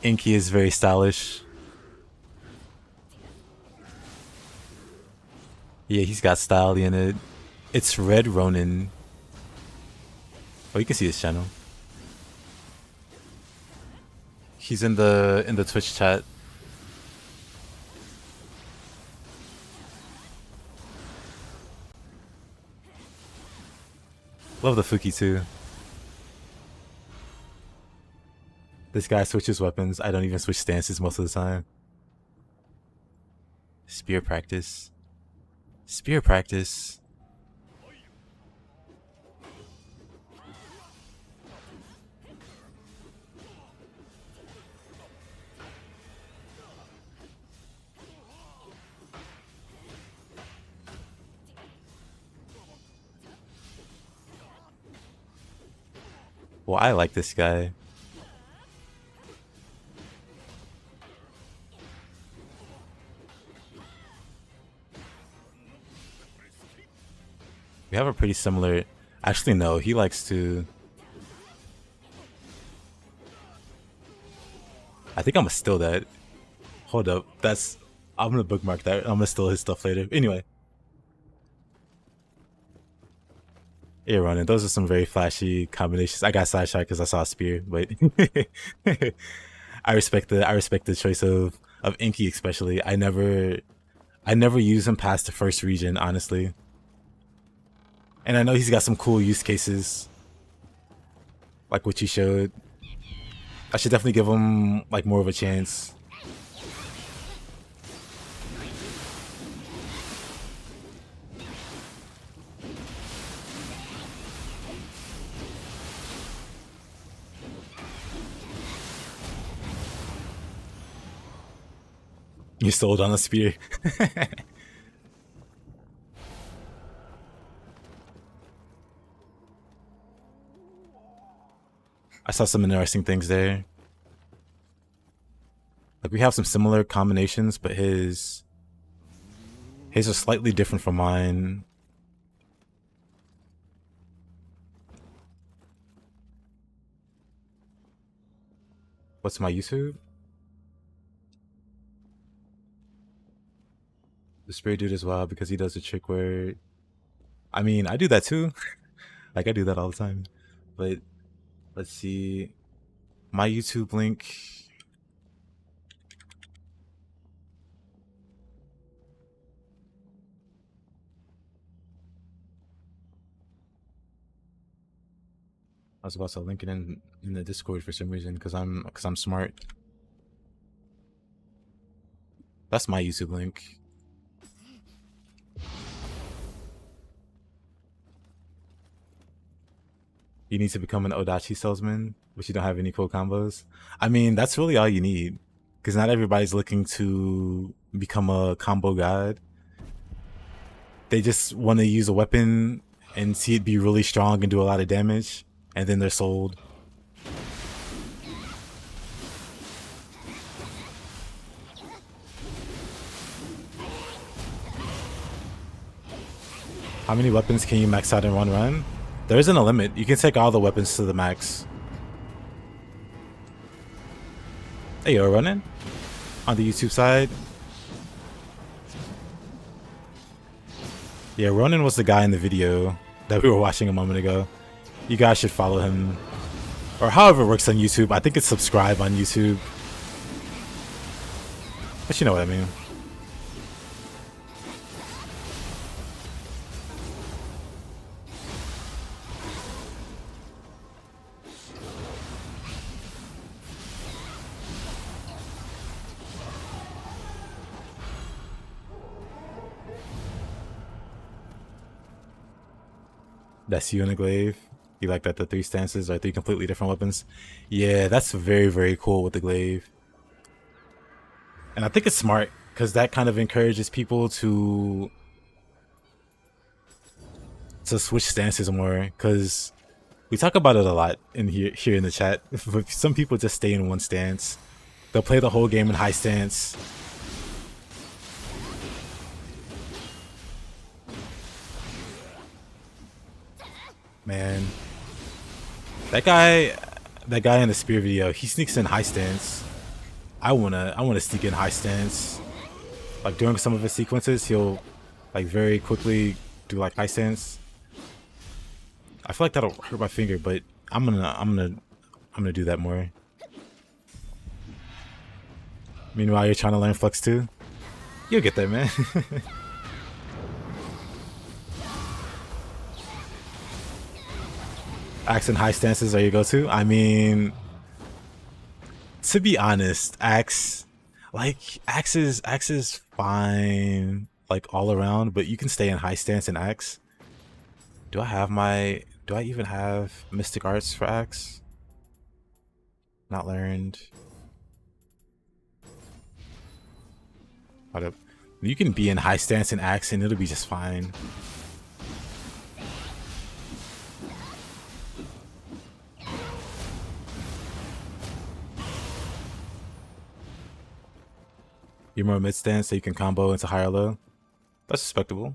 Inky is very stylish. Yeah, he's got style in it. It's Red Ronin. Oh, you can see his channel. He's in the Twitch chat. Love the Fuki too. This guy switches weapons. I don't even switch stances most of the time. Spear practice. Spear practice. Well, I like this guy. We have a pretty similar... Actually, no. He likes to... I think I'm gonna steal that. Hold up. That's... I'm gonna bookmark that. I'm gonna steal his stuff later. Anyway. Yeah, Ronin. Those are some very flashy combinations. I got sidetracked because I saw a spear, but... I respect the choice of Inky especially. I never use him past the first region, honestly. And I know he's got some cool use cases. Like what you showed. I should definitely give him like more of a chance. You sold on a spear. saw some interesting things there. Like we have some similar combinations, but his are slightly different from mine. What's my YouTube? The spray dude as well, because he does a trick where, I mean, I do that too. Like I do that all the time. But let's see, my YouTube link. I was about to link it in the Discord for some reason because I'm smart. That's my YouTube link. You need to become an Odachi salesman, but you don't have any cool combos. I mean, that's really all you need, because not everybody's looking to become a combo god. They just want to use a weapon and see it be really strong and do a lot of damage, and then they're sold. How many weapons can you max out in one run? There isn't a limit. You can take all the weapons to the max. Hey, you're running on the YouTube side. Yeah, Ronan was the guy in the video that we were watching a moment ago. You guys should follow him, or however it works on YouTube. I think it's subscribe on YouTube, but you know what I mean. That's you in the glaive. You like that the 3 stances are 3 completely different weapons? Yeah, that's very, very cool with the glaive. And I think it's smart because that kind of encourages people to switch stances more, because we talk about it a lot in here in the chat. But some people just stay in one stance. They'll play the whole game in high stance. Man, that guy in the spear video, he sneaks in high stance. I wanna sneak in high stance. Like during some of his sequences, he'll like very quickly do like high stance. I feel like that'll hurt my finger, but I'm gonna do that more. Meanwhile, you're trying to learn flex too. You'll get there, man. Axe and high stances are your go-to? I mean, to be honest, Axe is fine, like all around, but you can stay in high stance and Axe. Do I even have Mystic Arts for Axe? Not learned. Hold up. You can be in high stance and Axe and it'll be just fine. You're more mid stance, so you can combo into high or low. That's respectable.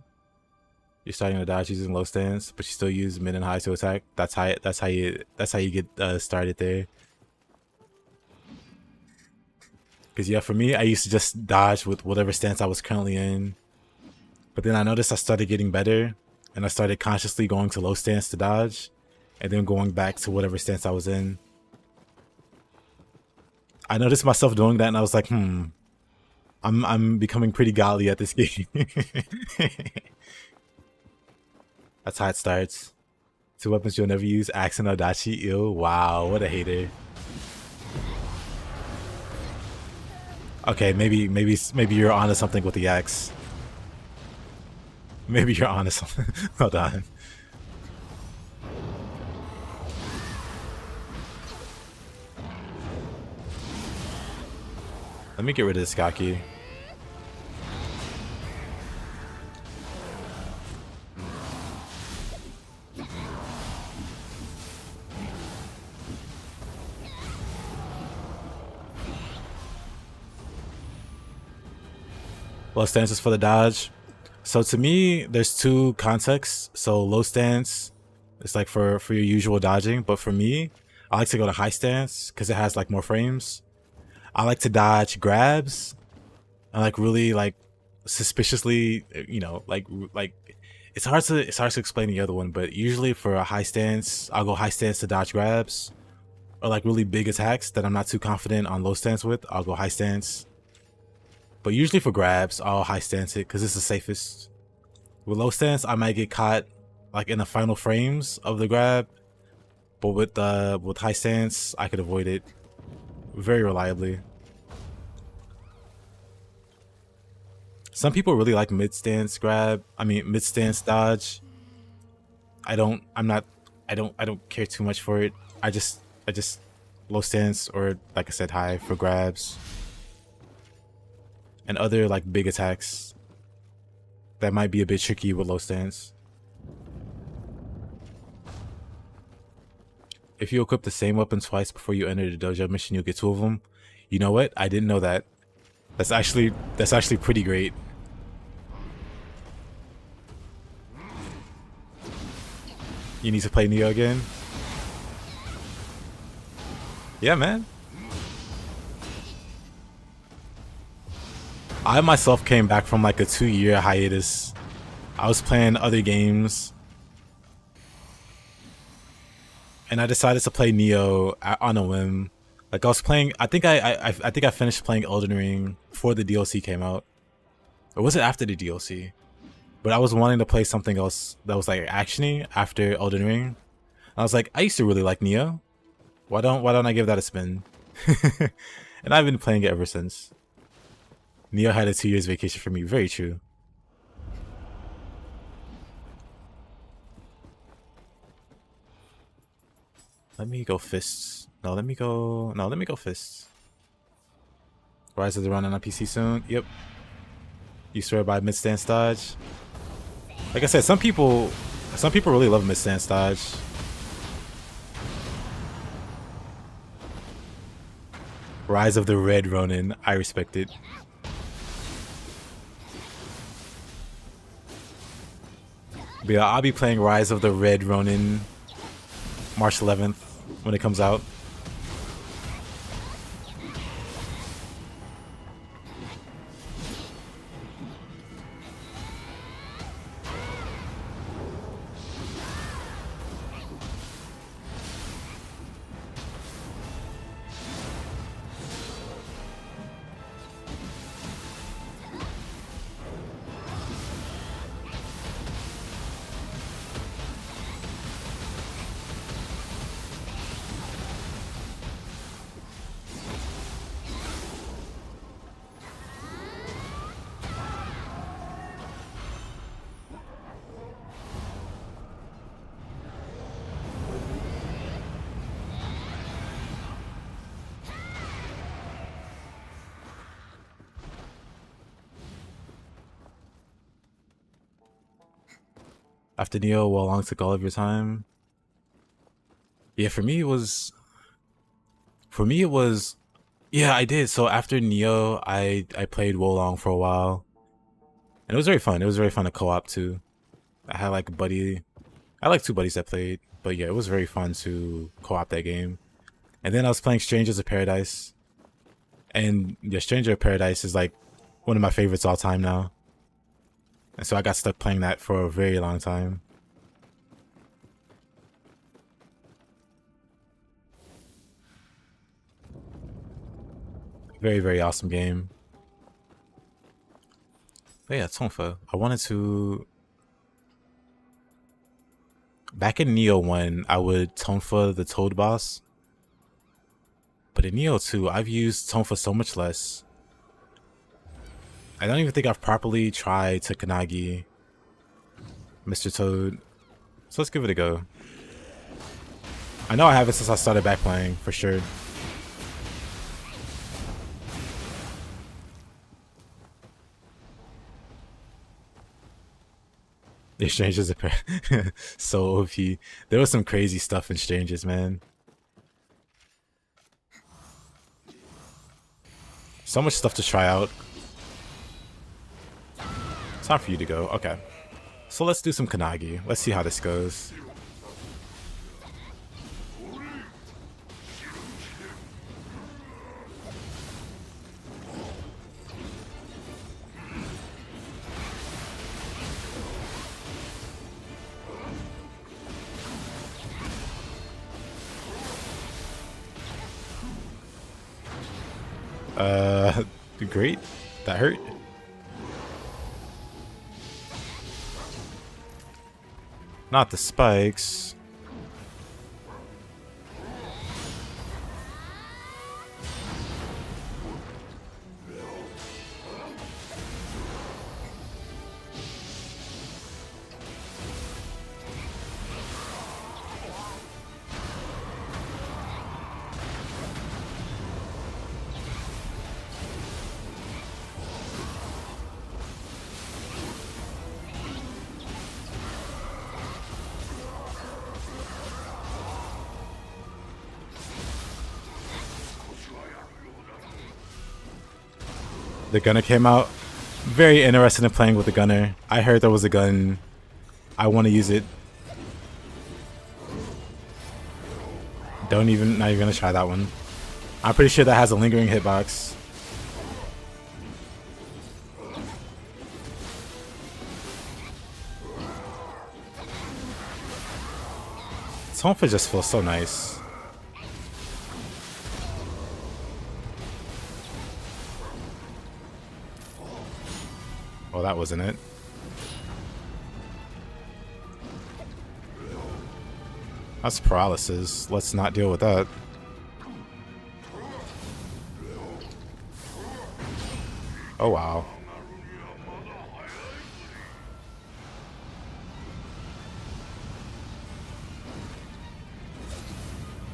You're starting to dodge using low stance, but you still use mid and high to attack. That's how you get started there. Because yeah, for me, I used to just dodge with whatever stance I was currently in. But then I noticed I started getting better, and I started consciously going to low stance to dodge, and then going back to whatever stance I was in. I noticed myself doing that, and I was like, I'm becoming pretty godly at this game. That's how it starts. 2 weapons you'll never use, Axe and Odachi. Ew, wow, what a hater. Okay, maybe you're onto something with the Axe. Maybe you're onto something. Hold on. Let me get rid of this Gaki. Low stance is for the dodge. So to me, there's two contexts. So low stance, it's like for your usual dodging. But for me, I like to go to high stance because it has like more frames. I like to dodge grabs. I like really like suspiciously, you know, like it's hard to explain the other one. But usually for a high stance, I'll go high stance to dodge grabs, or like really big attacks that I'm not too confident on low stance with. I'll go high stance. But usually for grabs, I'll high stance it because it's the safest. With low stance, I might get caught like in the final frames of the grab, but with high stance, I could avoid it very reliably. Some people really like mid stance grab. I mean mid stance dodge. I don't. I'm not. I don't care too much for it. I just low stance or like I said high for grabs and other like big attacks that might be a bit tricky with low stance. If you equip the same weapon twice before you enter the dojo mission, you'll get 2 of them. You know what? I didn't know that. That's actually pretty great. You need to play Nioh again? Yeah, man. I myself came back from like a 2-year hiatus. I was playing other games, and I decided to play Nioh on a whim. Like I was playing, I think I finished playing Elden Ring before the DLC came out, or was it after the DLC? But I was wanting to play something else that was like actiony after Elden Ring. I was like, I used to really like Nioh. Why don't I give that a spin? And I've been playing it ever since. Nioh had a 2 years vacation for me. Very true. Let me go fists. No, let me go fists. Rise of the Run on PC soon. Yep. You swear by mid stance dodge. Like I said, some people really love mid stance dodge. Rise of the Red Ronin. I respect it. But yeah, I'll be playing Rise of the Red Ronin March 11th when it comes out. After Nioh, Wo Long took all of your time. Yeah, for me it was. Yeah, I did. So after Nioh, I played Wo Long for a while, and it was very fun. It was very fun to co-op too. I had like a buddy. I like 2 buddies that played, but yeah, it was very fun to co-op that game. And then I was playing Strangers of Paradise, and yeah, Stranger of Paradise is like one of my favorites all time now. And so I got stuck playing that for a very long time. Very, very awesome game. But yeah, Tonfa. I wanted to... Back in Nioh 1, I would Tonfa the Toad boss. But in Nioh 2, I've used Tonfa so much less. I don't even think I've properly tried Takanagi Mr. Toad. So let's give it a go. I know I haven't since I started back playing, for sure. The Strangers are so OP. There was some crazy stuff in Strangers, man. So much stuff to try out. Time for you to go. Okay. So let's do some Kanagi. Let's see how this goes. Great. That hurt. Not the spikes. The gunner came out. Very interested in playing with the gunner. I heard there was a gun. I want to use it. Not even gonna try that one. I'm pretty sure that has a lingering hitbox. Tonfa just feels so nice. Well, that wasn't it. That's paralysis. Let's not deal with that. Oh, wow.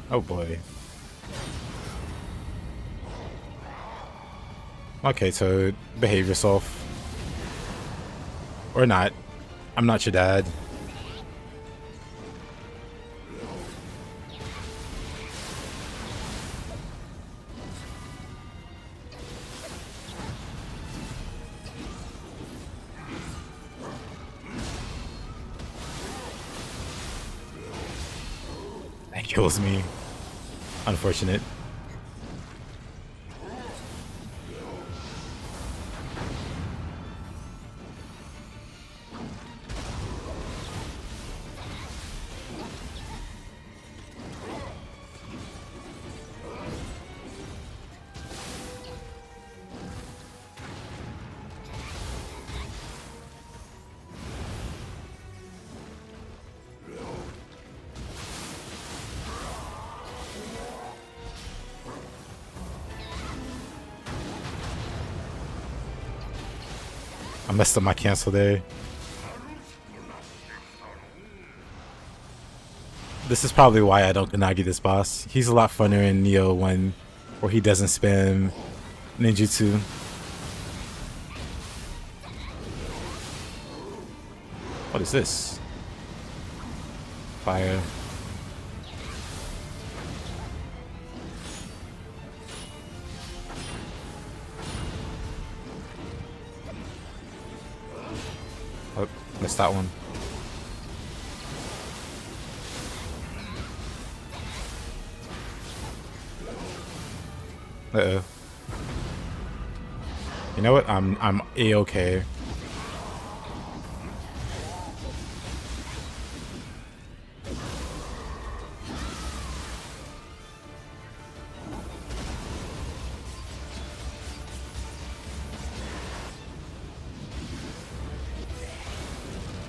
Oh, boy. Okay, Toad. Behave yourself. Or not. I'm not your dad. That kills me. Unfortunate. I messed up my cancel there. This is probably why I don't Kanagi this boss. He's a lot funner in Nioh 1, where he doesn't spam ninjutsu. What is this? Fire. Oh, missed that one. Uh-oh. You know what? I'm A-okay.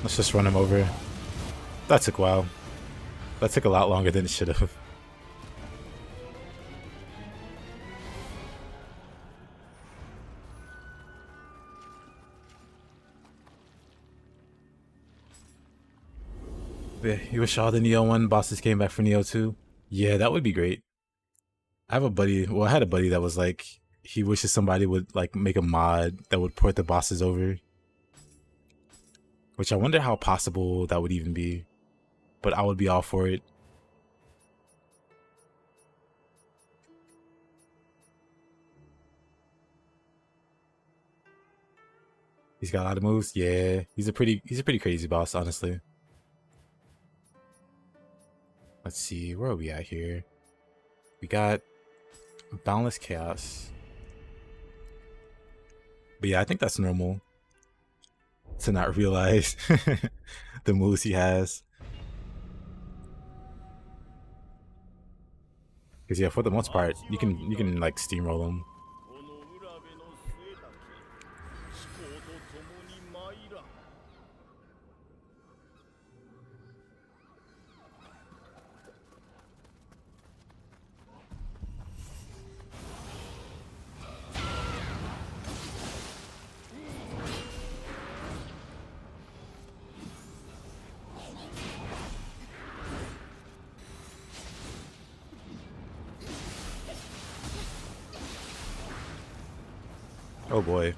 Let's just run him over. That took a while. That took a lot longer than it should have. Yeah, you wish all the Nioh 1 bosses came back for Nioh 2? Yeah, that would be great. I have a buddy, well, I had a buddy that was like, he wishes somebody would like make a mod that would port the bosses over. Which I wonder how possible that would even be. But I would be all for it. He's got a lot of moves. Yeah, he's a pretty crazy boss, honestly. Let's see, where are we at here? We got Boundless Chaos. But yeah, I think that's normal to not realize the moves he has. Because yeah, for the most part, you can like steamroll him. Oh boy.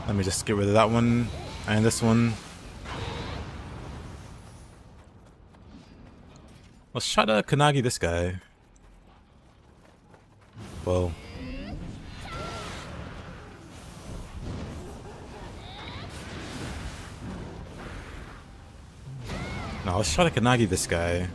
Let me just get rid of that one and this one. Let's try to Kanagi this guy. Whoa. No, let's try to Kanagi this guy.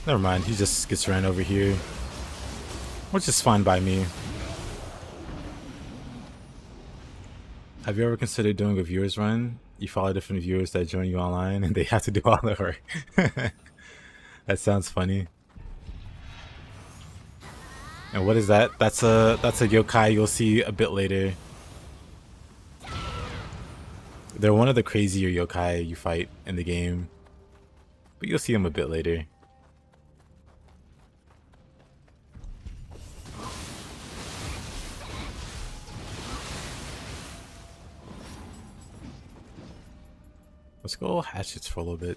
Never mind, he just gets ran over here. Which is fine by me. Have you ever considered doing a viewers run? You follow different viewers that join you online and they have to do all the work. That sounds funny. And what is that? That's a yokai you'll see a bit later. They're one of the crazier yokai you fight in the game. But you'll see them a bit later. Let's go hatchets for a little bit.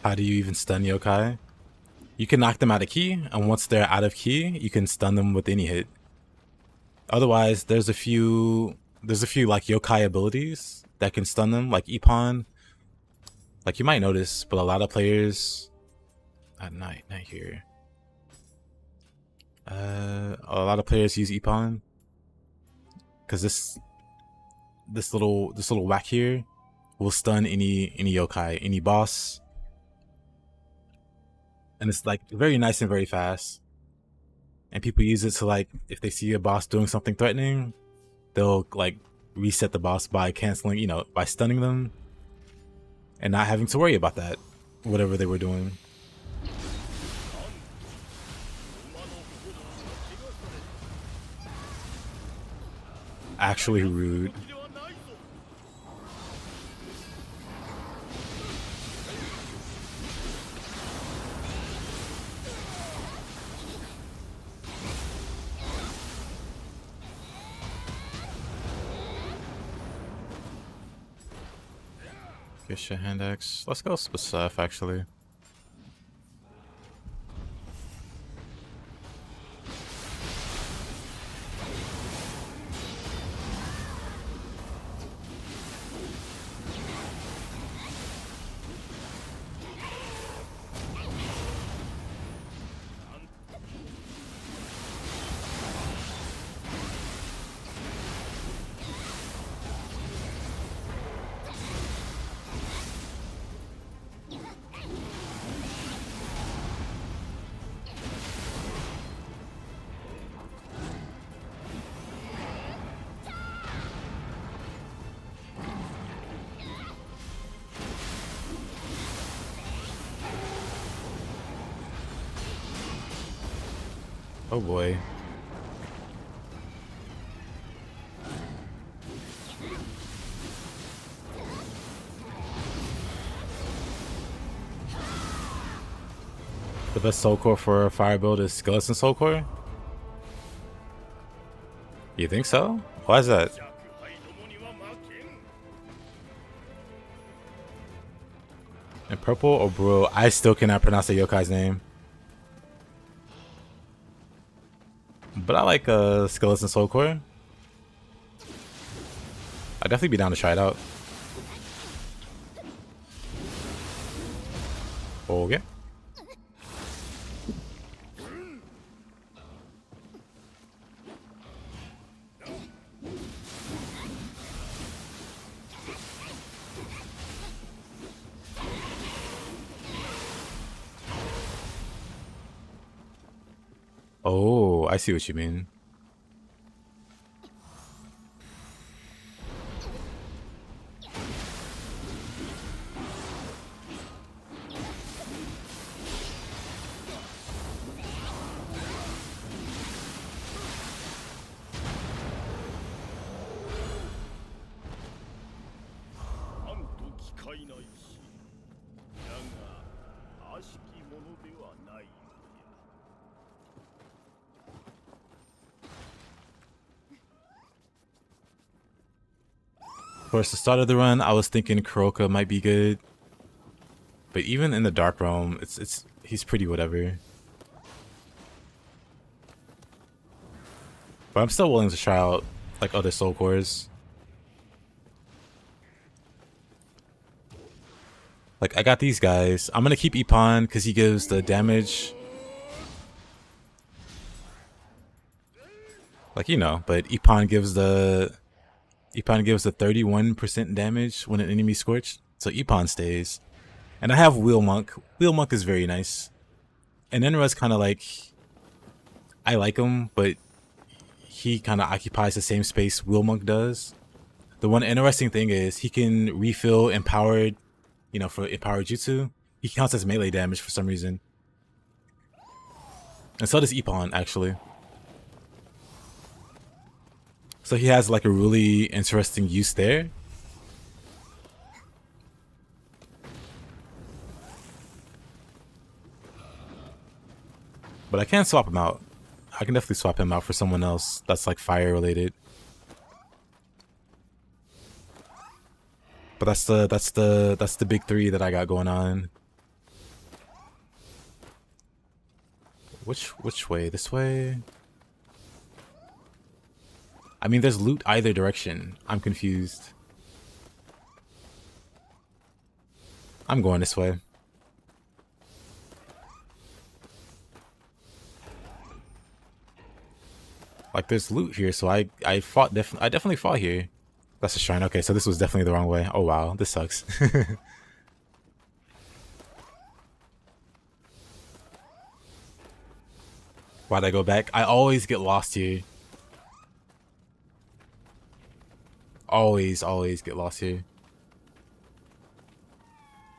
How do you even stun yokai? You can knock them out of key, and once they're out of key, you can stun them with any hit. Otherwise, there's a few like yokai abilities that can stun them, like Ippon. Like you might notice, but a lot of players at night, not here. A lot of players use Ippon because this little whack here will stun any yokai, any boss. And it's like very nice and very fast. And people use it to like, if they see a boss doing something threatening, they'll like reset the boss by canceling, you know, by stunning them and not having to worry about that, whatever they were doing. Actually rude. Get your hand axe. Let's go Spacef actually. Oh boy. The best soul core for a fire build is skeleton soul core? You think so? Why is that? And purple or bro? I still cannot pronounce the yokai's name. But I like skeleton soul core. I'd definitely be down to try it out. Okay. Oh, I see what you mean. Of course, the start of the run, I was thinking Kuroka might be good. But even in the Dark Realm, he's pretty whatever. But I'm still willing to try out like other soul cores. Like I got these guys. I'm gonna keep Ippon because he gives the damage. Like you know, but Ippon gives the 31% damage when an enemy scorched. So Ippon stays. And I have Wheel Monk. Wheel Monk is very nice. And Enra's kind of like, I like him, but he kind of occupies the same space Wheel Monk does. The one interesting thing is he can refill empowered, you know, for empowered jutsu. He counts as melee damage for some reason. And so does Ippon, actually. So he has like a really interesting use there. But I can swap him out. I can definitely swap him out for someone else that's like fire related. But that's the big three that I got going on. Which way? This way? I mean, there's loot either direction. I'm confused. I'm going this way. Like there's loot here, so I definitely fought here. That's a shrine. Okay, so this was definitely the wrong way. Oh wow, this sucks. Why'd I go back? I always get lost here. Always get lost here.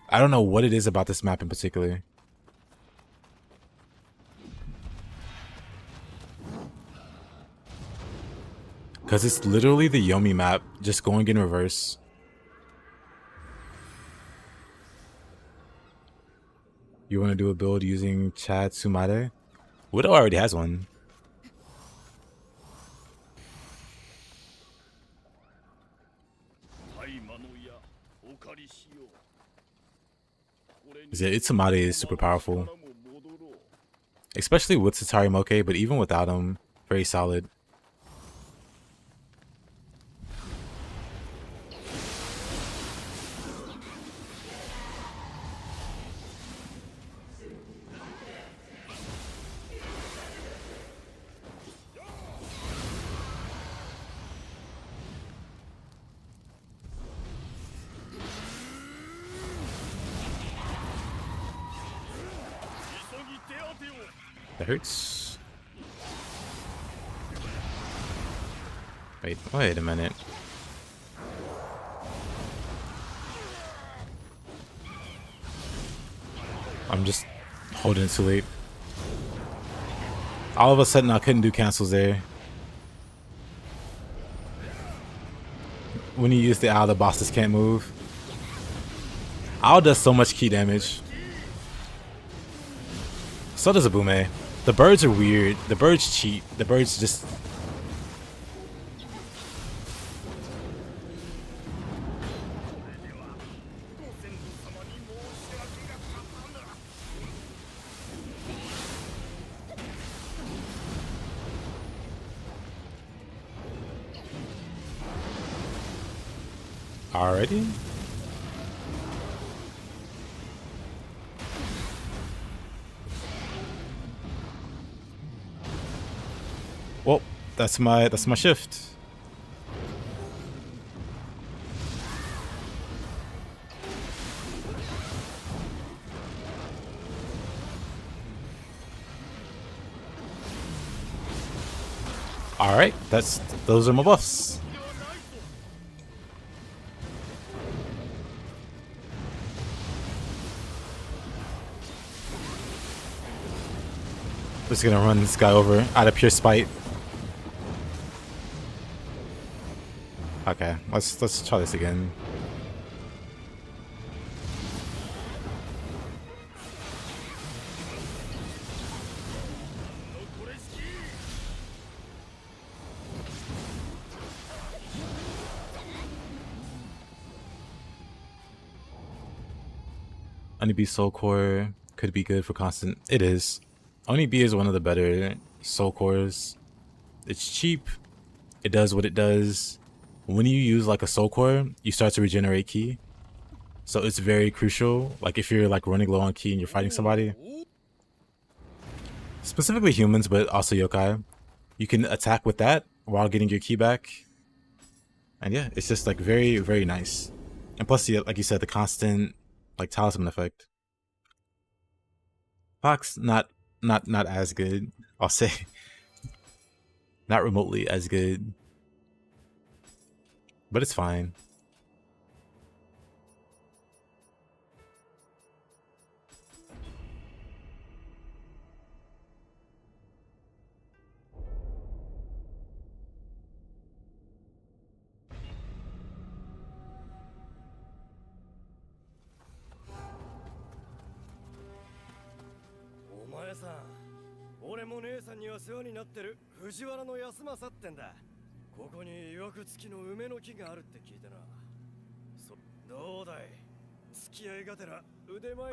I don't know what it is about this map in particular. Because it's literally the Yomi map, just going in reverse. You want to do a build using Chad Sumade? Widow already has one. Yeah, Itsumade is super powerful. Especially with Satari Moke, but even without him, very solid. That hurts. Wait a minute. I'm just holding it too late. All of a sudden, I couldn't do cancels there. When you use the owl, the bosses can't move. Owl does so much key damage. So does a Bume. The birds are weird. The birds cheat. The birds just... Alrighty. Well, that's my shift. All right, those are my buffs. Just gonna run this guy over out of pure spite. Okay, let's try this again. Only B Soul Core could be good for constant. It is. Only B is one of the better Soul Cores. It's cheap. It does what it does. When you use like a Soul Core, you start to regenerate ki. So it's very crucial. Like if you're like running low on ki and you're fighting somebody, specifically humans, but also yokai, you can attack with that while getting your ki back. And yeah, it's just like very, very nice. And plus, like you said, the constant like talisman effect. Fox not as good. I'll say not remotely as good, but it's fine.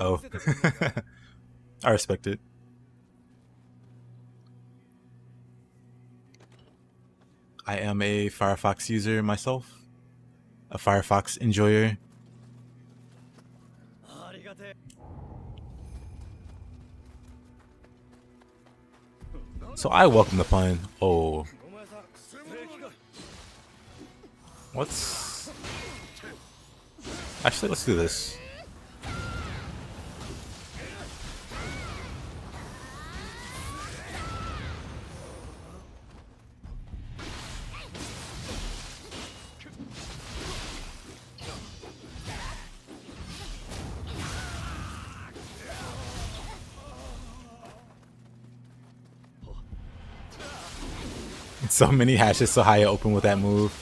Oh, I respect it. I am a Firefox user myself, a Firefox enjoyer. So I welcome the pun. Oh. What's... Actually, let's do this. So many hashes, so high open with that move.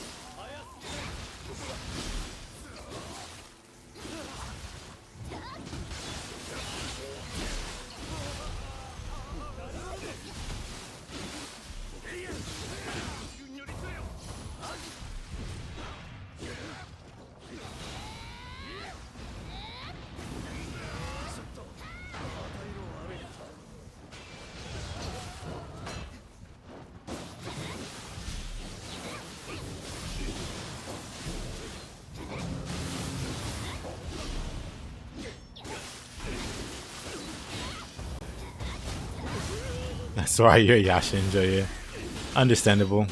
That's why you're a Yasha enjoyer. Understandable.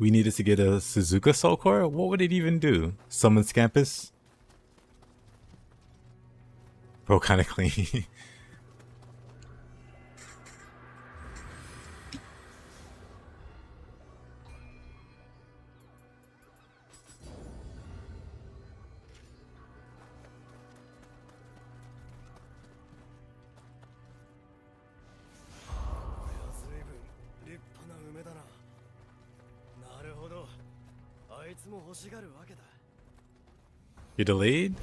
we needed to get a Suzuka Soul Core, what would it even do? Summon Scampus? Bro, kind of clean. You're delayed?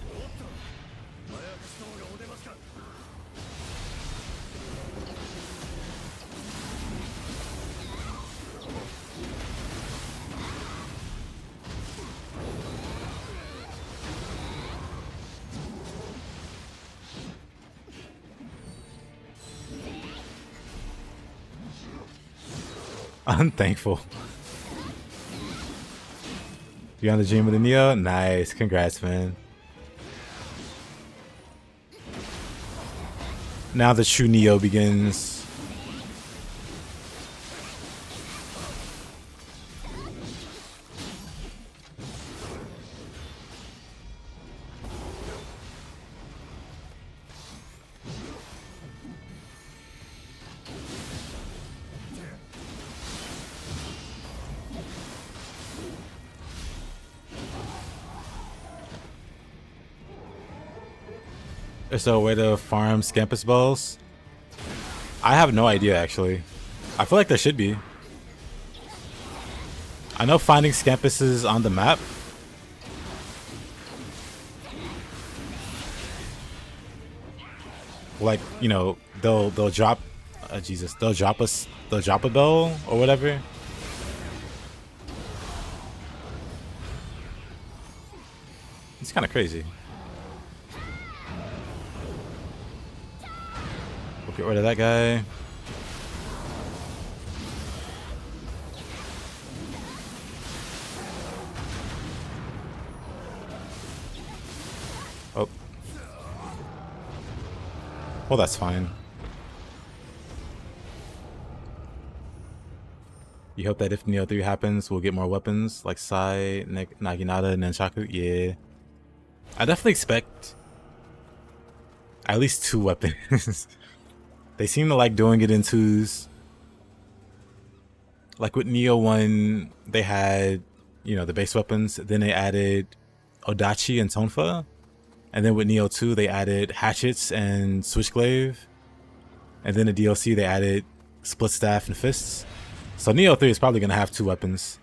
Unthankful. You on the dream with the Nioh? Nice. Congrats, man. Now the true Nioh begins. Is there a way to farm Scampus Balls? I have no idea, actually. I feel like there should be. I know finding Scampuses on the map. Like, you know, they'll drop Jesus, they'll drop a bell or whatever. It's kind of crazy. We'll get rid of that guy. Oh. Well, that's fine. You hope that if Nioh 3 happens, we'll get more weapons like Sai, Naginata, and Nunchaku? Yeah. I definitely expect at least 2 weapons. They seem to like doing it in 2s. Like with Nioh 1, they had, you know, the base weapons. Then they added Odachi and Tonfa. And then with Nioh 2, they added hatchets and switchglaive. And then the DLC, they added split staff and fists. So Nioh 3 is probably going to have 2 weapons.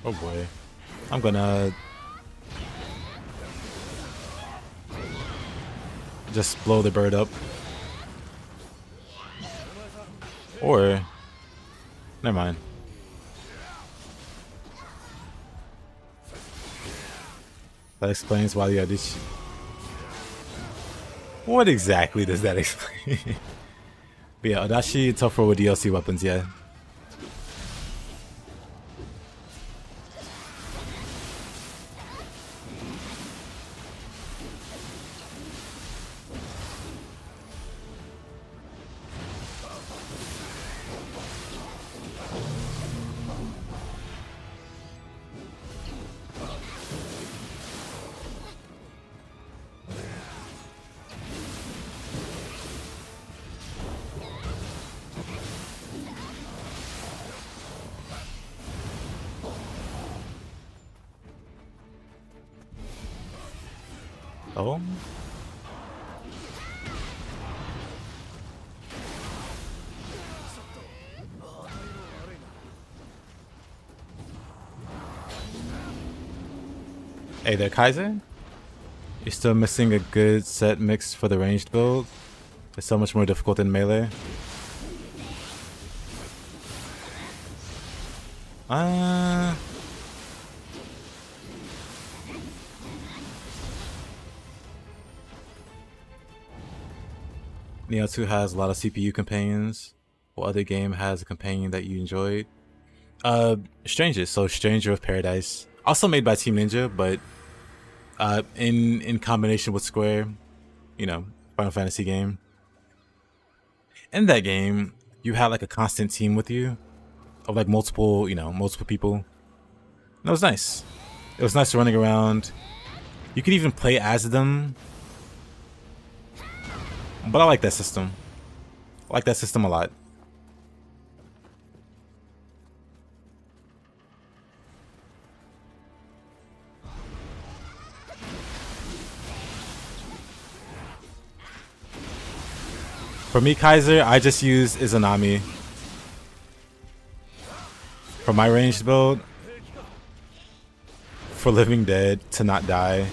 Oh boy. I'm gonna just blow the bird up. Or never mind. That explains why the audition. What exactly does that explain? But yeah, Odachi tougher with DLC weapons, yeah. Oh. Hey there, Kaiser. You're still missing a good set mix for the ranged build. It's so much more difficult than melee. Nioh 2 has a lot of CPU companions. What other game has a companion that you enjoyed? Strangers. So Stranger of Paradise, also made by Team Ninja, but in combination with Square, you know, Final Fantasy game. In that game, you had like a constant team with you of like multiple, multiple people. And that was nice. It was nice running around. You could even play as them. But I like that system. I like that system a lot. For me, Kaiser, I just use Izanami. For my ranged build, for Living Dead to not die.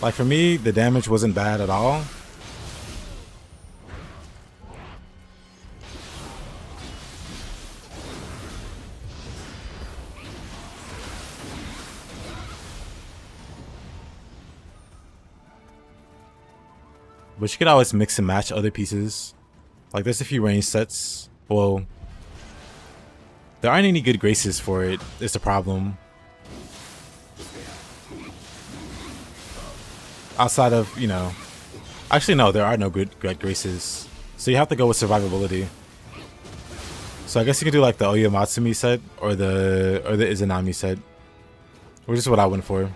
Like for me, the damage wasn't bad at all. But you could always mix and match other pieces. Like there's a few range sets. Well, there aren't any good graces for it. It's a problem. Outside of, actually no, there are no good graces. So you have to go with survivability. So I guess you can do like the Oyamatsumi set or the Izanami set, which is what I went for.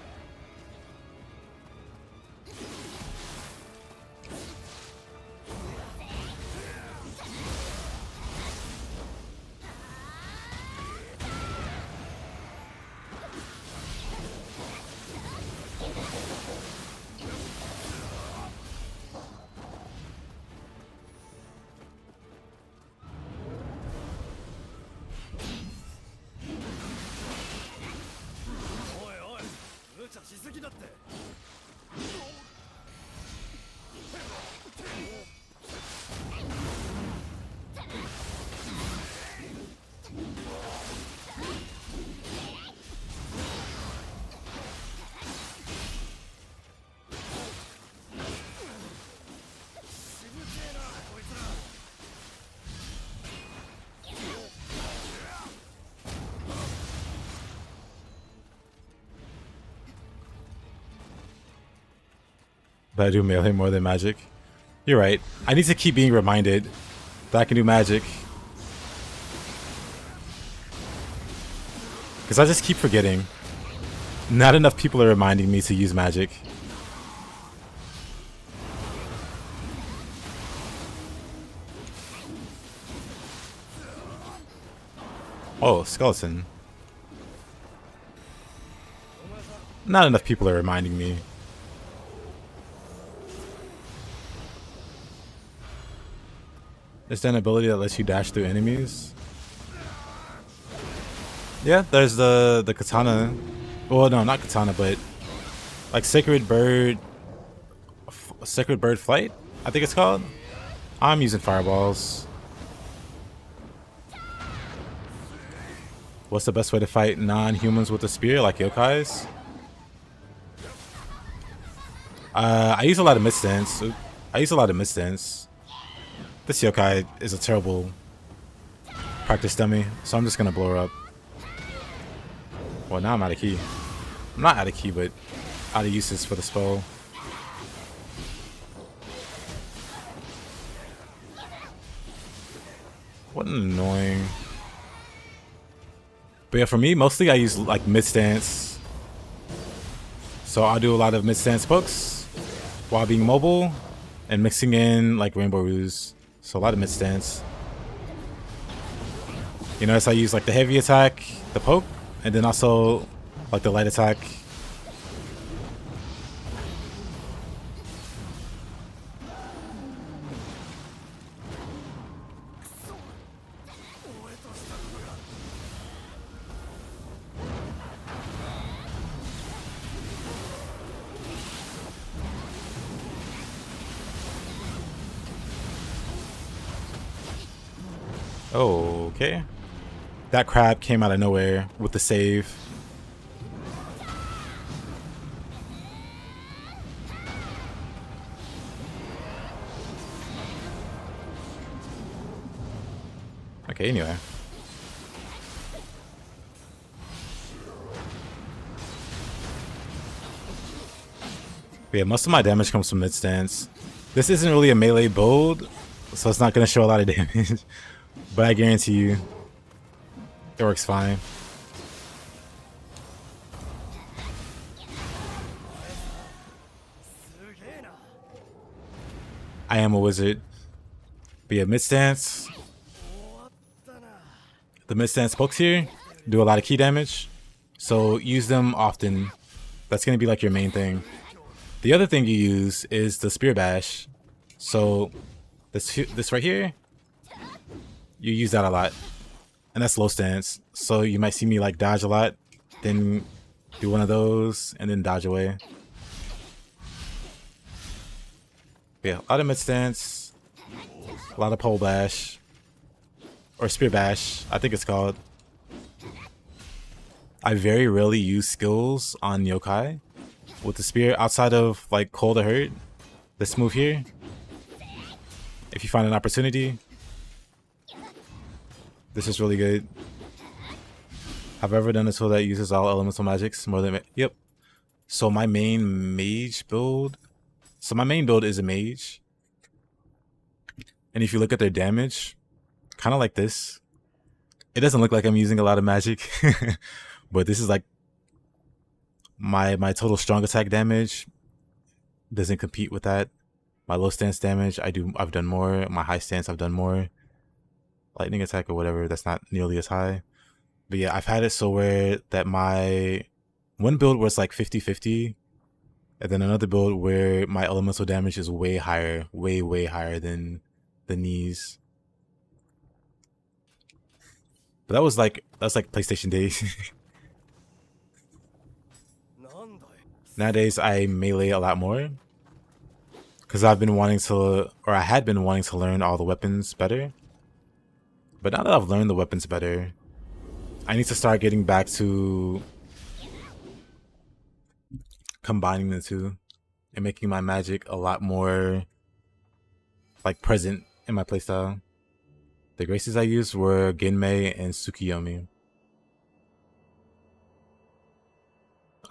But I do melee more than magic. You're right. I need to keep being reminded that I can do magic. Because I just keep forgetting. Not enough people are reminding me to use magic. Oh, skeleton. Not enough people are reminding me. Is there an ability that lets you dash through enemies? Yeah, there's the katana. Well, no, not katana, but like sacred bird flight, I think it's called. I'm using fireballs. What's the best way to fight non-humans with a spear, like yokais? I use a lot of mid-stance. This yokai is a terrible practice dummy, so I'm just gonna blow her up. Well, now I'm out of key. I'm not out of key, but out of uses for the spell. What an annoying. But yeah, for me, mostly I use like mid-stance. So I'll do a lot of mid-stance pokes while being mobile and mixing in like Rainbow Ruse. So a lot of mid-stance. You notice I use like the heavy attack, the poke, and then also like the light attack. Oh, okay. That crab came out of nowhere with the save. Okay, anyway. But yeah, most of my damage comes from mid stance. This isn't really a melee build, so it's not gonna show a lot of damage. But I guarantee you, it works fine. I am a wizard. But yeah, mid stance. The mid stance pokes here do a lot of key damage, so use them often. That's gonna be like your main thing. The other thing you use is the spear bash. So this right here, you use that a lot, and that's low stance. So you might see me like dodge a lot, then do one of those, and then dodge away. Yeah, a lot of mid stance, a lot of pole bash, or spear bash, I think it's called. I very rarely use skills on yokai with the spear outside of like cold to hurt. This move here, if you find an opportunity, this is really good. Have I ever done a tool that uses all elemental magics more than yep. So my main mage build. So my main build is a mage. And if you look at their damage, kind of like this. It doesn't look like I'm using a lot of magic. But this is like my total strong attack damage doesn't compete with that. My low stance damage, I've done more. My high stance, I've done more. Lightning attack or whatever, that's not nearly as high. But yeah, I've had it so where that my one build was like 50-50, and then another build where my elemental damage is way higher, way higher than the knees. But that's like PlayStation days. Nowadays I melee a lot more because I've been wanting to, or I had been wanting to learn all the weapons better. But now that I've learned the weapons better, I need to start getting back to combining the two and making my magic a lot more like present in my playstyle. The graces I used were Genmei and Tsukiyomi.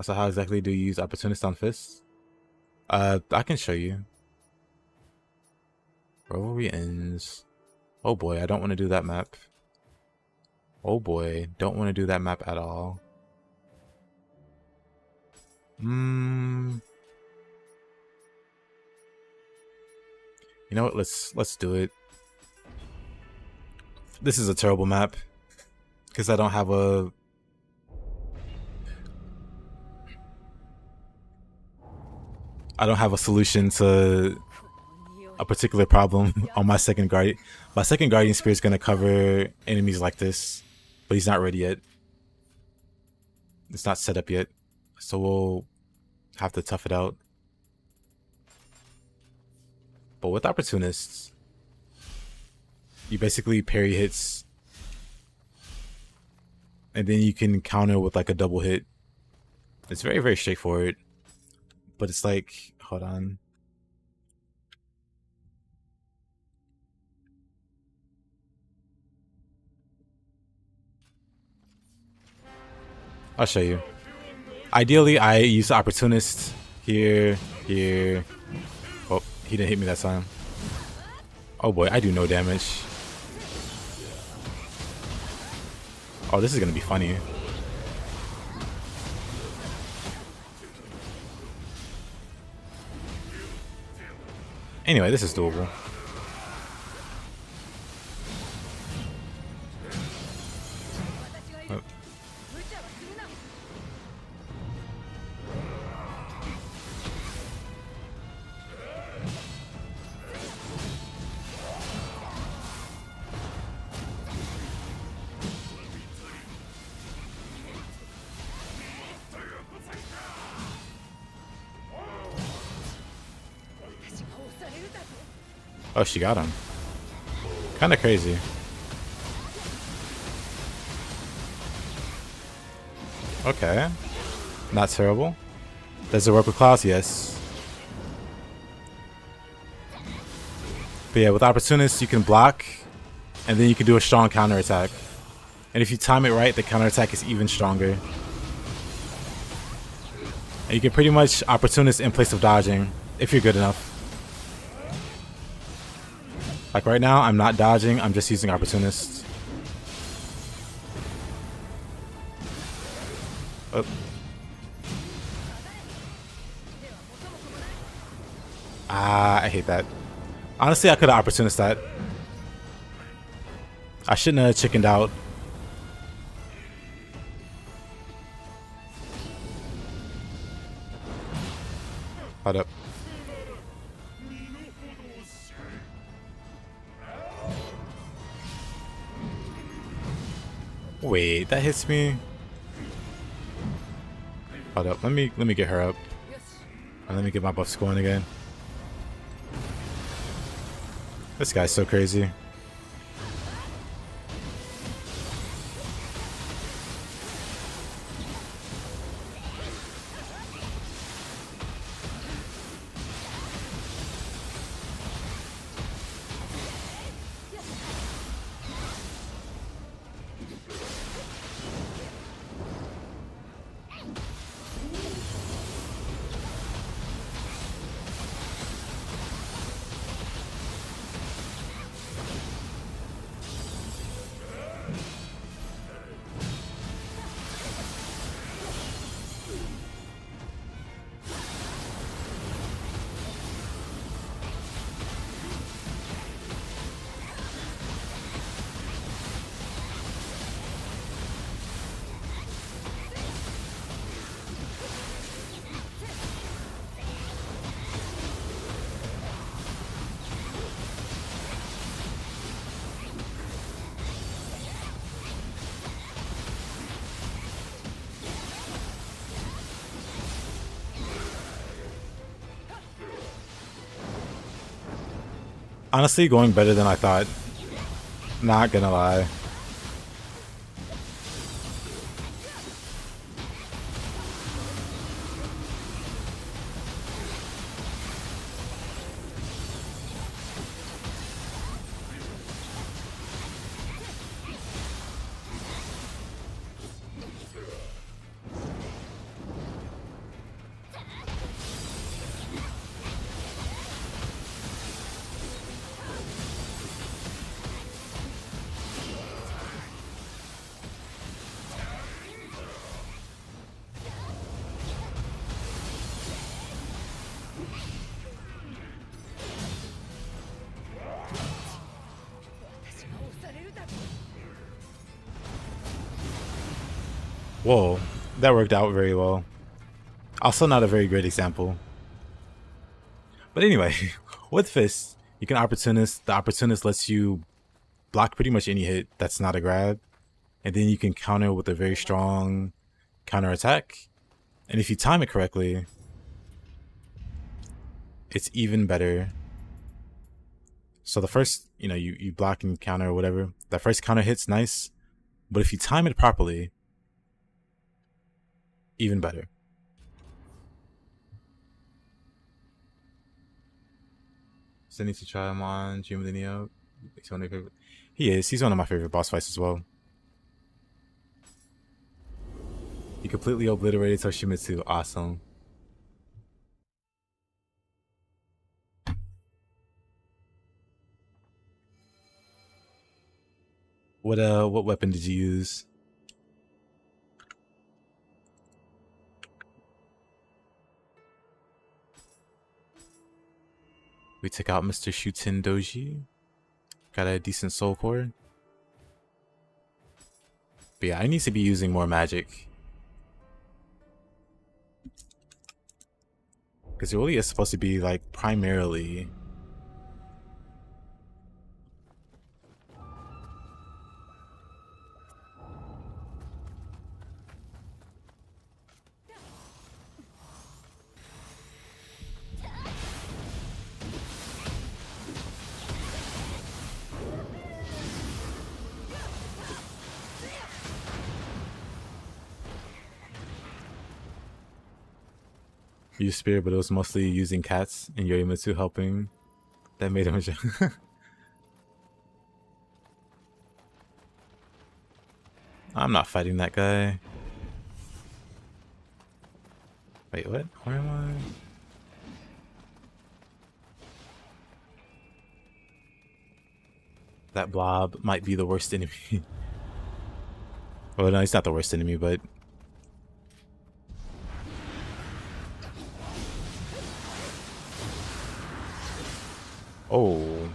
So how exactly do you use Opportunist on Fists? I can show you. Rivalry ends. Oh boy, I don't want to do that map. Oh boy, don't want to do that map at all. You know what? Let's do it. This is a terrible map because I don't have a solution to a particular problem on my second guardian. My second guardian spear is gonna cover enemies like this, but he's not ready yet. It's not set up yet, so we'll have to tough it out. But with opportunists, you basically parry hits, and then you can counter with like a double hit. It's very straightforward, but it's like, hold on. I'll show you. Ideally, I use the opportunist here. Oh, he didn't hit me that time. Oh boy, I do no damage. Oh, this is gonna be funny. Anyway, this is doable. Oh. Oh, she got him. Kind of crazy. Okay. Not terrible. Does it work with claws? Yes. But yeah, with opportunists, you can block, and then you can do a strong counterattack. And if you time it right, the counterattack is even stronger. And you can pretty much opportunist in place of dodging if you're good enough. Like right now, I'm not dodging, I'm just using opportunist. Oh. I hate that. Honestly, I could have opportunist that. I shouldn't have chickened out. Hold up. Wait, that hits me. Hold up. Let me get her up. And let me get my buffs going again. This guy's so crazy. Honestly, going better than I thought. Not gonna lie. Whoa, that worked out very well. Also not a very great example. But anyway, with Fist, you can opportunist. The opportunist lets you block pretty much any hit that's not a grab. And then you can counter with a very strong counter attack. And if you time it correctly, it's even better. So the first, you block and counter or whatever. That first counter hit's nice. But if you time it properly, even better. Still need to try him on Dream of the Nioh. He is. He's one of my favorite boss fights as well. He completely obliterated Toshimitsu. Awesome. What weapon did you use? We took out Mr. Shuten Doji. Got a decent soul core. But yeah, I need to be using more magic. Because it really is supposed to be like primarily use spear, but it was mostly using cats and Yorimitsu helping. That made him a I'm not fighting that guy. Wait, what? Where am I? That blob might be the worst enemy. Well, no, he's not the worst enemy, but... Oh.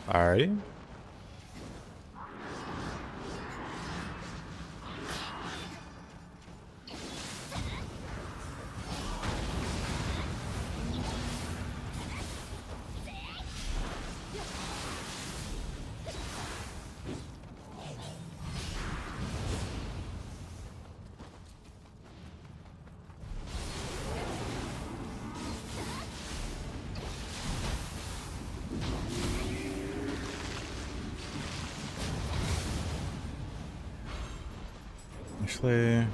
Alrighty. Actually...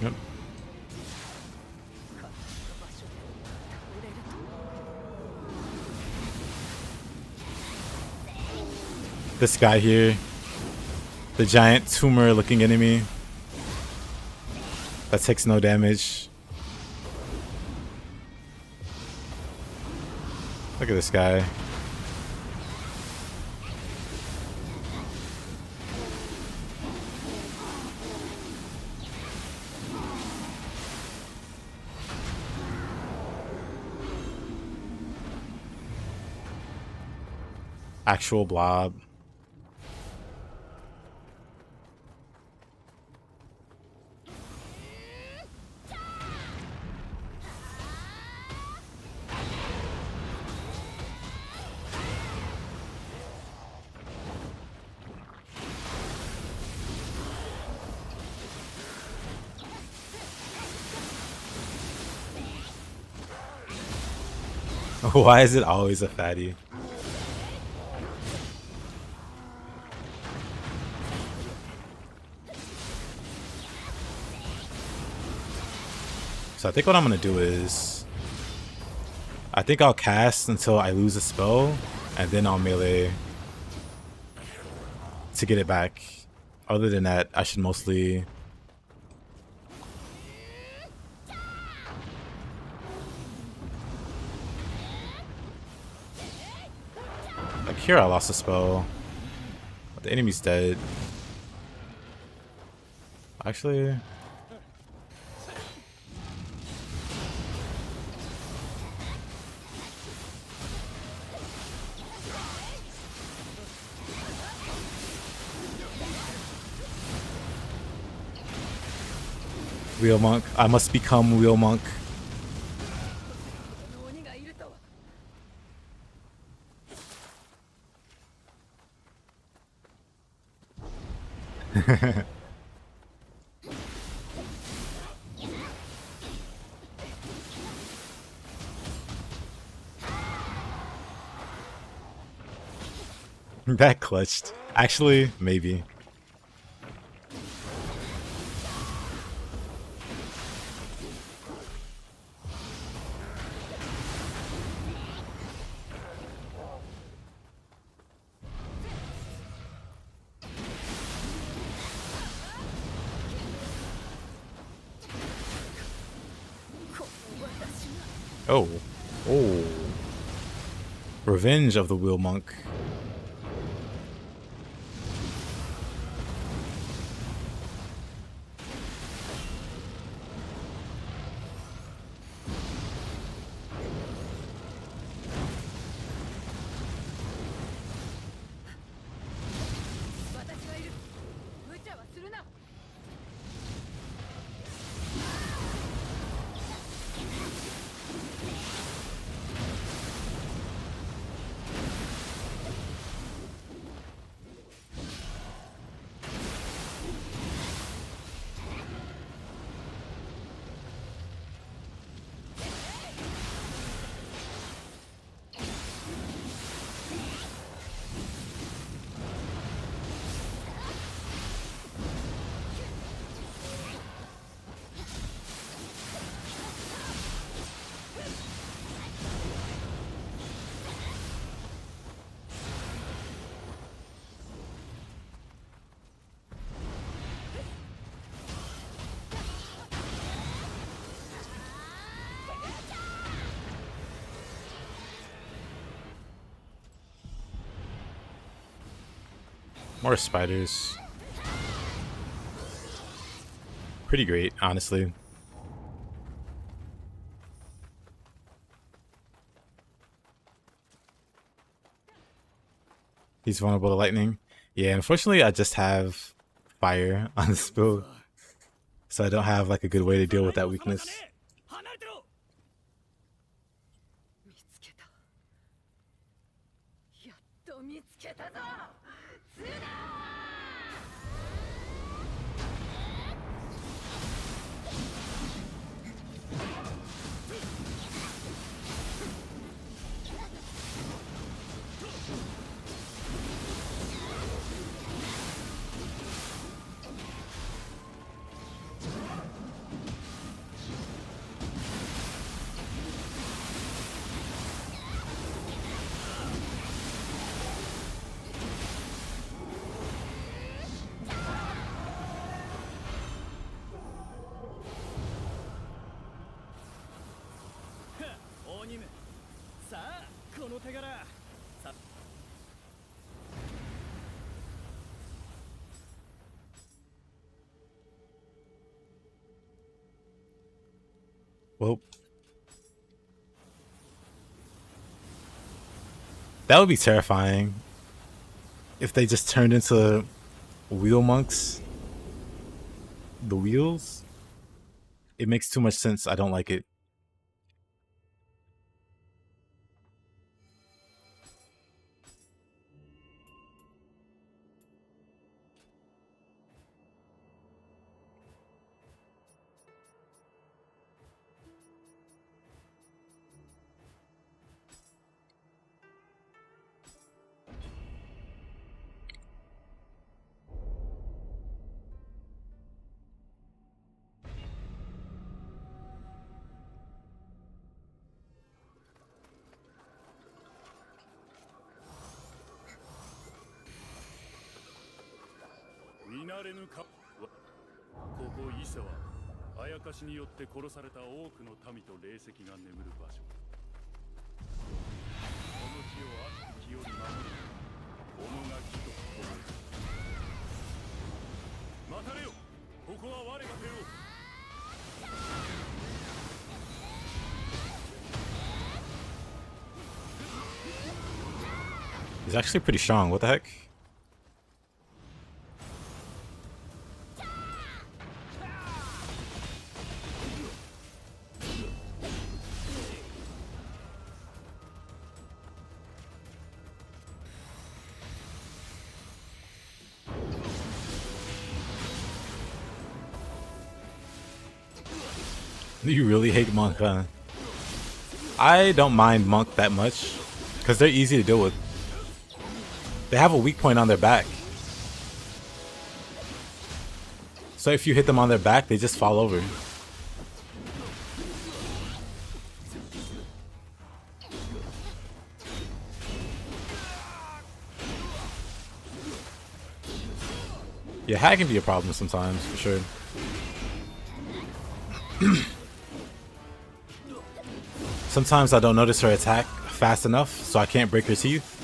Yep. This guy here. The giant tumor-looking enemy. That takes no damage. Look at this guy. Actual blob. Why is it always a fatty? So I think what I'm gonna do is, I think I'll cast until I lose a spell, and then I'll melee to get it back. Other than that, I should mostly... Like here I lost a spell. But the enemy's dead. Actually... Wheel Monk. I must become Wheel Monk. That clutched. Actually, maybe. Oh. Oh. Revenge of the Wheel Monk. More spiders. Pretty great, honestly. He's vulnerable to lightning. Yeah, unfortunately, I just have fire on this build, so I don't have like a good way to deal with that weakness. 見つけた。やっと見つけたぞ。ツナ鬼め。さあ、この手柄。さ Well, that would be terrifying if they just turned into wheel monks. The wheels? It makes too much sense. I don't like it.「見慣れぬか。ここ伊勢はあやかしによって殺された多くの民と霊石が眠る場所。この地を悪しきより守る己が義と心得る。待たれよ。ここは我が手を。 He's actually pretty strong. What the heck? You really hate Monk, huh? I don't mind Monk that much because they're easy to deal with. They have a weak point on their back. So if you hit them on their back, they just fall over. Yeah, hag can be a problem sometimes, for sure. Sometimes I don't notice her attack fast enough, so I can't break her teeth.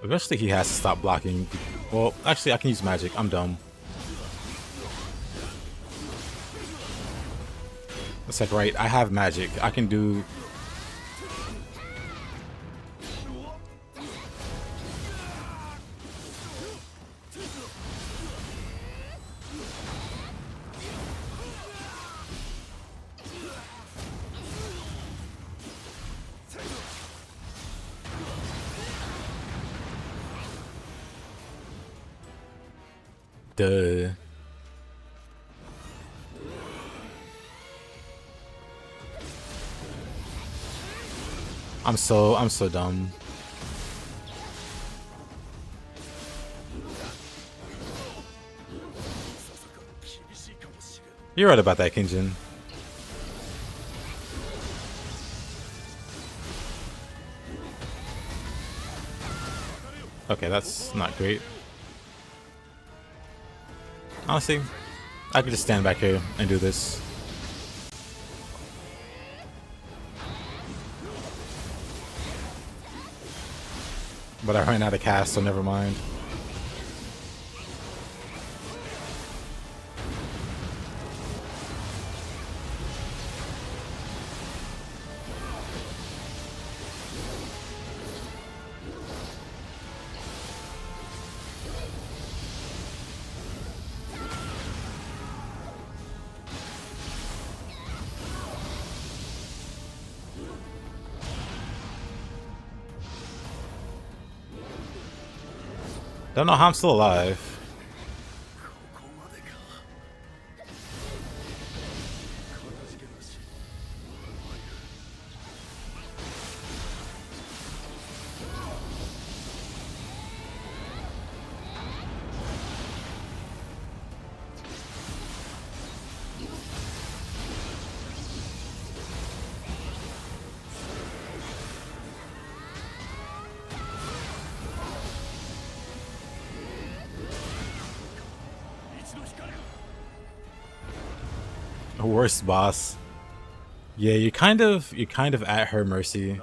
Eventually he has to stop blocking. Well, actually I can use magic. I'm dumb. It's like, right, I have magic. I can do... Duh. I'm so dumb. You're right about that, Kinjin. Okay, that's not great. Honestly, I could just stand back here and do this. But I ran out of cast, so never mind. Don't know how I'm still alive. Worst boss. Yeah, you're kind of at her mercy.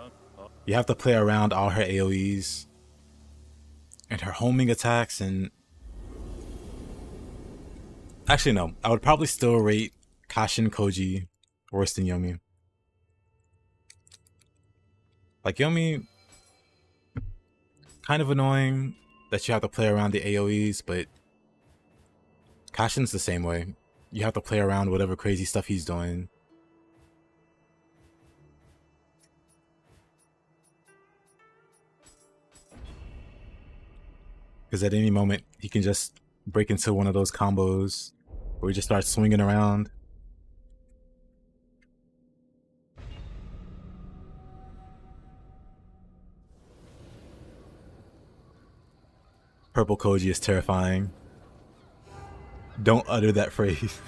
You have to play around all her AoEs and her homing attacks, and actually no, I would probably still rate Kashin Koji worse than Yomi. Like Yomi, kind of annoying that you have to play around the AoEs, but Kashin's the same way. You have to play around whatever crazy stuff he's doing. Because at any moment, he can just break into one of those combos where he just starts swinging around. Purple Koji is terrifying. Don't utter that phrase.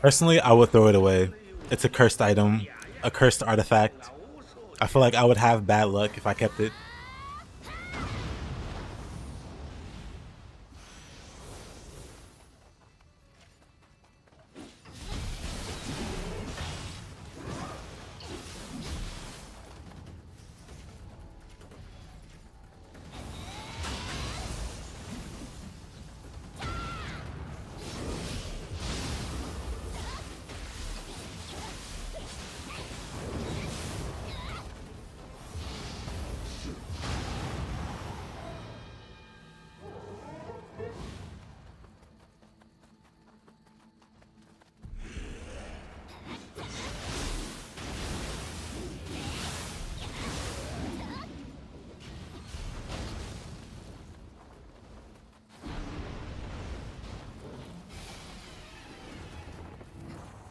Personally, I would throw it away. It's a cursed item, a cursed artifact. I feel like I would have bad luck if I kept it.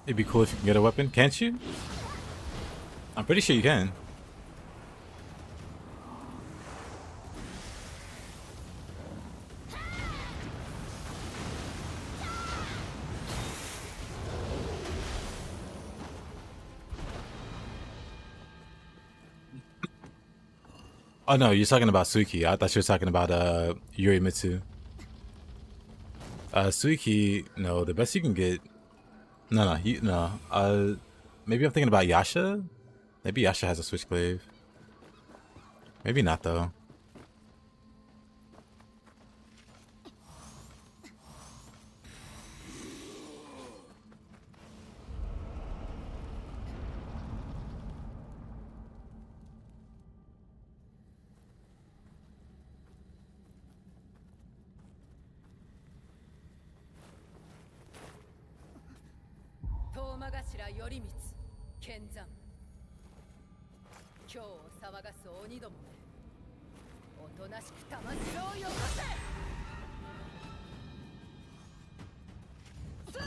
It'd be cool if you can get a weapon. Can't you? I'm pretty sure you can. Oh no, you're talking about Suiki. I thought you were talking about Yurimitsu. Suiki, no, the best you can get. No. Maybe I'm thinking about Yasha. Maybe Yasha has a switchglaive. Maybe not though. ら頼光剣山今日を騒がす鬼どもめおとなしく玉城をよこせそれ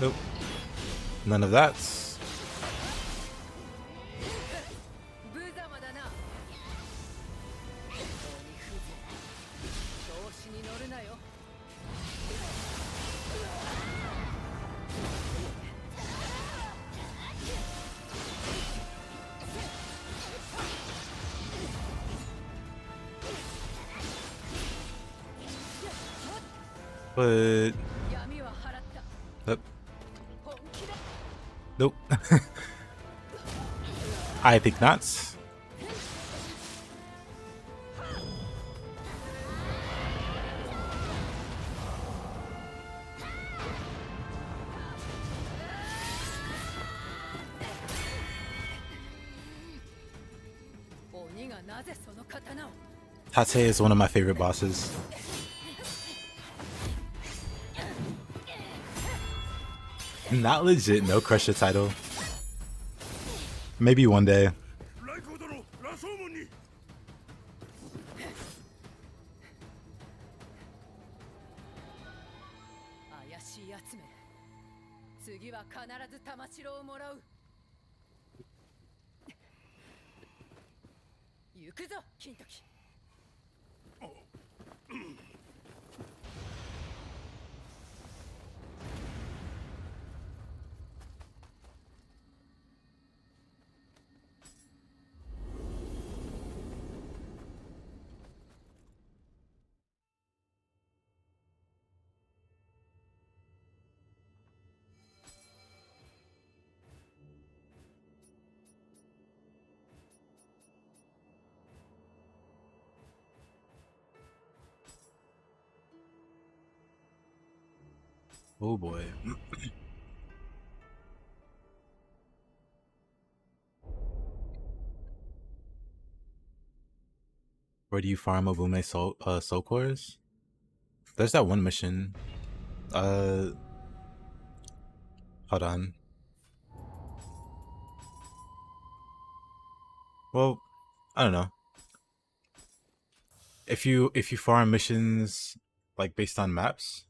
Nope. None of that. 無様だな鬼風情調子に乗るなよ But 闇は払った nope. 本気だ Nope. I think not. 鬼がなぜその刀を Tate is one of my favorite bosses. Not legit, no Crusher title. Maybe one day. ライコー殿ラソーモンに怪しいやつめ次は必ず玉城をもらう行くぞ金時 Oh boy. Where do you farm Obume soul cores? There's that one mission. Hold on. Well, I don't know. If you farm missions like based on maps,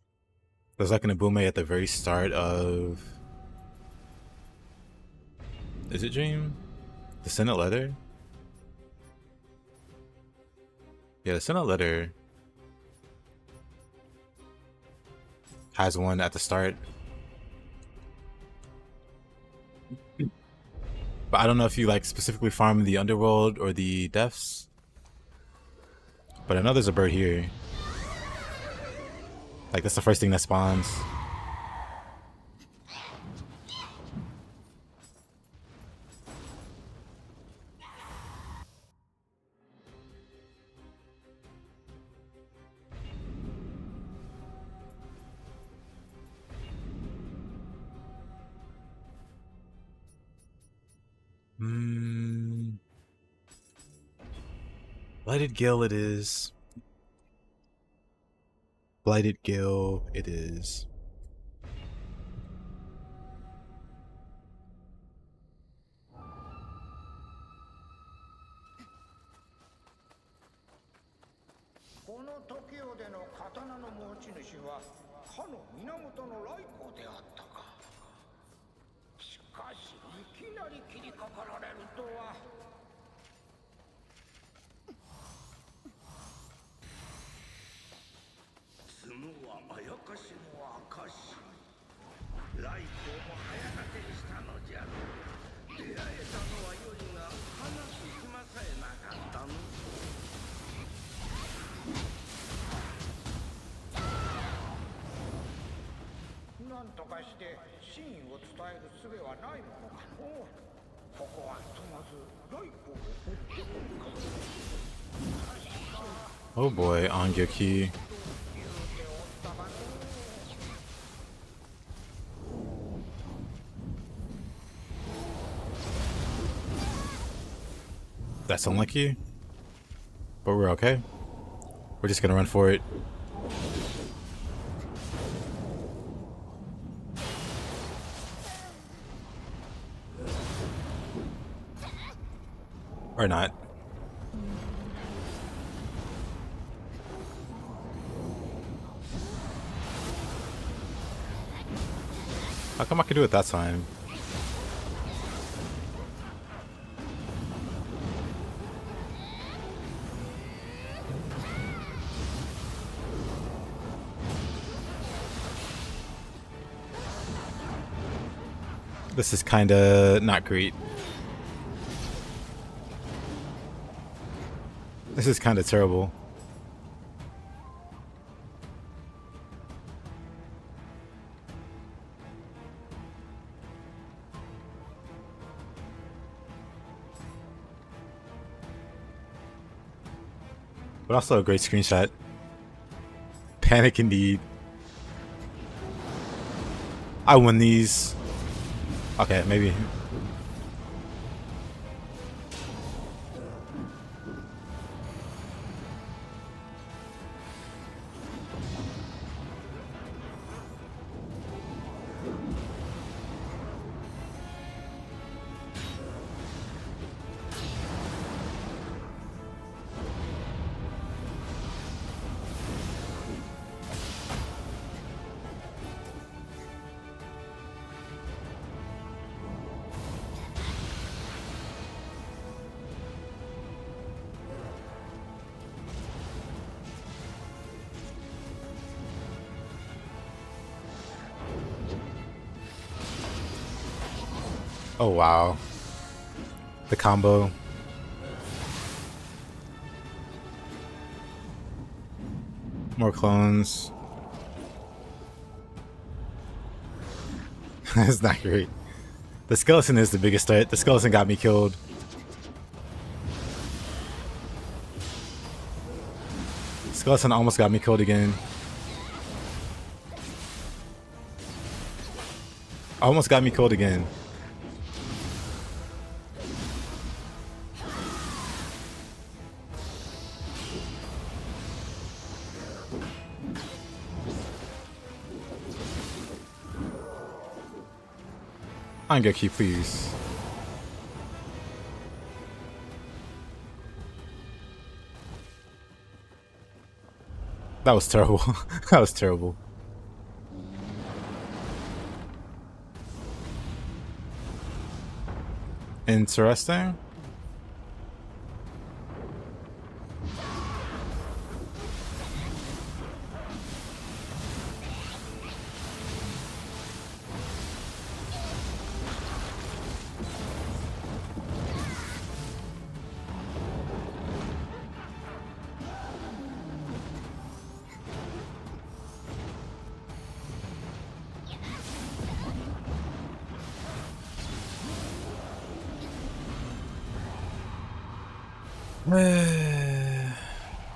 there's like an Obume at the very start of. Is it Dream? The Senate letter? Yeah, the Senate letter has one at the start. But I don't know if you like specifically farm the underworld or the depths. But I know there's a bird here. Like that's the first thing that spawns. Blighted Gale it is. Blighted Gale it is. Oh boy, Angyoki. That's unlucky, but we're okay. We're just gonna run for it. Or not. How come I could do it that time? This is kinda not great. This is kinda terrible. But also a great screenshot. Panic indeed. I win these. Okay, maybe. Oh wow. The combo. More clones. That's not great. The skeleton is the biggest threat. The skeleton got me killed. Skeleton almost got me killed again. Almost got me killed again. Angeki, please. That was terrible. That was terrible. Interesting.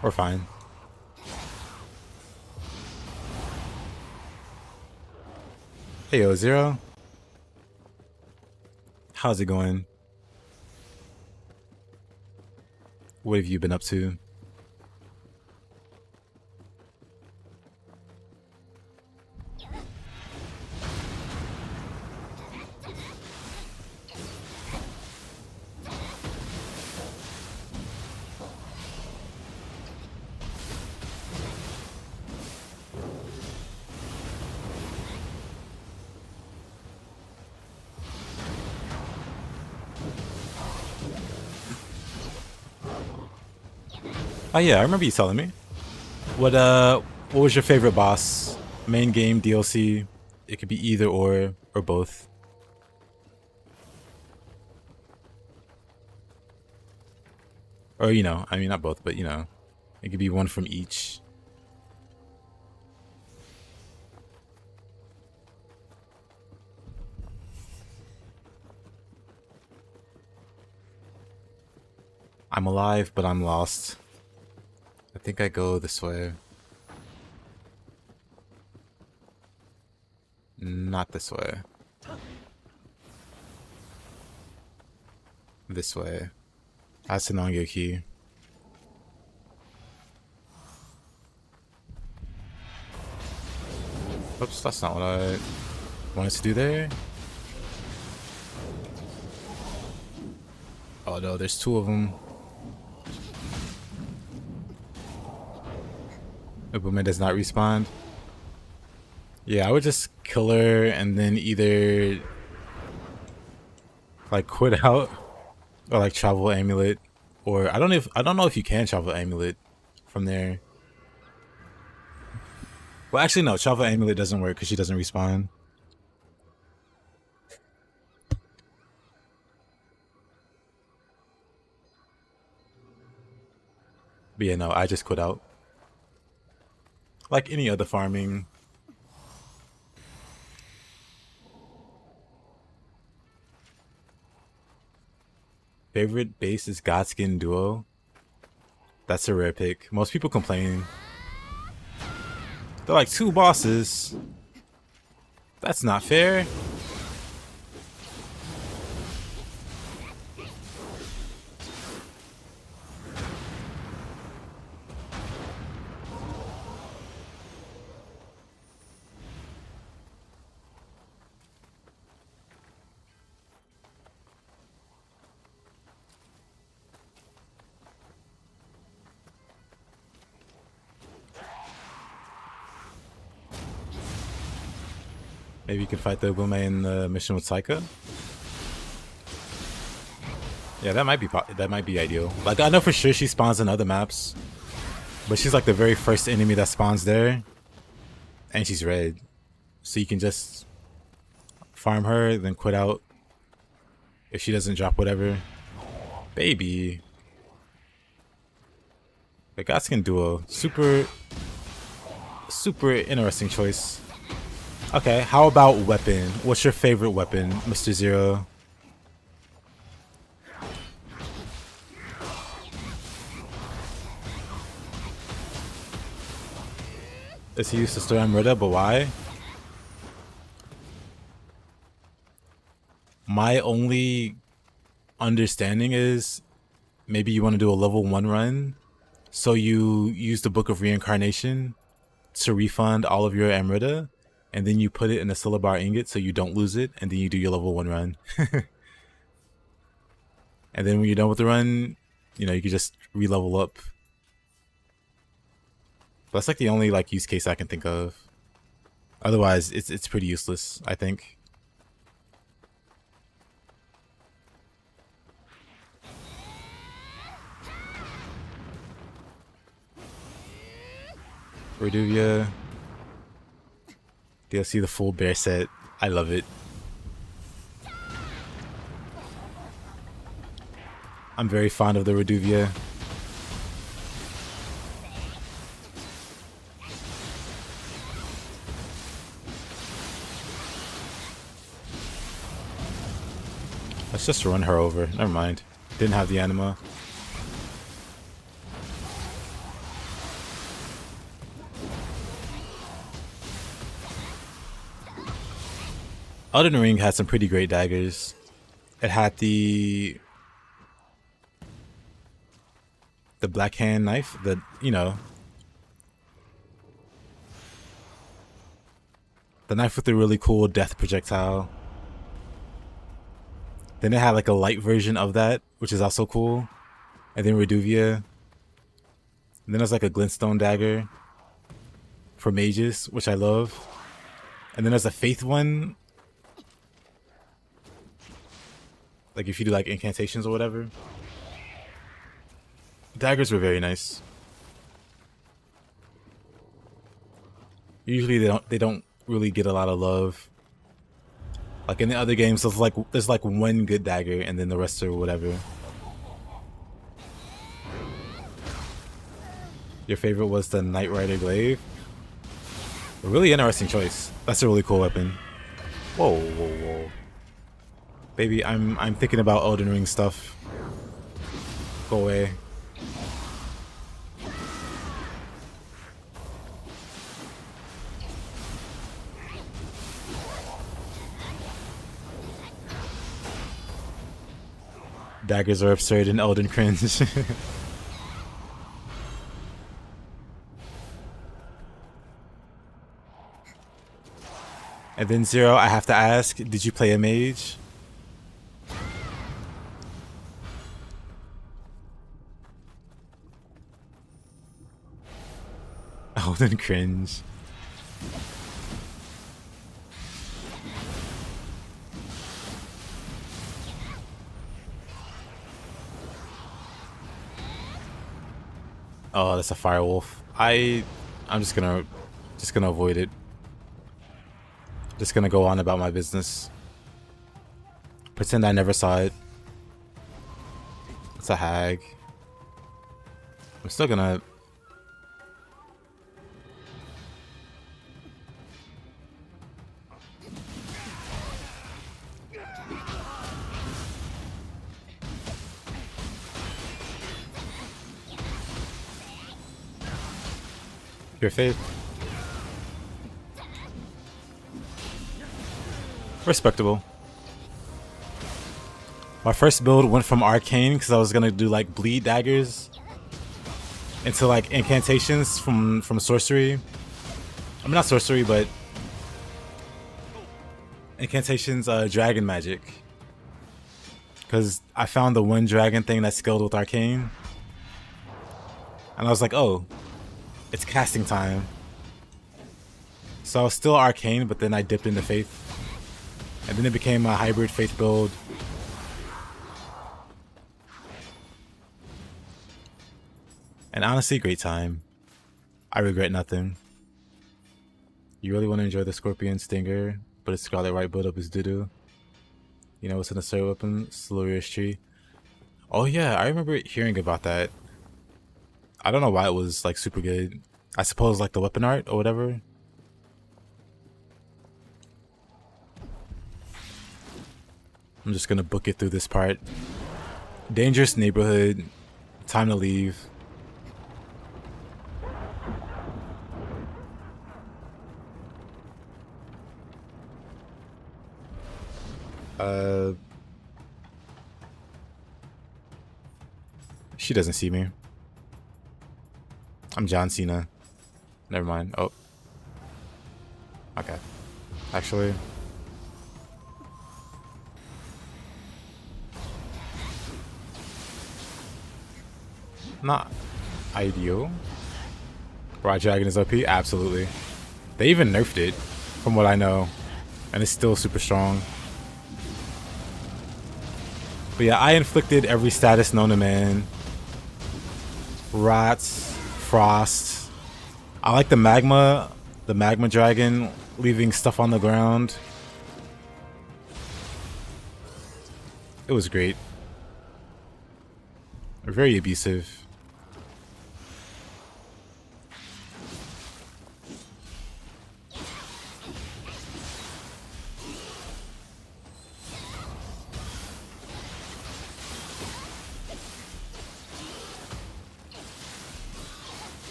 We're fine. Hey yo, Zero. How's it going? What have you been up to? Oh yeah, I remember you telling me. What was your favorite boss? Main game, DLC? It could be either or both. Or you know, I mean not both, but you know, it could be one from each. I'm alive, but I'm lost. I think I go this way. Not this way. This way. That's the Nioh key. Oops, that's not what I wanted to do there. Oh no, there's two of them. Ubume does not respawn. Yeah, I would just kill her and then either like quit out or like travel amulet, or I don't know if you can travel amulet from there. Well, actually no, travel amulet doesn't work because she doesn't respawn. But yeah, no, I just quit out. Like any other farming. Favorite base is Godskin Duo. That's a rare pick. Most people complain. They're like 2 bosses. That's not fair. Maybe you can fight the Ubume in the mission with Saika. Yeah, that might be ideal. Like I know for sure she spawns in other maps, but she's like the very first enemy that spawns there, and she's red, so you can just farm her, then quit out if she doesn't drop whatever. Baby, the Godskin Duo, super interesting choice. Okay, how about weapon? What's your favorite weapon, Mr. Zero? Is he used to store Amrita, but why? My only understanding is maybe you want to do a level 1 run, so you use the Book of Reincarnation to refund all of your Amrita, and then you put it in a Syllabar ingot so you don't lose it, and then you do your level 1 run. And then when you're done with the run, you know, you can just re-level up. But that's like the only like use case I can think of. Otherwise, it's pretty useless, I think. Reduvia. DLC the full bear set. I love it. I'm very fond of the Reduvia. Let's just run her over. Never mind. Didn't have the anima. Elden Ring had some pretty great daggers. It had the black hand knife, the, you know, the knife with the really cool death projectile. Then it had like a light version of that, which is also cool. And then Reduvia. And then there's like a glintstone dagger for mages, which I love. And then there's a faith one. Like if you do like incantations or whatever. Daggers were very nice. Usually they don't really get a lot of love. Like in the other games, there's like one good dagger and then the rest are whatever. Your favorite was the Knight Rider Glaive? A really interesting choice. That's a really cool weapon. Whoa, whoa, whoa. Baby, I'm thinking about Elden Ring stuff. Go away. Daggers are absurd and Elden cringe. And then Zero, I have to ask, did you play a mage? Elden cringe. Oh, that's a firewolf. I'm just gonna avoid it. Just gonna go on about my business. Pretend I never saw it. It's a hag. I'm still gonna. Your faith. Respectable. My first build went from arcane because I was gonna do like bleed daggers into like incantations from sorcery. I mean not sorcery, but incantations, dragon magic. Because I found the one dragon thing that scaled with arcane, and I was like, oh, it's casting time. So I was still arcane, but then I dipped into faith. And then it became a hybrid faith build. And honestly, great time. I regret nothing. You really want to enjoy the Scorpion Stinger, but its Scarlet Right build up is doo-doo. You know what's in the third weapon? Slurious Tree. Oh yeah, I remember hearing about that. I don't know why it was like super good. I suppose like the weapon art or whatever. I'm just gonna book it through this part. Dangerous neighborhood. Time to leave. She doesn't see me. I'm John Cena. Never mind. Oh. Okay. Actually. Not ideal. Raw Dragon is OP? Absolutely. They even nerfed it, from what I know. And it's still super strong. But yeah, I inflicted every status known to man. Rats, frost. I like the magma dragon leaving stuff on the ground. It was great. Very abusive.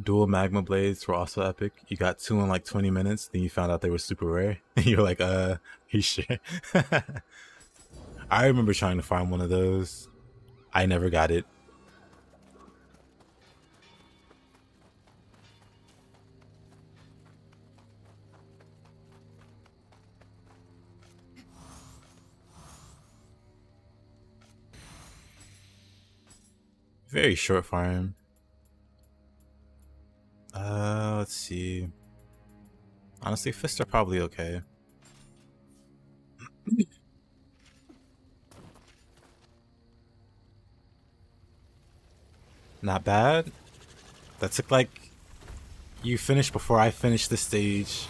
Dual magma blades were also epic. You got 2 in like 20 minutes, then you found out they were super rare. And you're like, you sure? I remember trying to find one of those. I never got it. Very short farm. Let's see. Honestly, fists are probably okay. Not bad. That took like... You finished before I finished the stage.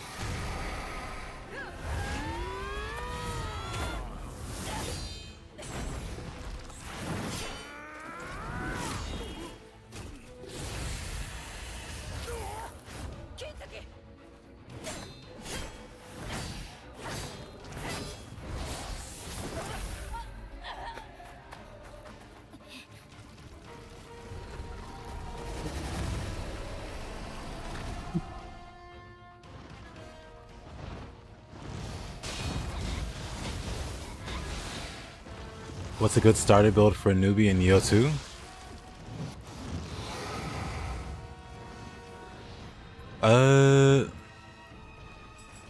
What's a good starter build for a newbie in Nioh 2?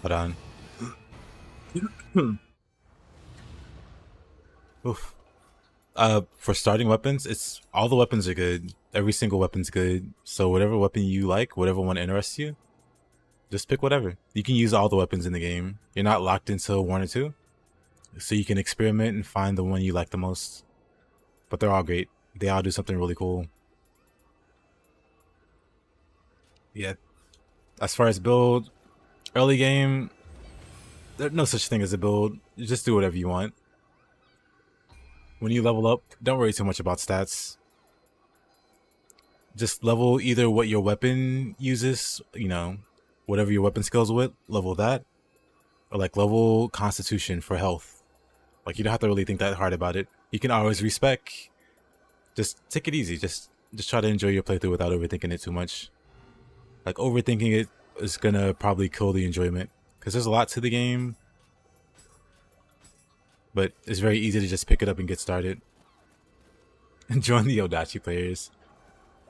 Hold on. Oof. For starting weapons, it's all the weapons are good. Every single weapon's good. So whatever weapon you like, whatever one interests you, just pick whatever. You can use all the weapons in the game. You're not locked into one or two. So you can experiment and find the one you like the most. But they're all great. They all do something really cool. Yeah. As far as build, early game, there's no such thing as a build. You just do whatever you want. When you level up, don't worry too much about stats. Just level either what your weapon uses, you know, whatever your weapon skills with, level that. Or like level constitution for health. Like you don't have to really think that hard about it. You can always respec. Just take it easy. Just try to enjoy your playthrough without overthinking it too much. Like overthinking it is gonna probably kill the enjoyment. Because there's a lot to the game. But it's very easy to just pick it up and get started. And join the Odachi players.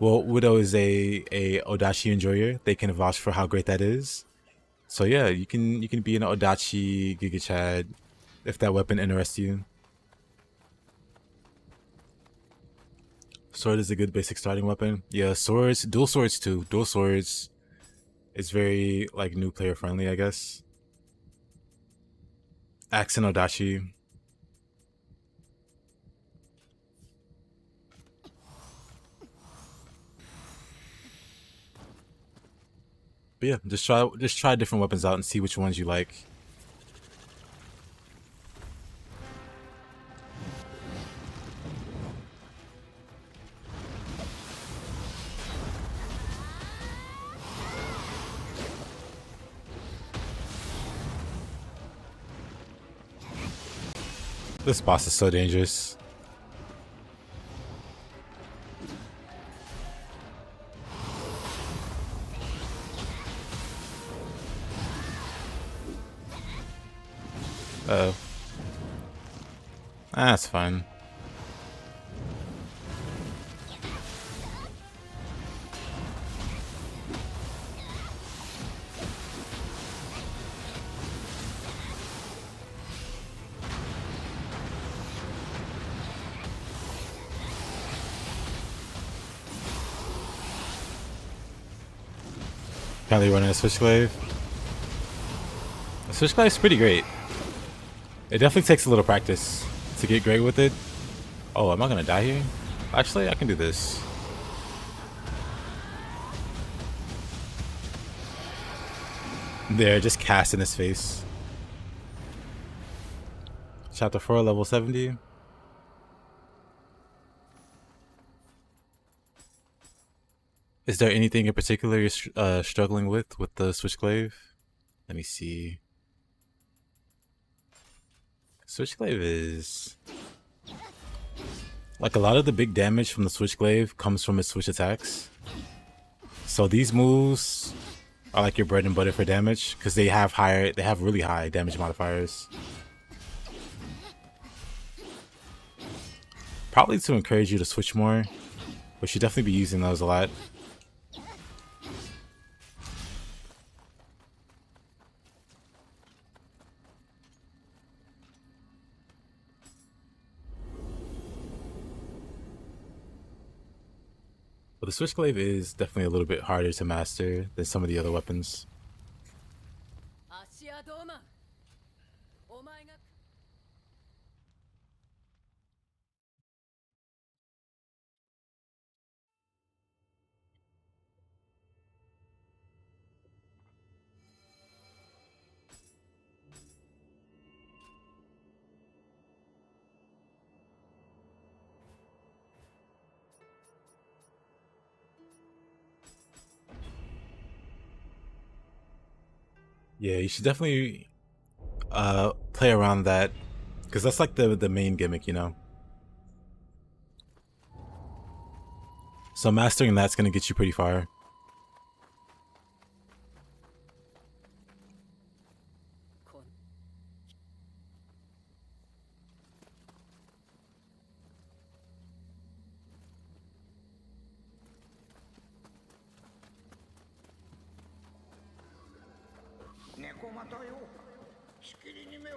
Well, Widow is a Odachi enjoyer. They can vouch for how great that is. So yeah, you can be an Odachi Giga Chad if that weapon interests you. Sword is a good basic starting weapon. Yeah, swords, dual swords too. Dual swords is very like new player friendly, I guess. Axe and Odachi. But yeah, just try different weapons out and see which ones you like. This boss is so dangerous. Uh-oh. That's fine. Currently running a Switchglaive. The Switchglaive is pretty great. It definitely takes a little practice to get great with it. Oh, am I gonna die here? Actually, I can do this. There, just cast in his face. Chapter 4, level 70. Is there anything in particular you're struggling with the Switchglaive? Let me see. Switchglaive is... like a lot of the big damage from the Switchglaive comes from its switch attacks. So these moves are like your bread and butter for damage because they have really high damage modifiers. Probably to encourage you to switch more, but you should definitely be using those a lot. But the Switchglaive is definitely a little bit harder to master than some of the other weapons. 足やドーマンお前が Yeah, you should definitely play around that because that's like the main gimmick, you know. So mastering that's gonna get you pretty far.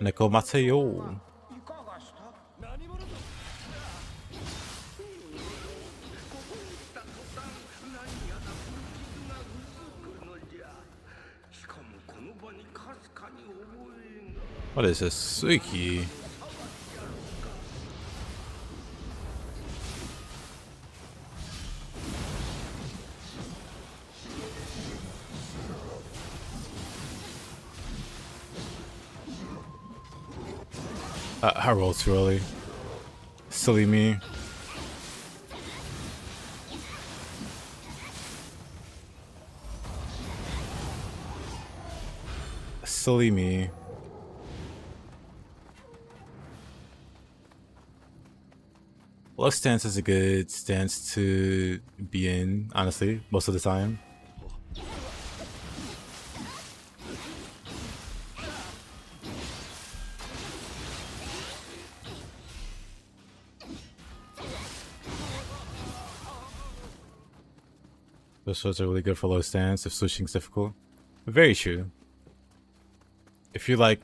Neko Mateo. いかがした？何者だ。何やら古傷がうずくのじゃ。しかもこの場にかすかに覚えが。 What is this? Suiki. I rolled too early. Silly me. Silly me. Low stance is a good stance to be in, honestly, most of the time. Those swords are really good for low stance if switching's difficult. Very true. If you're like,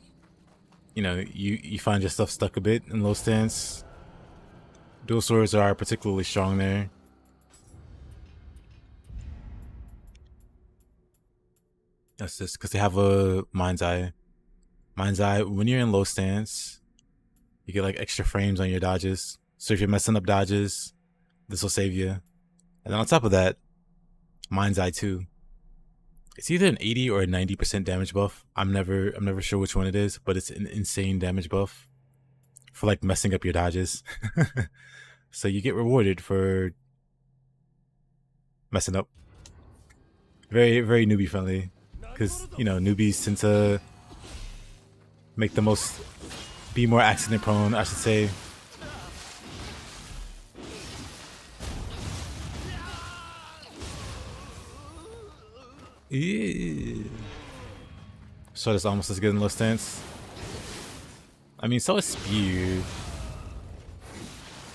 you know, you find yourself stuck a bit in low stance, dual swords are particularly strong there. That's just because they have a mind's eye. Mind's eye, when you're in low stance, you get like extra frames on your dodges. So if you're messing up dodges, this will save you. And then on top of that, mind's eye too. It's either an 80 or a 90% damage buff. I'm never sure which one it is, but it's an insane damage buff for like messing up your dodges. So you get rewarded for messing up. Very, very newbie friendly. Because, you know, newbies tend to be more accident prone, I should say. Ew. Sword is almost as good in low stance. I mean, so is Spear.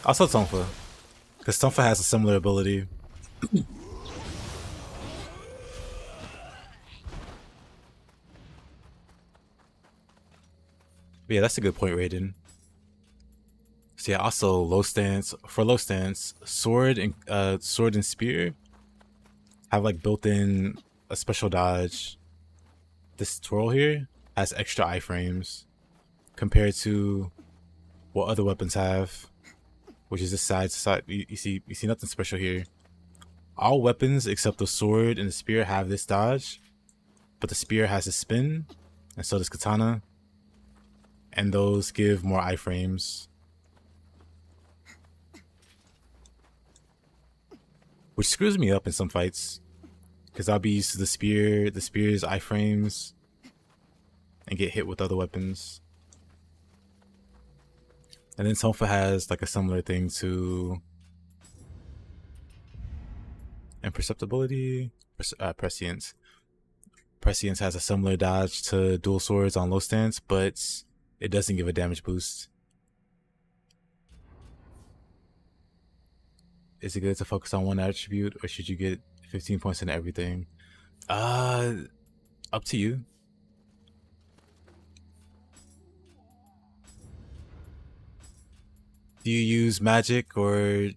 Also Tonfa. Because Tonfa has a similar ability. But yeah, that's a good point, Raiden. So yeah, also low stance. For low stance, sword and spear have like built-in a special dodge. This twirl here has extra iframes compared to what other weapons have, which is this side to side. You see nothing special here. All weapons except the sword and the spear have this dodge, but the spear has a spin, and so does katana. And those give more iframes, which screws me up in some fights, because I'll be used to the spear's iframes, and get hit with other weapons. And then Tonfa has like a similar thing to imperceptibility, prescience. Prescience has a similar dodge to dual swords on low stance, but it doesn't give a damage boost. Is it good to focus on one attribute, or should you get 15 points in everything? Up to you. Do you use magic or...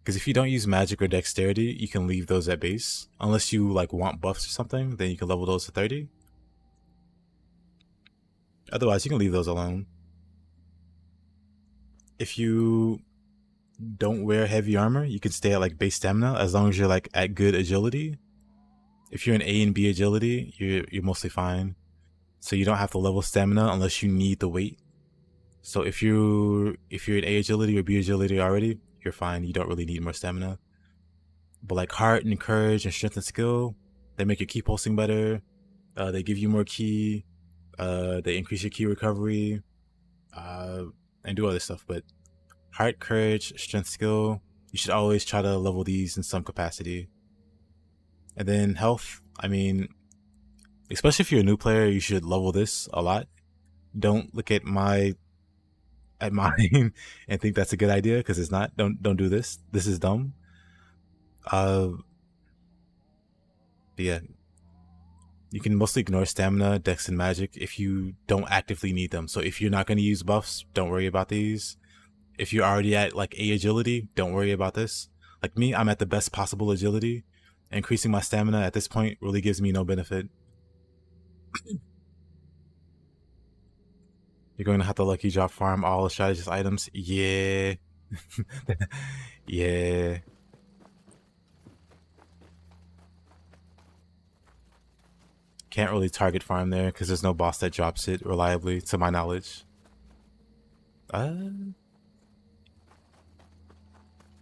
Because if you don't use magic or dexterity, you can leave those at base. Unless you like want buffs or something, then you can level those to 30. Otherwise, you can leave those alone. If you don't wear heavy armor, you can stay at like base stamina as long as you're like at good agility. If you're in A and B agility, you're mostly fine. So you don't have to level stamina unless you need the weight. So if you're in A agility or B agility already, you're fine. You don't really need more stamina. But like heart and courage and strength and skill, they make your ki pulsing better. They give you more ki. They increase your ki recovery, and do other stuff. But heart, courage, strength, skill, you should always try to level these in some capacity. And then health, I mean, especially if you're a new player, you should level this a lot. Don't look at mine and think that's a good idea, because it's not. Don't do this. This is dumb. Yeah. You can mostly ignore stamina, dex, and magic if you don't actively need them. So if you're not going to use buffs, don't worry about these. If you're already at like A agility, don't worry about this. Like me, I'm at the best possible agility. Increasing my stamina at this point really gives me no benefit. You're going to have to lucky drop farm all strategist items. Yeah. Yeah. Can't really target farm there because there's no boss that drops it reliably, to my knowledge.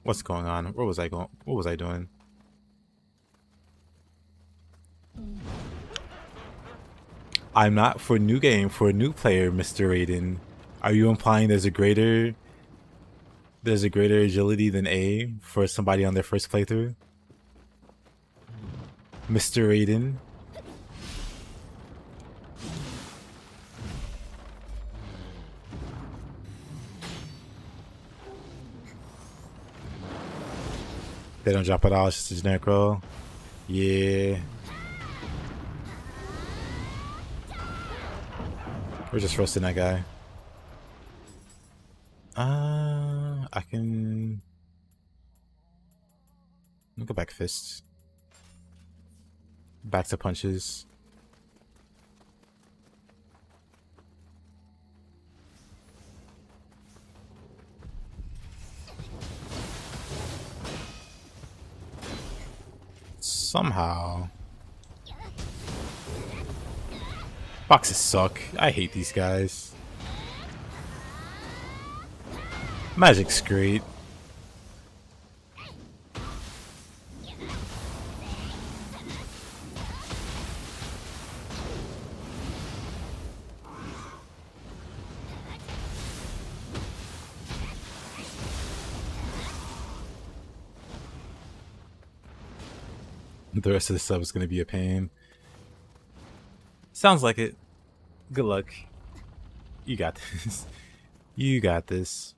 What's going on? Where was I going? What was I doing? I'm not for new game, for a new player, Mr. Raiden. Are you implying there's a greater agility than A for somebody on their first playthrough? Mr. Raiden? They don't drop it all, it's just a generic roll. Yeah. We're just roasting that guy. I can... Let me go back fists. Back to punches. Somehow. Boxes suck. I hate these guys. Magic's great. The rest of the sub is going to be a pain. Sounds like it. Good luck. You got this. You got this.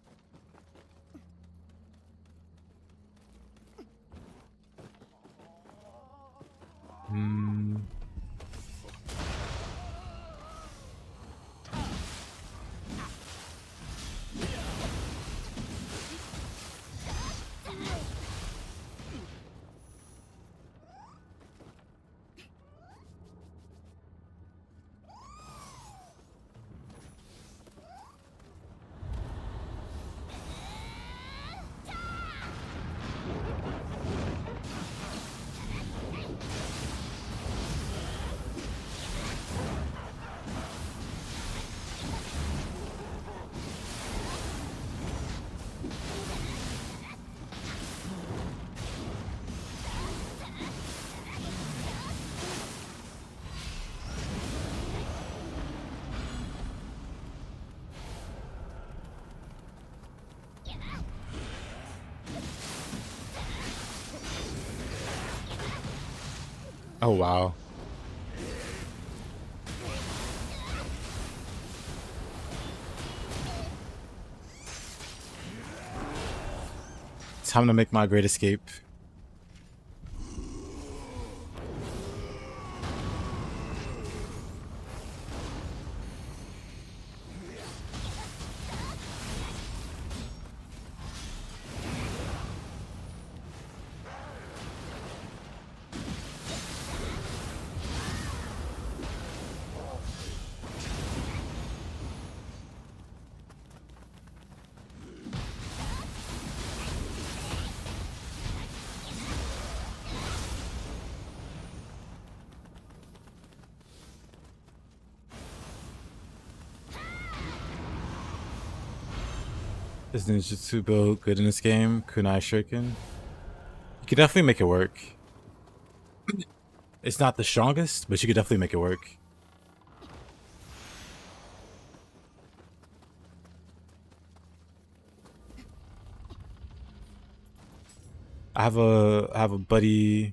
Oh, wow. Time to make my great escape. Is ninjutsu build good in this game? Kunai Shuriken? You could definitely make it work. It's not the strongest, but you could definitely make it work. I have a buddy.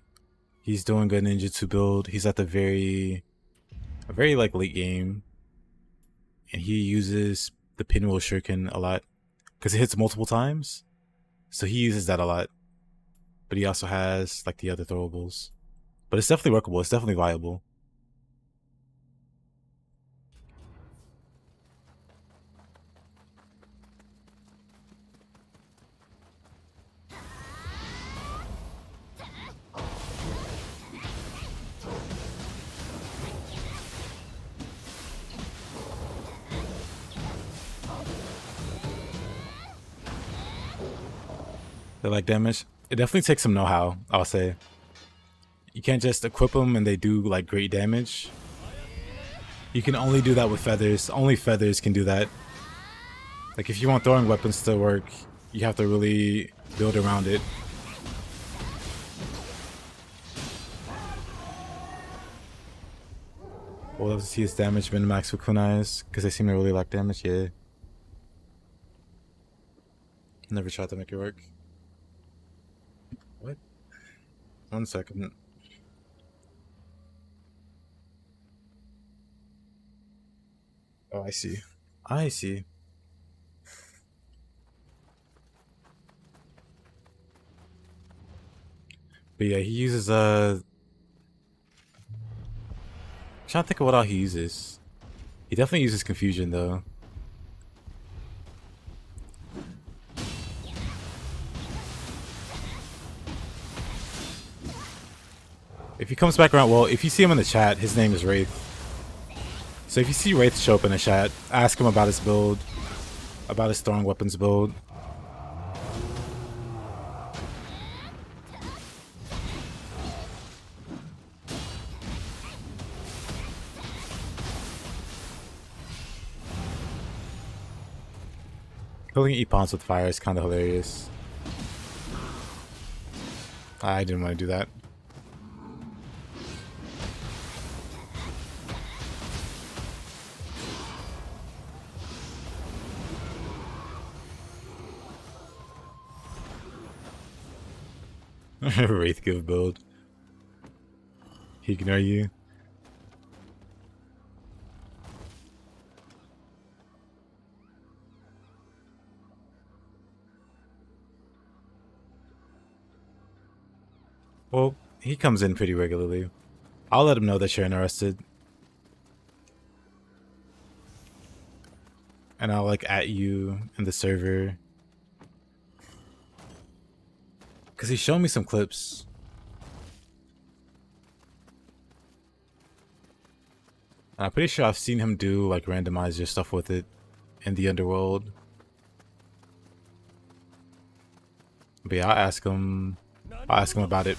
He's doing good ninjutsu build. He's at a very like late game, and he uses the pinwheel shuriken a lot because it hits multiple times. So he uses that a lot. But he also has like the other throwables. But it's definitely workable. It's definitely viable. They like damage. It definitely takes some know-how, I'll say. You can't just equip them and they do like great damage. You can only do that with feathers. Only feathers can do that. Like if you want throwing weapons to work, you have to really build around it. We'll love to see his damage min-max with kunais, because they seem to really lack damage, yeah. Never tried to make it work. What? 1 second. Oh, I see. I see. But yeah, he uses trying to think of what all he uses. He definitely uses confusion though. If he comes back around, well, if you see him in the chat, his name is Wraith. So if you see Wraith show up in the chat, ask him about his build, about his throwing weapons build. Killing Epons with fire is kind of hilarious. I didn't want to do that. Wraith give build. He ignore you. Well, he comes in pretty regularly. I'll let him know that you're interested. And I'll like at you in the server. Cause he's shown me some clips. And I'm pretty sure I've seen him do like randomizer stuff with it in the underworld. But yeah, I'll ask him about it.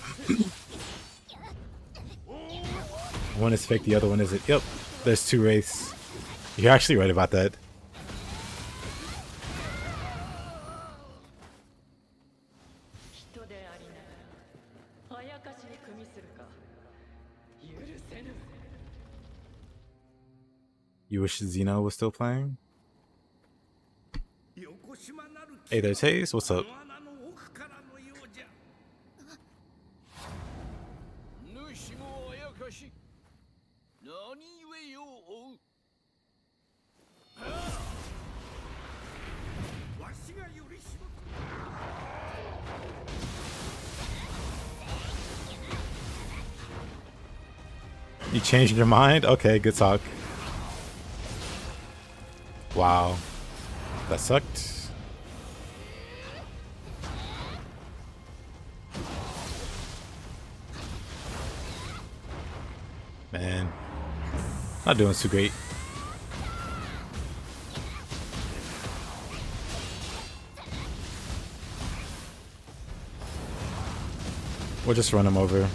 One is fake, the other one isn't. Yep, there's 2 wraiths. You're actually right about that. You wish Xeno was still playing? Hey there, Taze. What's up? You changed your mind? Okay, good talk. Wow. That sucked. Man. Not doing too great. We'll just run him over.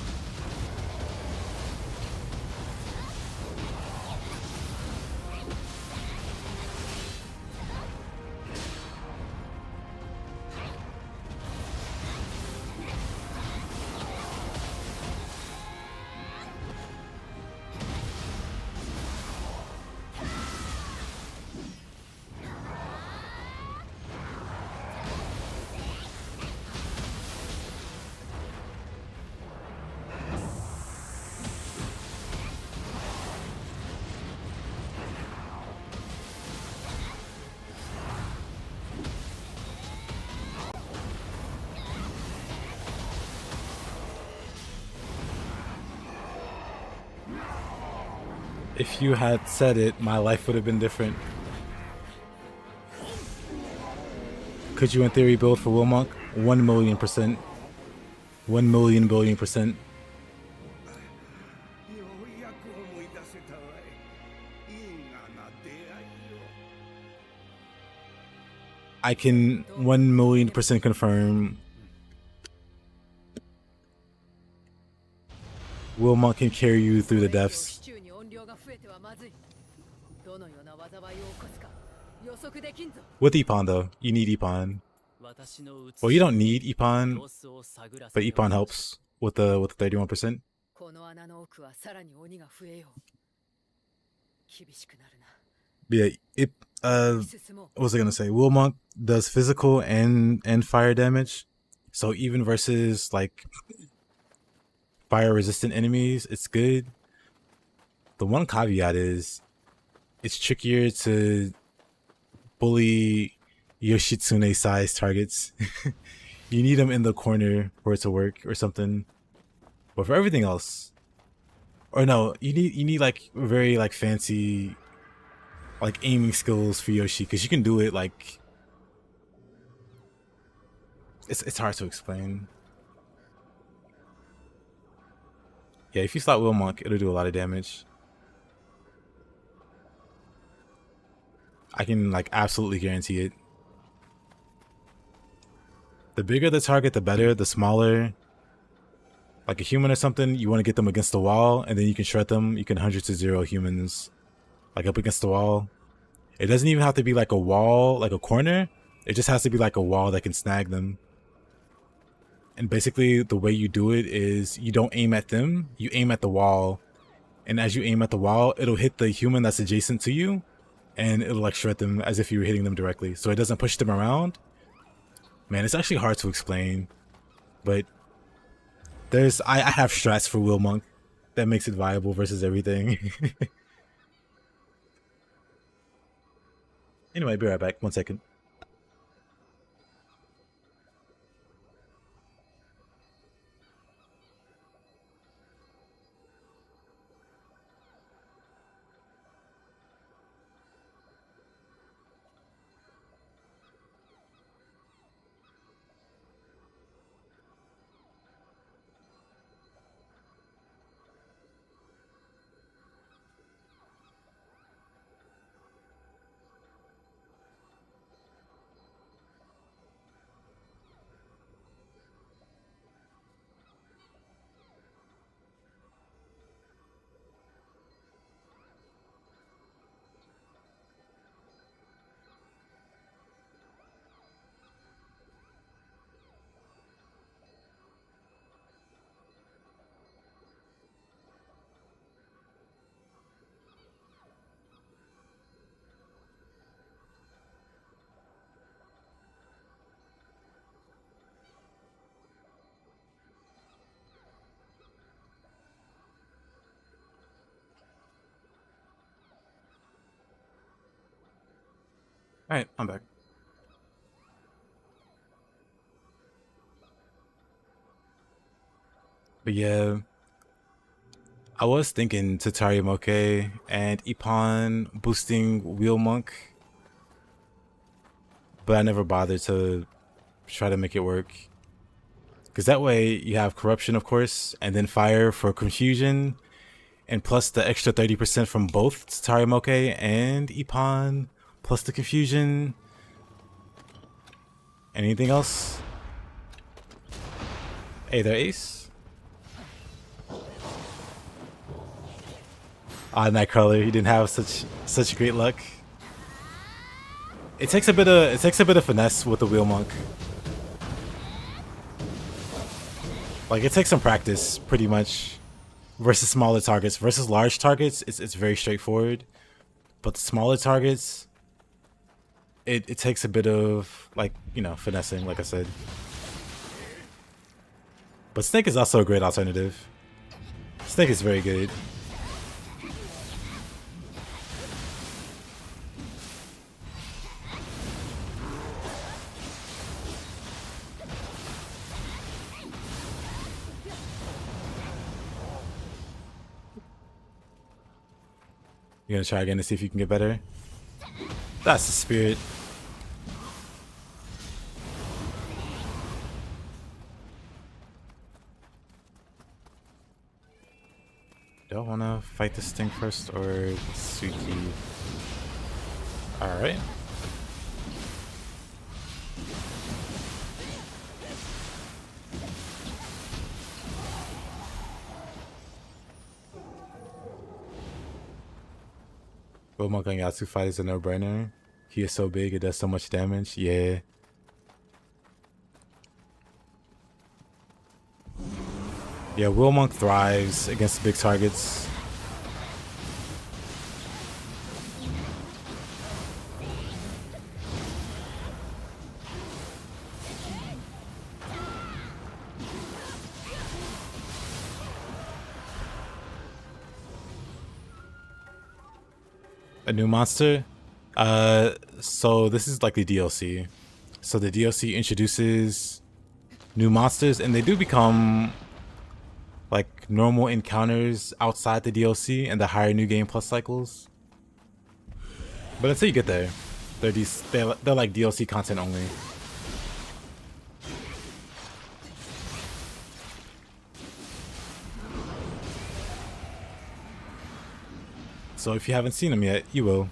If you had said it, my life would have been different. Could you in theory build for Wilmonk? 1,000,000%. 1,000,000,000,000%. I can 1,000,000% confirm Will Monk can carry you through the depths. シチューに音量が増えてはまずい。どのような災いを起こすか予測できんぞ。 With Ippon though, you need Ippon. Well, you don't need Ippon, but Ippon helps with the 31%. この穴の奥はさらに鬼が増えよう。厳しくなるな。 But yeah,進もう。 what was I gonna say? Will Monk does physical and fire damage, so even versus like fire resistant enemies, it's good. The one caveat is it's trickier to bully Yoshitsune size targets. You need them in the corner for it to work or something. But for everything else, or no, you need like very like fancy like aiming skills for Yoshi, because you can do it like it's hard to explain. Yeah, if you slot Will Monk, it'll do a lot of damage. I can like absolutely guarantee it. The bigger the target, the better. The smaller, like a human or something, you want to get them against the wall, and then you can shred them. You can 100 to 0 humans like up against the wall. It doesn't even have to be like a wall, like a corner. It just has to be like a wall that can snag them. And basically the way you do it is you don't aim at them, you aim at the wall. And as you aim at the wall, it'll hit the human that's adjacent to you, and it'll like shred them as if you were hitting them directly. So it doesn't push them around. Man, it's actually hard to explain, but I have strats for Will Monk that makes it viable versus everything. Anyway, be right back. 1 second. Alright, I'm back. But yeah, I was thinking Tatari Moke and Ippon boosting Wheel Monk, but I never bothered to try to make it work. Because that way you have corruption, of course, and then fire for confusion, and plus the extra 30% from both Tatari Moke and Ippon, plus the confusion. Anything else? Hey there, Ace. Ah, Nightcrawler, he didn't have such great luck. It takes a bit of finesse with the Wheel Monk. Like, it takes some practice, pretty much, versus smaller targets. Versus large targets, it's very straightforward. But the smaller targets, it takes a bit of, like, you know, finessing, like I said. But Snake is also a great alternative. Snake is very good. You're gonna try again to see if you can get better? That's the spirit. Do I wanna fight this thing first or Suki? Alright. Will Monk on Yatsu fight is a no-brainer. He is so big, it does so much damage. Yeah. Yeah, Will Monk thrives against big targets. A new monster? So this is like the DLC. So the DLC introduces new monsters, and they do become like normal encounters outside the DLC and the higher new game plus cycles. But until you get there, they're like DLC content only. So if you haven't seen them yet, you will.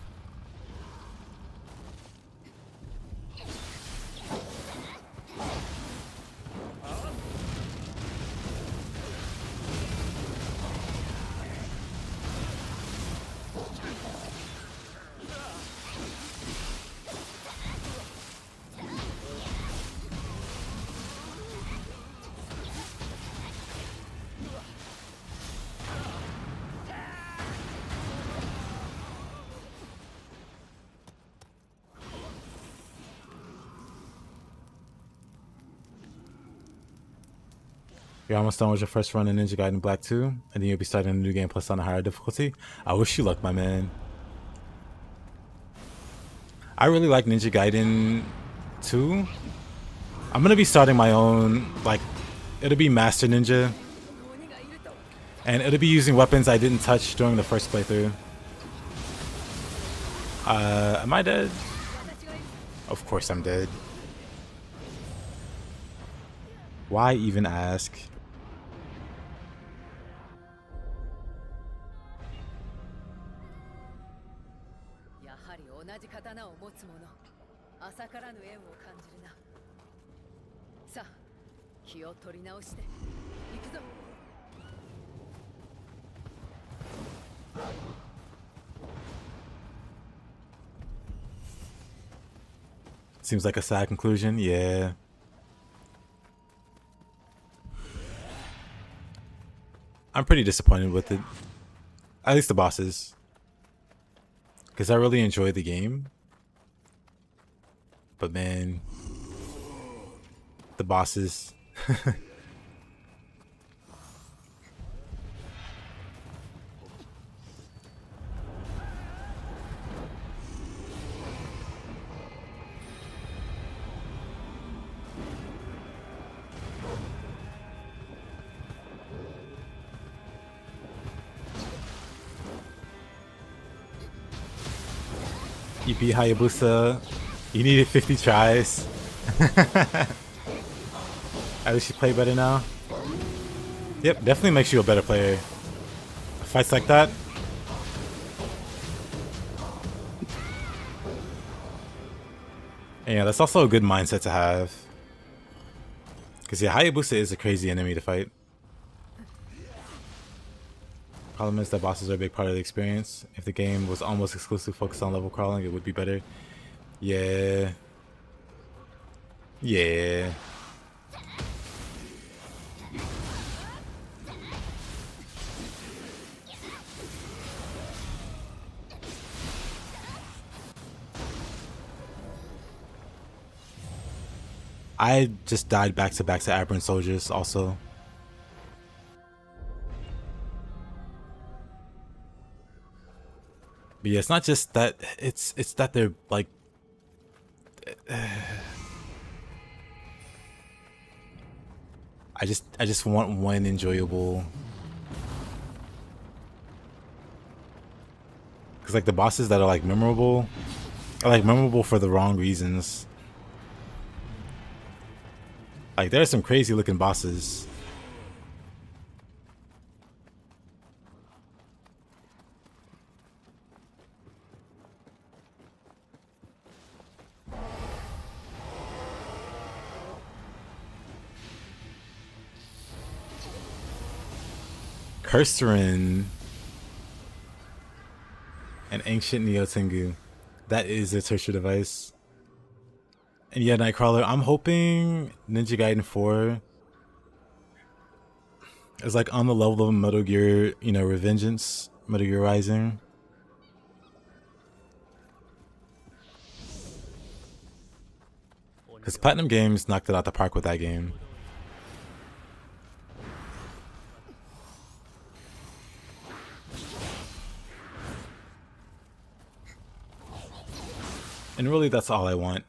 You're almost done with your first run in Ninja Gaiden Black 2, and then you'll be starting a new game plus on a higher difficulty. I wish you luck, my man. I really like Ninja Gaiden 2. I'm gonna be starting my own, like, it'll be Master Ninja, and it'll be using weapons I didn't touch during the first playthrough. Am I dead? Of course I'm dead. Why even ask? Seems like a sad conclusion, yeah. I'm pretty disappointed with it. At least the bosses. Because I really enjoyed the game. But man, the bosses. You beat Hayabusa. You needed 50 tries. At least you play better now. Yep, definitely makes you a better player. Fights like that. And yeah, that's also a good mindset to have. Because yeah, Hayabusa is a crazy enemy to fight. Problem is that bosses are a big part of the experience. If the game was almost exclusively focused on level crawling, it would be better. Yeah. Yeah. I just died back to back to Aberrant Soldiers also. But yeah, it's not just that, it's that they're like I just want one enjoyable, cuz like the bosses that are like memorable are like memorable for the wrong reasons. Like there are some crazy looking bosses. Cursorin. An ancient Nioh Tengu. That is a tertiary device. And yeah, Nightcrawler, I'm hoping Ninja Gaiden 4 is like on the level of Metal Gear, you know, Revengeance, Metal Gear Rising. Because Platinum Games knocked it out the park with that game. And really, that's all I want.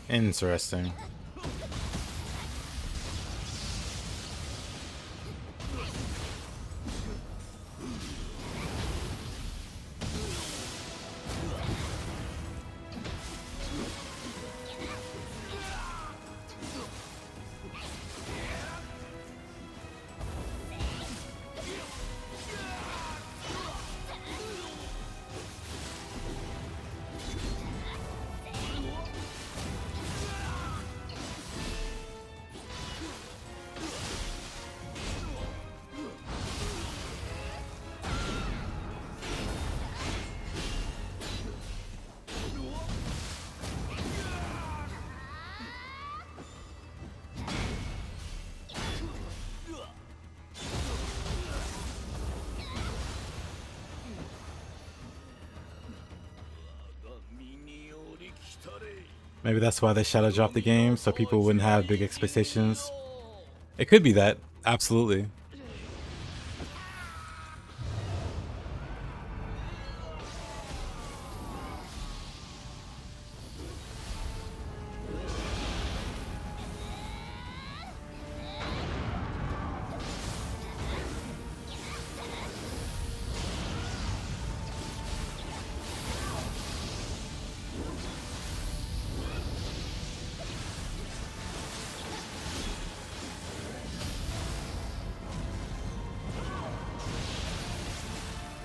Interesting. Maybe that's why they shadow dropped the game, so people wouldn't have big expectations. It could be that, absolutely.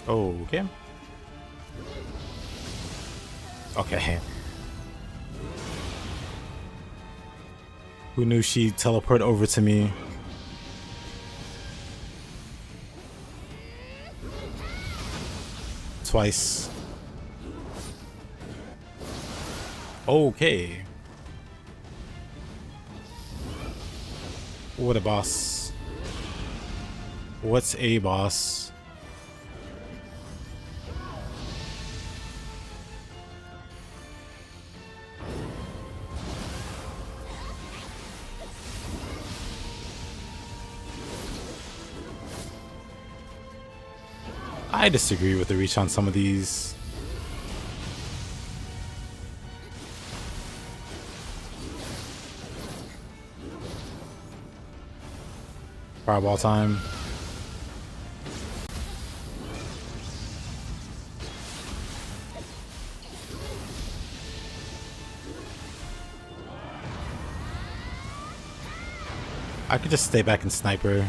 Okay. Okay. Who knew she'd teleport over to me? Twice. Okay. What a boss. What's a boss? I disagree with the reach on some of these. Fireball time. I could just stay back and sniper.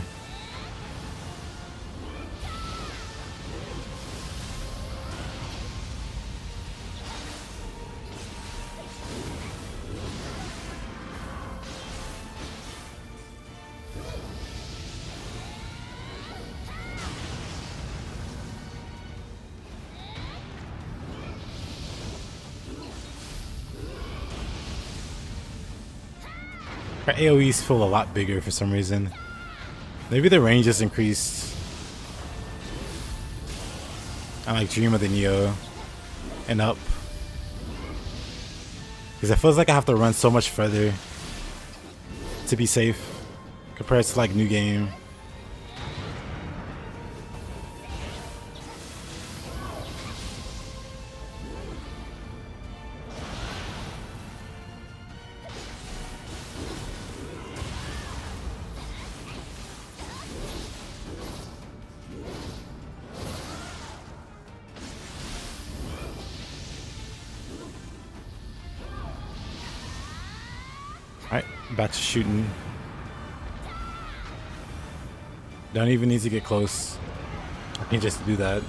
Her AoEs feel a lot bigger for some reason. Maybe the range is increased. I like Dream of the Nioh and up. Because it feels like I have to run so much further to be safe compared to like New Game. Alright, back to shooting. Don't even need to get close. I can just do that.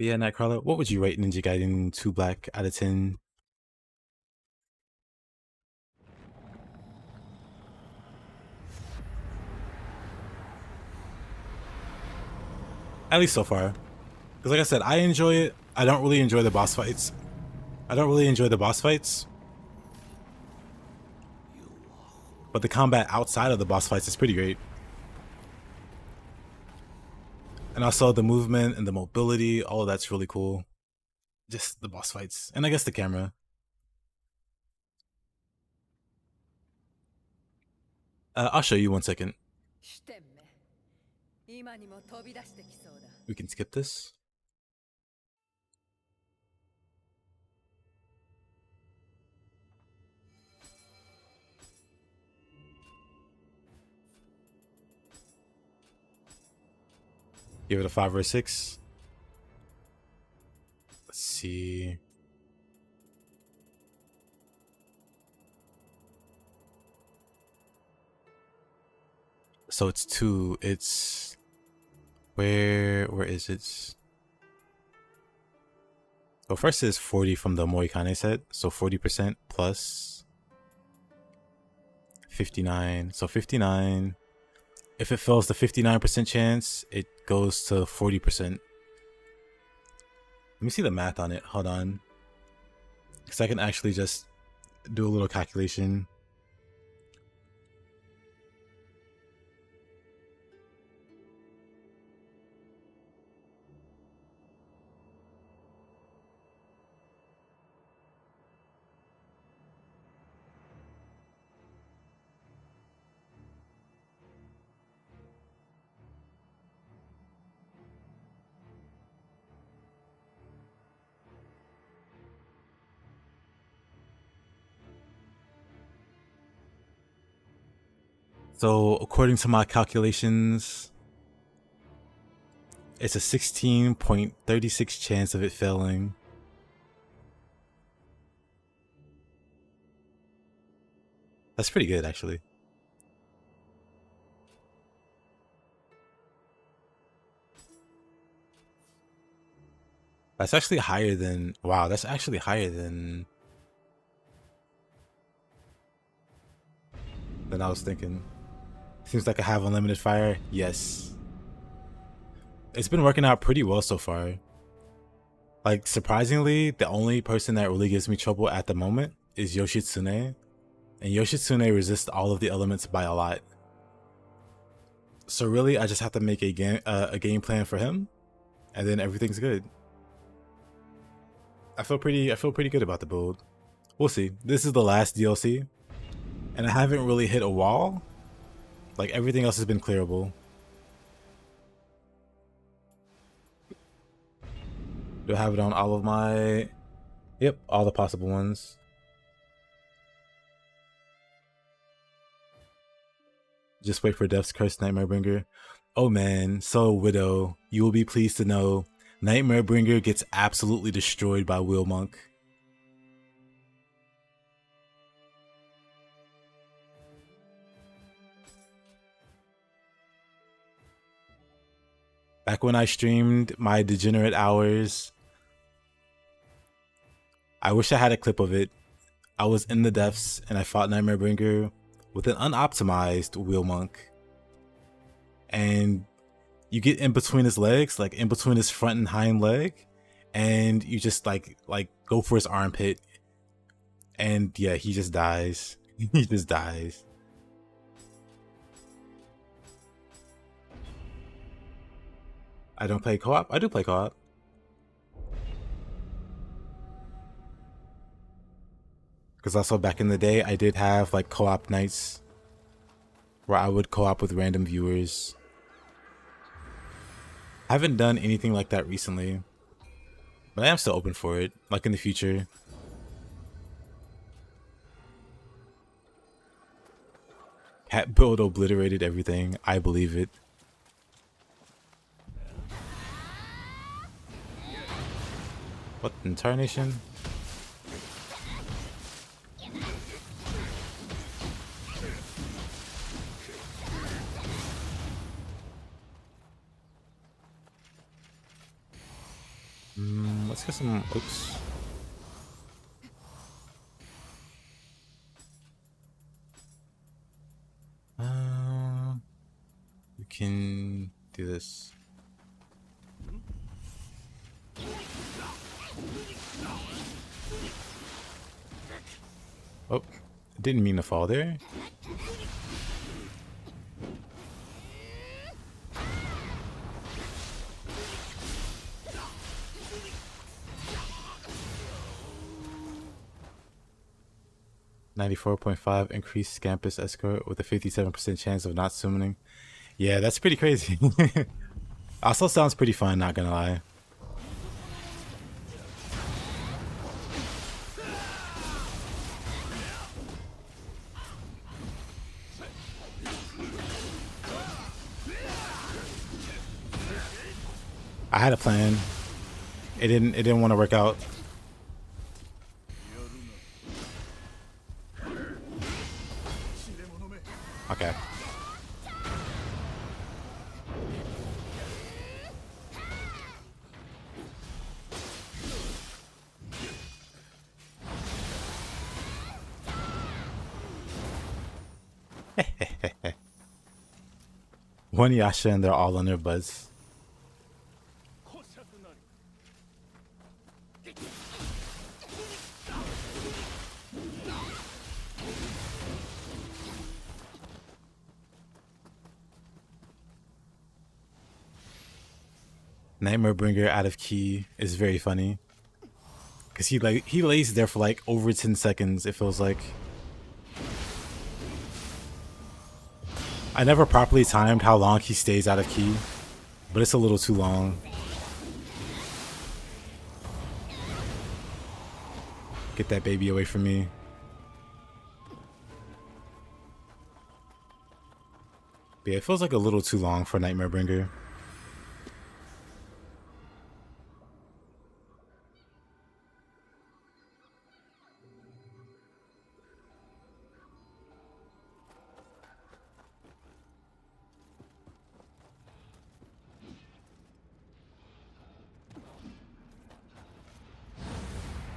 But yeah, Nightcrawler, what would you rate Ninja Gaiden 2 Black out of 10? At least so far. Because like I said, I enjoy it. I don't really enjoy the boss fights. But the combat outside of the boss fights is pretty great. And also the movement and the mobility, all of that's really cool. Just the boss fights. And I guess the camera. I'll show you 1 second. 主天目今にも飛び出してきそうだ We can skip this. Give it a 5 or a 6. Let's see. So it's 2. It's where is it? Well, first is 40 from the Moikane set, so 40% plus 59. So 59. If it fails the 59% chance, it goes to 40%. Let me see the math on it. Hold on. Because I can actually just do a little calculation. So according to my calculations, it's a 16.36 chance of it failing. That's pretty good, actually. That's actually higher than... Wow, that's actually higher than I was thinking. Seems like I have unlimited fire. Yes. It's been working out pretty well so far. Like, surprisingly, the only person that really gives me trouble at the moment is Yoshitsune. And Yoshitsune resists all of the elements by a lot. So really, I just have to make a game plan for him, and then everything's good. I feel pretty good about the build. We'll see. This is the last DLC, and I haven't really hit a wall. Like, everything else has been clearable. Do I have it on all of my... Yep, all the possible ones. Just wait for Death's Curse Nightmarebringer. Oh man, so Widow, you will be pleased to know Nightmarebringer gets absolutely destroyed by Wheel Monk. Back when I streamed my degenerate hours, I wish I had a clip of it. I was in the depths and I fought Nightmarebringer with an unoptimized Wheel Monk. And you get in between his legs, like in between his front and hind leg, and you just like go for his armpit. And yeah, he just dies. He just dies. I don't play co-op? I do play co-op. Because also back in the day, I did have like co-op nights where I would co-op with random viewers. I haven't done anything like that recently, but I am still open for it, like in the future. Cat build obliterated everything. I believe it. What in tarnation? Let's get some. Oops. We can do this. Oh, didn't mean to fall there. $94.5 increased Scampus escort with a 57% chance of not summoning. Yeah, that's pretty crazy. Also sounds pretty fun, not gonna lie. I had a plan. It didn't want to work out. Okay. One Yasha and they're all on their buzz. Nightmare Bringer out of key is very funny. Cause he lays there for like over 10 seconds, it feels like. I never properly timed how long he stays out of key, but it's a little too long. Get that baby away from me. But yeah, it feels like a little too long for Nightmare Bringer.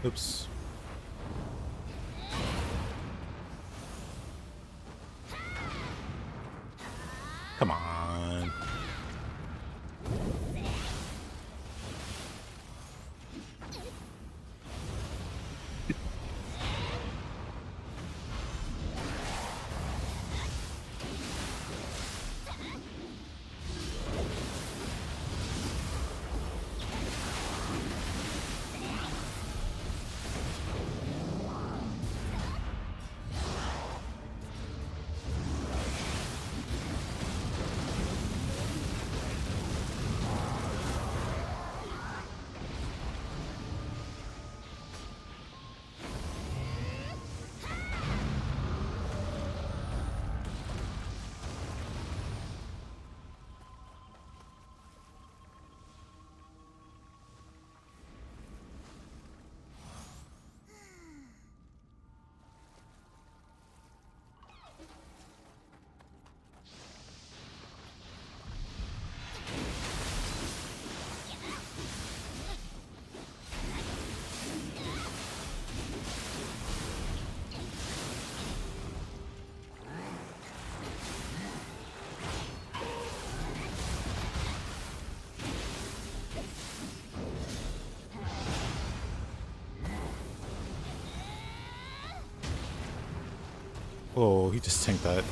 Oops. Come on. Oh, he just tanked that.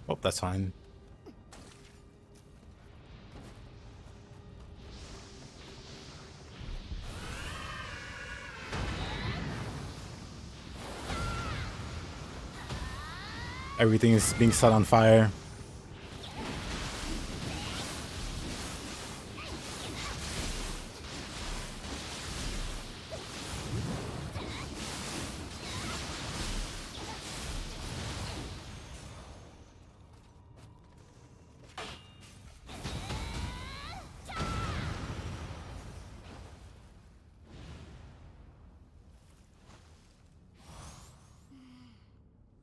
Oh, that's fine. Everything is being set on fire.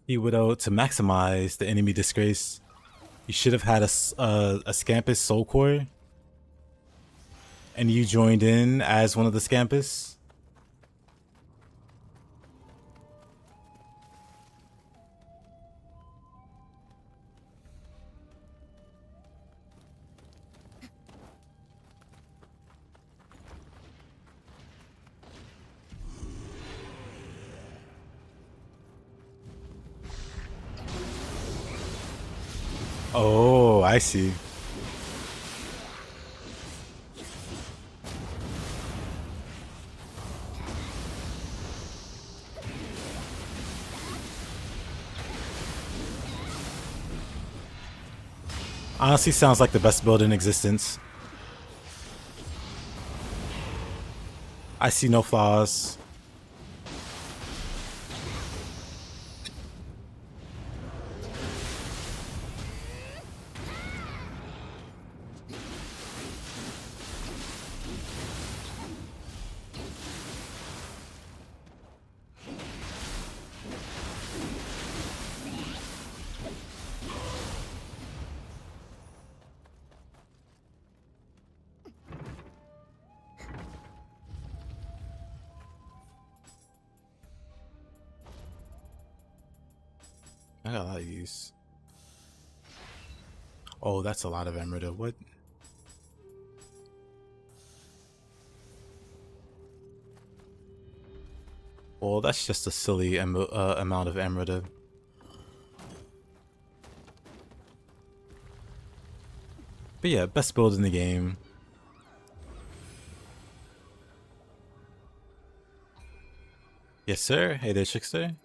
He Widow, to maximize the enemy disgrace, you should have had a Scampus Soul Core And you joined in as one of the Scampus? Oh, I see. Honestly, sounds like the best build in existence. I see no flaws. I got a lot of use. Oh, that's a lot of Emerald. What? Well, that's just a silly amount of Emerald. But yeah, best build in the game. Yes, sir. Hey there, Chickster.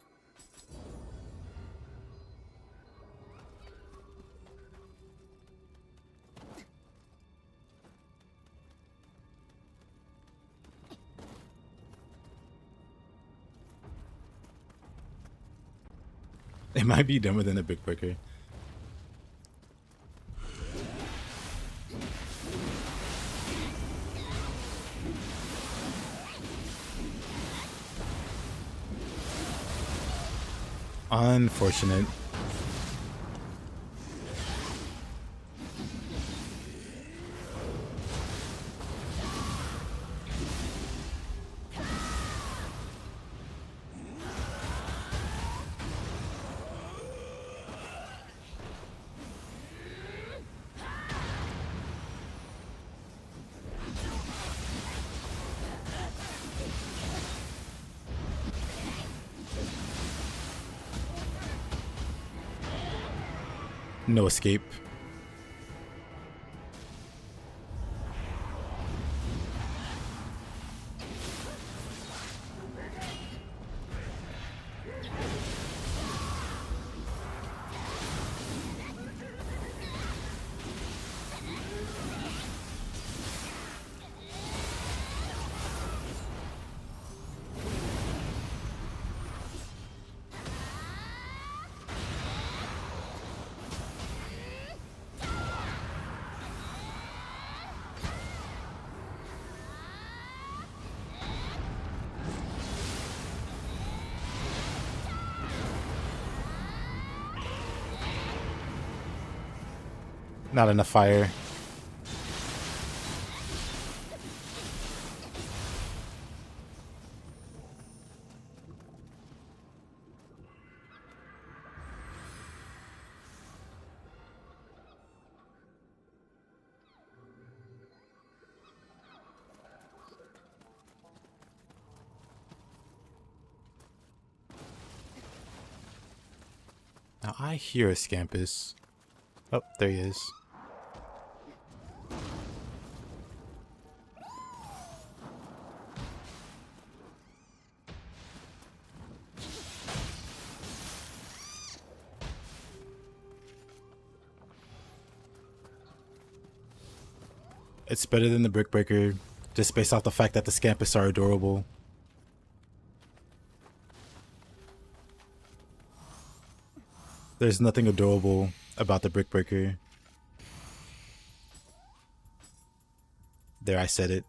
It might be dumber than a Big Breaker. Unfortunate. No escape. Not enough fire. Now I hear a Scampus. Oh, there he is. It's better than the Brick Breaker, just based off the fact that the Scampus are adorable. There's nothing adorable about the Brick Breaker. There, I said it.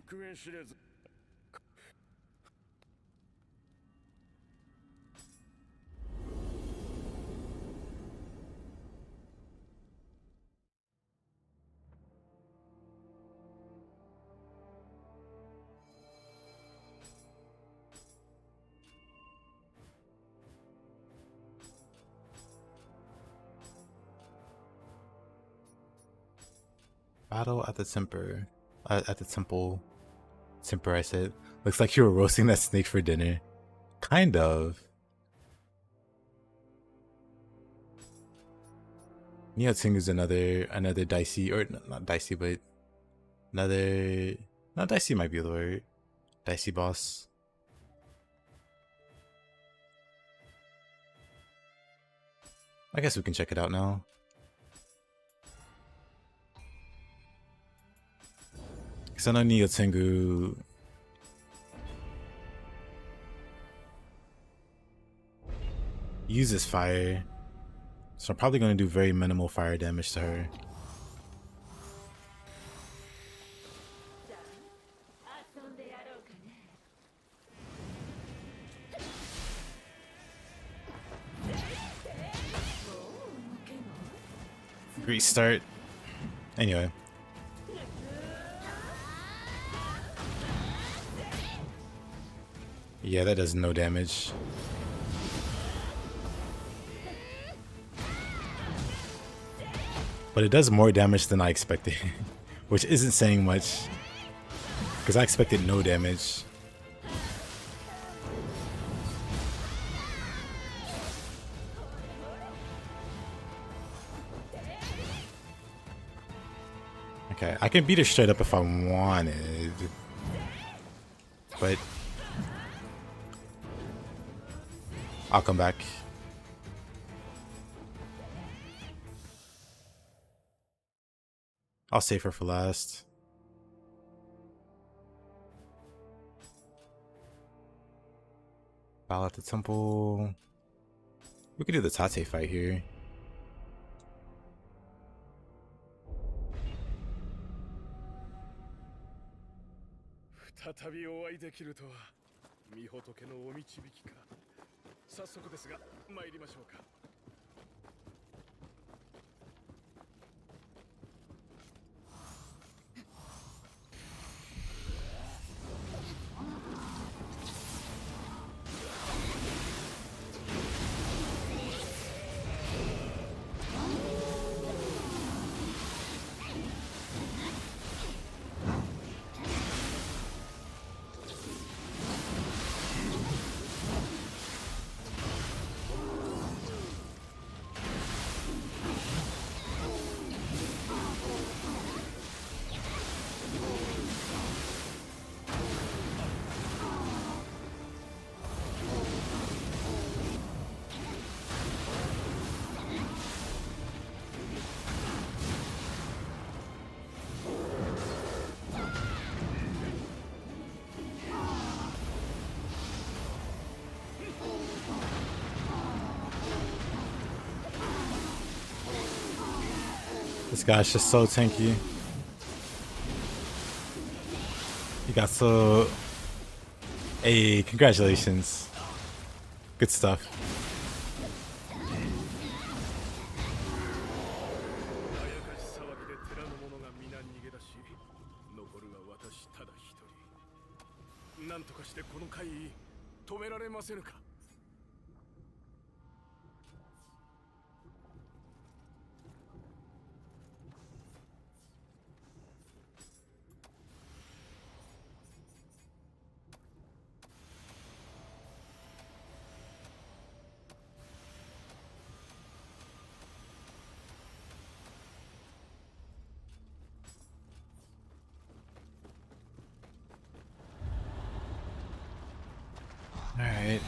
行方知れず Battle at the temper. At the temple. Temper, I said. Looks like you were roasting that snake for dinner. Kind of. Nioh is another dicey, or not dicey, but another, not dicey might be the word. Dicey boss. I guess we can check it out now. Because I know Nioh uses fire, so I'm probably going to do very minimal fire damage to her. Great start. Anyway. Yeah, that does no damage. But it does more damage than I expected, which isn't saying much, because I expected no damage. Okay, I can beat her straight up if I wanted, but I'll come back. I'll save her for last. Battle at the temple. We could do the Tate fight here. 再びお会いできるとは御仏のお導きか早速ですが参りましょうか This guy's just so tanky. You got so... Hey, congratulations. Good stuff. なんとかしてこの怪異止められませぬか Alright.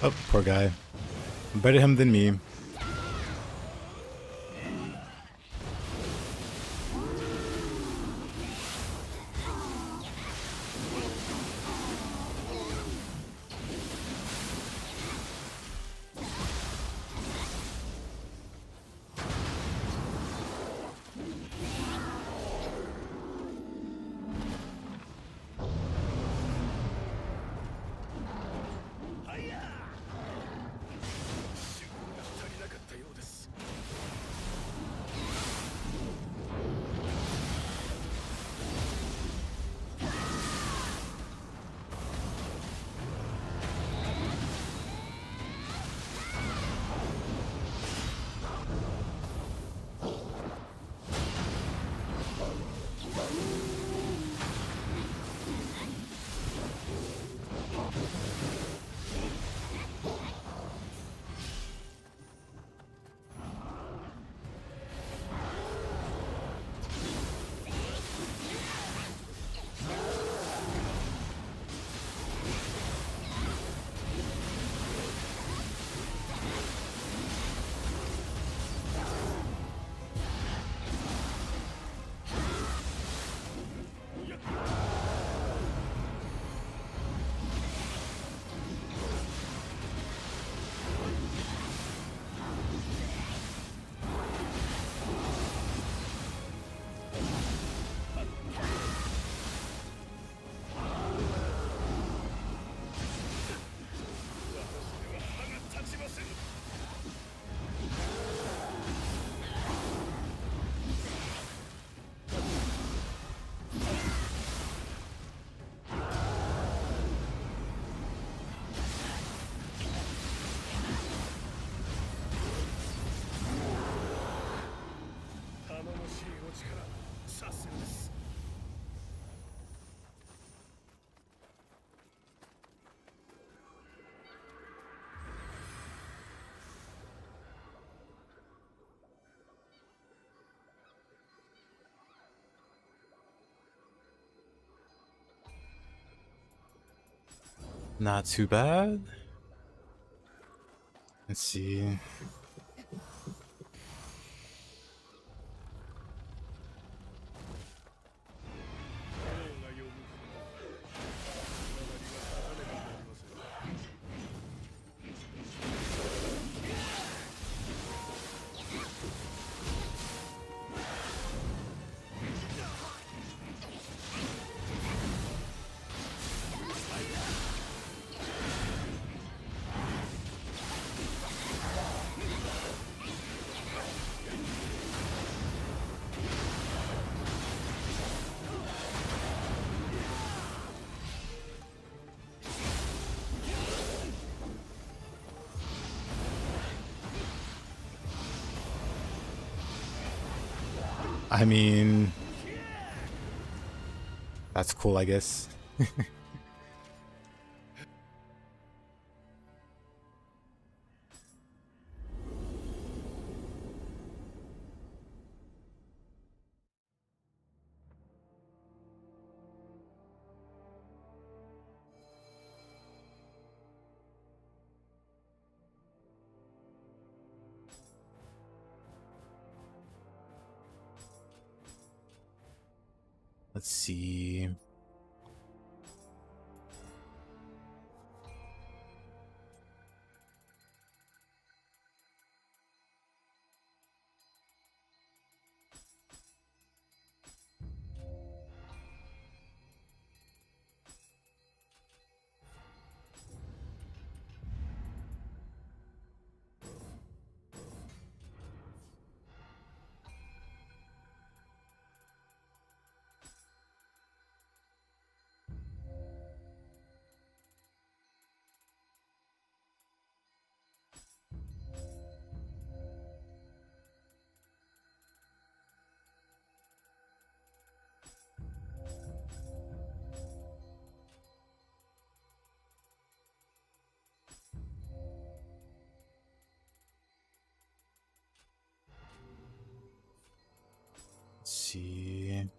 Oh, poor guy. Better him than me. Not too bad. Let's see. I mean, that's cool, I guess. Let's see. Let's see.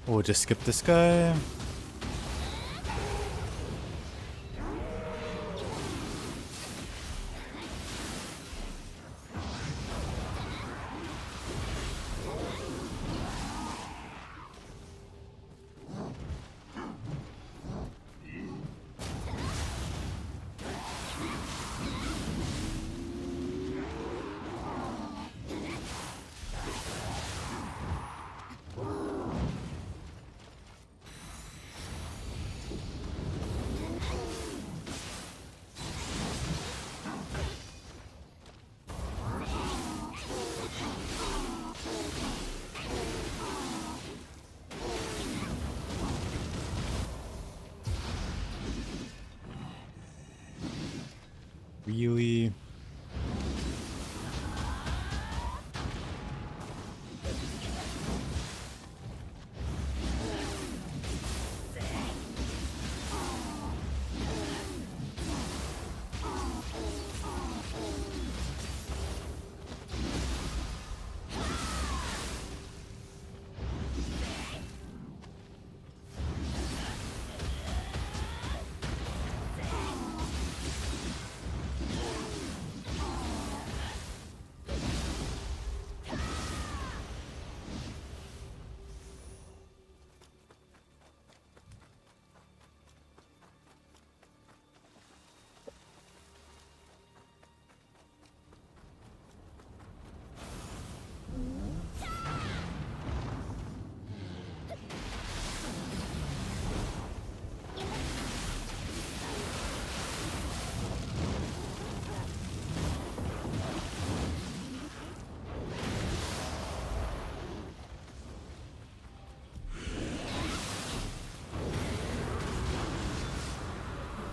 We'll just skip this guy. Really?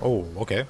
Oh, okay.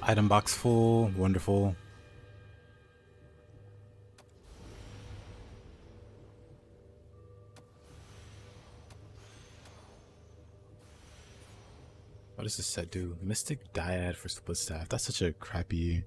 Item box full. Wonderful. What does this set do? Mystic Dyad for split staff. That's such a crappy.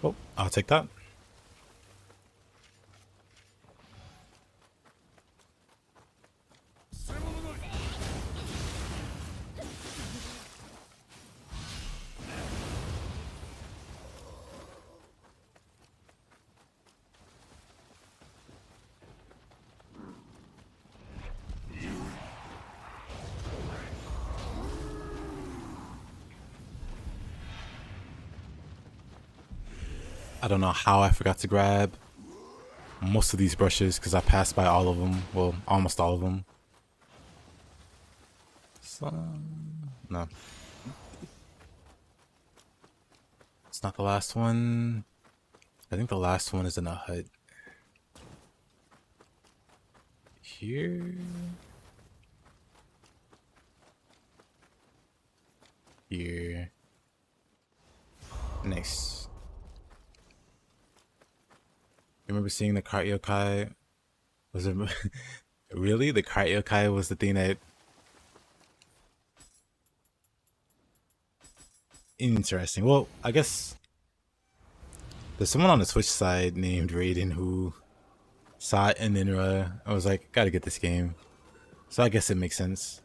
Oh, I'll take that. I don't know how I forgot to grab most of these brushes because I passed by all of them. Well, almost all of them. So, no. It's not the last one. I think the last one is in a hut. Here. Here. Nice. You remember seeing the cart yokai? Was it really? The cart yokai was the thing that... Interesting. Well, I guess there's someone on the Twitch side named Raiden who saw it in Inra. I was like, gotta get this game. So I guess it makes sense.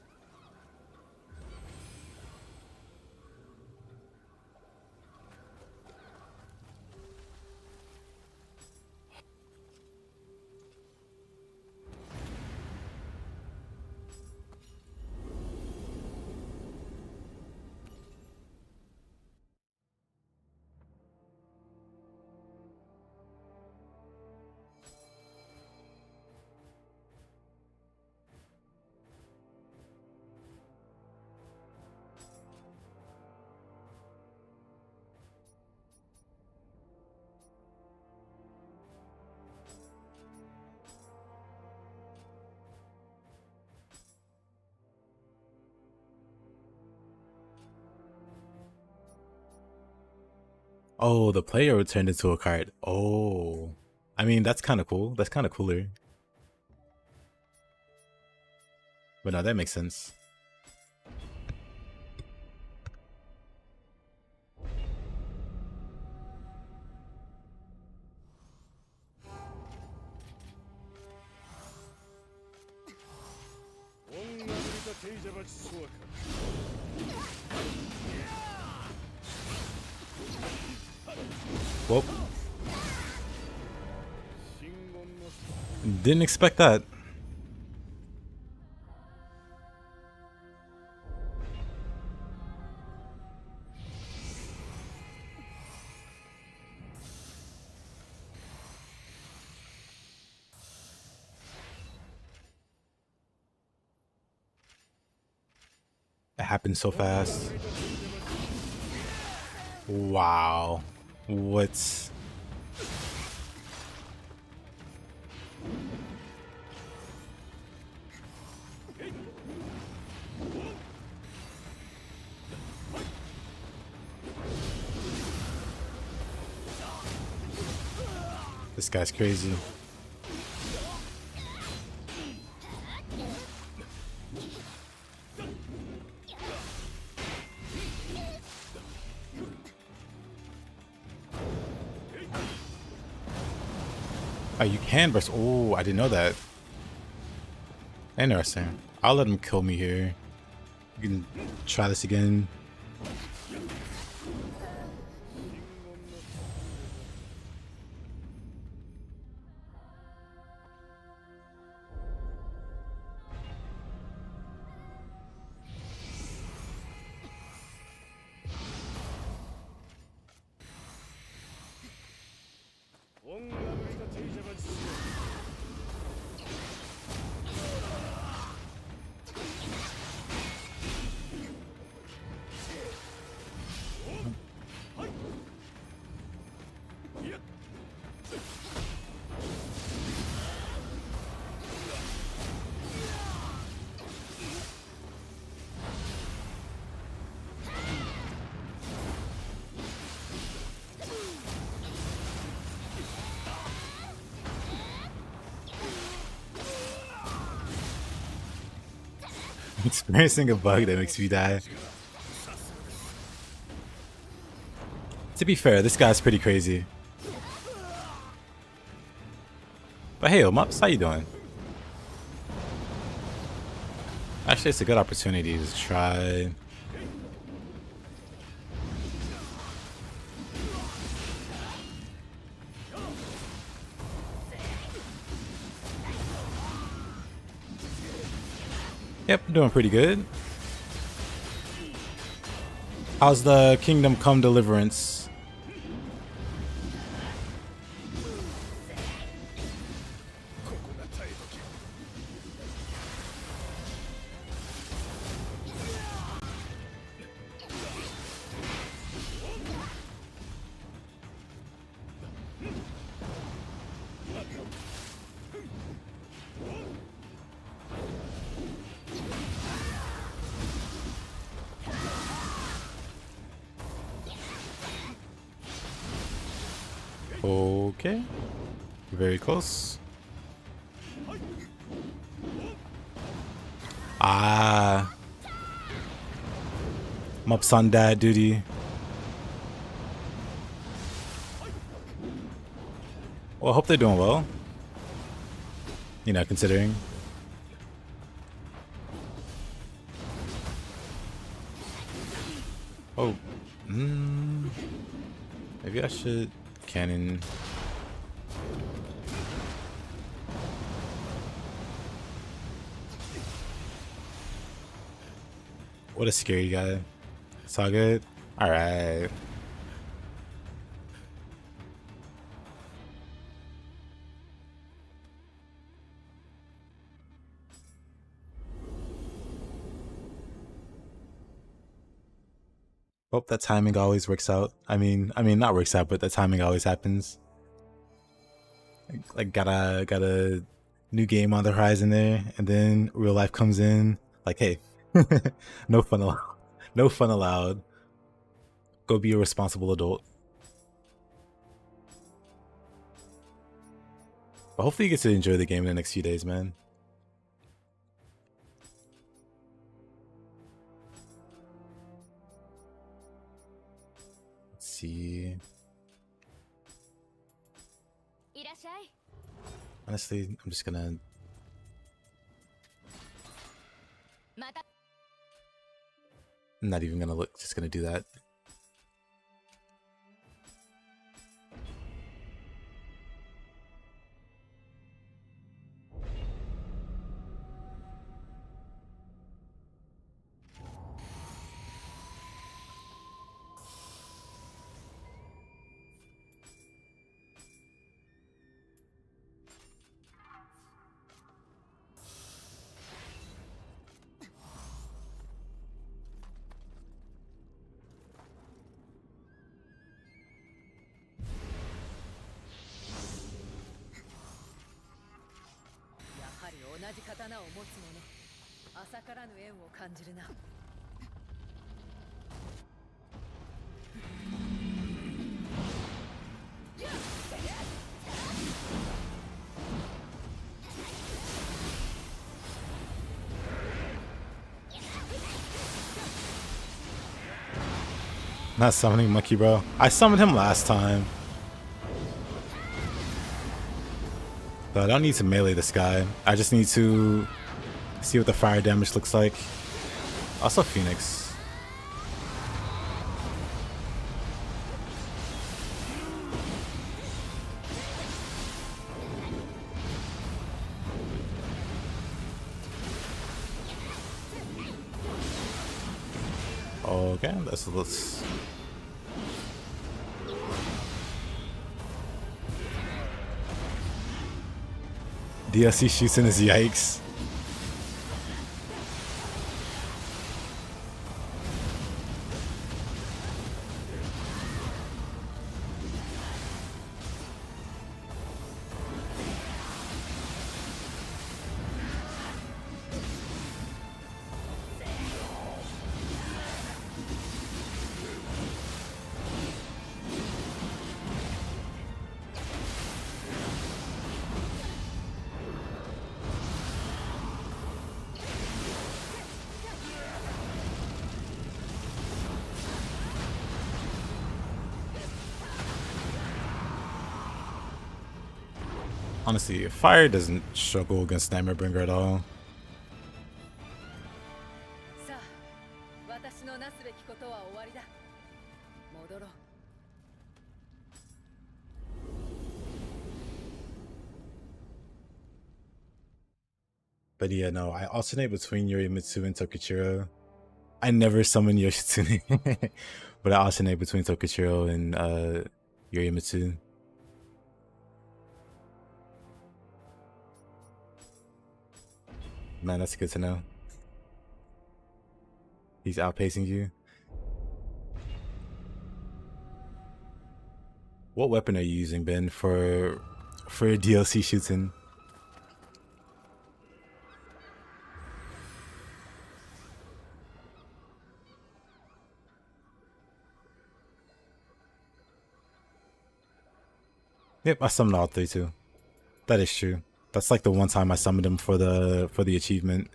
Oh, the player would turn into a card. Oh. I mean, that's kind of cool. That's kind of cooler. But no, that makes sense. Whoop. Didn't expect that. It happened so fast. Wow. What's... This guy's crazy. Oh, you can burst. Oh, I didn't know that. Interesting. I'll let him kill me here. You can try this again. Experiencing a bug that makes me die. To be fair, this guy's pretty crazy. But hey, Mops, how you doing? Actually, it's a good opportunity to try. Yep, doing pretty good. How's the Kingdom Come Deliverance? Okay, very close. Ah, Mops on dad duty. Well, I hope they're doing well. You know, considering. Oh, maybe I should cannon. What a scary guy. It's all good. All right. Hope that timing always works out. I mean, not works out, but the timing always happens. Like got a new game on the horizon there, and then real life comes in. Like, hey, no fun allowed. No fun allowed. Go be a responsible adult. But hopefully you get to enjoy the game in the next few days, man. Let's see. Honestly, I'm just gonna... I'm not even gonna look, just gonna do that. Not summoning Monkey Bro. I summoned him last time. But I don't need to melee this guy. I just need to see what the fire damage looks like. Also Phoenix. Okay, let's DLC shoots in his yikes. Honestly, fire doesn't struggle against Nightmare Bringer at all. さあ私のなすべきことは終わりだ戻ろう But yeah, no, I alternate between Yorimitsu and Tokichiro. I never summon Yoshitsune, but I alternate between Tokichiro and Yorimitsu. Man, that's good to know. He's outpacing you. What weapon are you using, Ben, for DLC shooting? Yep, I summoned all three too. That is true. That's like the one time I summoned him for the achievement.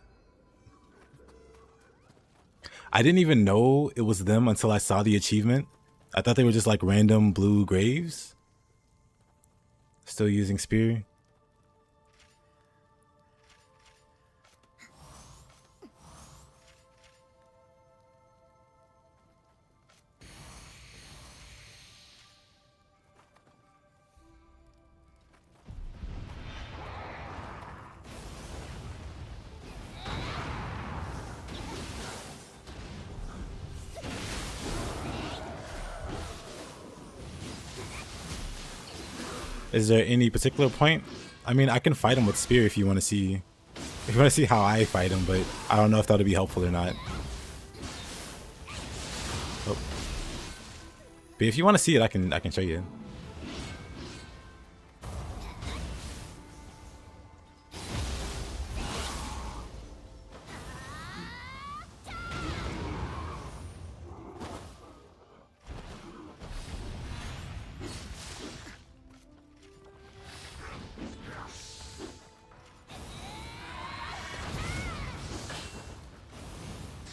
I didn't even know it was them until I saw the achievement. I thought they were just like random blue graves. Still using spear. Is there any particular point? I mean, I can fight him with spear if you want to see how I fight him, but I don't know if that'll be helpful or not. Oh. But if you want to see it, I can show you.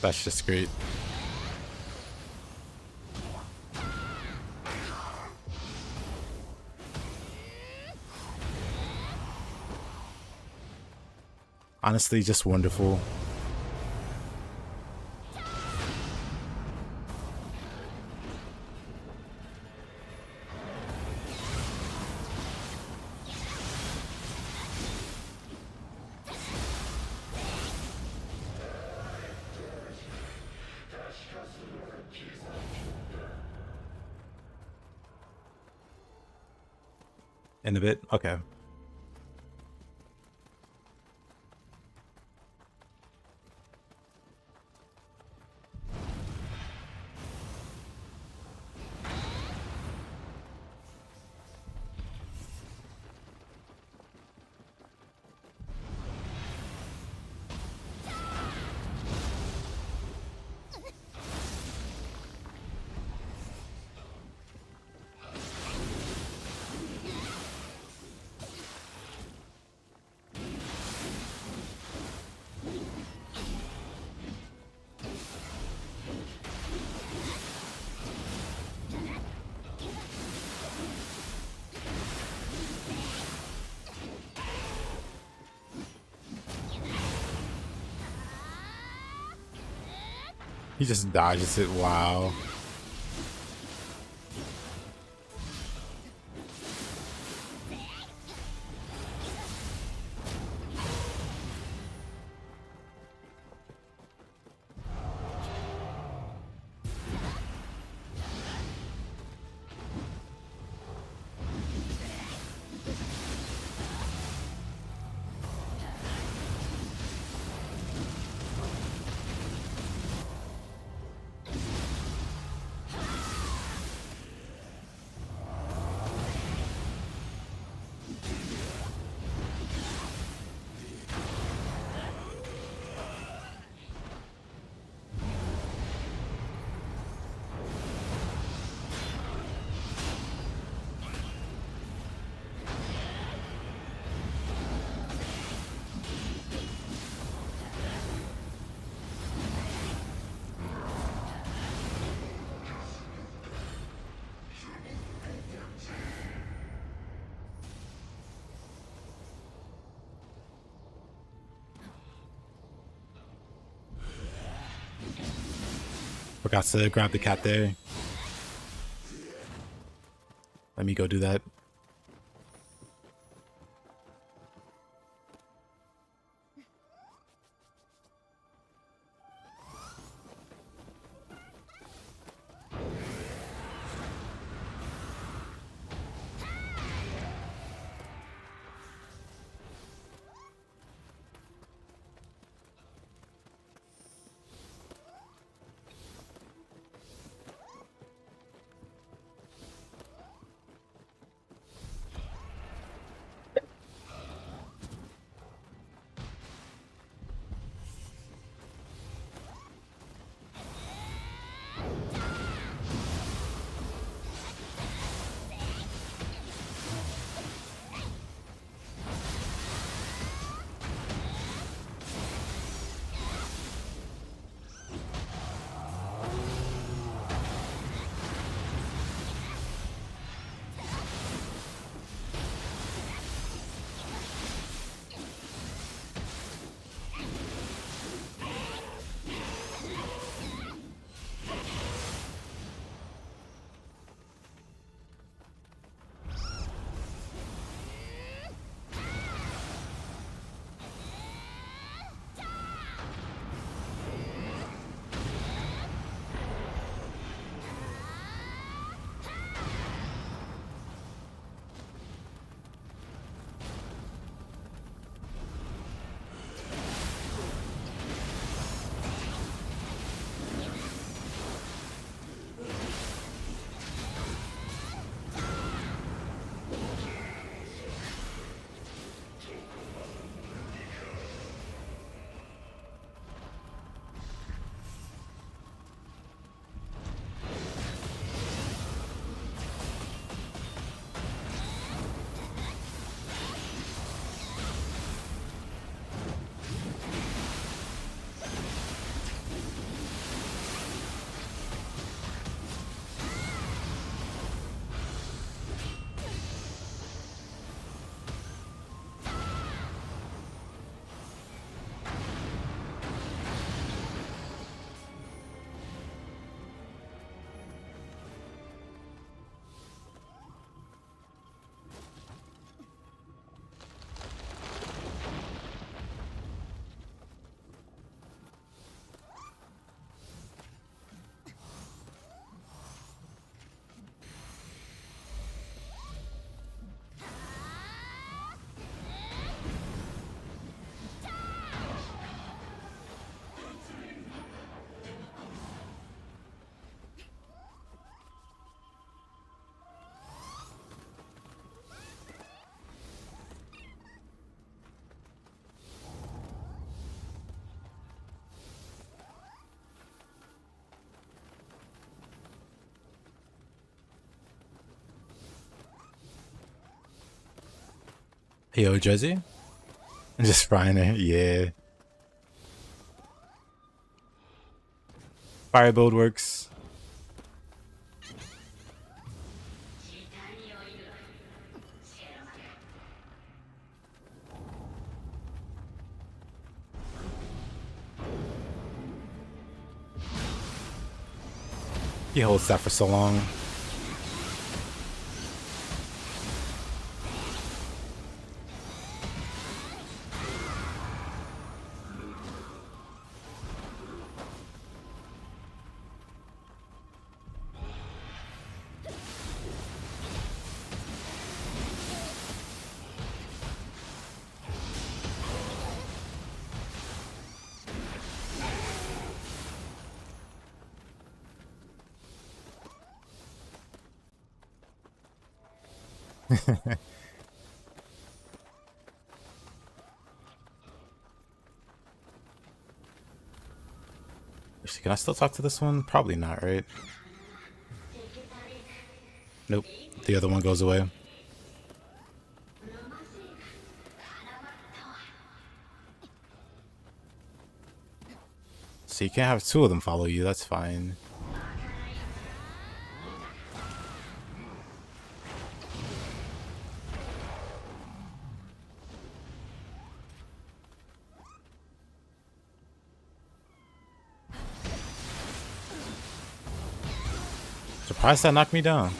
That's just great. Honestly, just wonderful. In a bit? Okay. He just dodges it. Wow. Forgot to grab the cat there. Let me go do that. Yo, Jersey? Just frying it, yeah. Fire build works. He holds that for so long. Actually, can I still talk to this one? Probably not, right? Nope. The other one goes away. So you can't have two of them follow you, that's fine. surprised that knocked me down.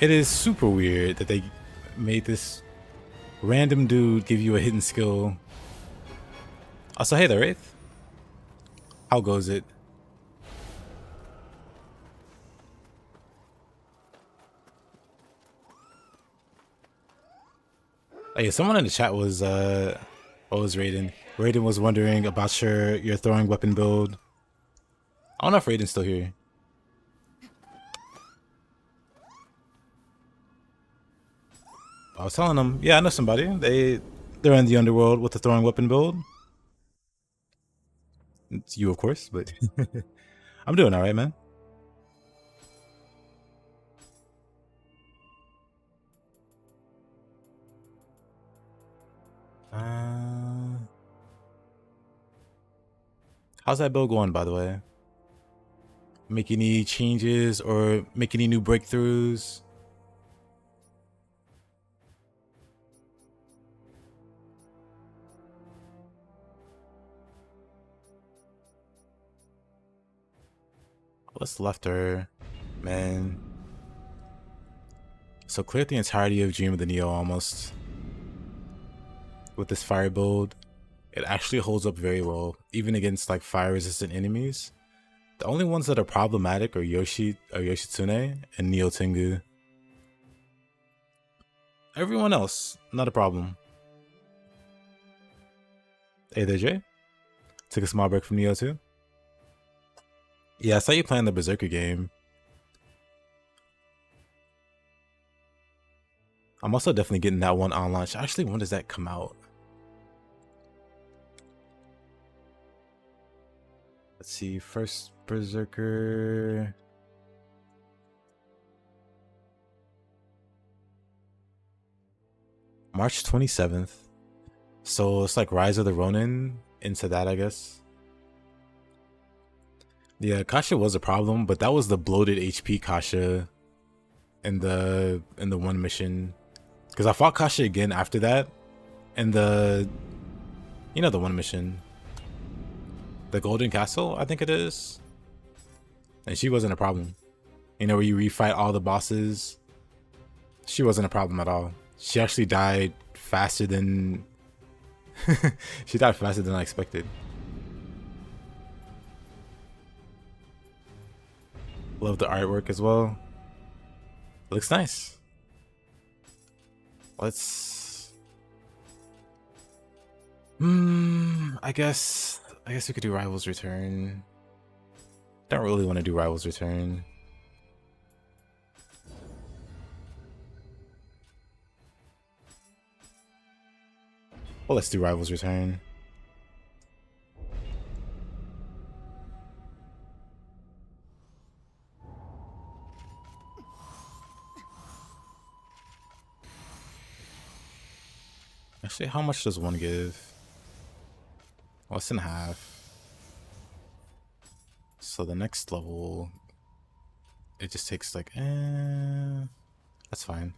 It is super weird that they made this random dude give you a hidden skill. Also, hey there, Wraith. How goes it? Oh, yeah, someone in the chat was what was Raiden? Raiden was wondering about your throwing weapon build. I don't know if Raiden's still here. I was telling them, yeah, I know somebody. They're in the underworld with the throwing weapon build. It's you, of course, but I'm doing all right, man. How's that build going, by the way? Make any changes or make any new breakthroughs? What's left her, man? So cleared the entirety of Dream of the Nioh almost. With this fire build, it actually holds up very well, even against like fire resistant enemies. The only ones that are problematic are Yoshitsune and Nioh Tengu. Everyone else, not a problem. Hey there, Jay. Took a small break from Nioh too. Yeah, I saw you playing the Berserker game. I'm also definitely getting that one on launch. Actually, when does that come out? Let's see, first Berserker. March 27th. So it's like Rise of the Ronin into that, I guess. Yeah, Kasha was a problem, but that was the bloated HP Kasha in the one mission. Because I fought Kasha again after that in the, you know, the one mission. The Golden Castle, I think it is. And she wasn't a problem. You know, where you refight all the bosses. She wasn't a problem at all. She actually died faster than... she died faster than I expected. Love the artwork as well. Looks nice. Let's... I guess we could do Rivals Return. Don't really want to do Rivals Return. Well, let's do Rivals Return. Actually, how much does one give? Less than half. So the next level, it just takes like, that's fine.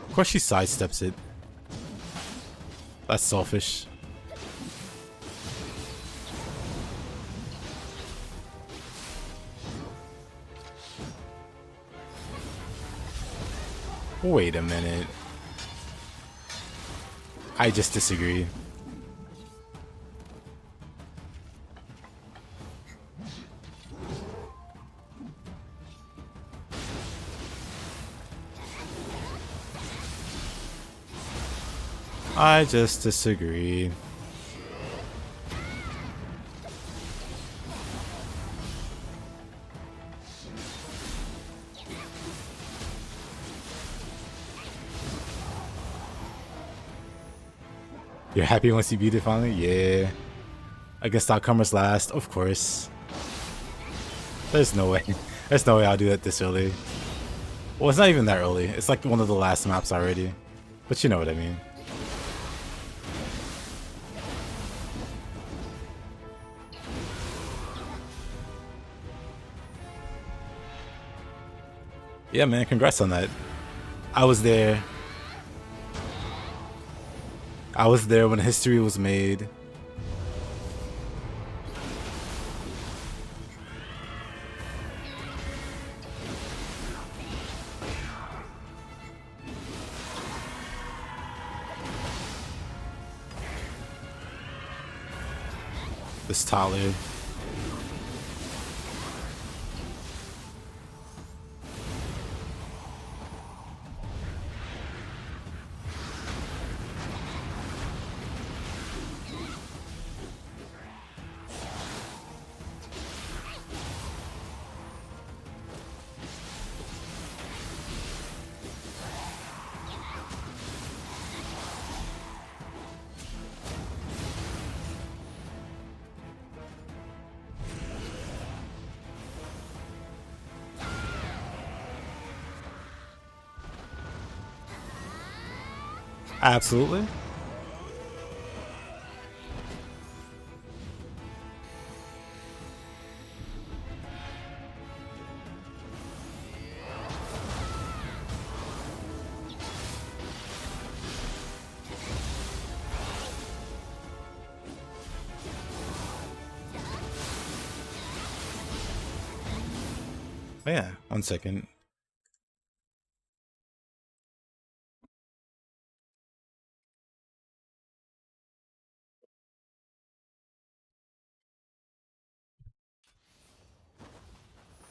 Of course she sidesteps it. That's selfish. Wait a minute. I just disagree. I just disagree. You're happy once you beat it finally? Yeah. Against outcomers last, of course. There's no way. There's no way I'll do that this early. Well, it's not even that early. It's like one of the last maps already. But you know what I mean. Yeah, man, congrats on that. I was there. I was there when history was made. This Tyler. Absolutely. Oh, yeah, 1 second.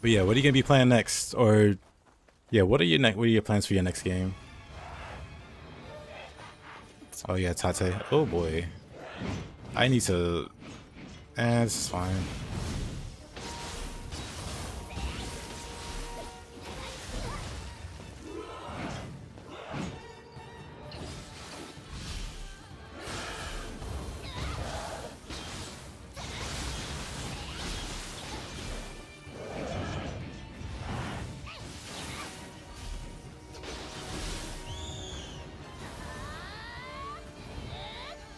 But yeah, what are you gonna be playing next? Or yeah, what are your plans for your next game? Oh yeah, Tate. Oh boy. I need to this is fine.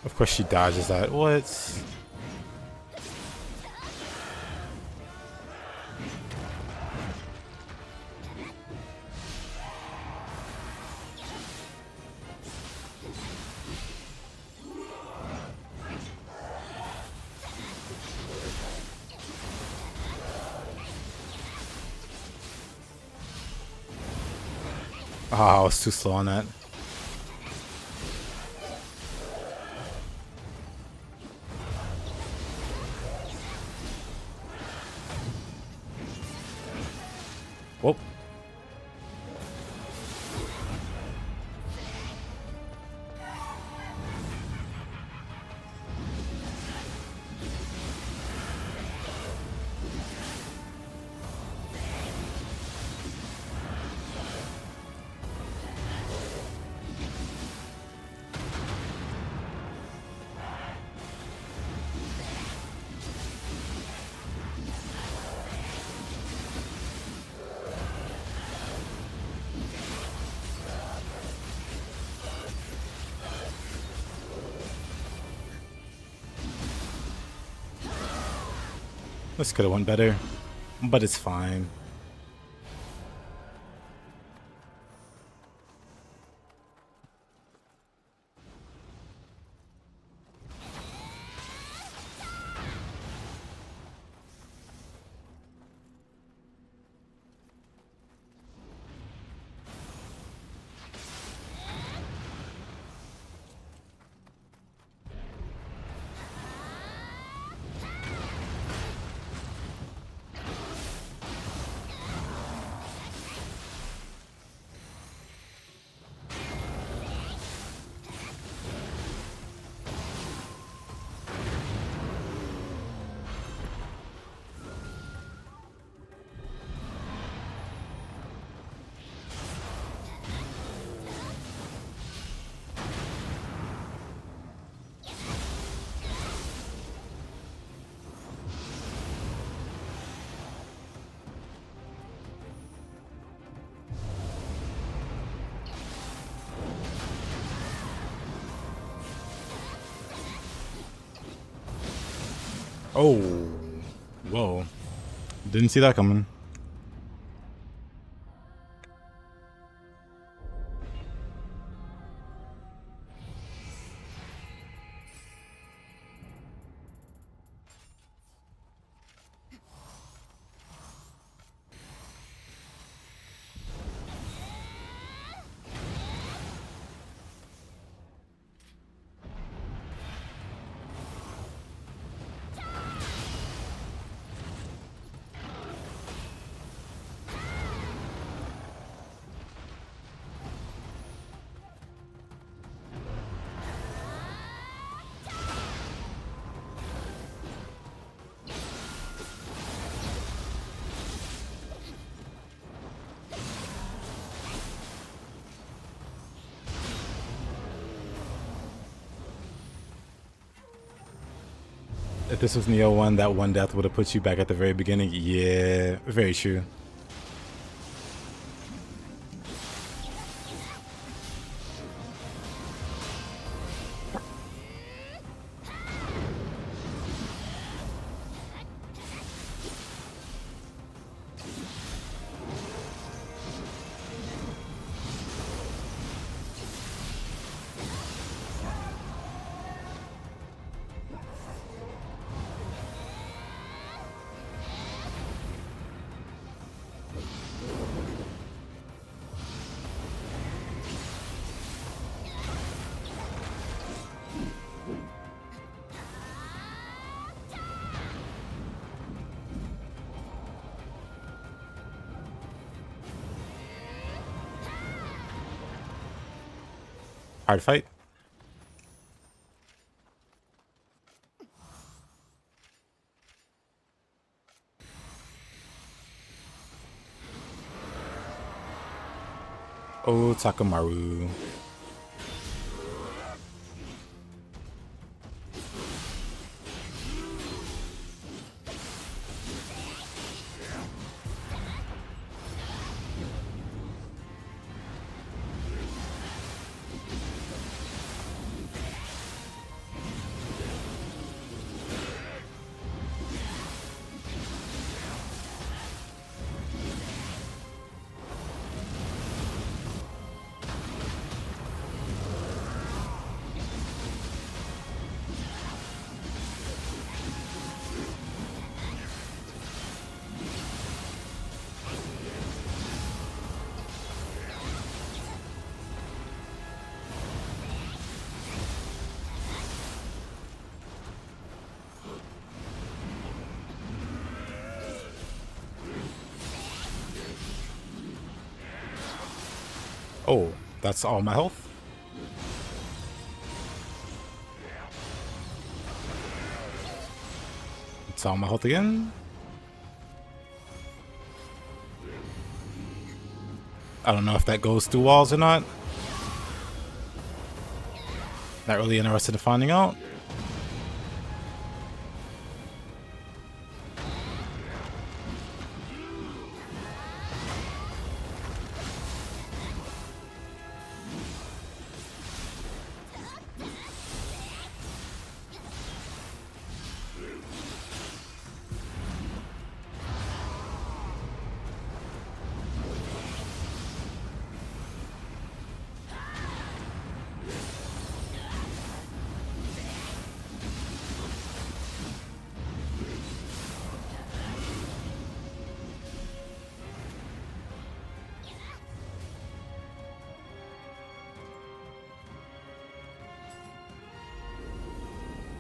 Of course she dodges that. What? Oh, I was too slow on that. Whoop. This could have went better, but it's fine. Oh, whoa. Didn't see that coming. If this was Nioh 1, that one death would have put you back at the very beginning. Yeah, very true. Hard fight. Oh, Takamaru. Oh, that's all my health? It's all my health again? I don't know if that goes through walls or not. Not really interested in finding out.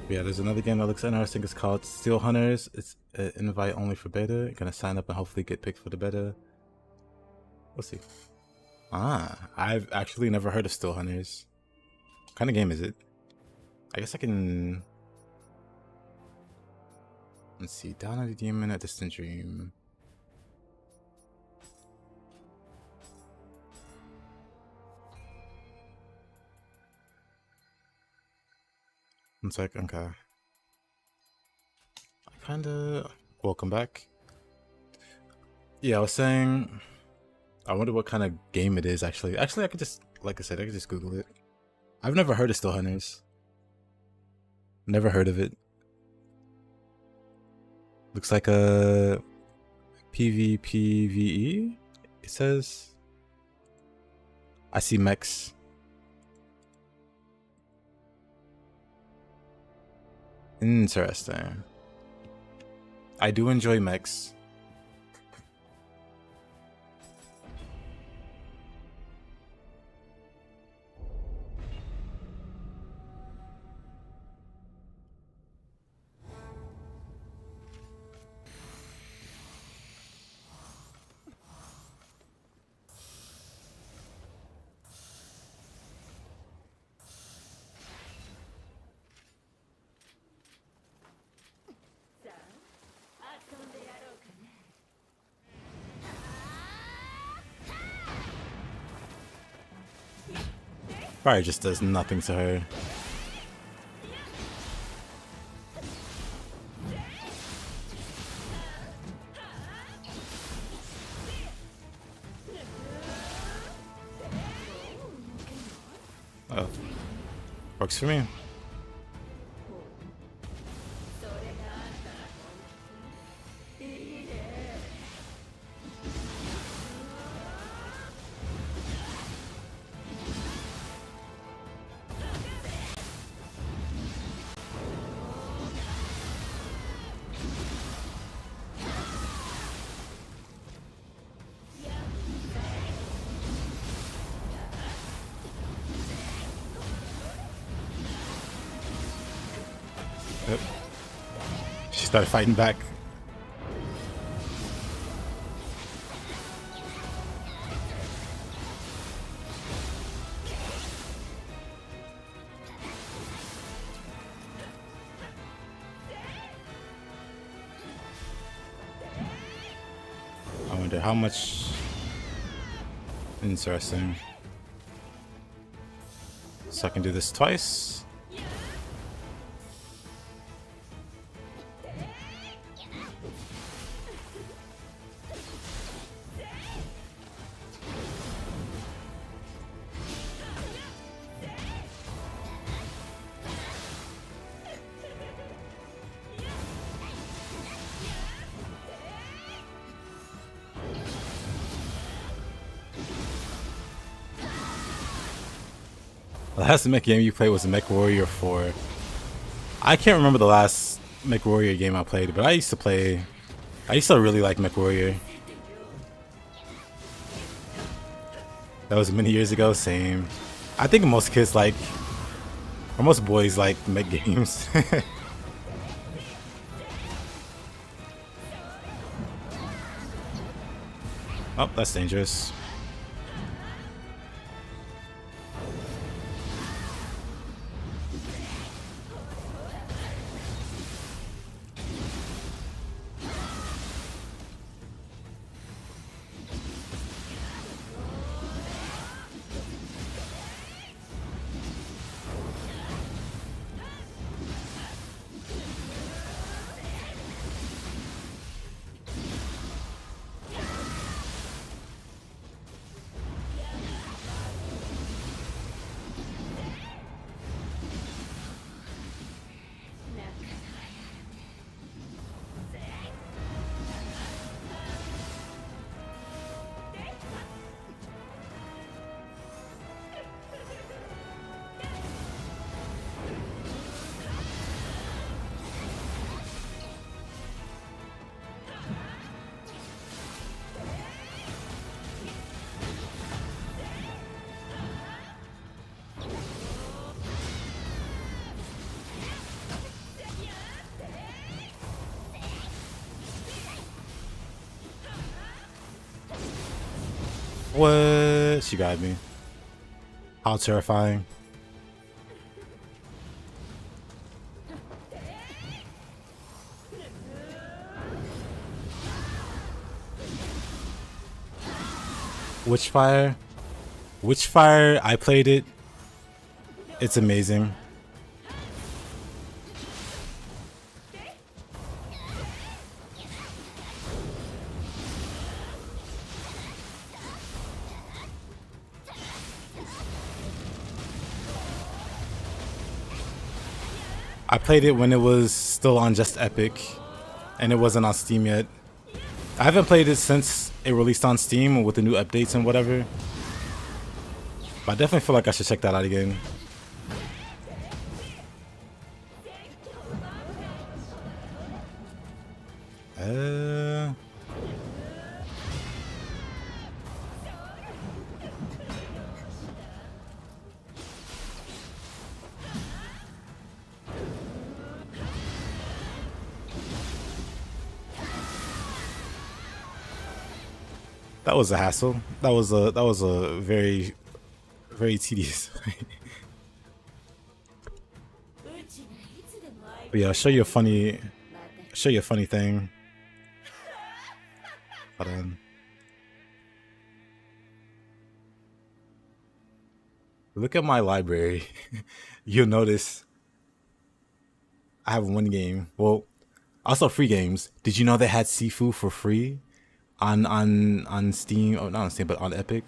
Yeah, there's another game that looks interesting. It's called Steel Hunters. It's an invite only for beta. You're gonna sign up and hopefully get picked for the beta. We'll see. Ah, I've actually never heard of Steel Hunters. What kind of game is it? I guess I can... Let's see. Down at the Demon, a Distant Dream. One sec, okay. I kinda... Welcome back. Yeah, I was saying... I wonder what kind of game it is, actually. Actually, I could just... Like I said, I could just Google it. I've never heard of Steel Hunters. Never heard of it. Looks like a PvPvE. It says. I see mechs. Interesting. I do enjoy mechs. Fire just does nothing to her. Oh, works for me. Yep. She started fighting back. I wonder how much. Interesting. So I can do this twice. The last mech game you played was Mech Warrior 4. I can't remember the last Mech Warrior game I played, but I used to really like Mech Warrior. That was many years ago, same. I think most kids like, or most boys like mech games. Oh, that's dangerous. What? She got me. How terrifying. Witchfire? Witchfire, I played it. It's amazing. I played it when it was still on Just Epic. and it wasn't on Steam yet. I haven't played it since it released on Steam with the new updates and whatever. But I definitely feel like I should check that out again. That was a hassle. That was a very tedious. But yeah, I'll show you a funny thing. Hold on. Look at my library. You'll notice I have one game. Well, also free games. Did you know they had Sifu for free on Steam? Oh, not on Steam, but on Epic.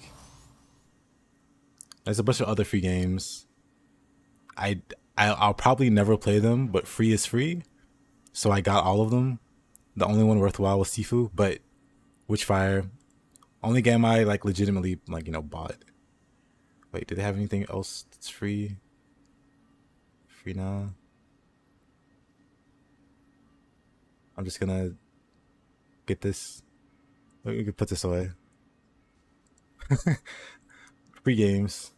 There's a bunch of other free games. I'll probably never play them, but free is free. So I got all of them. The only one worthwhile was Sifu, but Witchfire, only game I like legitimately like, you know, bought. Wait, do they have anything else that's free? Free now? I'm just gonna get this. We can put this away. Free games.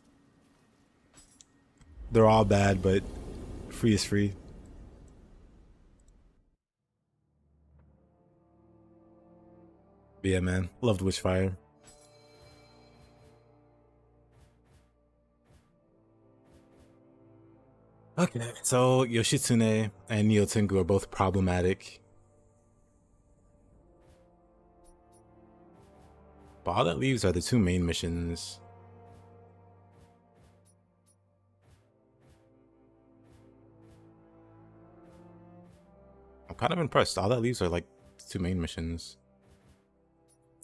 They're all bad, but free is free. But yeah, man. Loved Witchfire. Okay, so Yoshitsune and Nioh Tengu are both problematic. But all that leaves are the two main missions. I'm kind of impressed. All that leaves are like the two main missions.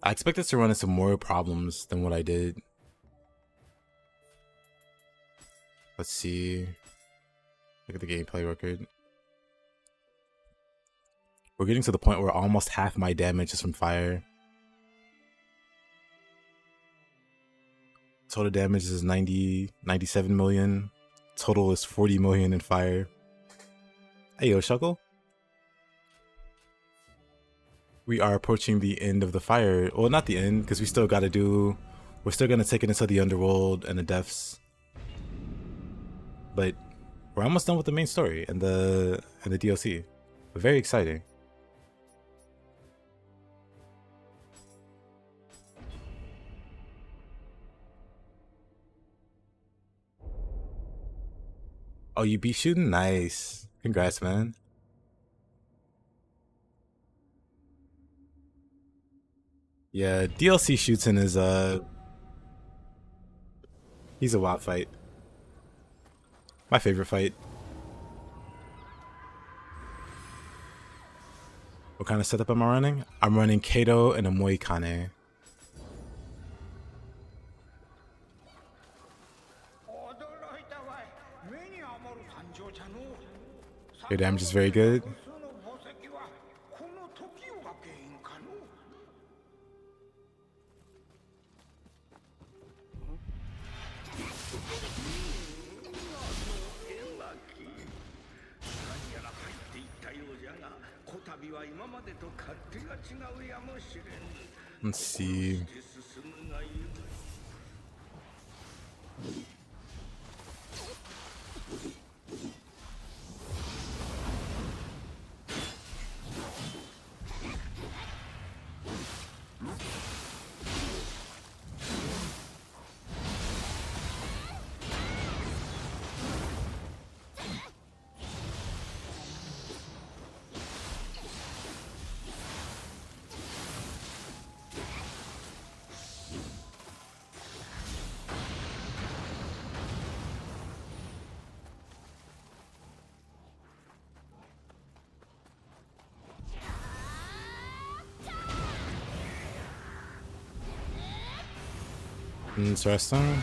I expected to run into more problems than what I did. Let's see. Look at the gameplay record. We're getting to the point where almost half my damage is from fire. Total damage is 97 million. Total is 40 million in fire. Hey, yo, Shuckle. We are approaching the end of the fire. Well, not the end, because we still got to do... We're still going to take it into the underworld and the depths. But we're almost done with the main story and the DLC. Very exciting. Oh, you beat shooting? Nice. Congrats, man. Yeah, DLC shooting is he's a wild fight. My favorite fight. What kind of setup am I running? I'm running Kato and a Moikane. Your damage is very good. Let's see. Interesting.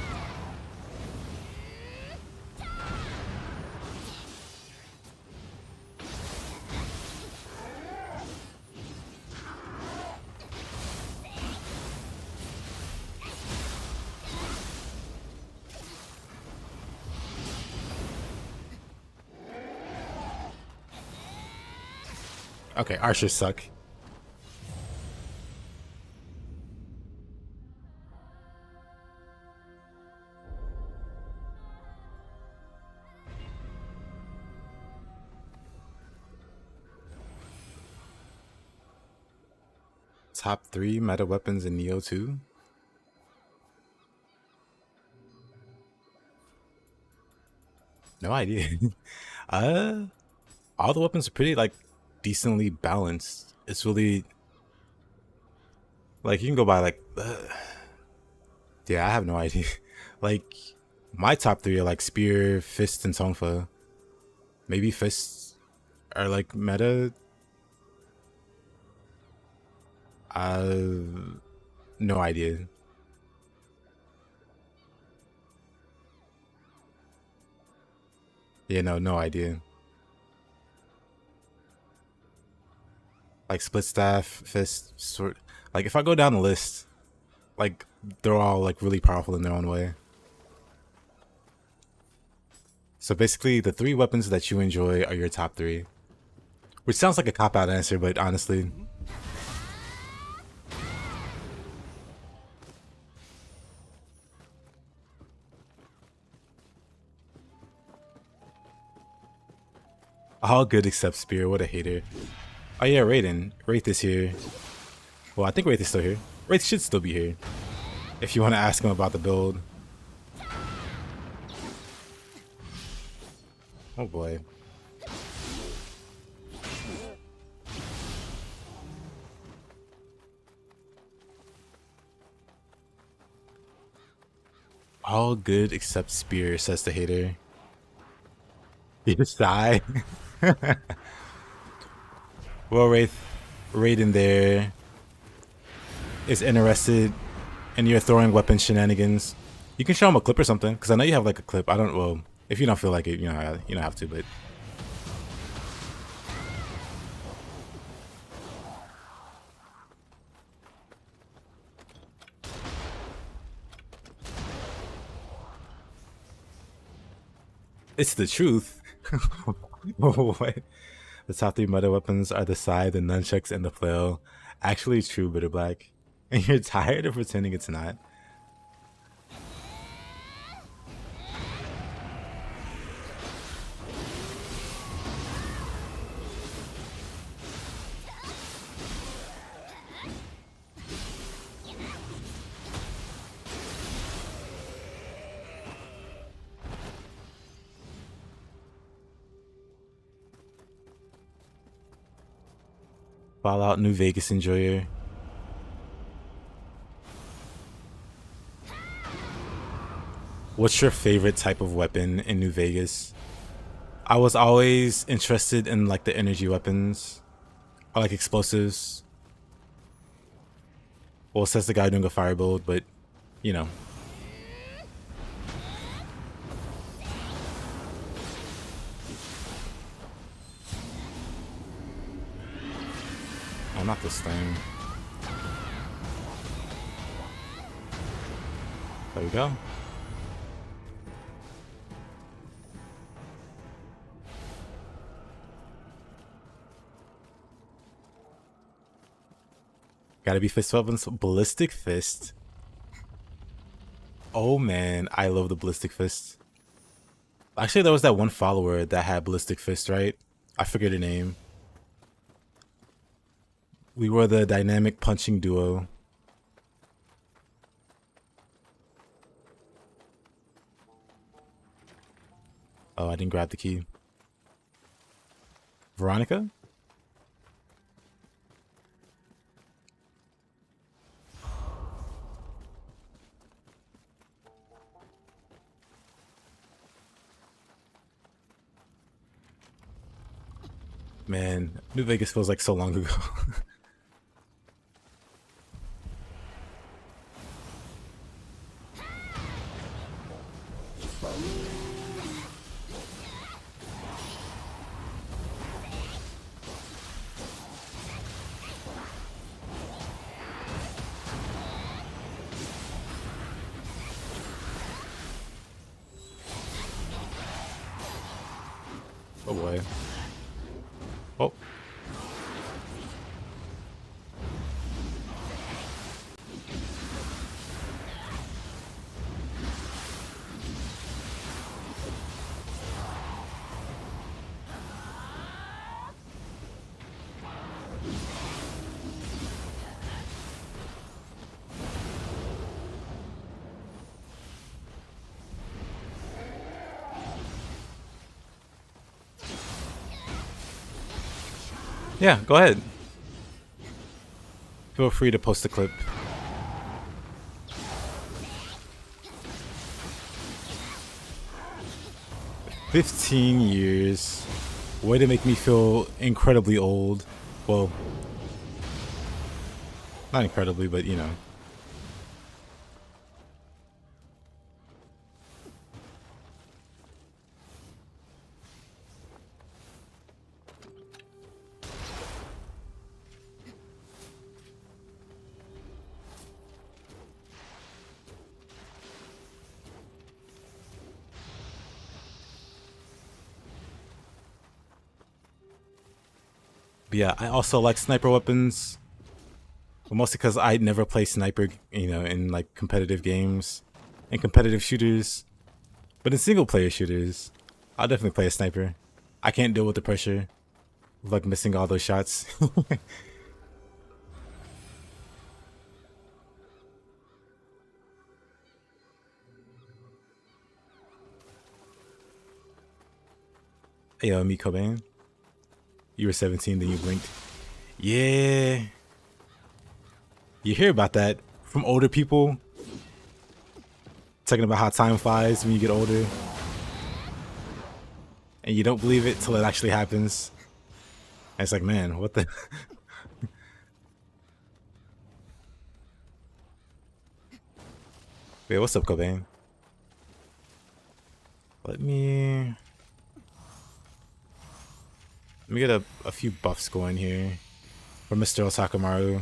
Okay, archers suck. Top 3 meta weapons in Nioh 2? No idea. uh, all the weapons are pretty like decently balanced. It's really like you can go by like yeah, I have no idea. Like my top 3 are like spear, fist, and tonfa. Maybe fists are like meta. No idea. Yeah, no idea. Like split staff, fist, sword. Like if I go down the list, like they're all like really powerful in their own way. So basically, the 3 weapons that you enjoy are your top 3, which sounds like a cop-out answer, but honestly, all good except spear. What a hater. Oh yeah, Raiden. Wraith is here. Well, I think Wraith is still here. Wraith should still be here. If you want to ask him about the build. Oh boy. All good except spear, says the hater. You sigh. Well, Raiden there is interested in your throwing weapon shenanigans. You can show him a clip or something, because I know you have like a clip. I don't, well, if you don't feel like it, you know, you don't have to, but. It's the truth. What? The top 3 meta weapons are the scythe, the nunchucks, and the flail. Actually true, Bitter Black. And you're tired of pretending it's not? Fallout New Vegas enjoyer. What's your favorite type of weapon in New Vegas? I was always interested in like the energy weapons or like explosives. Well, says the guy doing a fire build, but you know. Oh, not this thing. There we go. Gotta be fist weapons. Ballistic fist. Oh man, I love the ballistic fist. Actually, there was that one follower that had ballistic fist, right? I forget her name. We were the dynamic punching duo. Oh, I didn't grab the key. Veronica? Man, New Vegas feels like so long ago. Oh boy. Oh. Yeah, go ahead. Feel free to post a clip. "15 years. Way to make me feel incredibly old." Well, not incredibly, but you know. But yeah, I also like sniper weapons. But mostly because I never play sniper, you know, in like competitive games and competitive shooters. But in single player shooters, I'll definitely play a sniper. I can't deal with the pressure of like missing all those shots. Hey, yo, me Cobain. You were 17, then you blinked. Yeah. You hear about that from older people. Talking about how time flies when you get older. And you don't believe it till it actually happens. And it's like, man, what the... Wait, what's up, Cobain? Let me get a few buffs going here for Mr. Osakamaru.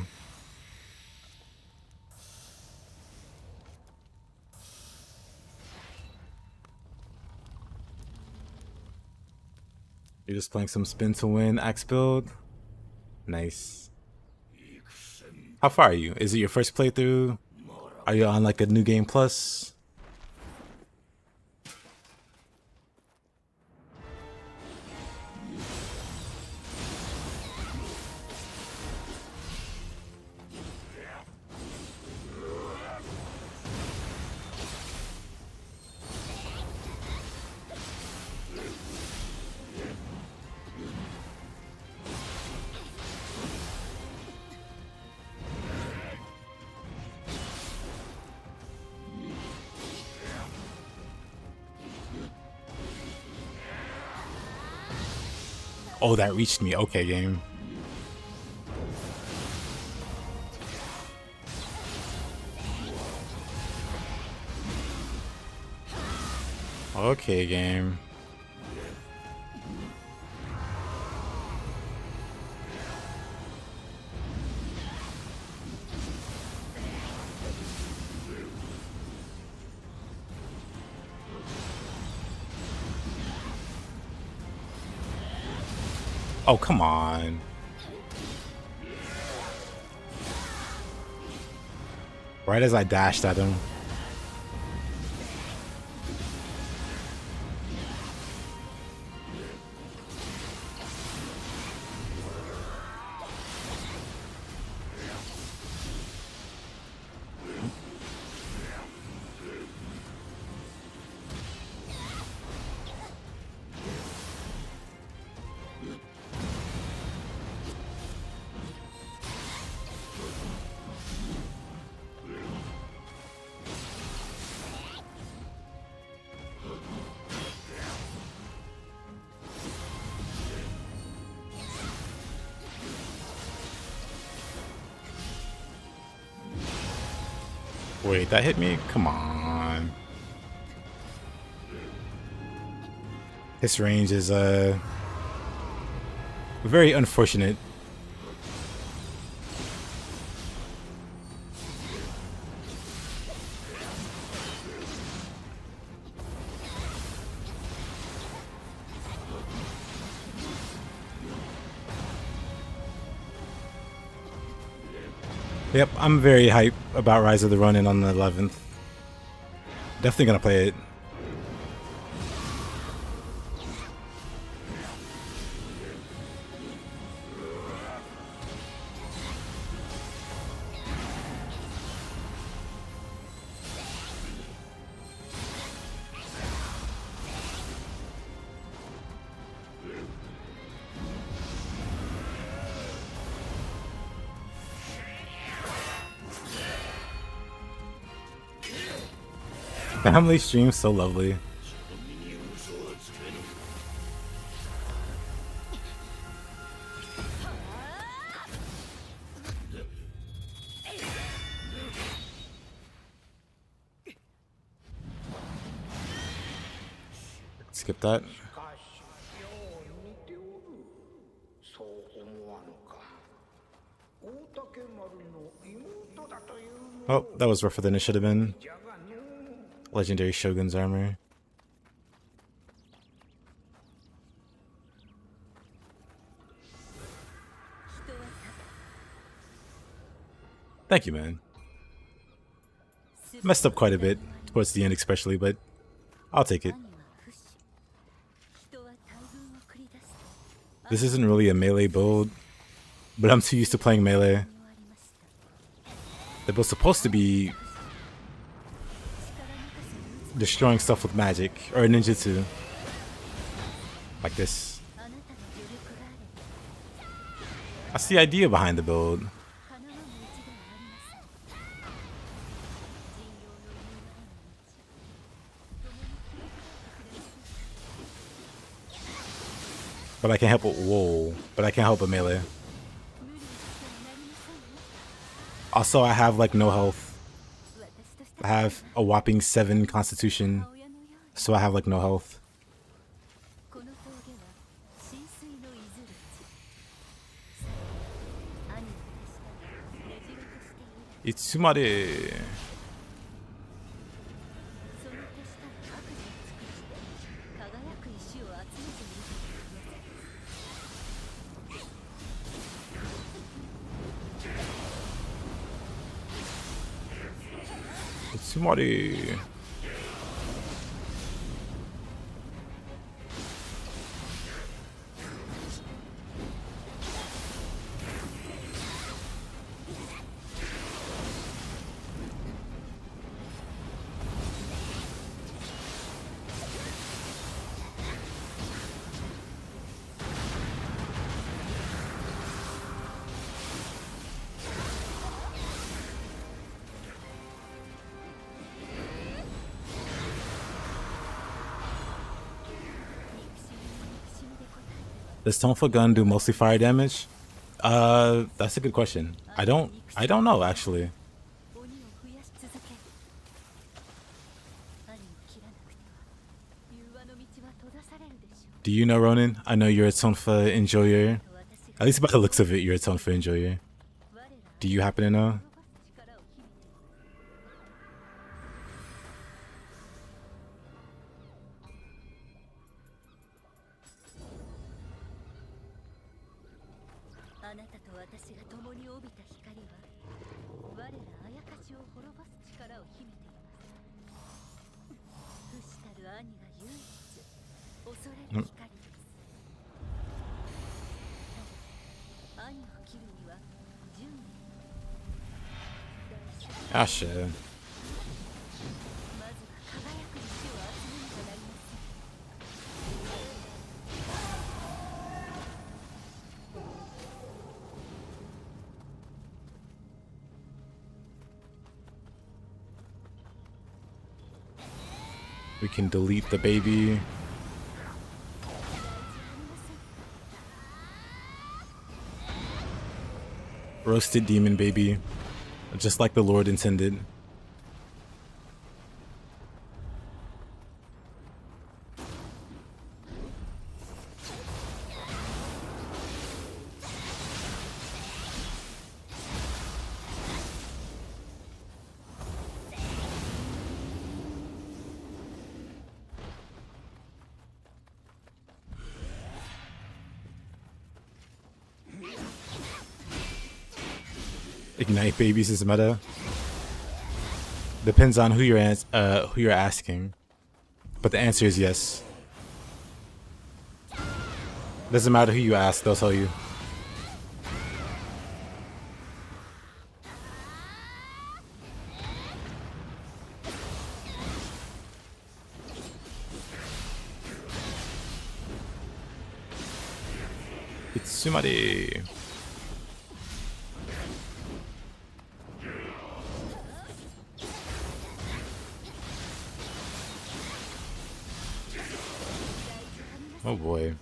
You're just playing some spin to win axe build. Nice. How far are you? Is it your first playthrough? Are you on like a new game plus? Oh, that reached me. Okay, game. Okay, game. Oh, come on. Right as I dashed at him. Wait, that hit me? Come on. His range is very unfortunate. Yep, I'm very hyped about Rise of the Ronin on the 11th. Definitely gonna play it. Family stream, so lovely. Skip that. かしよう似ておる。そう思わぬか。大竹丸の妹だというの Oh, that was rougher than it should have been. じゃがの Legendary Shogun's armor. Thank you, man. Messed up quite a bit towards the end, especially, but I'll take it. This isn't really a melee build, but I'm too used to playing melee. They're both supposed to be destroying stuff with magic or ninjutsu, like this. That's the idea behind the build. But I can't help it. Whoa. But I can't help it melee. Also, I have like no health. I have a whopping 7 constitution. So I have like no health. Itsumare. Itsumare. Does Tonfa gun do mostly fire damage? That's a good question. I don't know actually. Do you know, Ronin? I know you're a Tonfa enjoyer. At least by the looks of it, you're a Tonfa enjoyer. Do you happen to know? Ah, shit. We can delete the baby. Roasted demon baby. Just like the Lord intended. Ignite babies is meta. Depends on who you're asking, but the answer is yes. Doesn't matter who you ask, they'll tell you. Itsumare. Oh boy.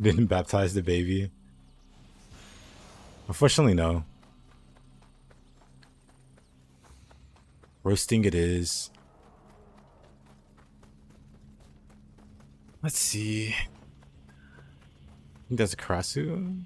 Didn't baptize the baby. Unfortunately, no. Roasting it is. Let's see. I think that's a Karasu.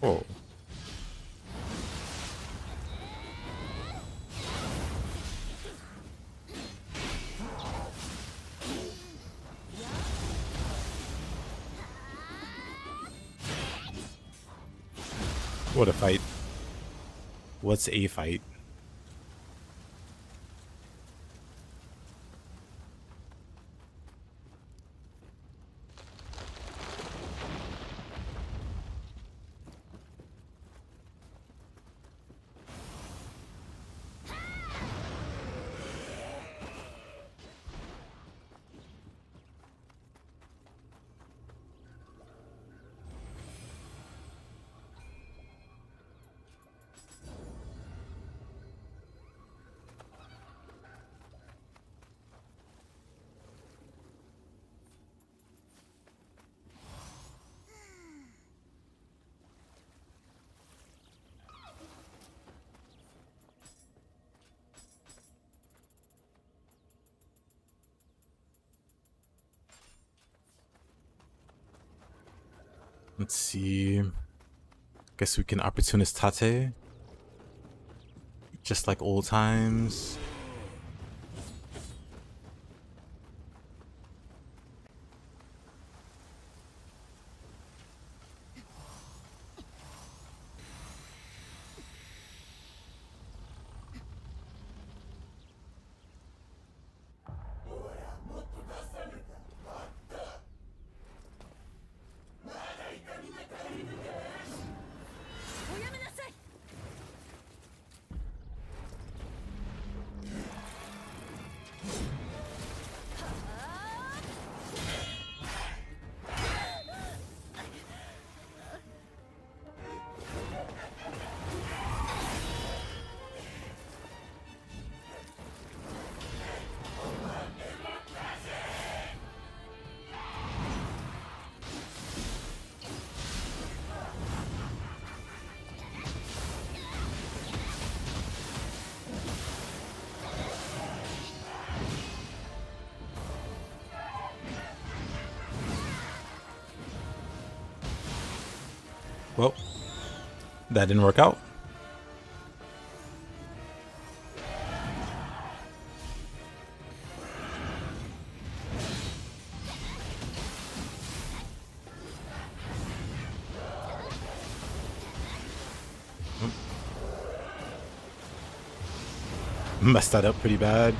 Oh. What a fight. What's a fight? Let's see. Guess we can opportunist Tate. Just like old times. Well, that didn't work out. Messed that up pretty bad.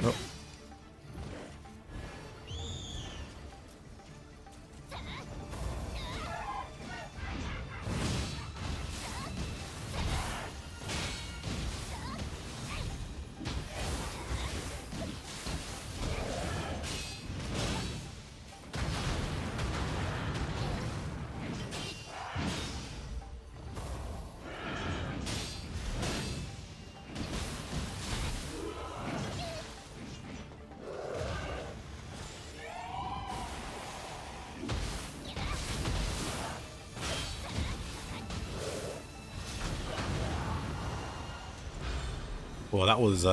Oh. Well, that was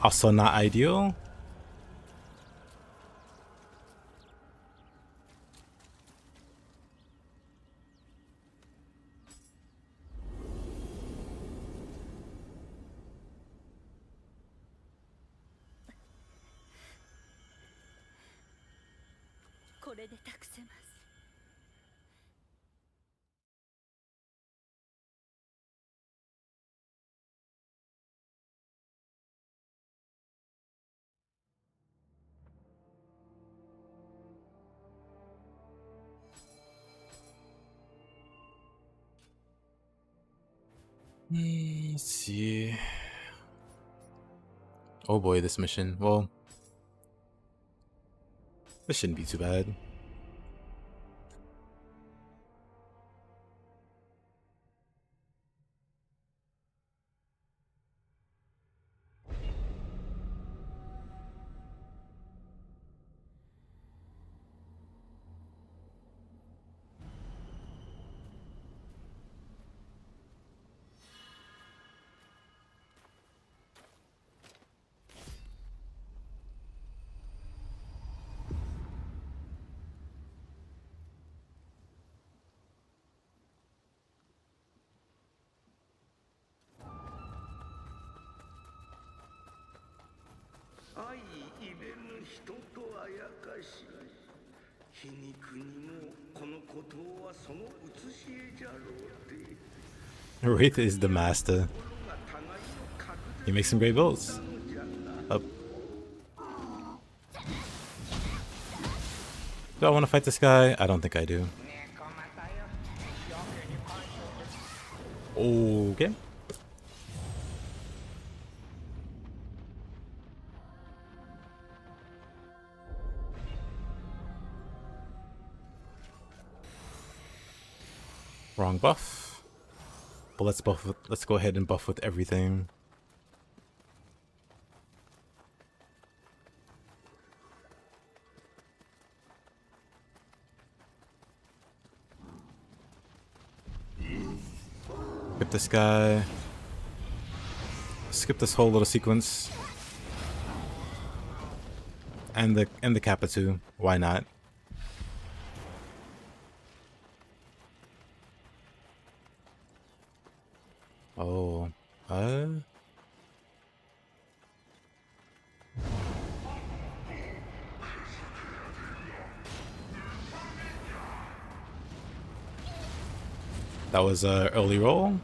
also not ideal. Let's see. Oh boy, this mission. Well, this shouldn't be too bad.相入れぬ人とあやかし、皮肉にもこの孤島はその写し絵じゃろうて。 Wraith is the master. He makes some great builds. Up. Do I want to fight this guy? I don't think I do. Okay. Wrong buff. But let's go ahead and buff with everything. Skip this guy. Skip this whole little sequence. And the Kappa too. Why not? Oh, that was a early roll.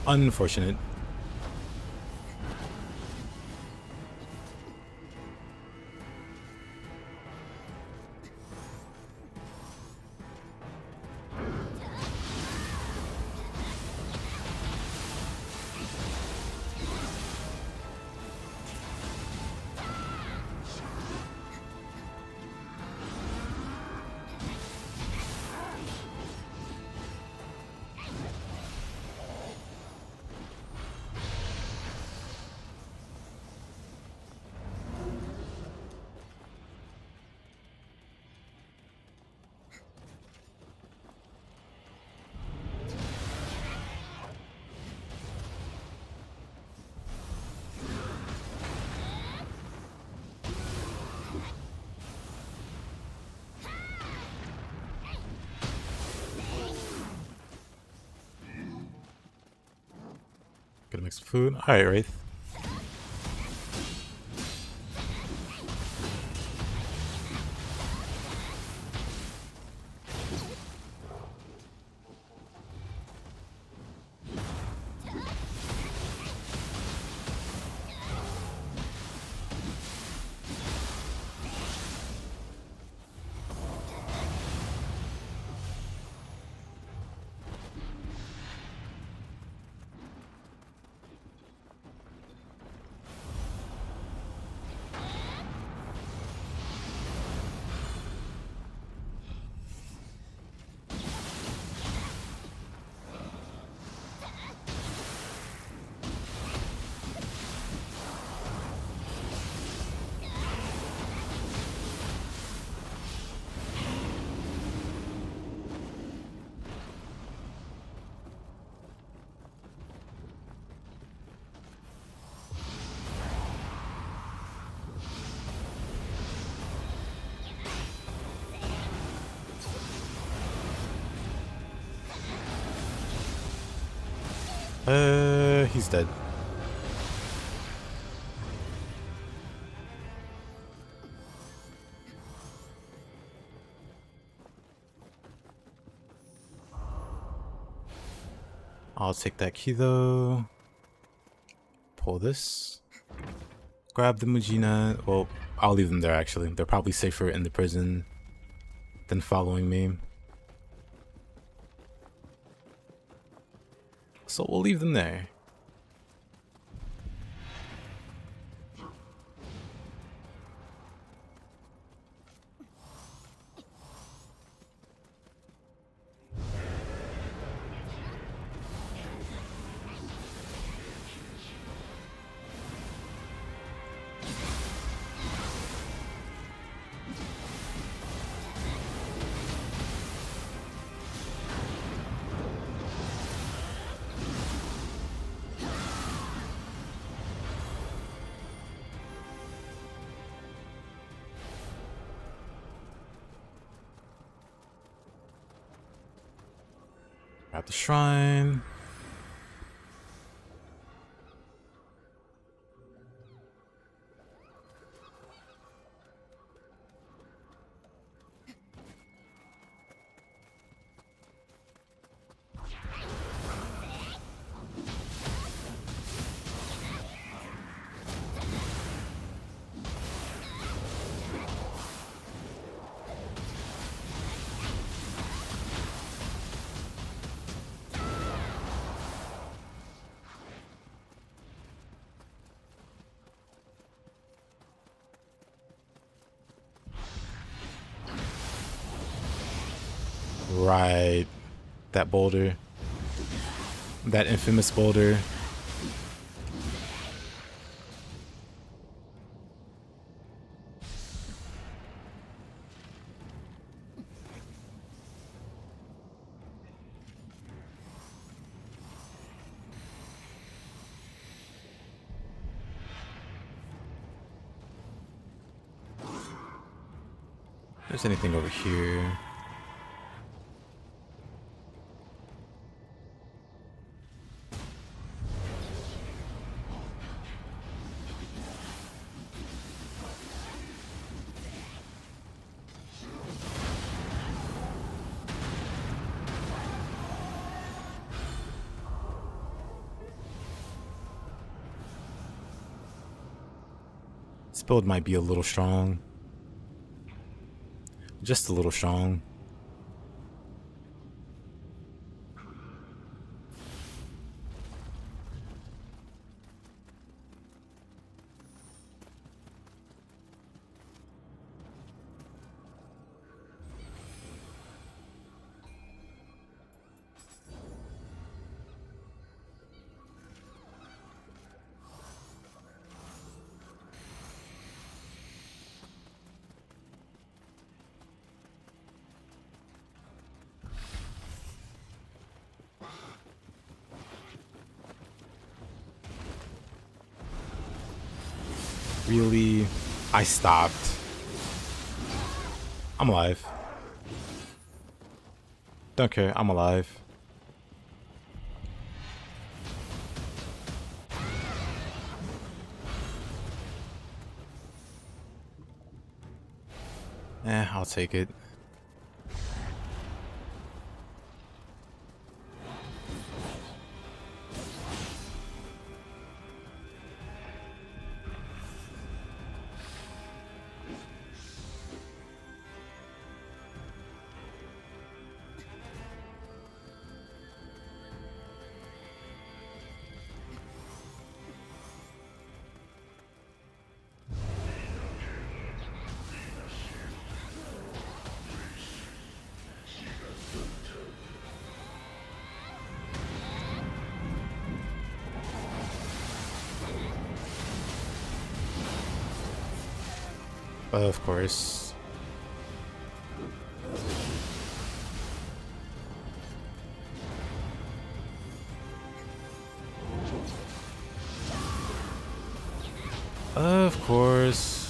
Unfortunate. Gonna make some food. Alright, Wraith. He's dead. I'll take that key though. Pull this. Grab the Mujina. Well, I'll leave them there actually. They're probably safer in the prison than following me. So we'll leave them there. Grab the shrine. Right. That boulder. That infamous boulder. If there's anything over here. This build might be a little strong. Just a little strong. Really? I stopped. I'm alive. Don't care, I'm alive. I'll take it. Of course. Of course.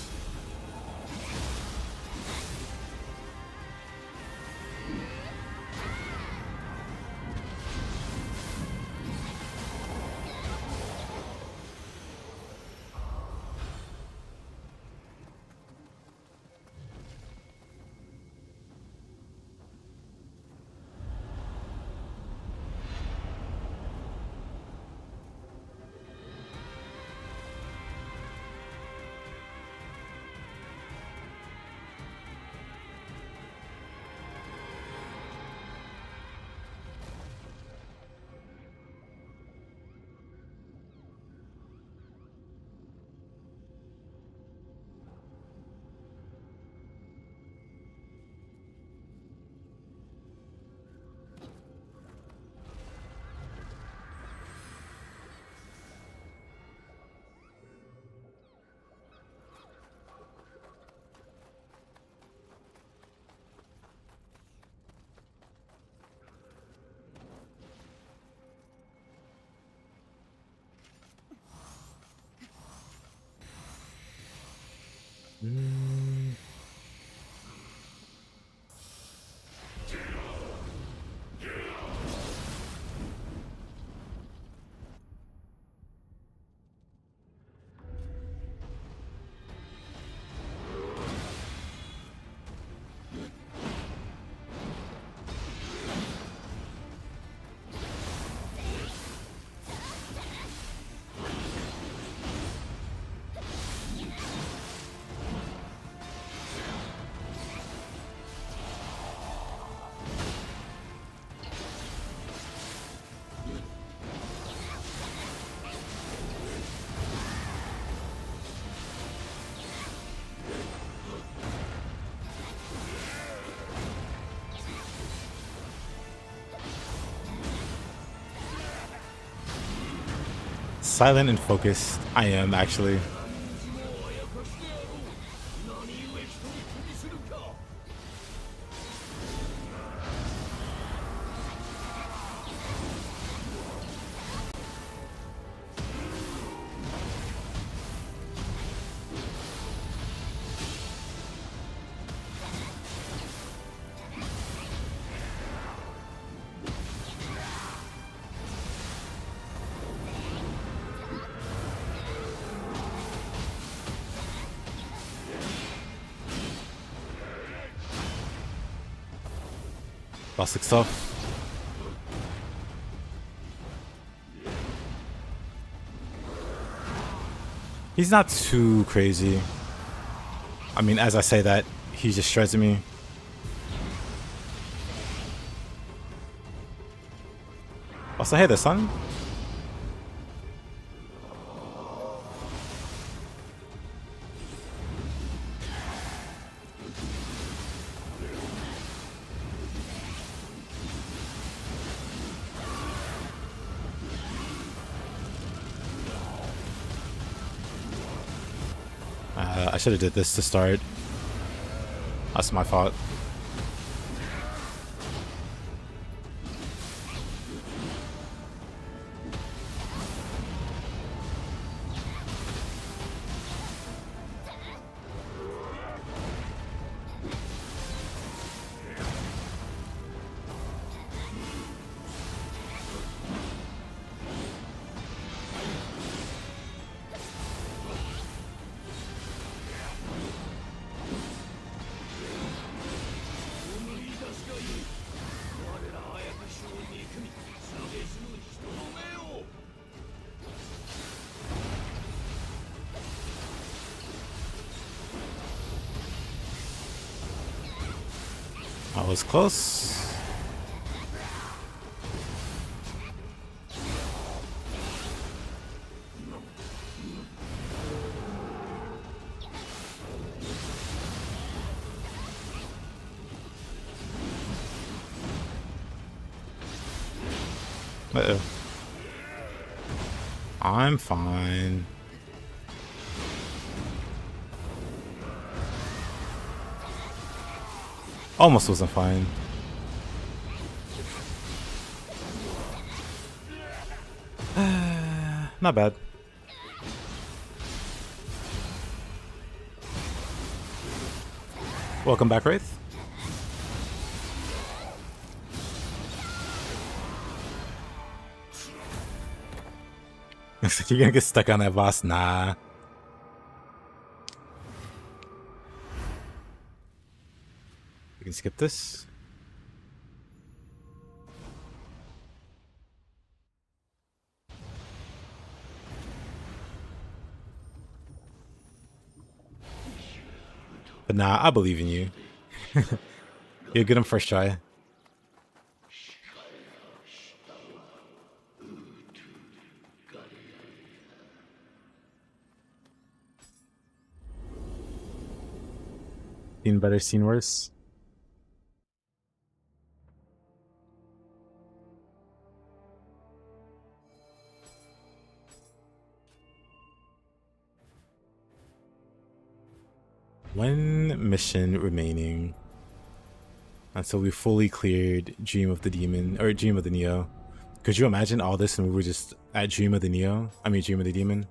Silent and focused. I am actually. Classic stuff. He's not too crazy. I mean, as I say that, he just shreds me. Also, hey there, son. I should have did this to start. That's my fault. I was close. Uh-oh. I'm fine. Almost wasn't fine. Not bad. Welcome back, Wraith. Looks like you're gonna get stuck on that boss. Nah. We can skip this. But nah, I believe in you. You'll get him first try. Seen better, seen worse. One mission remaining until we fully cleared Dream of the Demon, or Dream of the Nioh. Could you imagine all this and we were just at Dream of the Nioh? I mean, Dream of the Demon.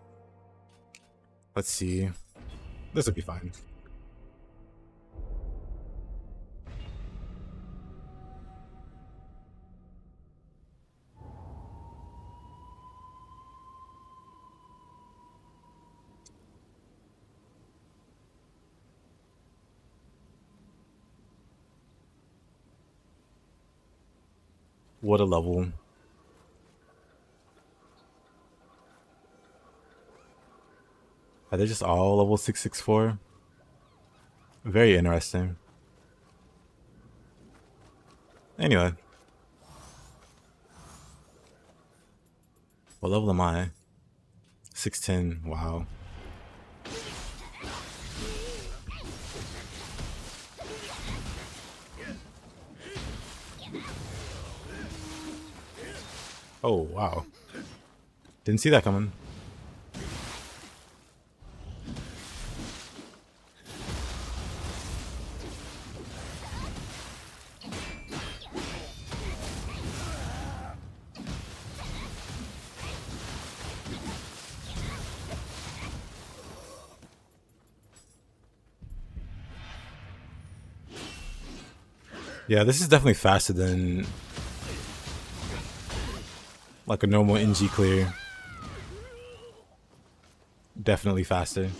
Let's see. This will be fine. What a level. Are they just all level 664? Very interesting. Anyway. What level am I? 610. Wow. Oh, wow. Didn't see that coming. Yeah, this is definitely faster than like a normal NG clear. Definitely faster.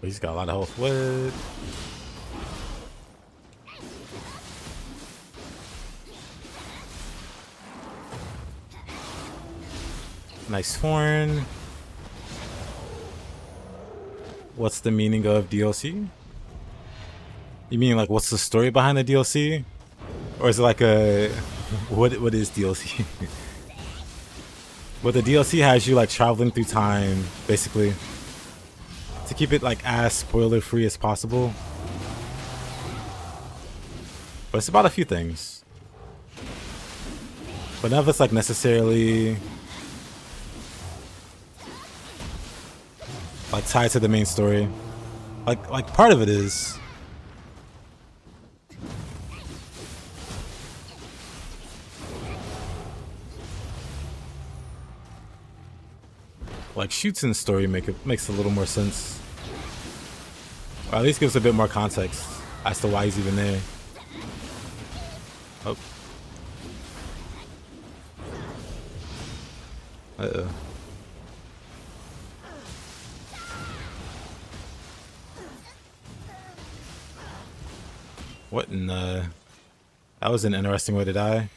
He's got a lot of health. What? Nice horn. What's the meaning of DLC? You mean like what's the story behind the DLC? Or is it like a what is DLC? Well, the DLC has you like traveling through time, basically. To keep it like as spoiler free as possible. But it's about a few things. But none of it's like necessarily like tied to the main story. Like part of it is. Like shoots in the story makes a little more sense. Or at least gives a bit more context as to why he's even there. Oh. Uh-oh. What in the... That was an interesting way to die.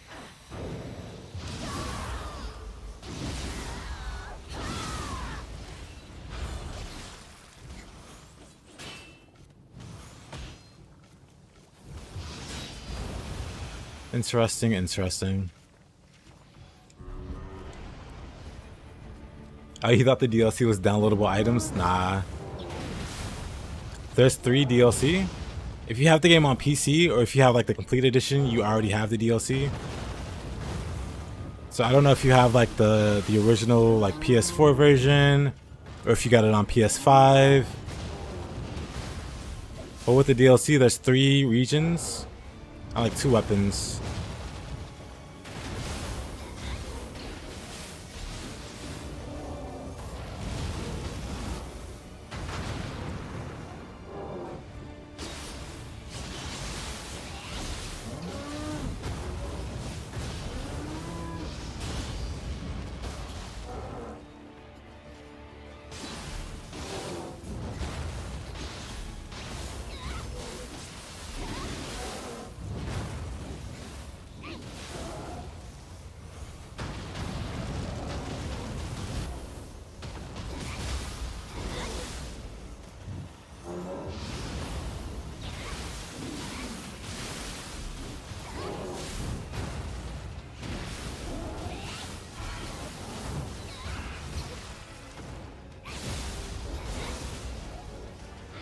Interesting, interesting. Oh, you thought the DLC was downloadable items? Nah. There's 3 DLC. If you have the game on PC or if you have like the complete edition, you already have the DLC. So I don't know if you have like the original like PS4 version or if you got it on PS5. But with the DLC, there's 3 regions and like 2 weapons.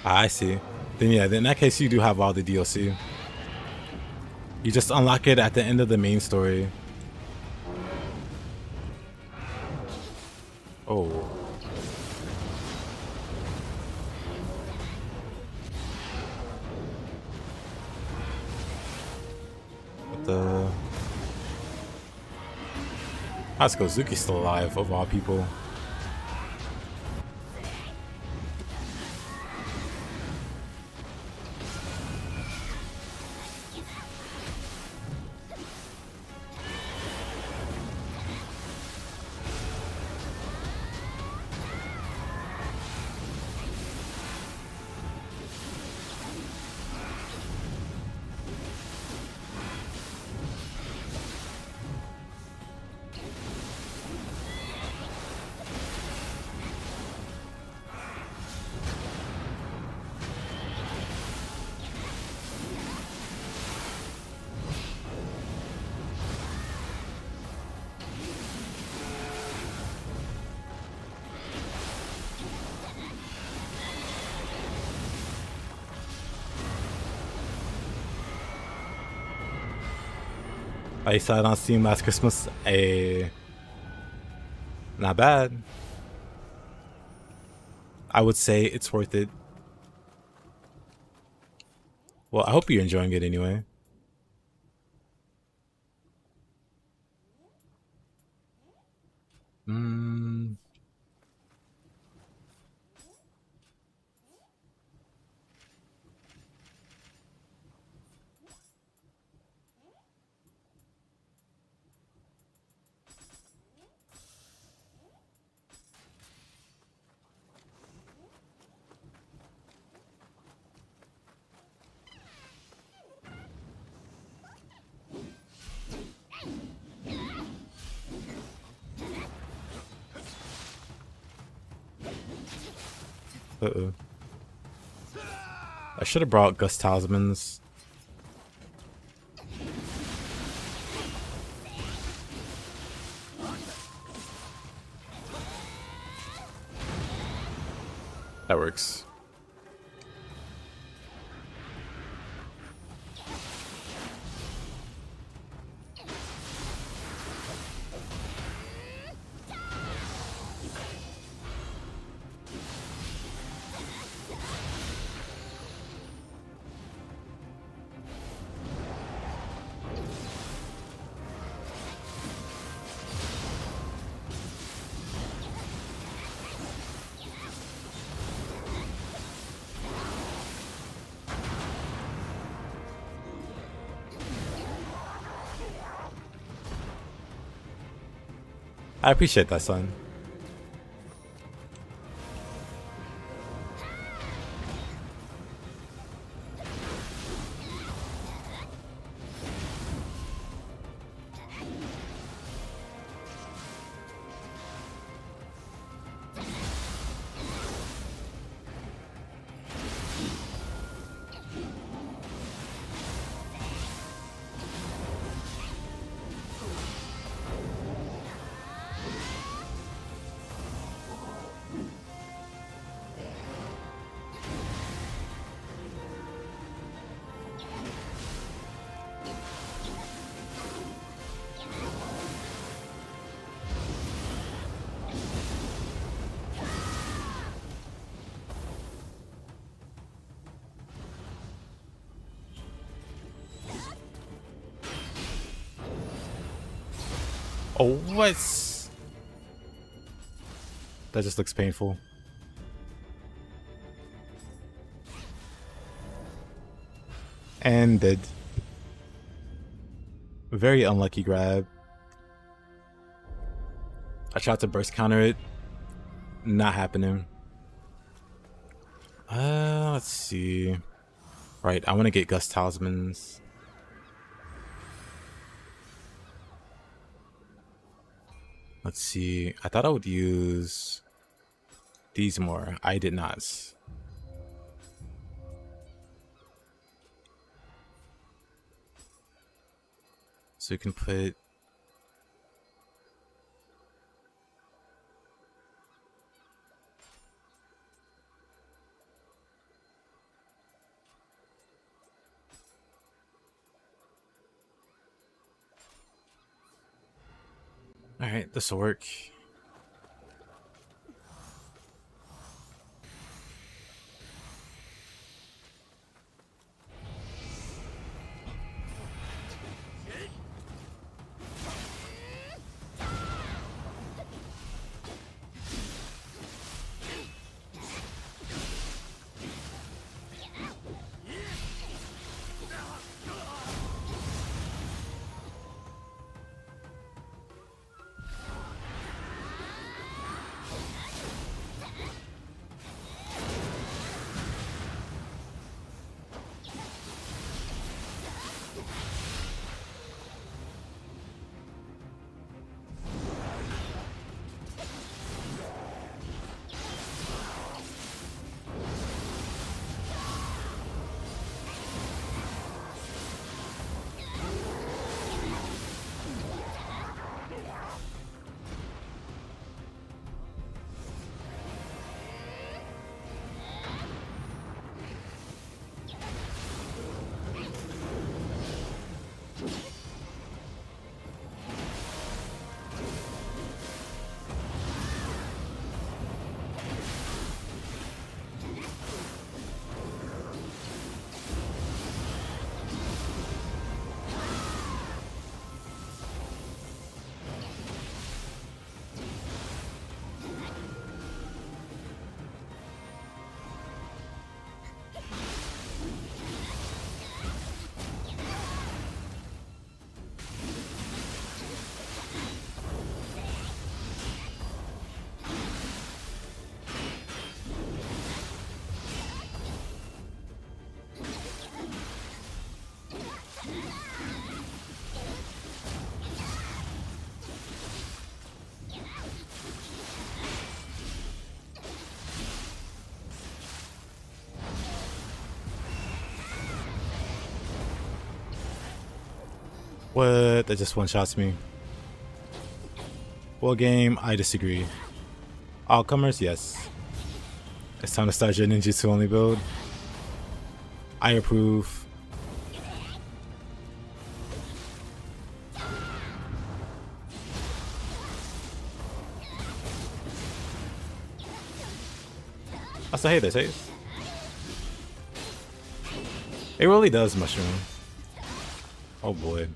I see. Then yeah, in that case you do have all the DLC. You just unlock it at the end of the main story. Oh. What the... How's Gozuki still alive, of all people? I saw it on Steam last Christmas. Not bad. I would say it's worth it. Well, I hope you're enjoying it anyway. Uh-oh. I should have brought Gus Talismans. That works. I appreciate that, son. Oh, what? That just looks painful. And dead. Very unlucky grab. I tried to burst counter it. Not happening. Let's see. Right, I want to get Gus Talismans. Let's see. I thought I would use these more. I did not. So you can put... Alright, this will work. What? That just one-shots me. Full game, I disagree. All comers, yes. It's time to start your ninjutsu only build. I approve. I still hate this, hey? It really does, mushroom. Oh boy.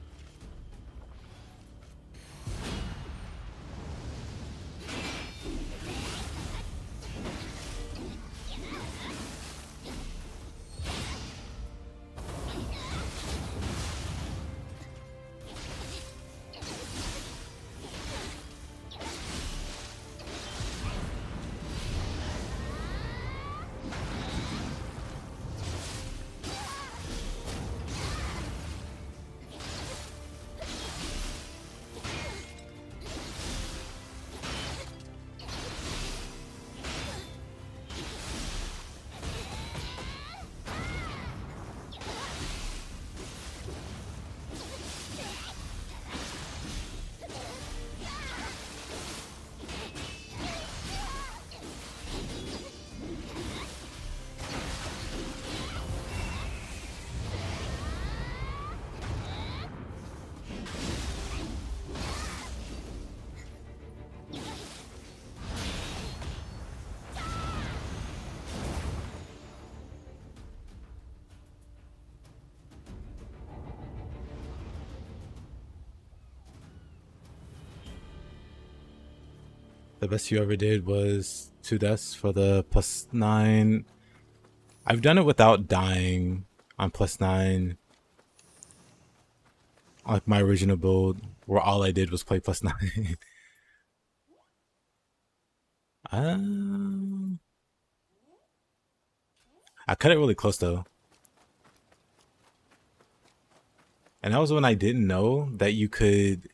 The best you ever did was 2 deaths for the +9. I've done it without dying on +9. Like my original build, where all I did was play +9. I cut it really close though. And that was when I didn't know that you could...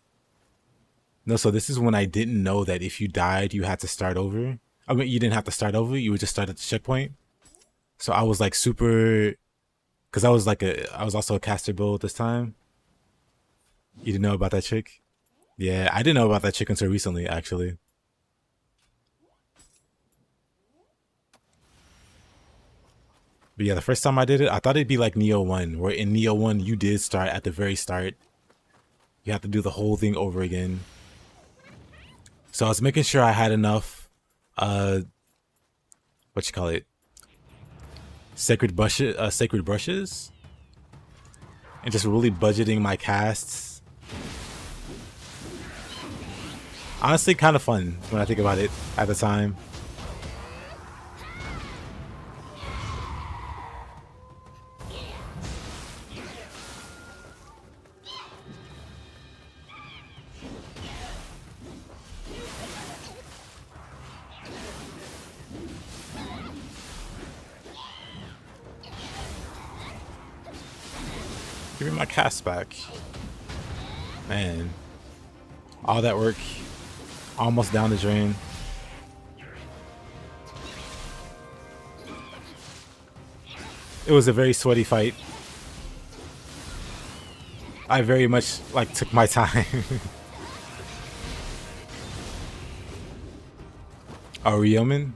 No, so this is when I didn't know that if you died, you had to start over. I mean, you didn't have to start over. You would just start at the checkpoint. So I was like super... Because I was also a caster build this time. You didn't know about that trick? Yeah, I didn't know about that trick until recently, actually. But yeah, the first time I did it, I thought it'd be like Nioh 1, where in Nioh 1, you did start at the very start. You have to do the whole thing over again. So I was making sure I had enough, what you call it, sacred brushes, and just really budgeting my casts. Honestly, kind of fun when I think about it at the time. Give me my cast back. Man. All that work. Almost down the drain. It was a very sweaty fight. I very much took my time. Arioman?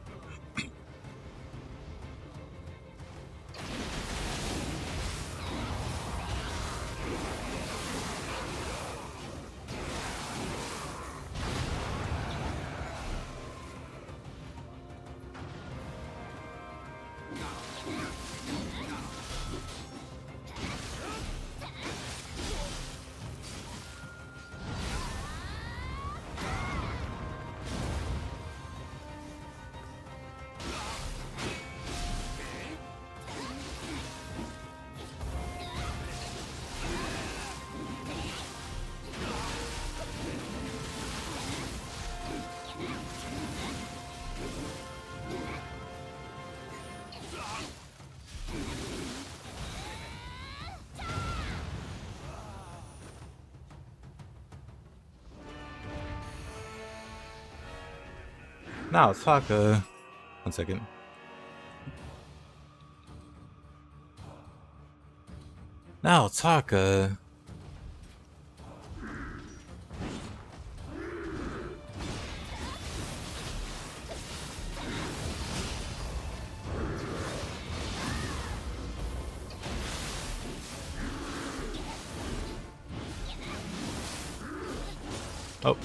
Now, Taka. 1 second. Now, Taka. Oh,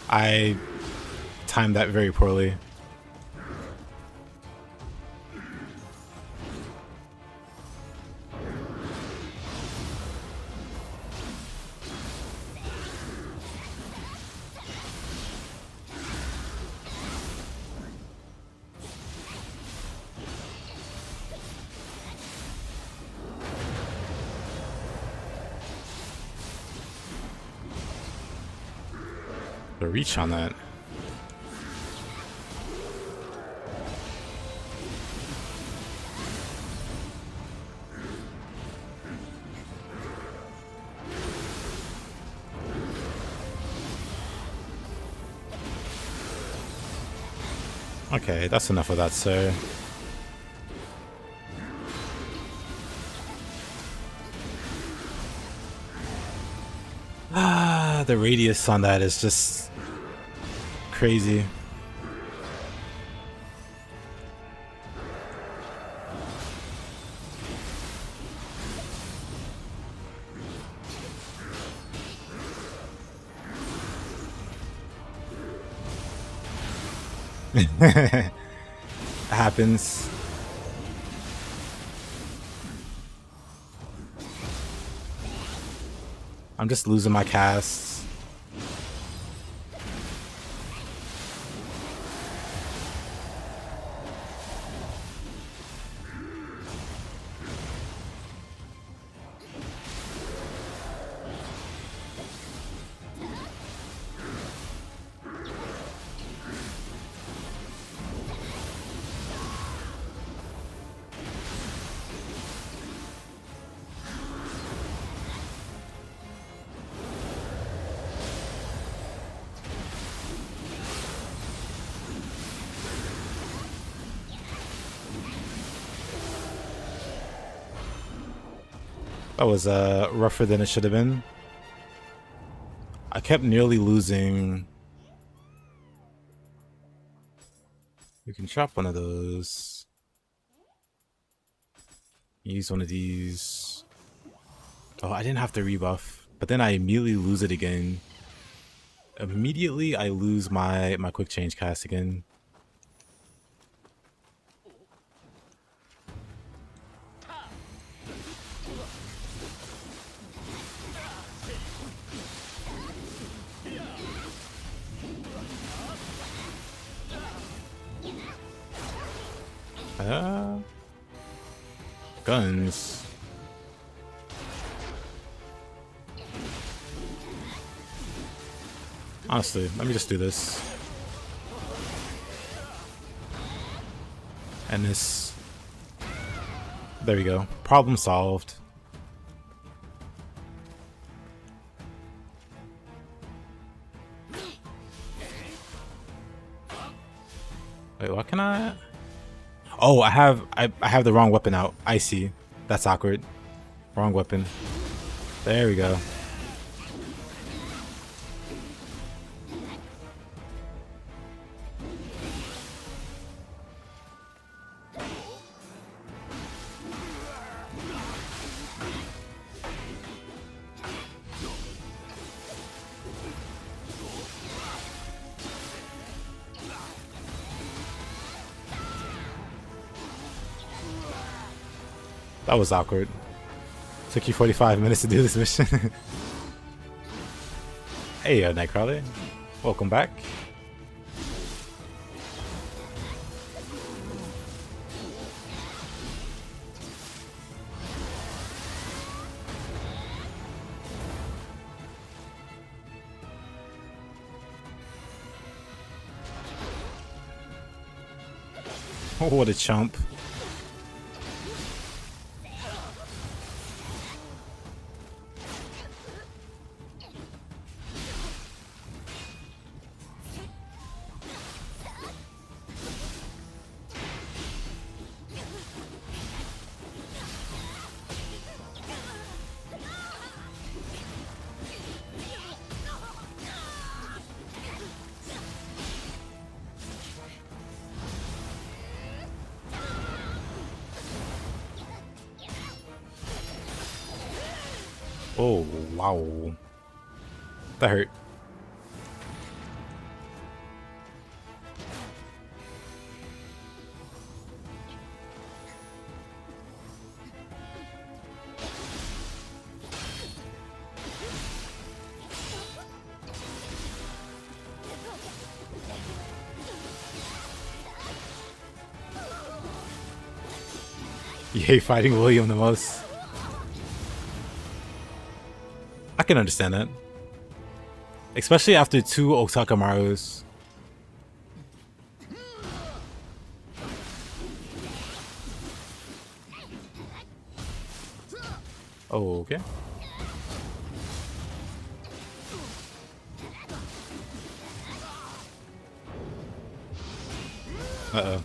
I timed that very poorly. The reach on that. Okay, that's enough of that, sir. Ah, the radius on that is just crazy. Happens. I'm just losing my casts. That was rougher than it should have been. I kept nearly losing. We can chop one of those. Use one of these. Oh, I didn't have to rebuff, but then I immediately lose it again. Immediately, I lose my quick change cast again. Guns. Honestly, let me just do this. And this. There we go. Problem solved. Wait, what can I? Oh, I have the wrong weapon out. I see. That's awkward. Wrong weapon. There we go. That was awkward. Took you 45 minutes to do this mission. Hey, Nightcrawler. Welcome back. Oh, what a chump. Oh, wow. That hurt. You hate fighting William the most. I can understand that. Especially after 2 Otakamarus. Oh, okay. Uh-oh.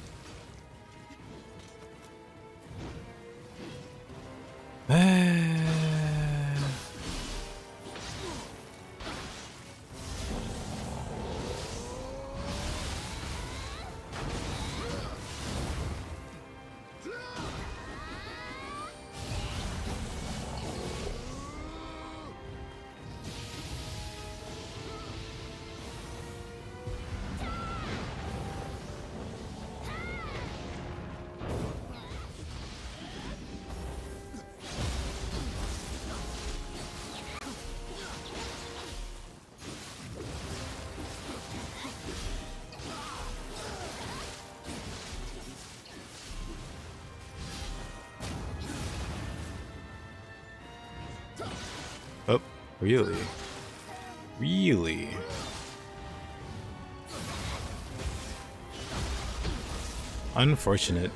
Oh, really? Really? Unfortunate.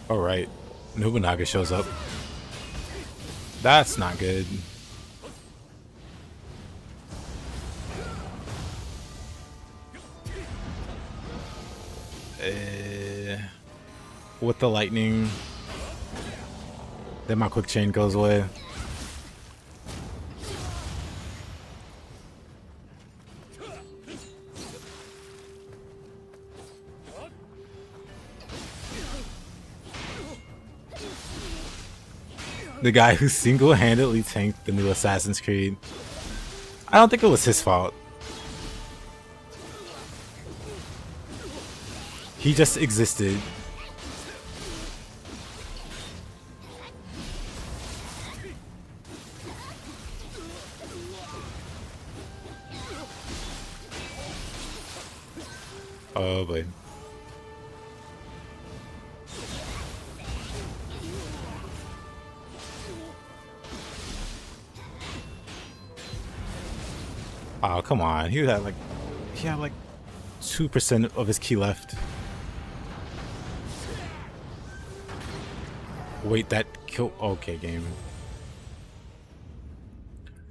Alright. Nobunaga shows up. That's not good. With the lightning, then my quick chain goes away. The guy who single-handedly tanked the new Assassin's Creed. I don't think it was his fault. He just existed. Oh boy. Oh, come on. He had like 2% of his key left. Wait, that kill. Okay, game.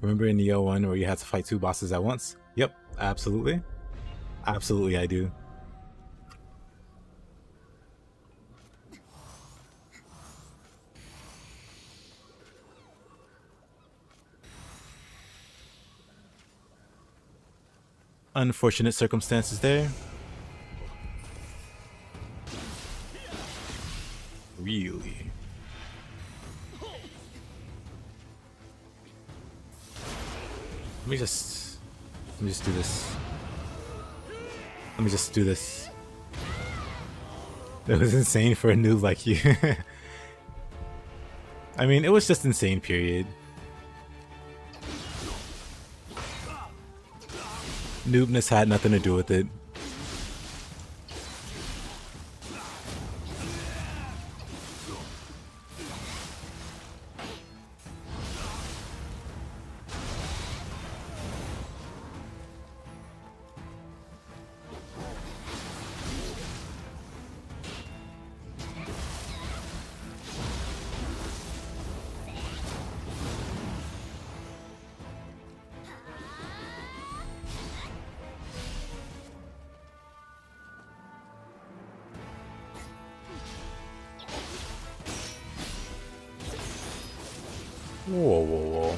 Remember in Nioh 1 where you had to fight 2 bosses at once? Yep, absolutely. Absolutely, I do. Unfortunate circumstances there. Really? Let me just do this. Let me just do this. That was insane for a noob like you. I mean, it was just insane, period. Noobness had nothing to do with it. Whoa, whoa, whoa.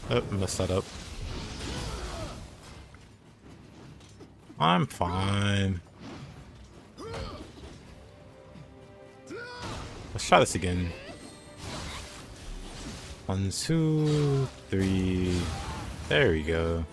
Oh, messed that up. I'm fine. Let's try this again. 1, 2, 3. There we go.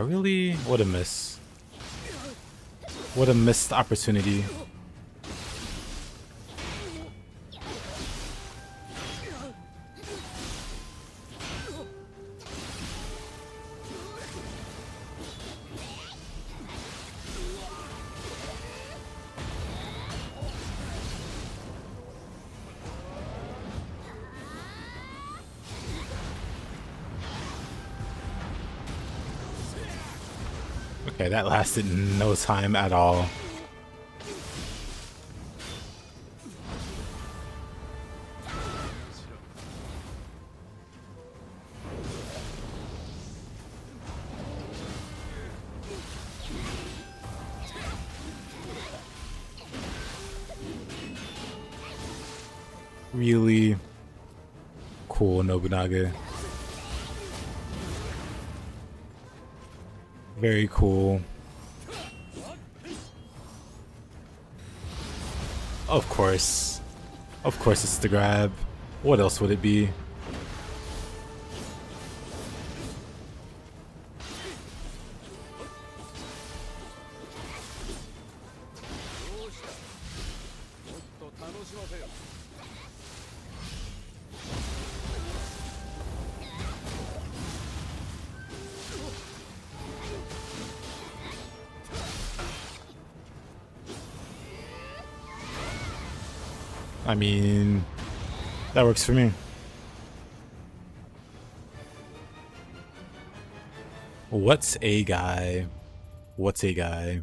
Really? What a miss. What a missed opportunity. Okay, that lasted no time at all. Really cool, Nobunaga. Very cool. Of course. Of course it's the grab. What else would it be? I mean, that works for me. What's a guy? What's a guy?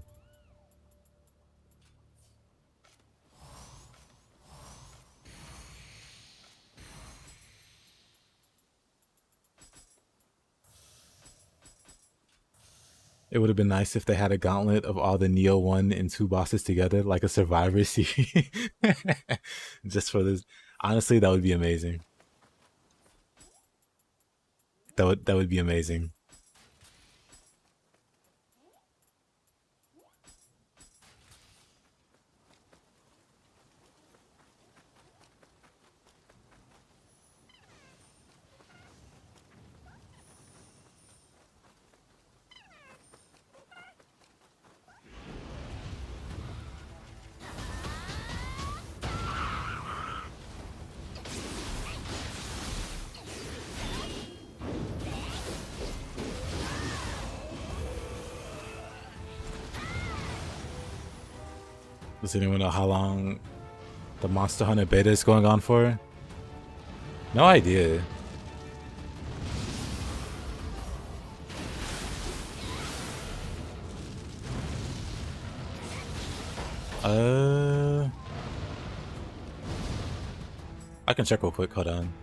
It would have been nice if they had a gauntlet of all the Nioh 1 and 2 bosses together, like a Survivor series. Just for this. Honestly, that would be amazing. That would be amazing. Does anyone know how long the Monster Hunter beta is going on for? No idea. I can check real quick, hold on.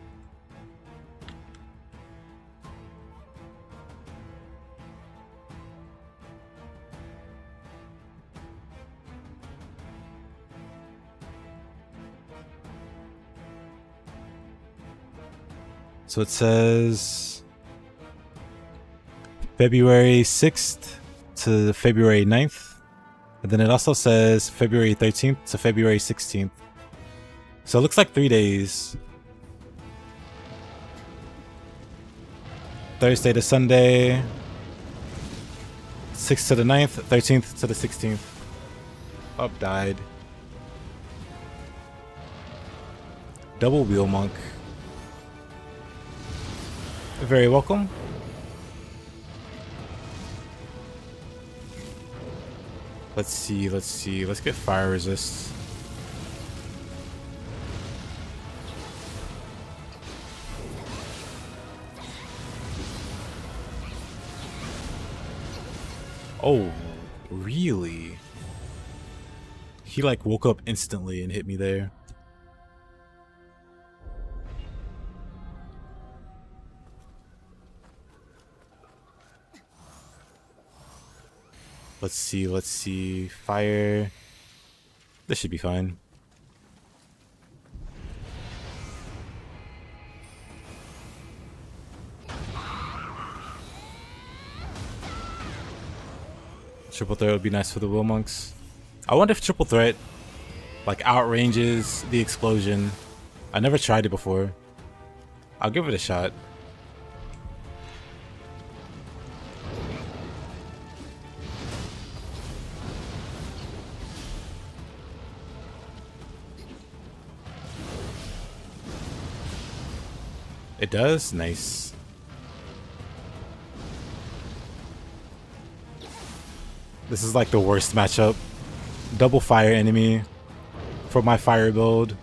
So it says February 6th to February 9th. And then it also says February 13th to February 16th. So it looks like 3 days. Thursday to Sunday. 6th to the 9th, 13th to the 16th. Up died. Double wheel monk. Very welcome. Let's see, let's see. Let's get fire resist. Oh, really? He like woke up instantly and hit me there. Let's see, let's see. Fire. This should be fine. Triple threat would be nice for the Will Monks. I wonder if triple threat like outranges the explosion. I never tried it before. I'll give it a shot. It does? Nice. This is like the worst matchup. Double fire enemy for my fire build.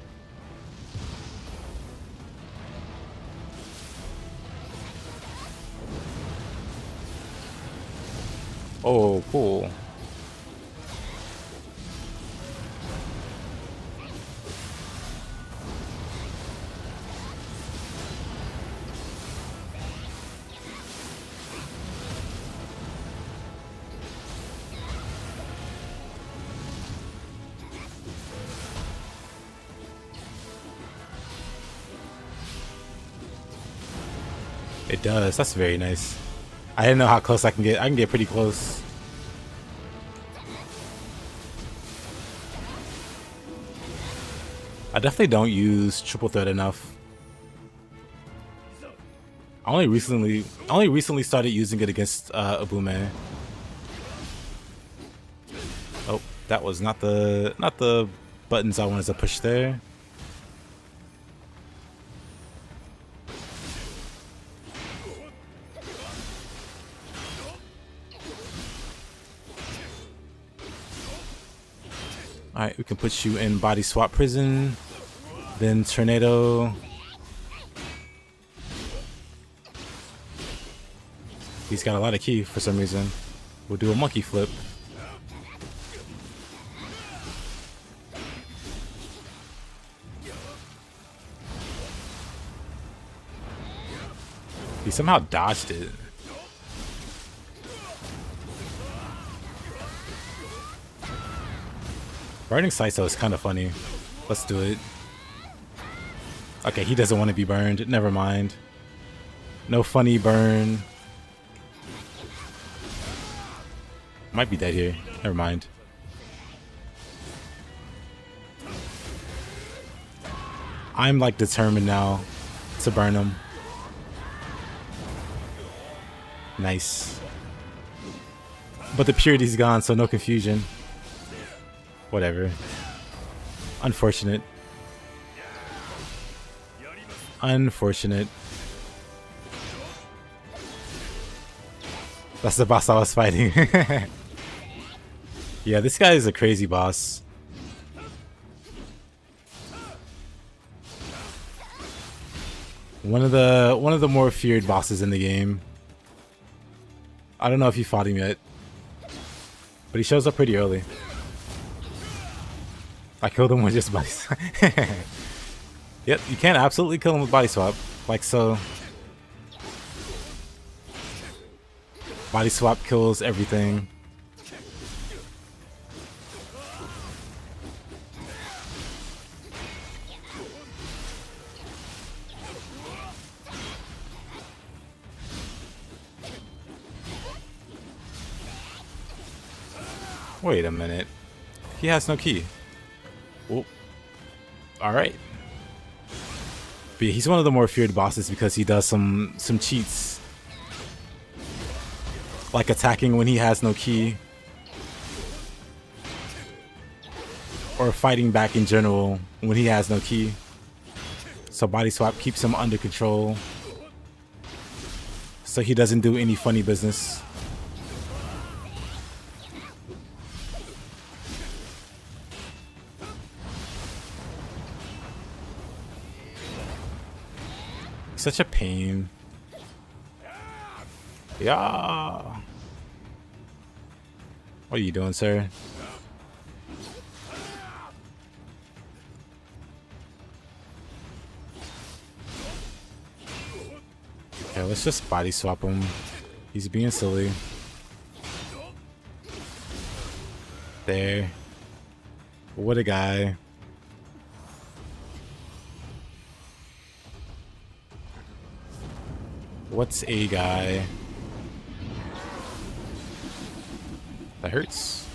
Oh, cool. It does. That's very nice. I didn't know how close I can get. I can get pretty close. I definitely don't use triple threat enough. I only recently started using it against Abume. Oh, that was not the buttons I wanted to push there. Alright, we can put you in body swap prison. Then tornado. He's got a lot of ki for some reason. We'll do a monkey flip. He somehow dodged it. Burning Saiso is kind of funny. Let's do it. Okay, he doesn't want to be burned. Never mind. No funny burn. Might be dead here. Never mind. I'm like determined now to burn him. Nice. But the purity's gone, so no confusion. Whatever. Unfortunate. Unfortunate. That's the boss I was fighting. Yeah, this guy is a crazy boss. One of the more feared bosses in the game. I don't know if you fought him yet, but he shows up pretty early. I killed him with just body swap. Yep, you can absolutely kill him with body swap, like so. Body swap kills everything. Wait a minute. He has no ki. Oh. Alright. But yeah, he's one of the more feared bosses because he does some cheats. Like attacking when he has no ki. Or fighting back in general when he has no ki. So body swap keeps him under control, so he doesn't do any funny business. Such a pain. Yeah. What are you doing, sir? Okay, let's just body swap him. He's being silly. There. What a guy. What's a guy? That hurts.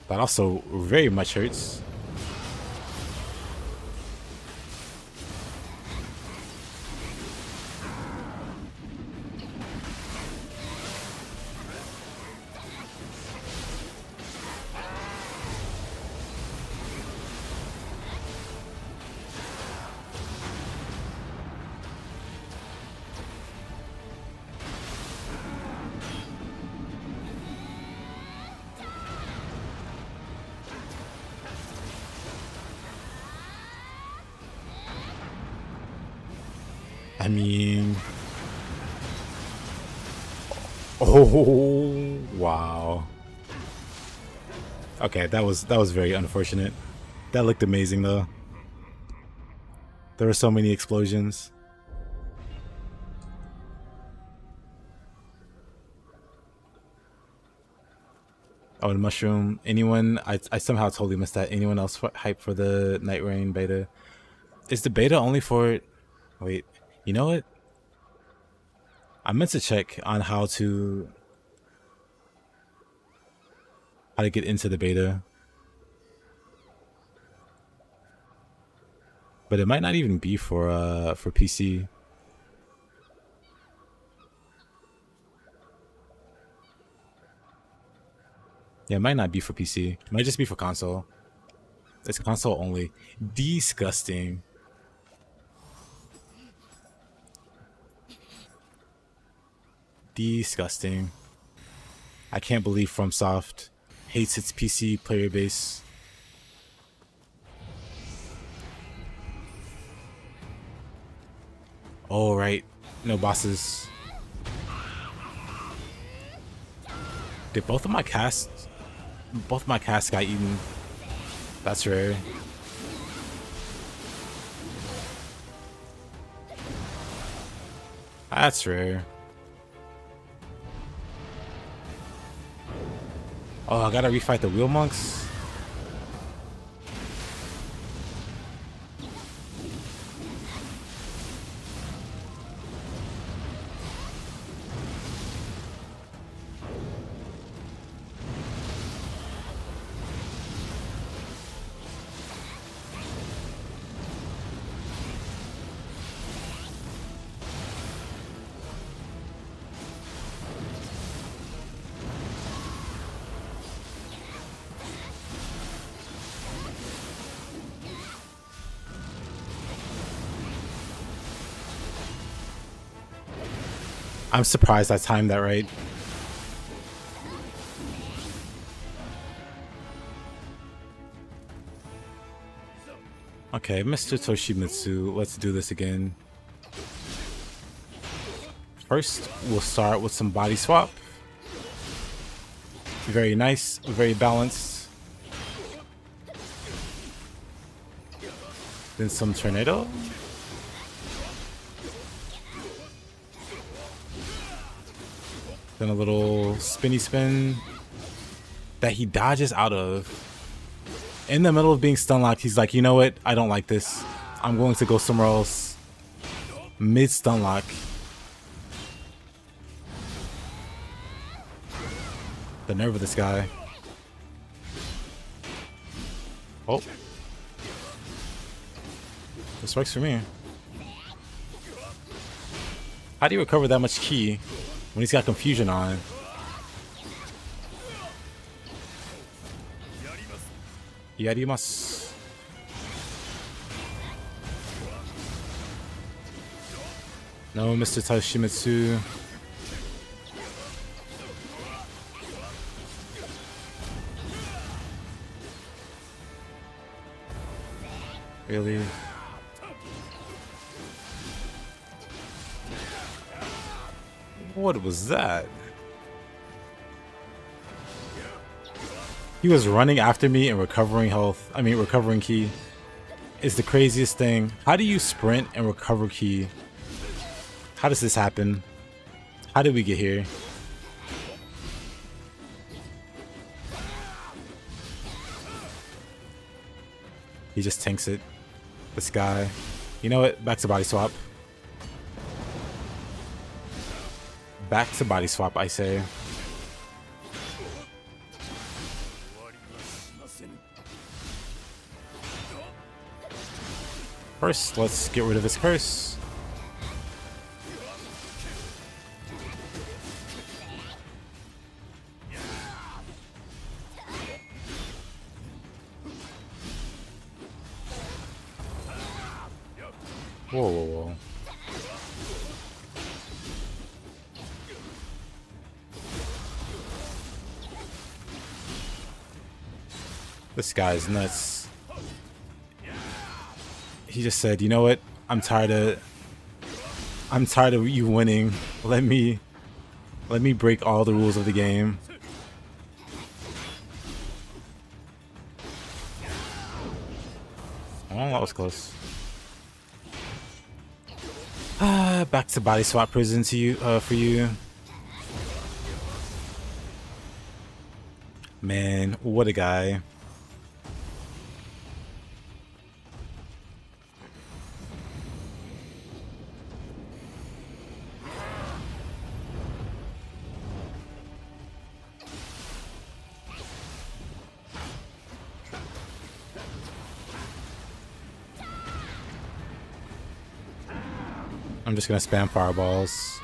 That also very much hurts. I mean, oh wow. Okay, that was very unfortunate. That looked amazing though. There were so many explosions. Oh, and mushroom. Anyone? I somehow totally missed that. Anyone else hype for the Night Rain beta? Is the beta only for? Wait. You know what? I meant to check on how to get into the beta. But it might not even be for PC. Yeah, it might not be for PC. It might just be for console. It's console only. Disgusting. Disgusting. I can't believe FromSoft hates its PC player base. Oh, right. No bosses. Did both of my casts got eaten? That's rare. That's rare. Oh, I gotta refight the wheel monks. I'm surprised I timed that right. Okay, Mr. Toshimitsu, let's do this again. First, we'll start with some body swap. Very nice, very balanced. Then some tornado. Then a little spinny spin that he dodges out of. In the middle of being stun locked, he's like, you know what? I don't like this. I'm going to go somewhere else. Mid stun lock. The nerve of this guy. Oh. This works for me. How do you recover that much ki when he's got confusion on? Yarimasu. No, Mr. Toshimitsu. Really? What was that? He was running after me and recovering health. I mean, recovering ki is the craziest thing. How do you sprint and recover ki? How does this happen? How did we get here? He just tanks it. This guy. You know what? Back to body swap. Back to body swap, I say. First, let's get rid of his curse. Whoa, whoa, whoa. This guy's nuts. He just said, "You know what? I'm tired of you winning. Let me break all the rules of the game." Oh, that was close. Back to body swap prison to you, for you. Man, what a guy. I'm just gonna spam fireballs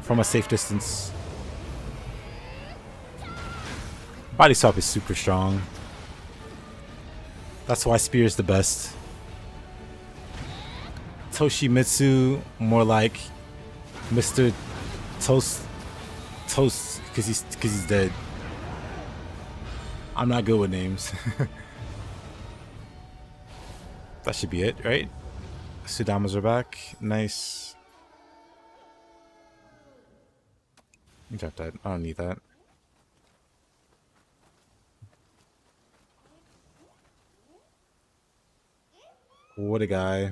from a safe distance. Body swap is super strong. That's why Spear is the best. Toshimitsu, more like Mr. Toast, because he's dead. I'm not good with names. That should be it, right? Sudamas are back. Nice. You drop that. I don't need that. What a guy.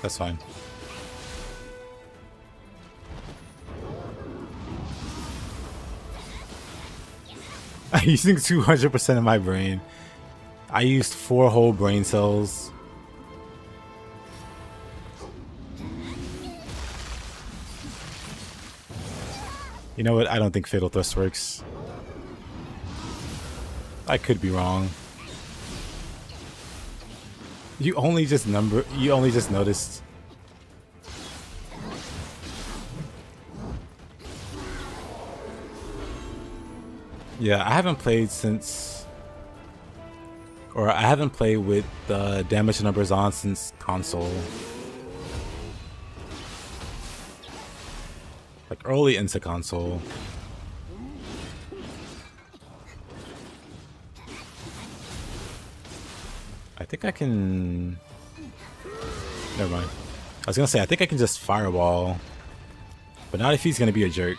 That's fine. I'm using 200% of my brain. I used 4 whole brain cells. You know what? I don't think Fatal Thrust works. I could be wrong. You only just noticed. Yeah, I haven't played since, or I haven't played with the damage numbers on since console. Like early into console. I think I can... Never mind. I was gonna say, I think I can just fireball. But not if he's gonna be a jerk.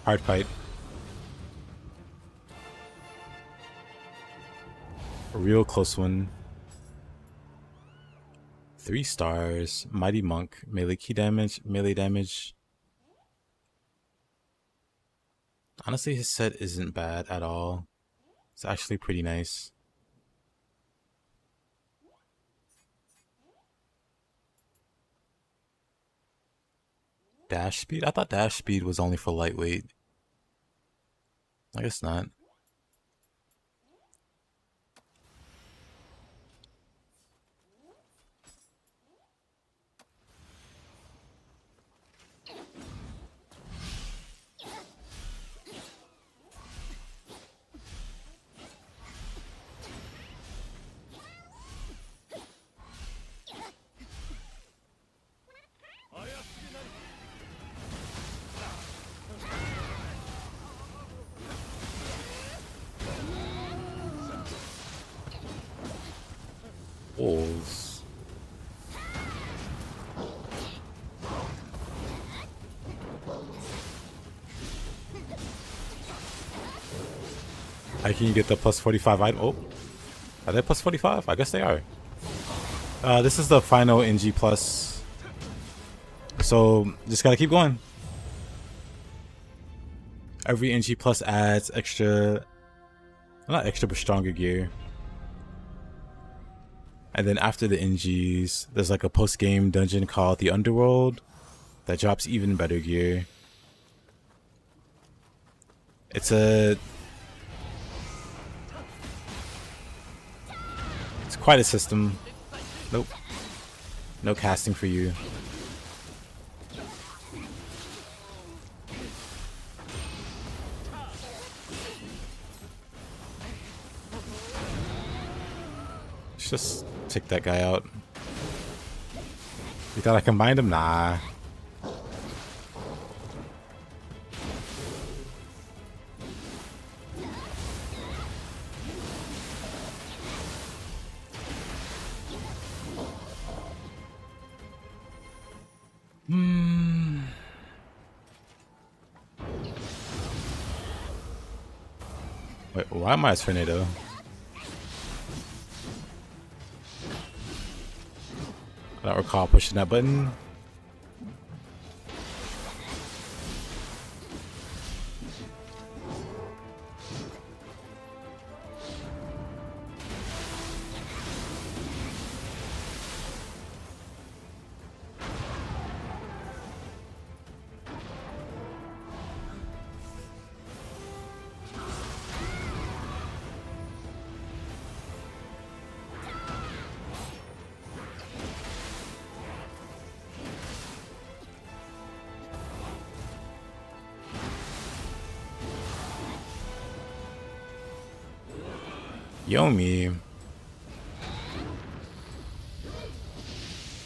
Hard fight. A real close one. 3 stars. Mighty Monk. Melee key damage. Melee damage. Honestly, his set isn't bad at all. It's actually pretty nice. Dash speed? I thought dash speed was only for lightweight. I guess not. Walls. How can you get the plus 45 item? Oh, are they plus 45? I guess they are. This is the final NG plus. So just gotta keep going. Every NG plus adds extra, not extra, but stronger gear. And then after the NGs, there's like a post-game dungeon called the Underworld that drops even better gear. It's quite a system. Nope. No casting for you. Let's just take that guy out. You thought I combined him? Nah. Wait, why am I a tornado? I don't recall pushing that button. Yomi.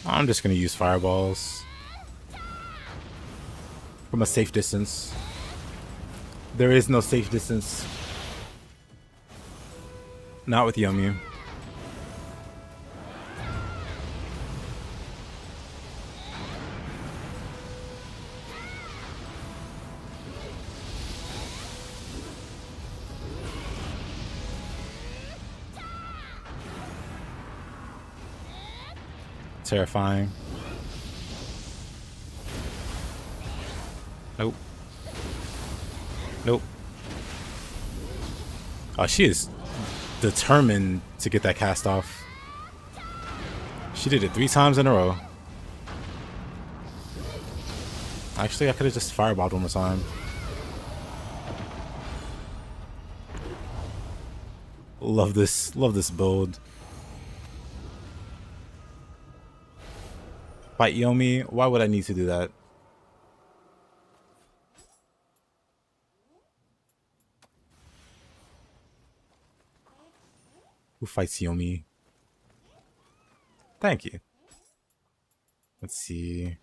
I'm just gonna use fireballs from a safe distance. There is no safe distance. Not with Yomi. Terrifying. Nope. Nope. Oh, she is determined to get that cast off. She did it 3 times in a row. Actually, I could have just fireballed one more time. Love this build. Fight Yomi? Why would I need to do that? Who fights Yomi? Thank you. Let's see.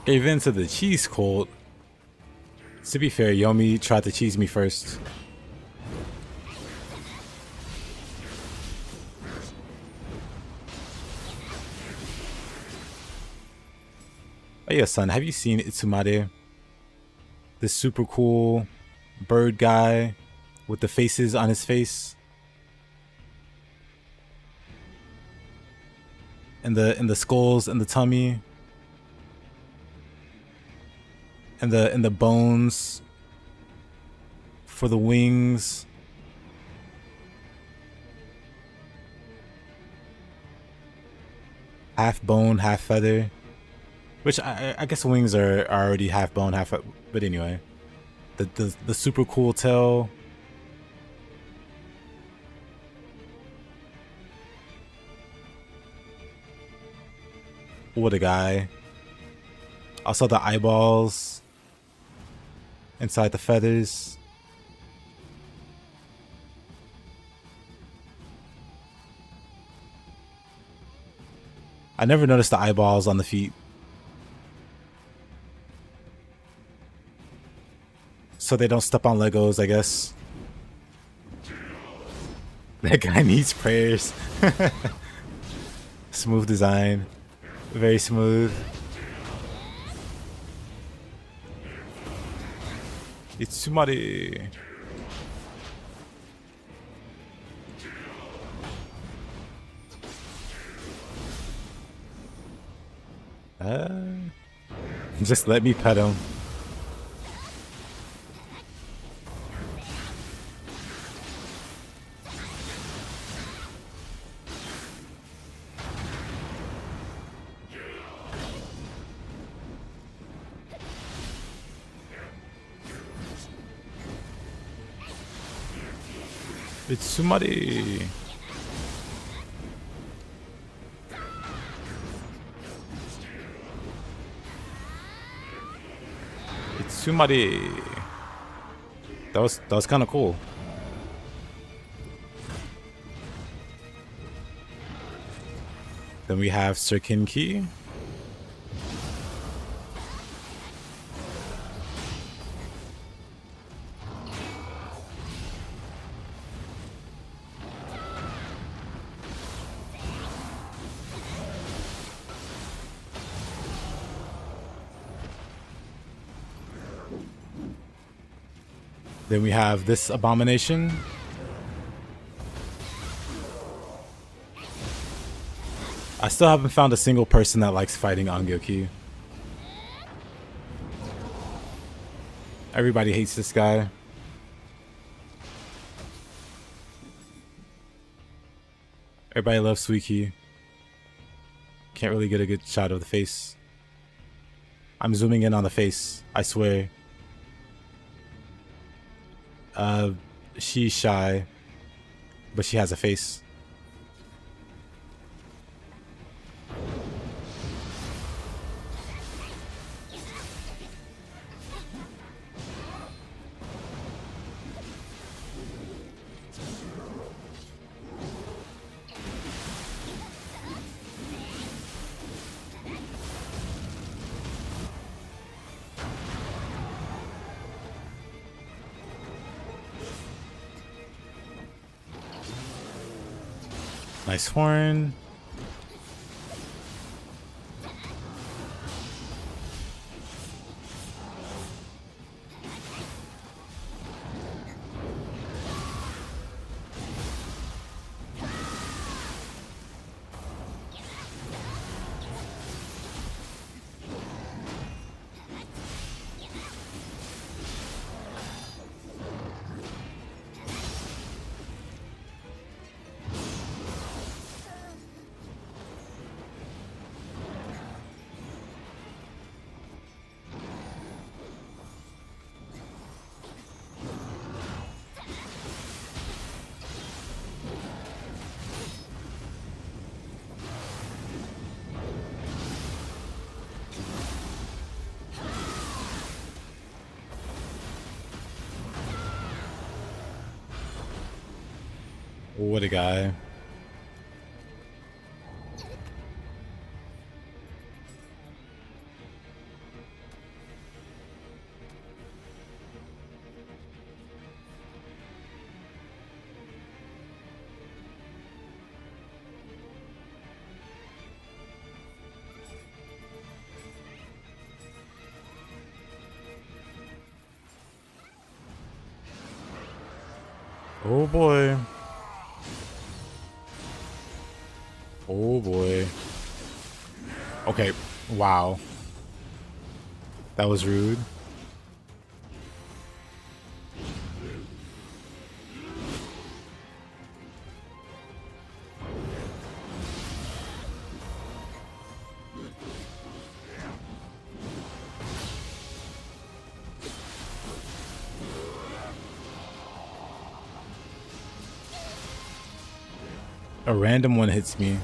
Gave in to the cheese cult. To be fair, Yomi tried to cheese me first. Oh yeah, son, have you seen Itsumade? This super cool bird guy with the faces on his face. And the skulls and the tummy. And the bones for the wings. Half bone, half feather. Which I guess wings are already half bone, half feather. But anyway. The super cool tail. What a guy. Also the eyeballs. Inside the feathers. I never noticed the eyeballs on the feet. So they don't step on Legos, I guess. That guy needs prayers. Smooth design. Very smooth. Itsumade. Just let me pet him. Itsumade. Itsumade. That was kind of cool. Then we have Sirkinki. Then we have this abomination. I still haven't found a single person that likes fighting Angyoki. Everybody hates this guy. Everybody loves Suiki. Can't really get a good shot of the face. I'm zooming in on the face, I swear. She's shy, but she has a face. Nice horn. What a guy. Oh boy. Oh boy. Okay. Wow. That was rude. A random one hits me.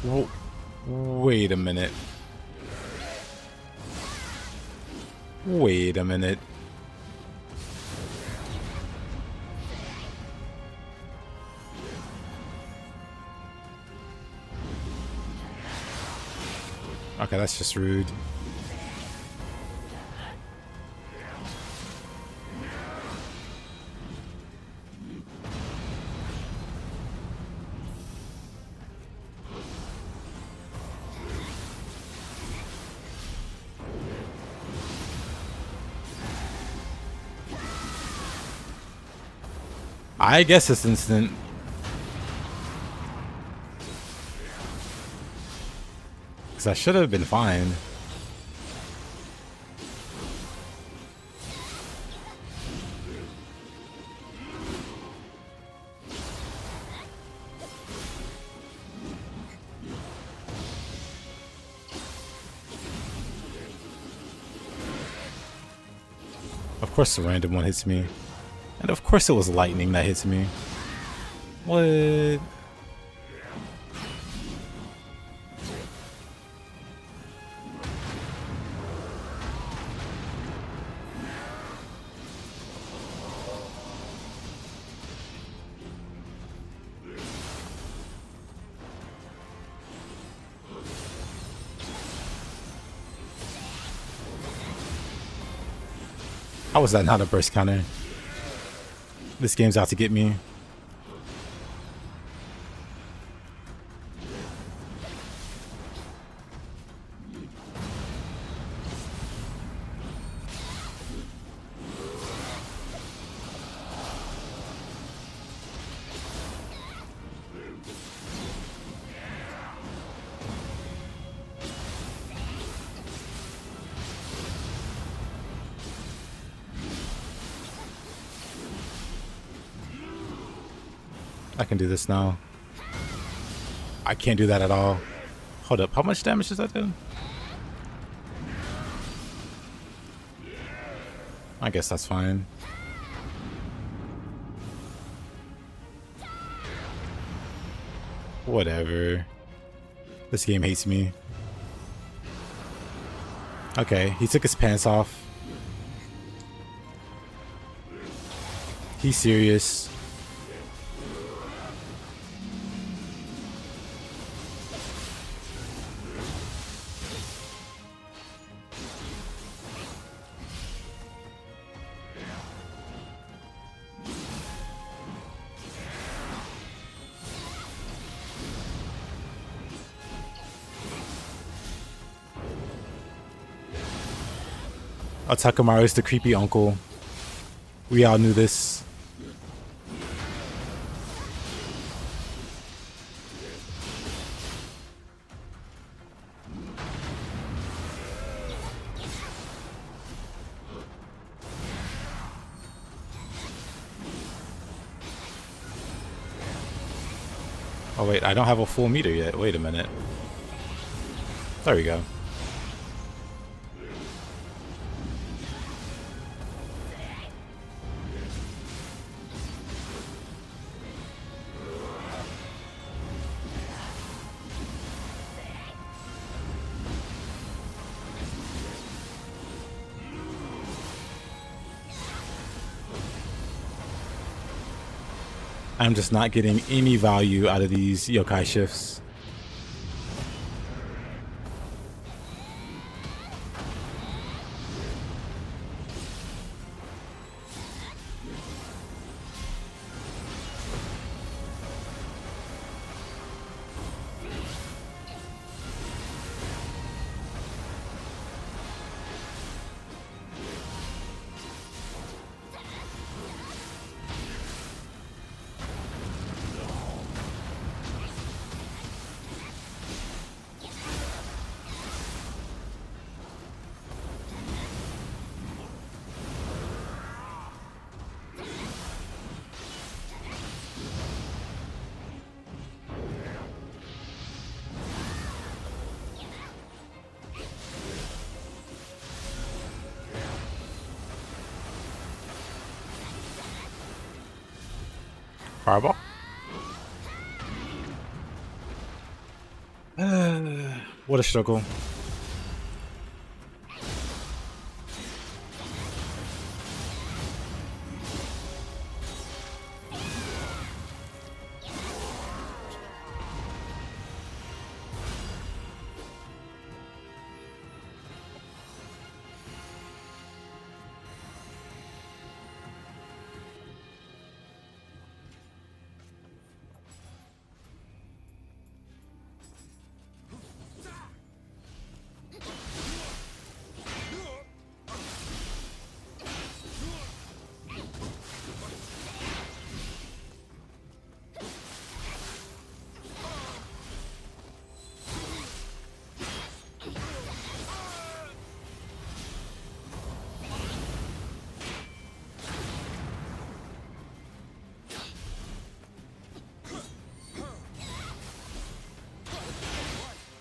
Whoa. Wait a minute. Wait a minute. Okay, that's just rude. I guess it's instant. Because I should have been fine. Of course the random one hits me. And of course it was lightning that hits me. What? How was that not a burst counter? This game's out to get me. I can do this now. I can't do that at all. Hold up, how much damage does that do? I guess that's fine. Whatever. This game hates me. Okay, he took his pants off. He's serious. Takamaru is the creepy uncle. We all knew this. Oh wait, I don't have a full meter yet. Wait a minute. There we go. I'm just not getting any value out of these yokai shifts. Fireball? What a struggle.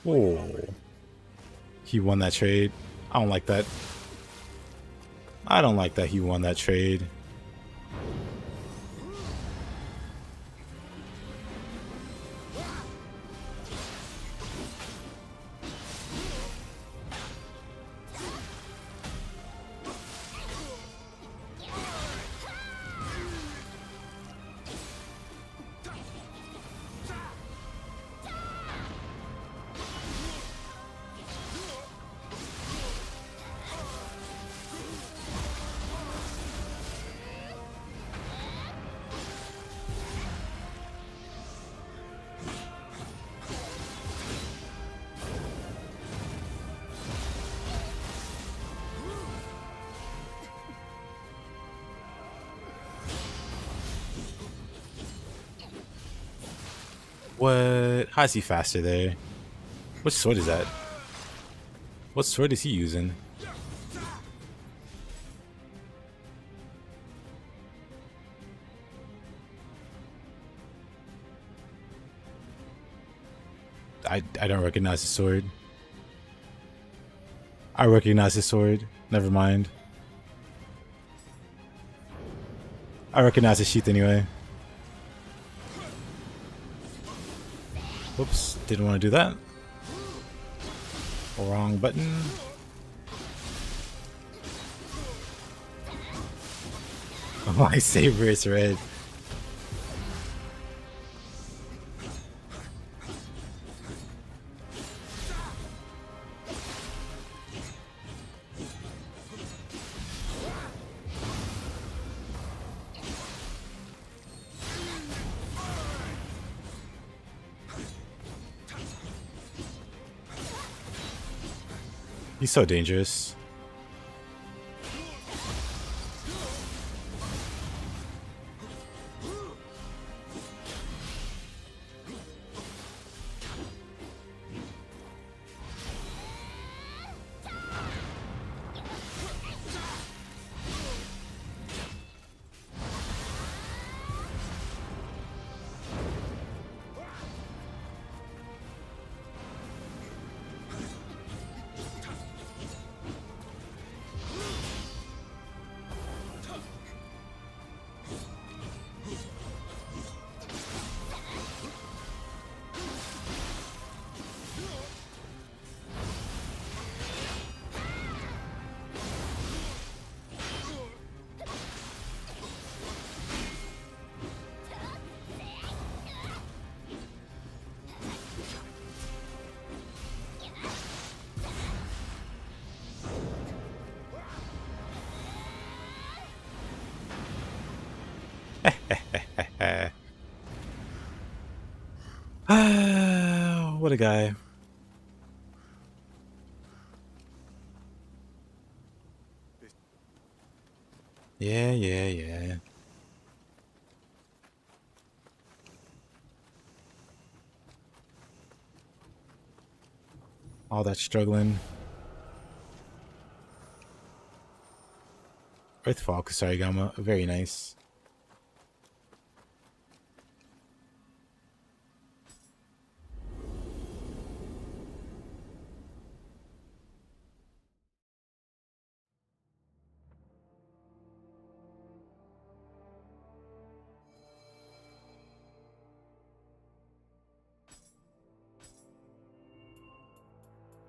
Oh, he won that trade. I don't like that. I don't like that he won that trade. What? How is he faster there? What sword is that? What sword is he using? I don't recognize the sword. I recognize the sword. Never mind. I recognize the sheath anyway. Whoops, didn't want to do that. Wrong button. My saber is red. He's so dangerous. What a guy. Yeah. All that struggling. Earthfall Kusarigama, very nice.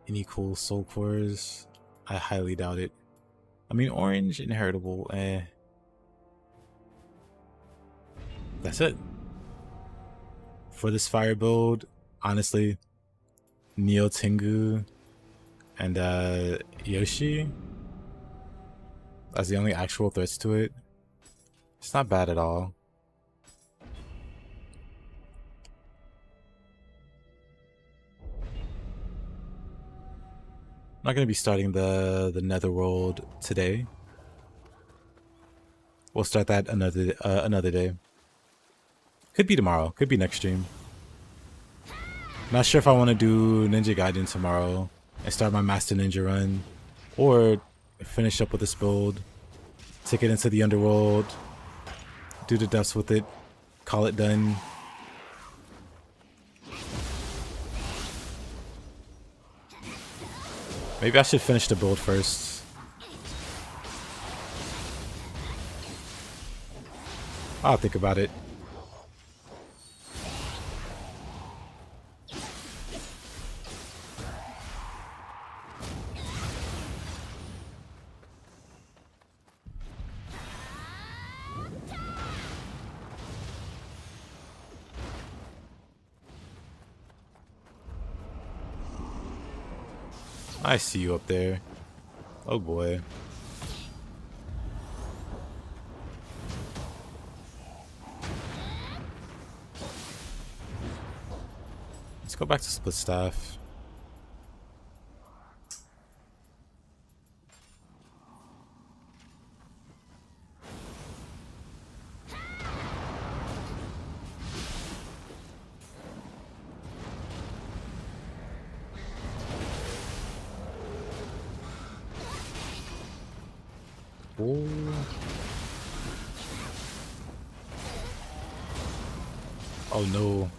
Any cool soul cores? I highly doubt it. I mean, orange, inheritable, That's it. For this fire build, honestly, Nioh Tengu and Yoshi as the only actual threats to it. It's not bad at all. I'm not going to be starting the Netherworld today. We'll start that another day. Could be tomorrow. Could be next stream. Not sure if I want to do Ninja Gaiden tomorrow and start my Master Ninja run, or finish up with this build, take it into the underworld, do the depths with it, call it done. Maybe I should finish the build first. I'll think about it. I see you up there. Oh boy. Let's go back to split staff. Oh. Oh no.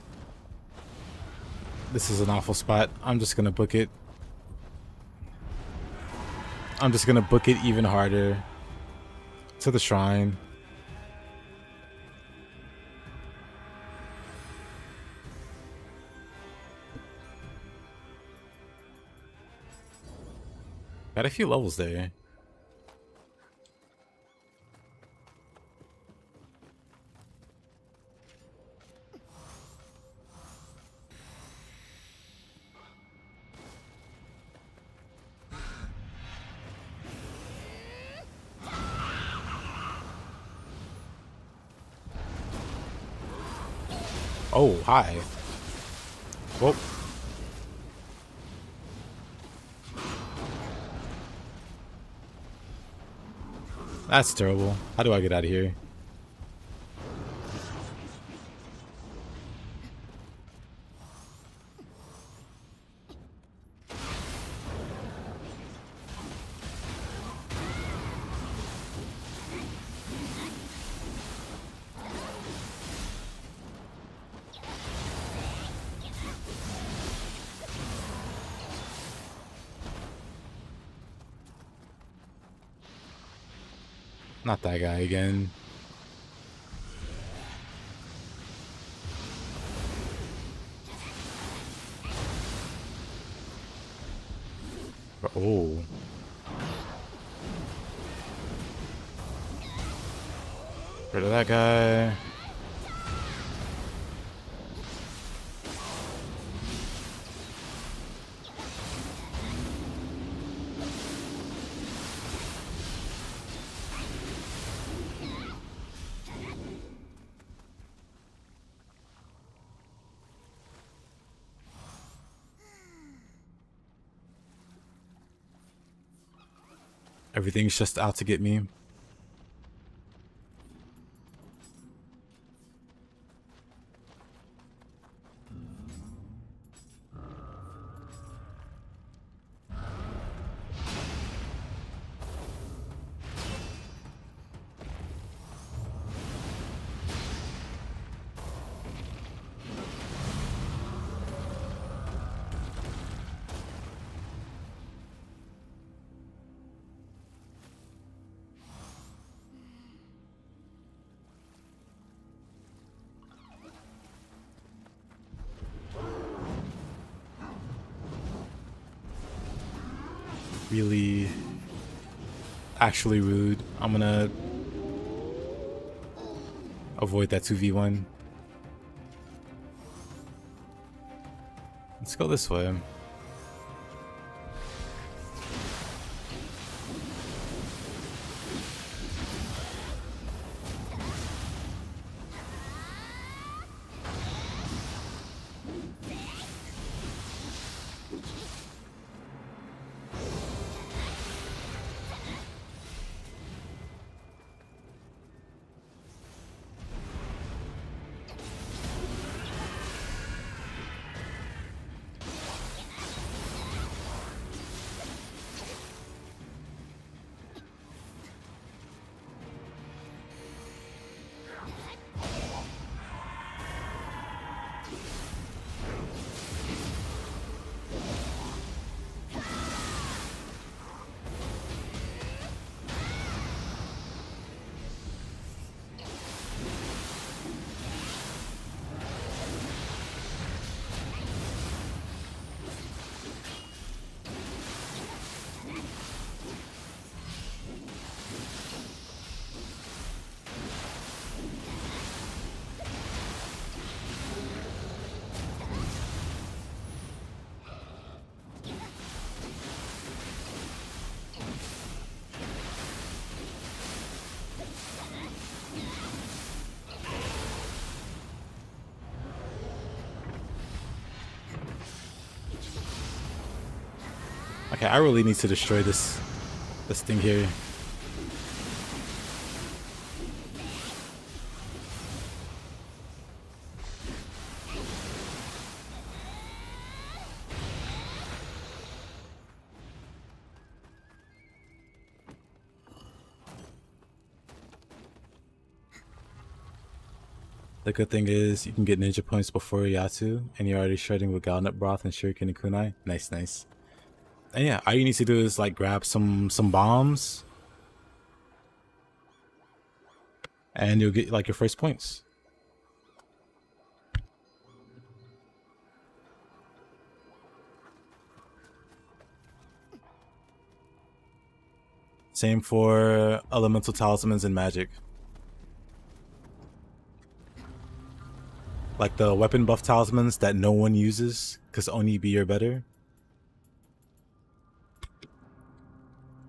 This is an awful spot. I'm just gonna book it. I'm just gonna book it even harder. To the shrine. Got a few levels there. Oh, hi. Whoa. That's terrible. How do I get out of here? Not that guy again. Oh. Rid of that guy. Everything's just out to get me. Really, actually rude. I'm gonna avoid that 2v1. Let's go this way. Okay, I really need to destroy this thing here. The good thing is you can get ninja points before Yatsu, and you're already shredding with Galnut Broth and Shuriken and Kunai. Nice, nice. And yeah, all you need to do is like grab some bombs, and you'll get like your first points. Same for elemental talismans and magic. Like the weapon buff talismans that no one uses because only B are better.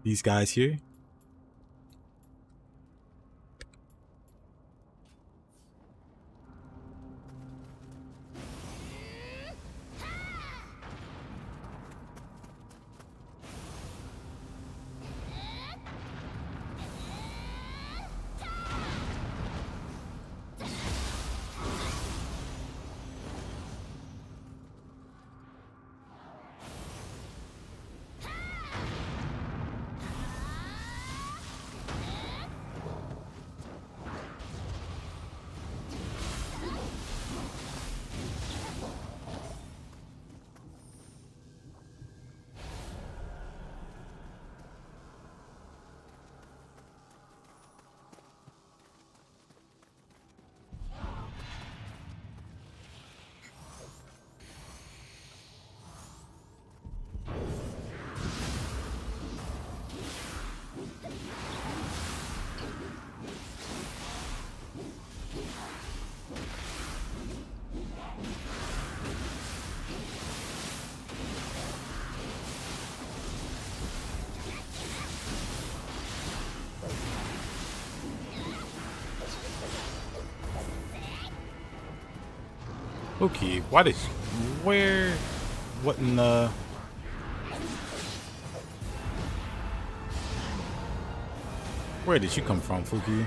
These guys here. Okay, why did you, where, what in the... Where did you come from, Fuki?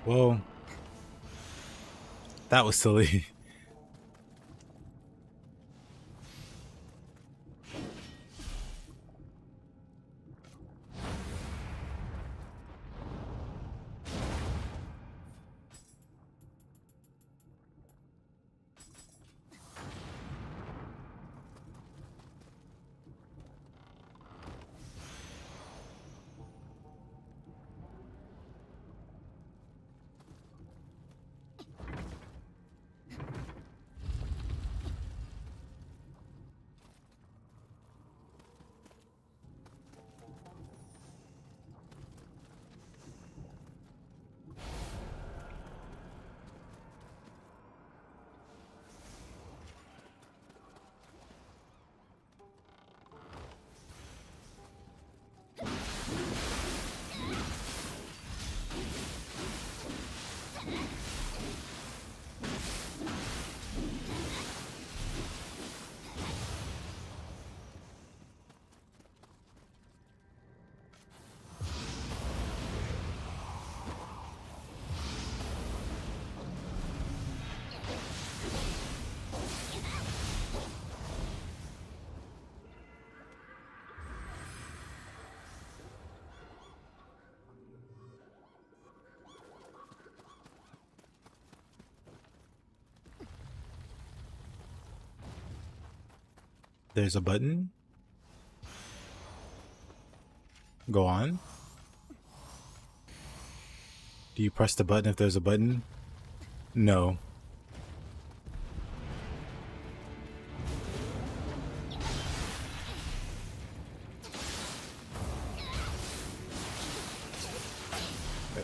Well, that was silly. There's a button. Go on. Do you press the button if there's a button? No.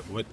What?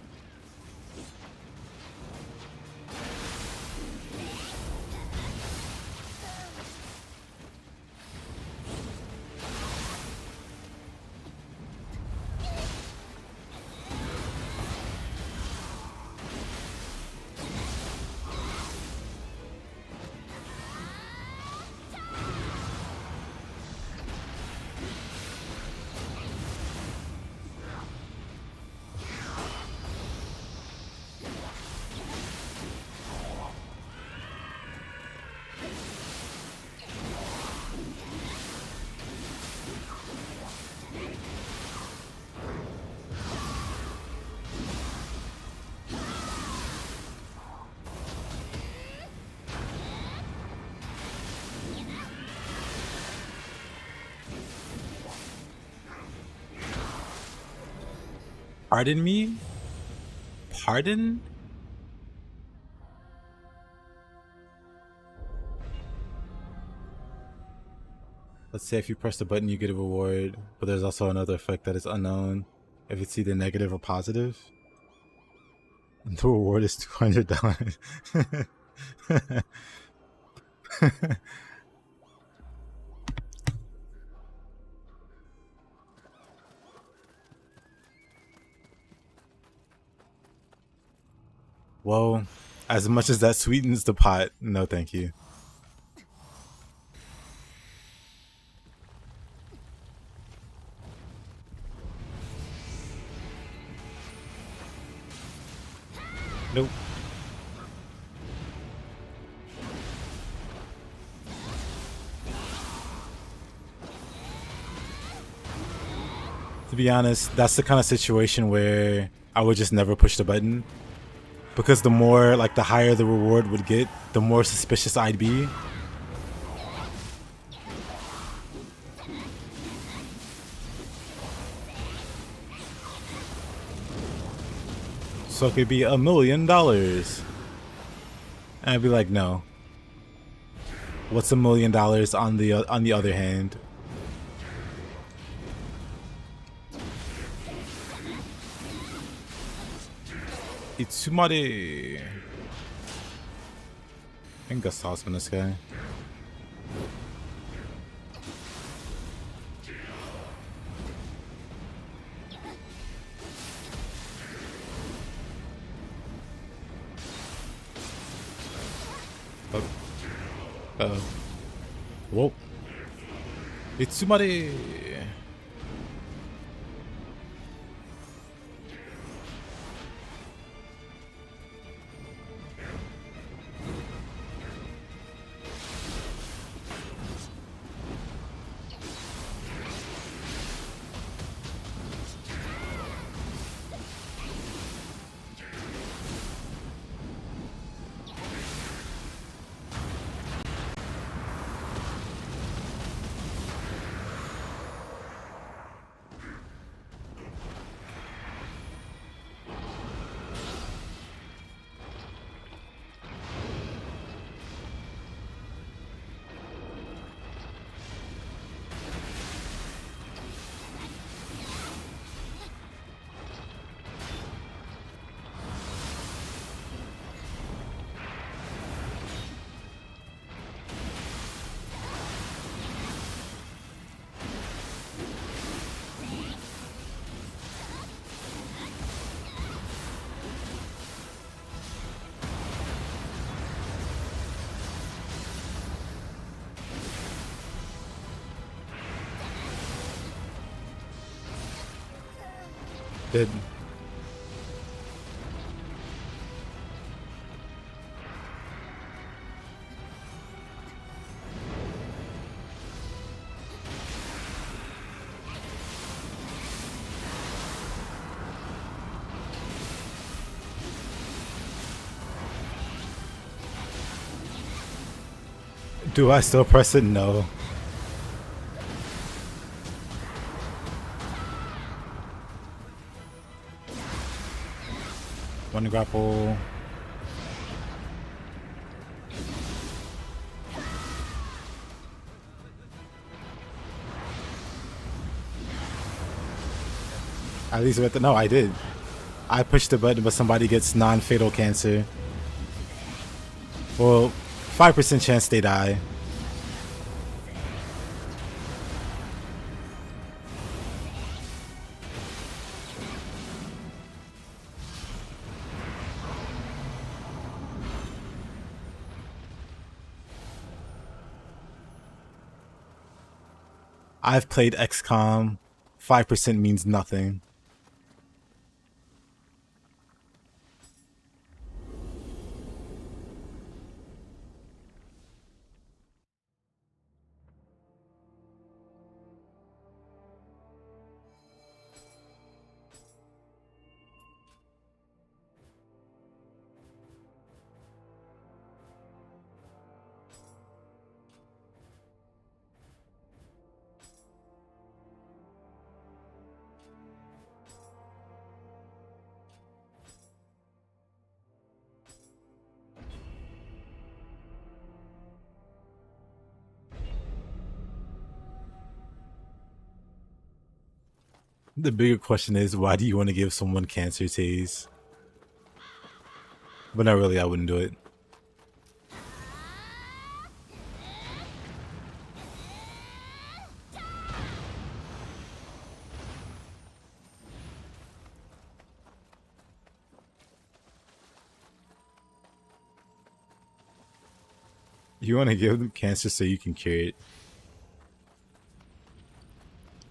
Pardon me? Pardon? Let's say if you press the button, you get a reward, but there's also another effect that is unknown. If it's either negative or positive, the reward is $200. Well, as much as that sweetens the pot, no thank you. Nope. To be honest, that's the kind of situation where I would just never push the button. Because the more, like, the higher the reward would get, the more suspicious I'd be. So it could be $1 million. And I'd be like, no. What's $1 million on the other hand? Itsumare. I think Gus Tossman this guy. Oh. Whoa. Itsumare. Did do I still press it? No. One grapple. At least with the no, I did. I pushed the button, but somebody gets non-fatal cancer. Well, 5% chance they die. I've played XCOM. 5% means nothing. The bigger question is, why do you want to give someone cancer tase? But not really, I wouldn't do it. You want to give them cancer so you can cure it.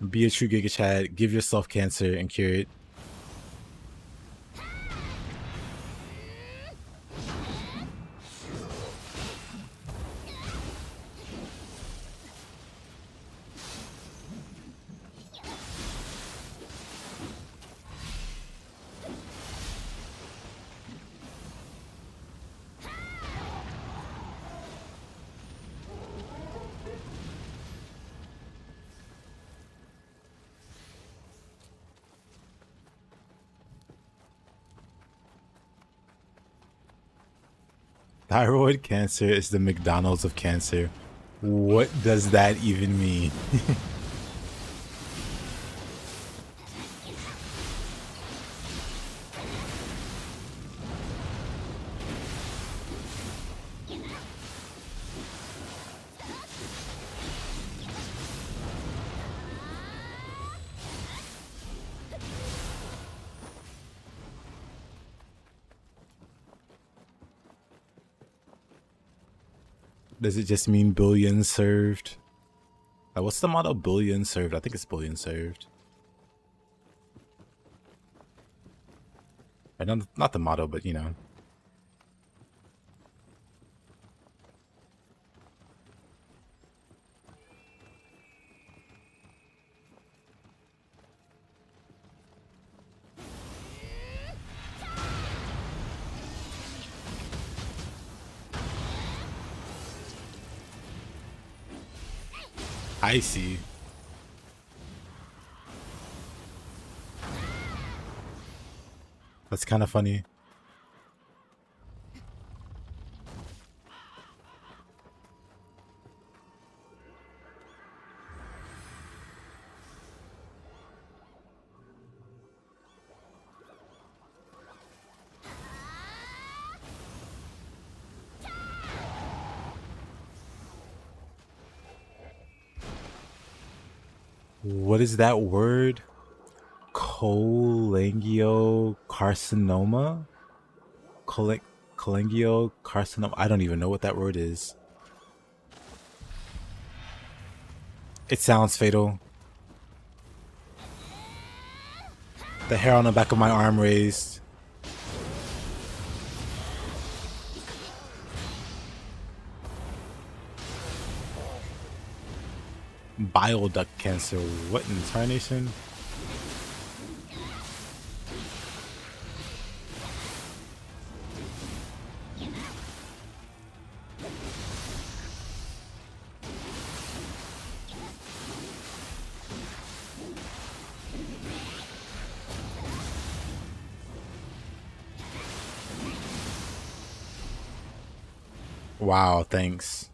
Be a true Giga Chad, give yourself cancer and cure it. Thyroid cancer is the McDonald's of cancer. What does that even mean? Does it just mean billions served? Like, what's the motto? Billions served. I think it's billions served. And not the motto, but you know. I see. That's kind of funny. What is that word? Cholangiocarcinoma? Cholangiocarcinoma? I don't even know what that word is. It sounds fatal. The hair on the back of my arm raised. Bile duct cancer. What in tarnation? Wow, thanks.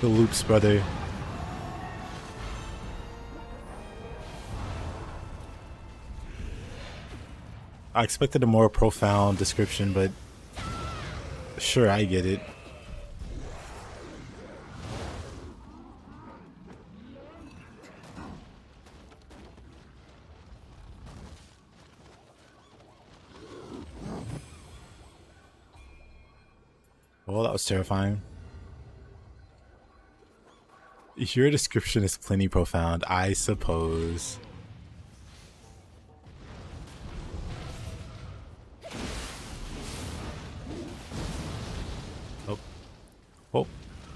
The loops, brother. I expected a more profound description, but sure, I get it. Well, that was terrifying. Your description is plenty profound, I suppose. Oh, oh,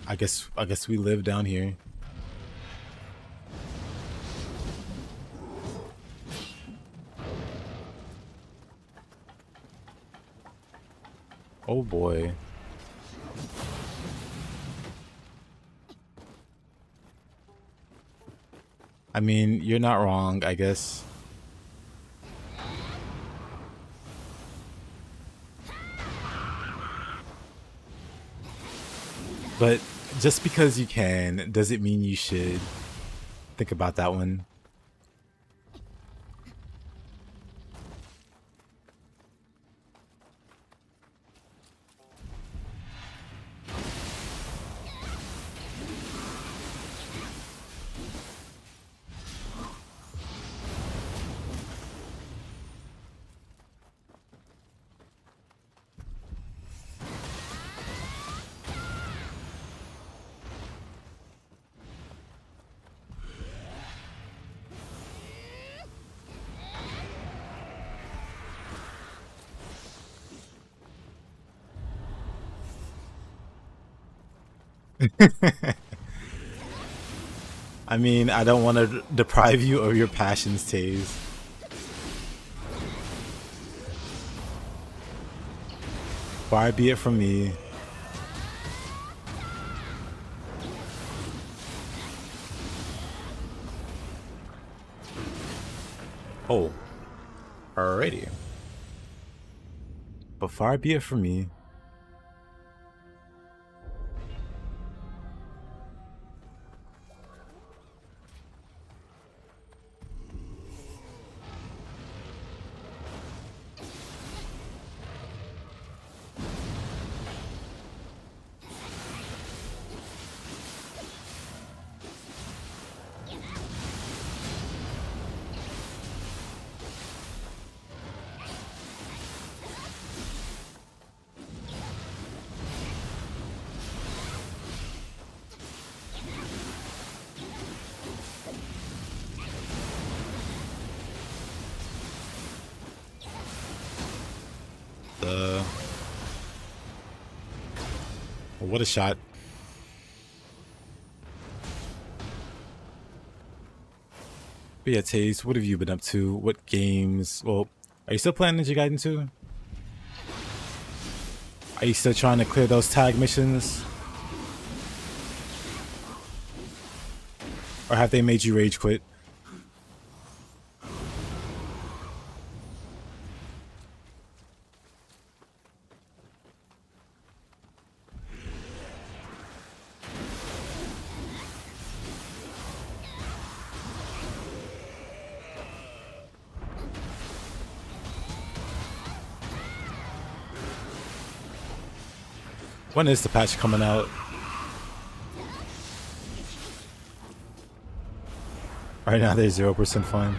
I guess we live down here. Oh boy. I mean, you're not wrong, I guess. But just because you can doesn't mean you should. Think about that one. I mean, I don't want to deprive you of your passions, Taze. Far be it from me. Oh. Alrighty. But far be it from me. What a shot. But yeah, Taze, what have you been up to? What games? Well, are you still playing Ninja Gaiden 2? Are you still trying to clear those tag missions? Or have they made you rage quit? When is the patch coming out? Right now there's 0% fun.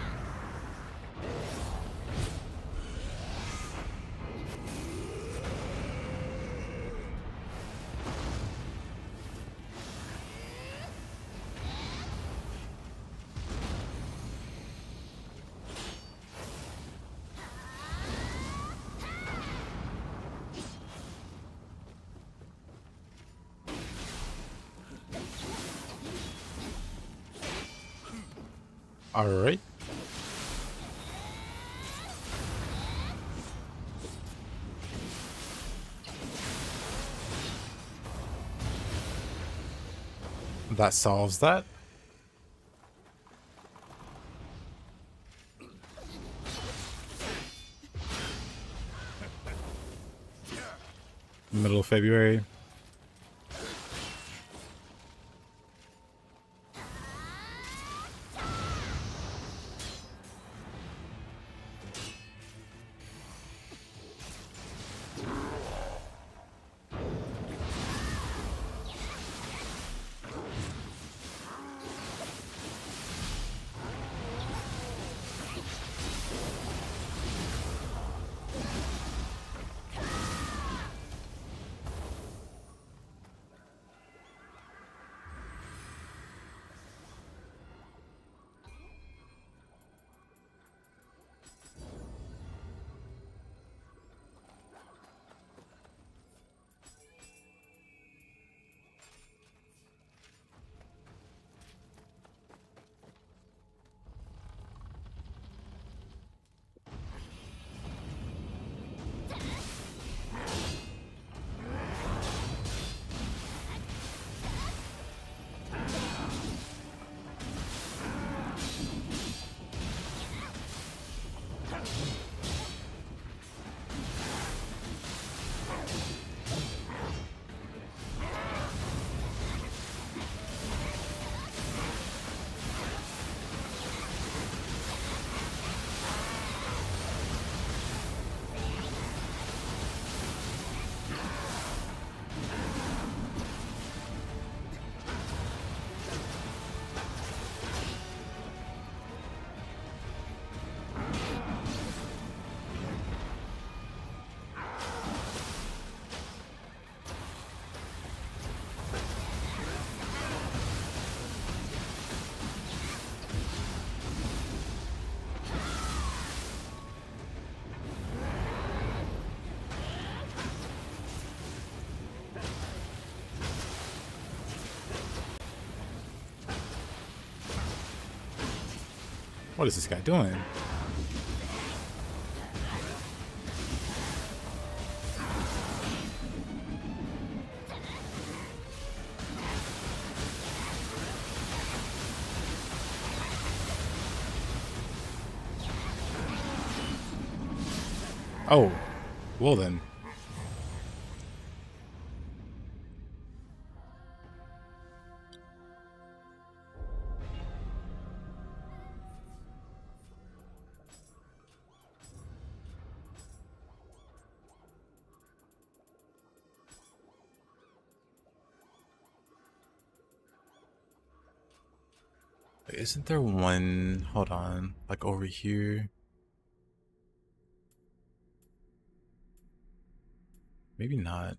Alright. That solves that. Middle of February. What is this guy doing? Oh, well then. Isn't there one? Hold on, like over here? Maybe not.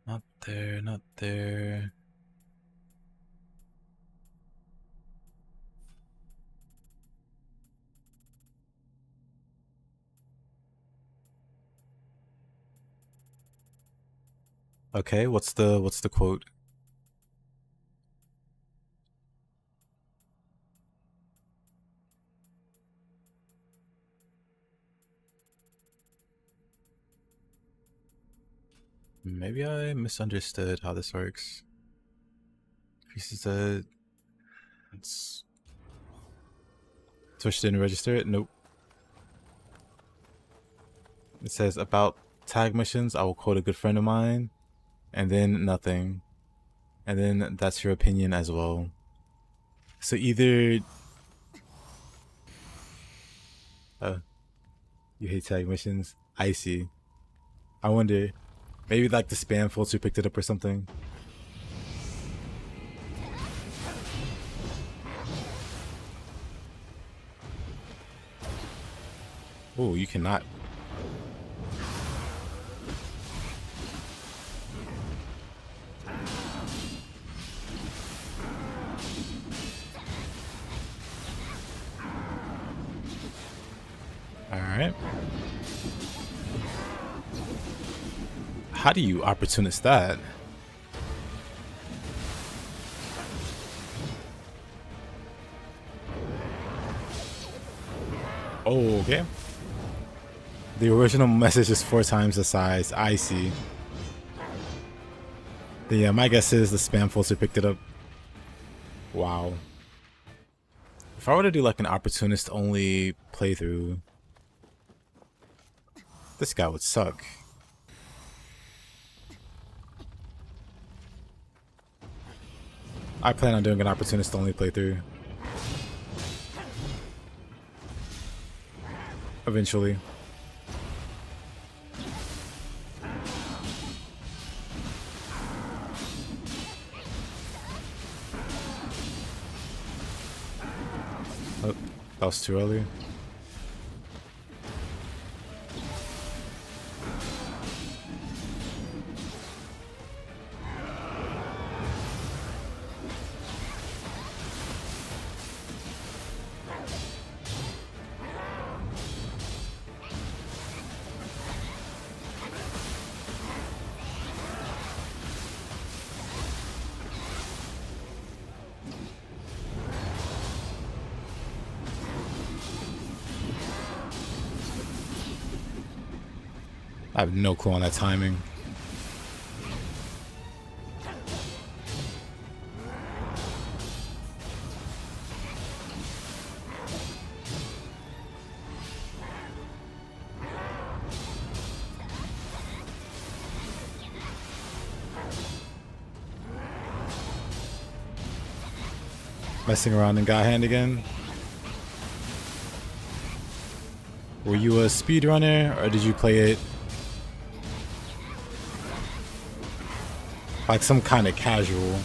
Not there, not there. Okay, what's the quote? Maybe I misunderstood how this works. He said, Twitch didn't register it? Nope. It says about tag missions, I will quote a good friend of mine, and then nothing. And then that's your opinion as well. So either you hate tag missions? I see. I wonder, maybe like the spam filter picked it up or something. Oh, you cannot. Alright. How do you opportunist that? Oh, okay. The original message is 4 times the size. I see. Yeah, my guess is the spam filter picked it up. Wow. If I were to do like an opportunist only playthrough, this guy would suck. I plan on doing an opportunist only playthrough. Eventually. Oh, that was too early. I have no clue on that timing. Messing around in God Hand again. Were you a speedrunner or did you play it like some kind of casual?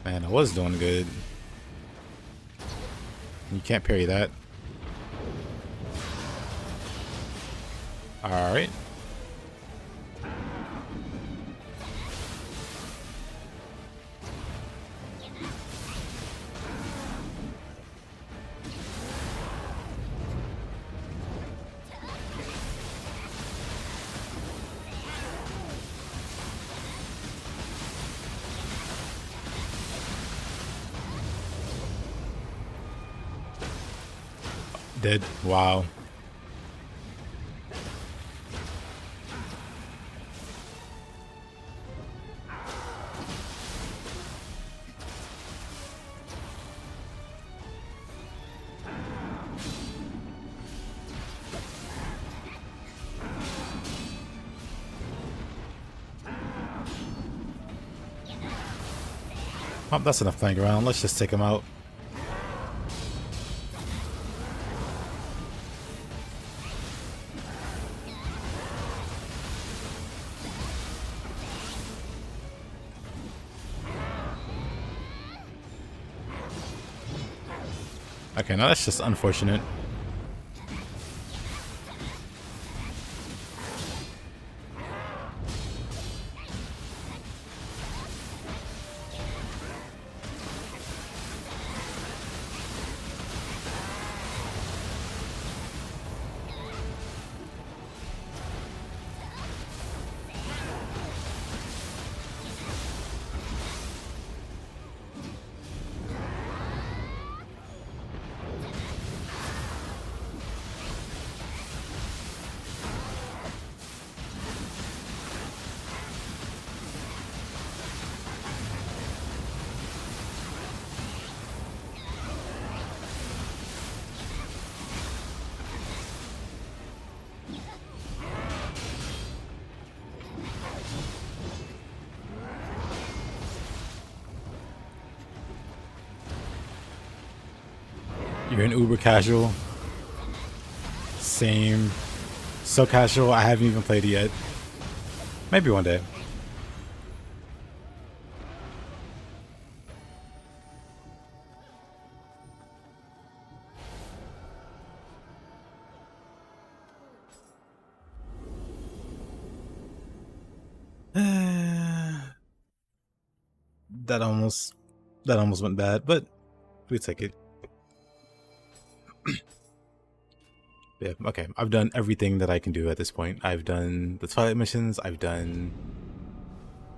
Man, I was doing good. You can't parry that. Alright. Dead. Wow. Oh, that's enough playing around. Let's just take him out. Okay, now that's just unfortunate. You're an uber casual. Same. So casual, I haven't even played it yet. Maybe one day. That almost went bad, but we take it. Yeah, okay. I've done everything that I can do at this point. I've done the Twilight missions. I've done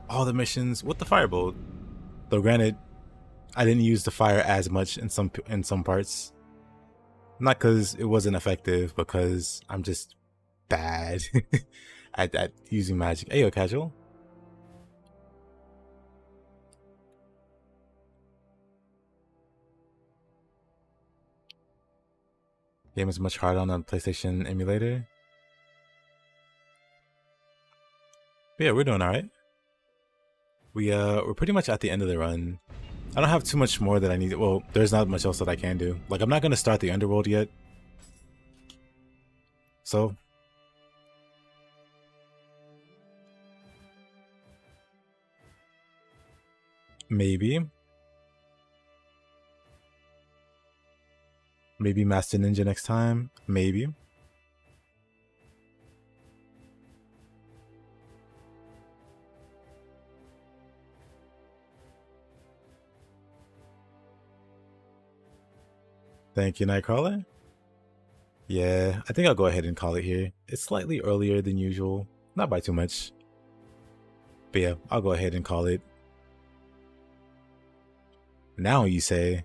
all the missions with the Firebolt. Though granted, I didn't use the fire as much in some parts. Not because it wasn't effective, because I'm just bad at using magic. Ayo, casual. Game is much harder on a PlayStation emulator. But yeah, we're doing alright. We're pretty much at the end of the run. I don't have too much more that I need. Well, there's not much else that I can do. Like, I'm not gonna start the underworld yet. So maybe Master Ninja next time. Maybe. Thank you, Nightcrawler. Yeah, I think I'll go ahead and call it here. It's slightly earlier than usual. Not by too much. But yeah, I'll go ahead and call it. Now you say,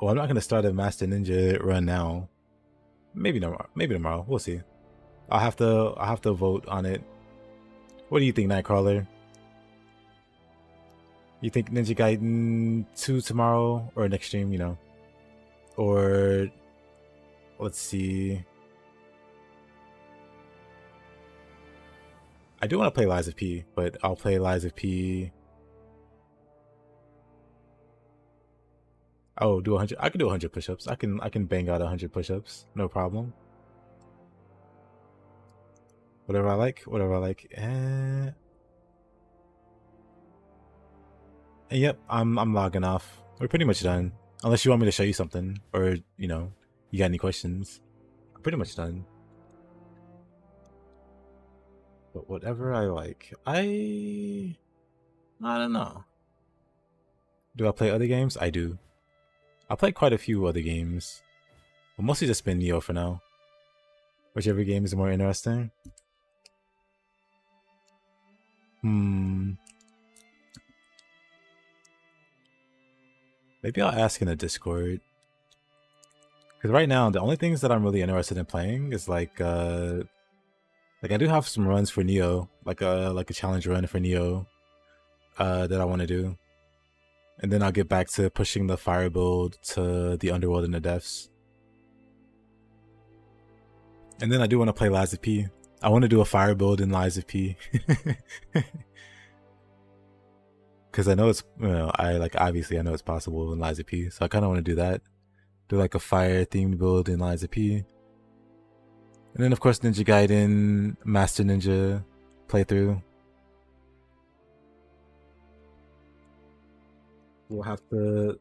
oh, I'm not going to start a Master Ninja run now. Maybe tomorrow. Maybe tomorrow. We'll see. I'll have to vote on it. What do you think, Nightcrawler? You think Ninja Gaiden 2 tomorrow or next stream, you know? Or let's see. I do want to play Lies of P, but I'll play Lies of P. Oh, do 100. I can do 100 push-ups. I can bang out 100 push-ups. No problem. Whatever I like. Whatever I like. And yep, I'm logging off. We're pretty much done. Unless you want me to show you something, or you know, you got any questions. I'm pretty much done. But whatever I like. I don't know. Do I play other games? I do. I play quite a few other games. But mostly just been Nioh for now. Whichever game is more interesting. Maybe I'll ask in the Discord. Because right now, the only things that I'm really interested in playing is like I do have some runs for Nioh, like a challenge run for Nioh, that I want to do, and then I'll get back to pushing the fire build to the underworld and the depths, and then I do want to play Lies of P. I want to do a fire build in Lies of P, because I know it's obviously I know it's possible in Lies of P, so I kind of want to do that, do like a fire themed build in Lies of P. And then, of course, Ninja Gaiden, Master Ninja playthrough. We'll have to...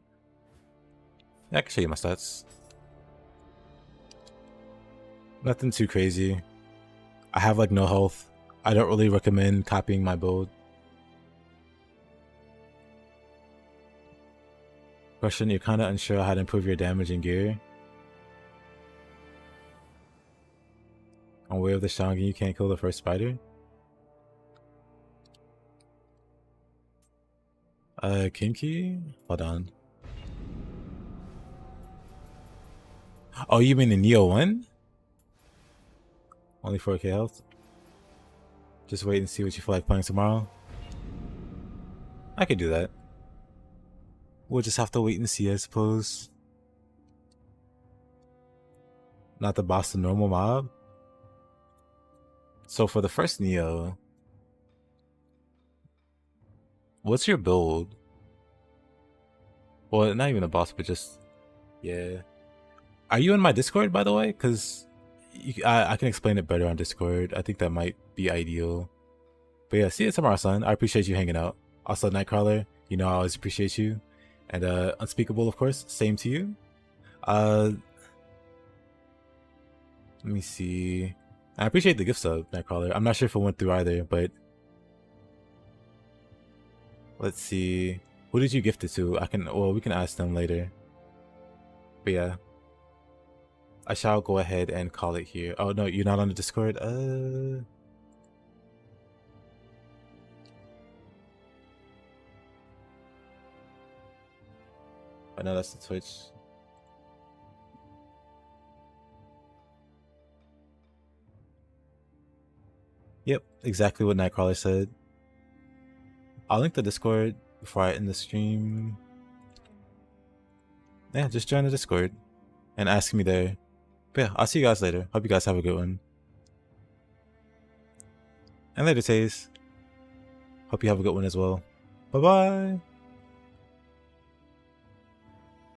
Yeah, I can show you my stats. Nothing too crazy. I have like no health. I don't really recommend copying my build. Question, you're kind of unsure how to improve your damage and gear. On Way of the Shang, you can't kill the first spider? Kinky? Hold on. Oh, you mean the Nioh 1? Only 4k health? Just wait and see what you feel like playing tomorrow? I could do that. We'll just have to wait and see, I suppose. Not the boss, the normal mob? So for the first Nioh, what's your build? Well, not even a boss, but just, yeah. Are you in my Discord, by the way? Because I can explain it better on Discord. I think that might be ideal. But yeah, see you tomorrow, son. I appreciate you hanging out. Also, Nightcrawler, you know I always appreciate you. And Unspeakable, of course, same to you. Let me see. I appreciate the gift sub, Nightcrawler. I'm not sure if it went through either, but let's see. Who did you gift it to? We can ask them later. But yeah. I shall go ahead and call it here. Oh no, you're not on the Discord? I know that's the Twitch. Yep, exactly what Nightcrawler said. I'll link the Discord before I end the stream. Yeah, just join the Discord and ask me there. But yeah, I'll see you guys later. Hope you guys have a good one. And later, Taze. Hope you have a good one as well. Bye-bye.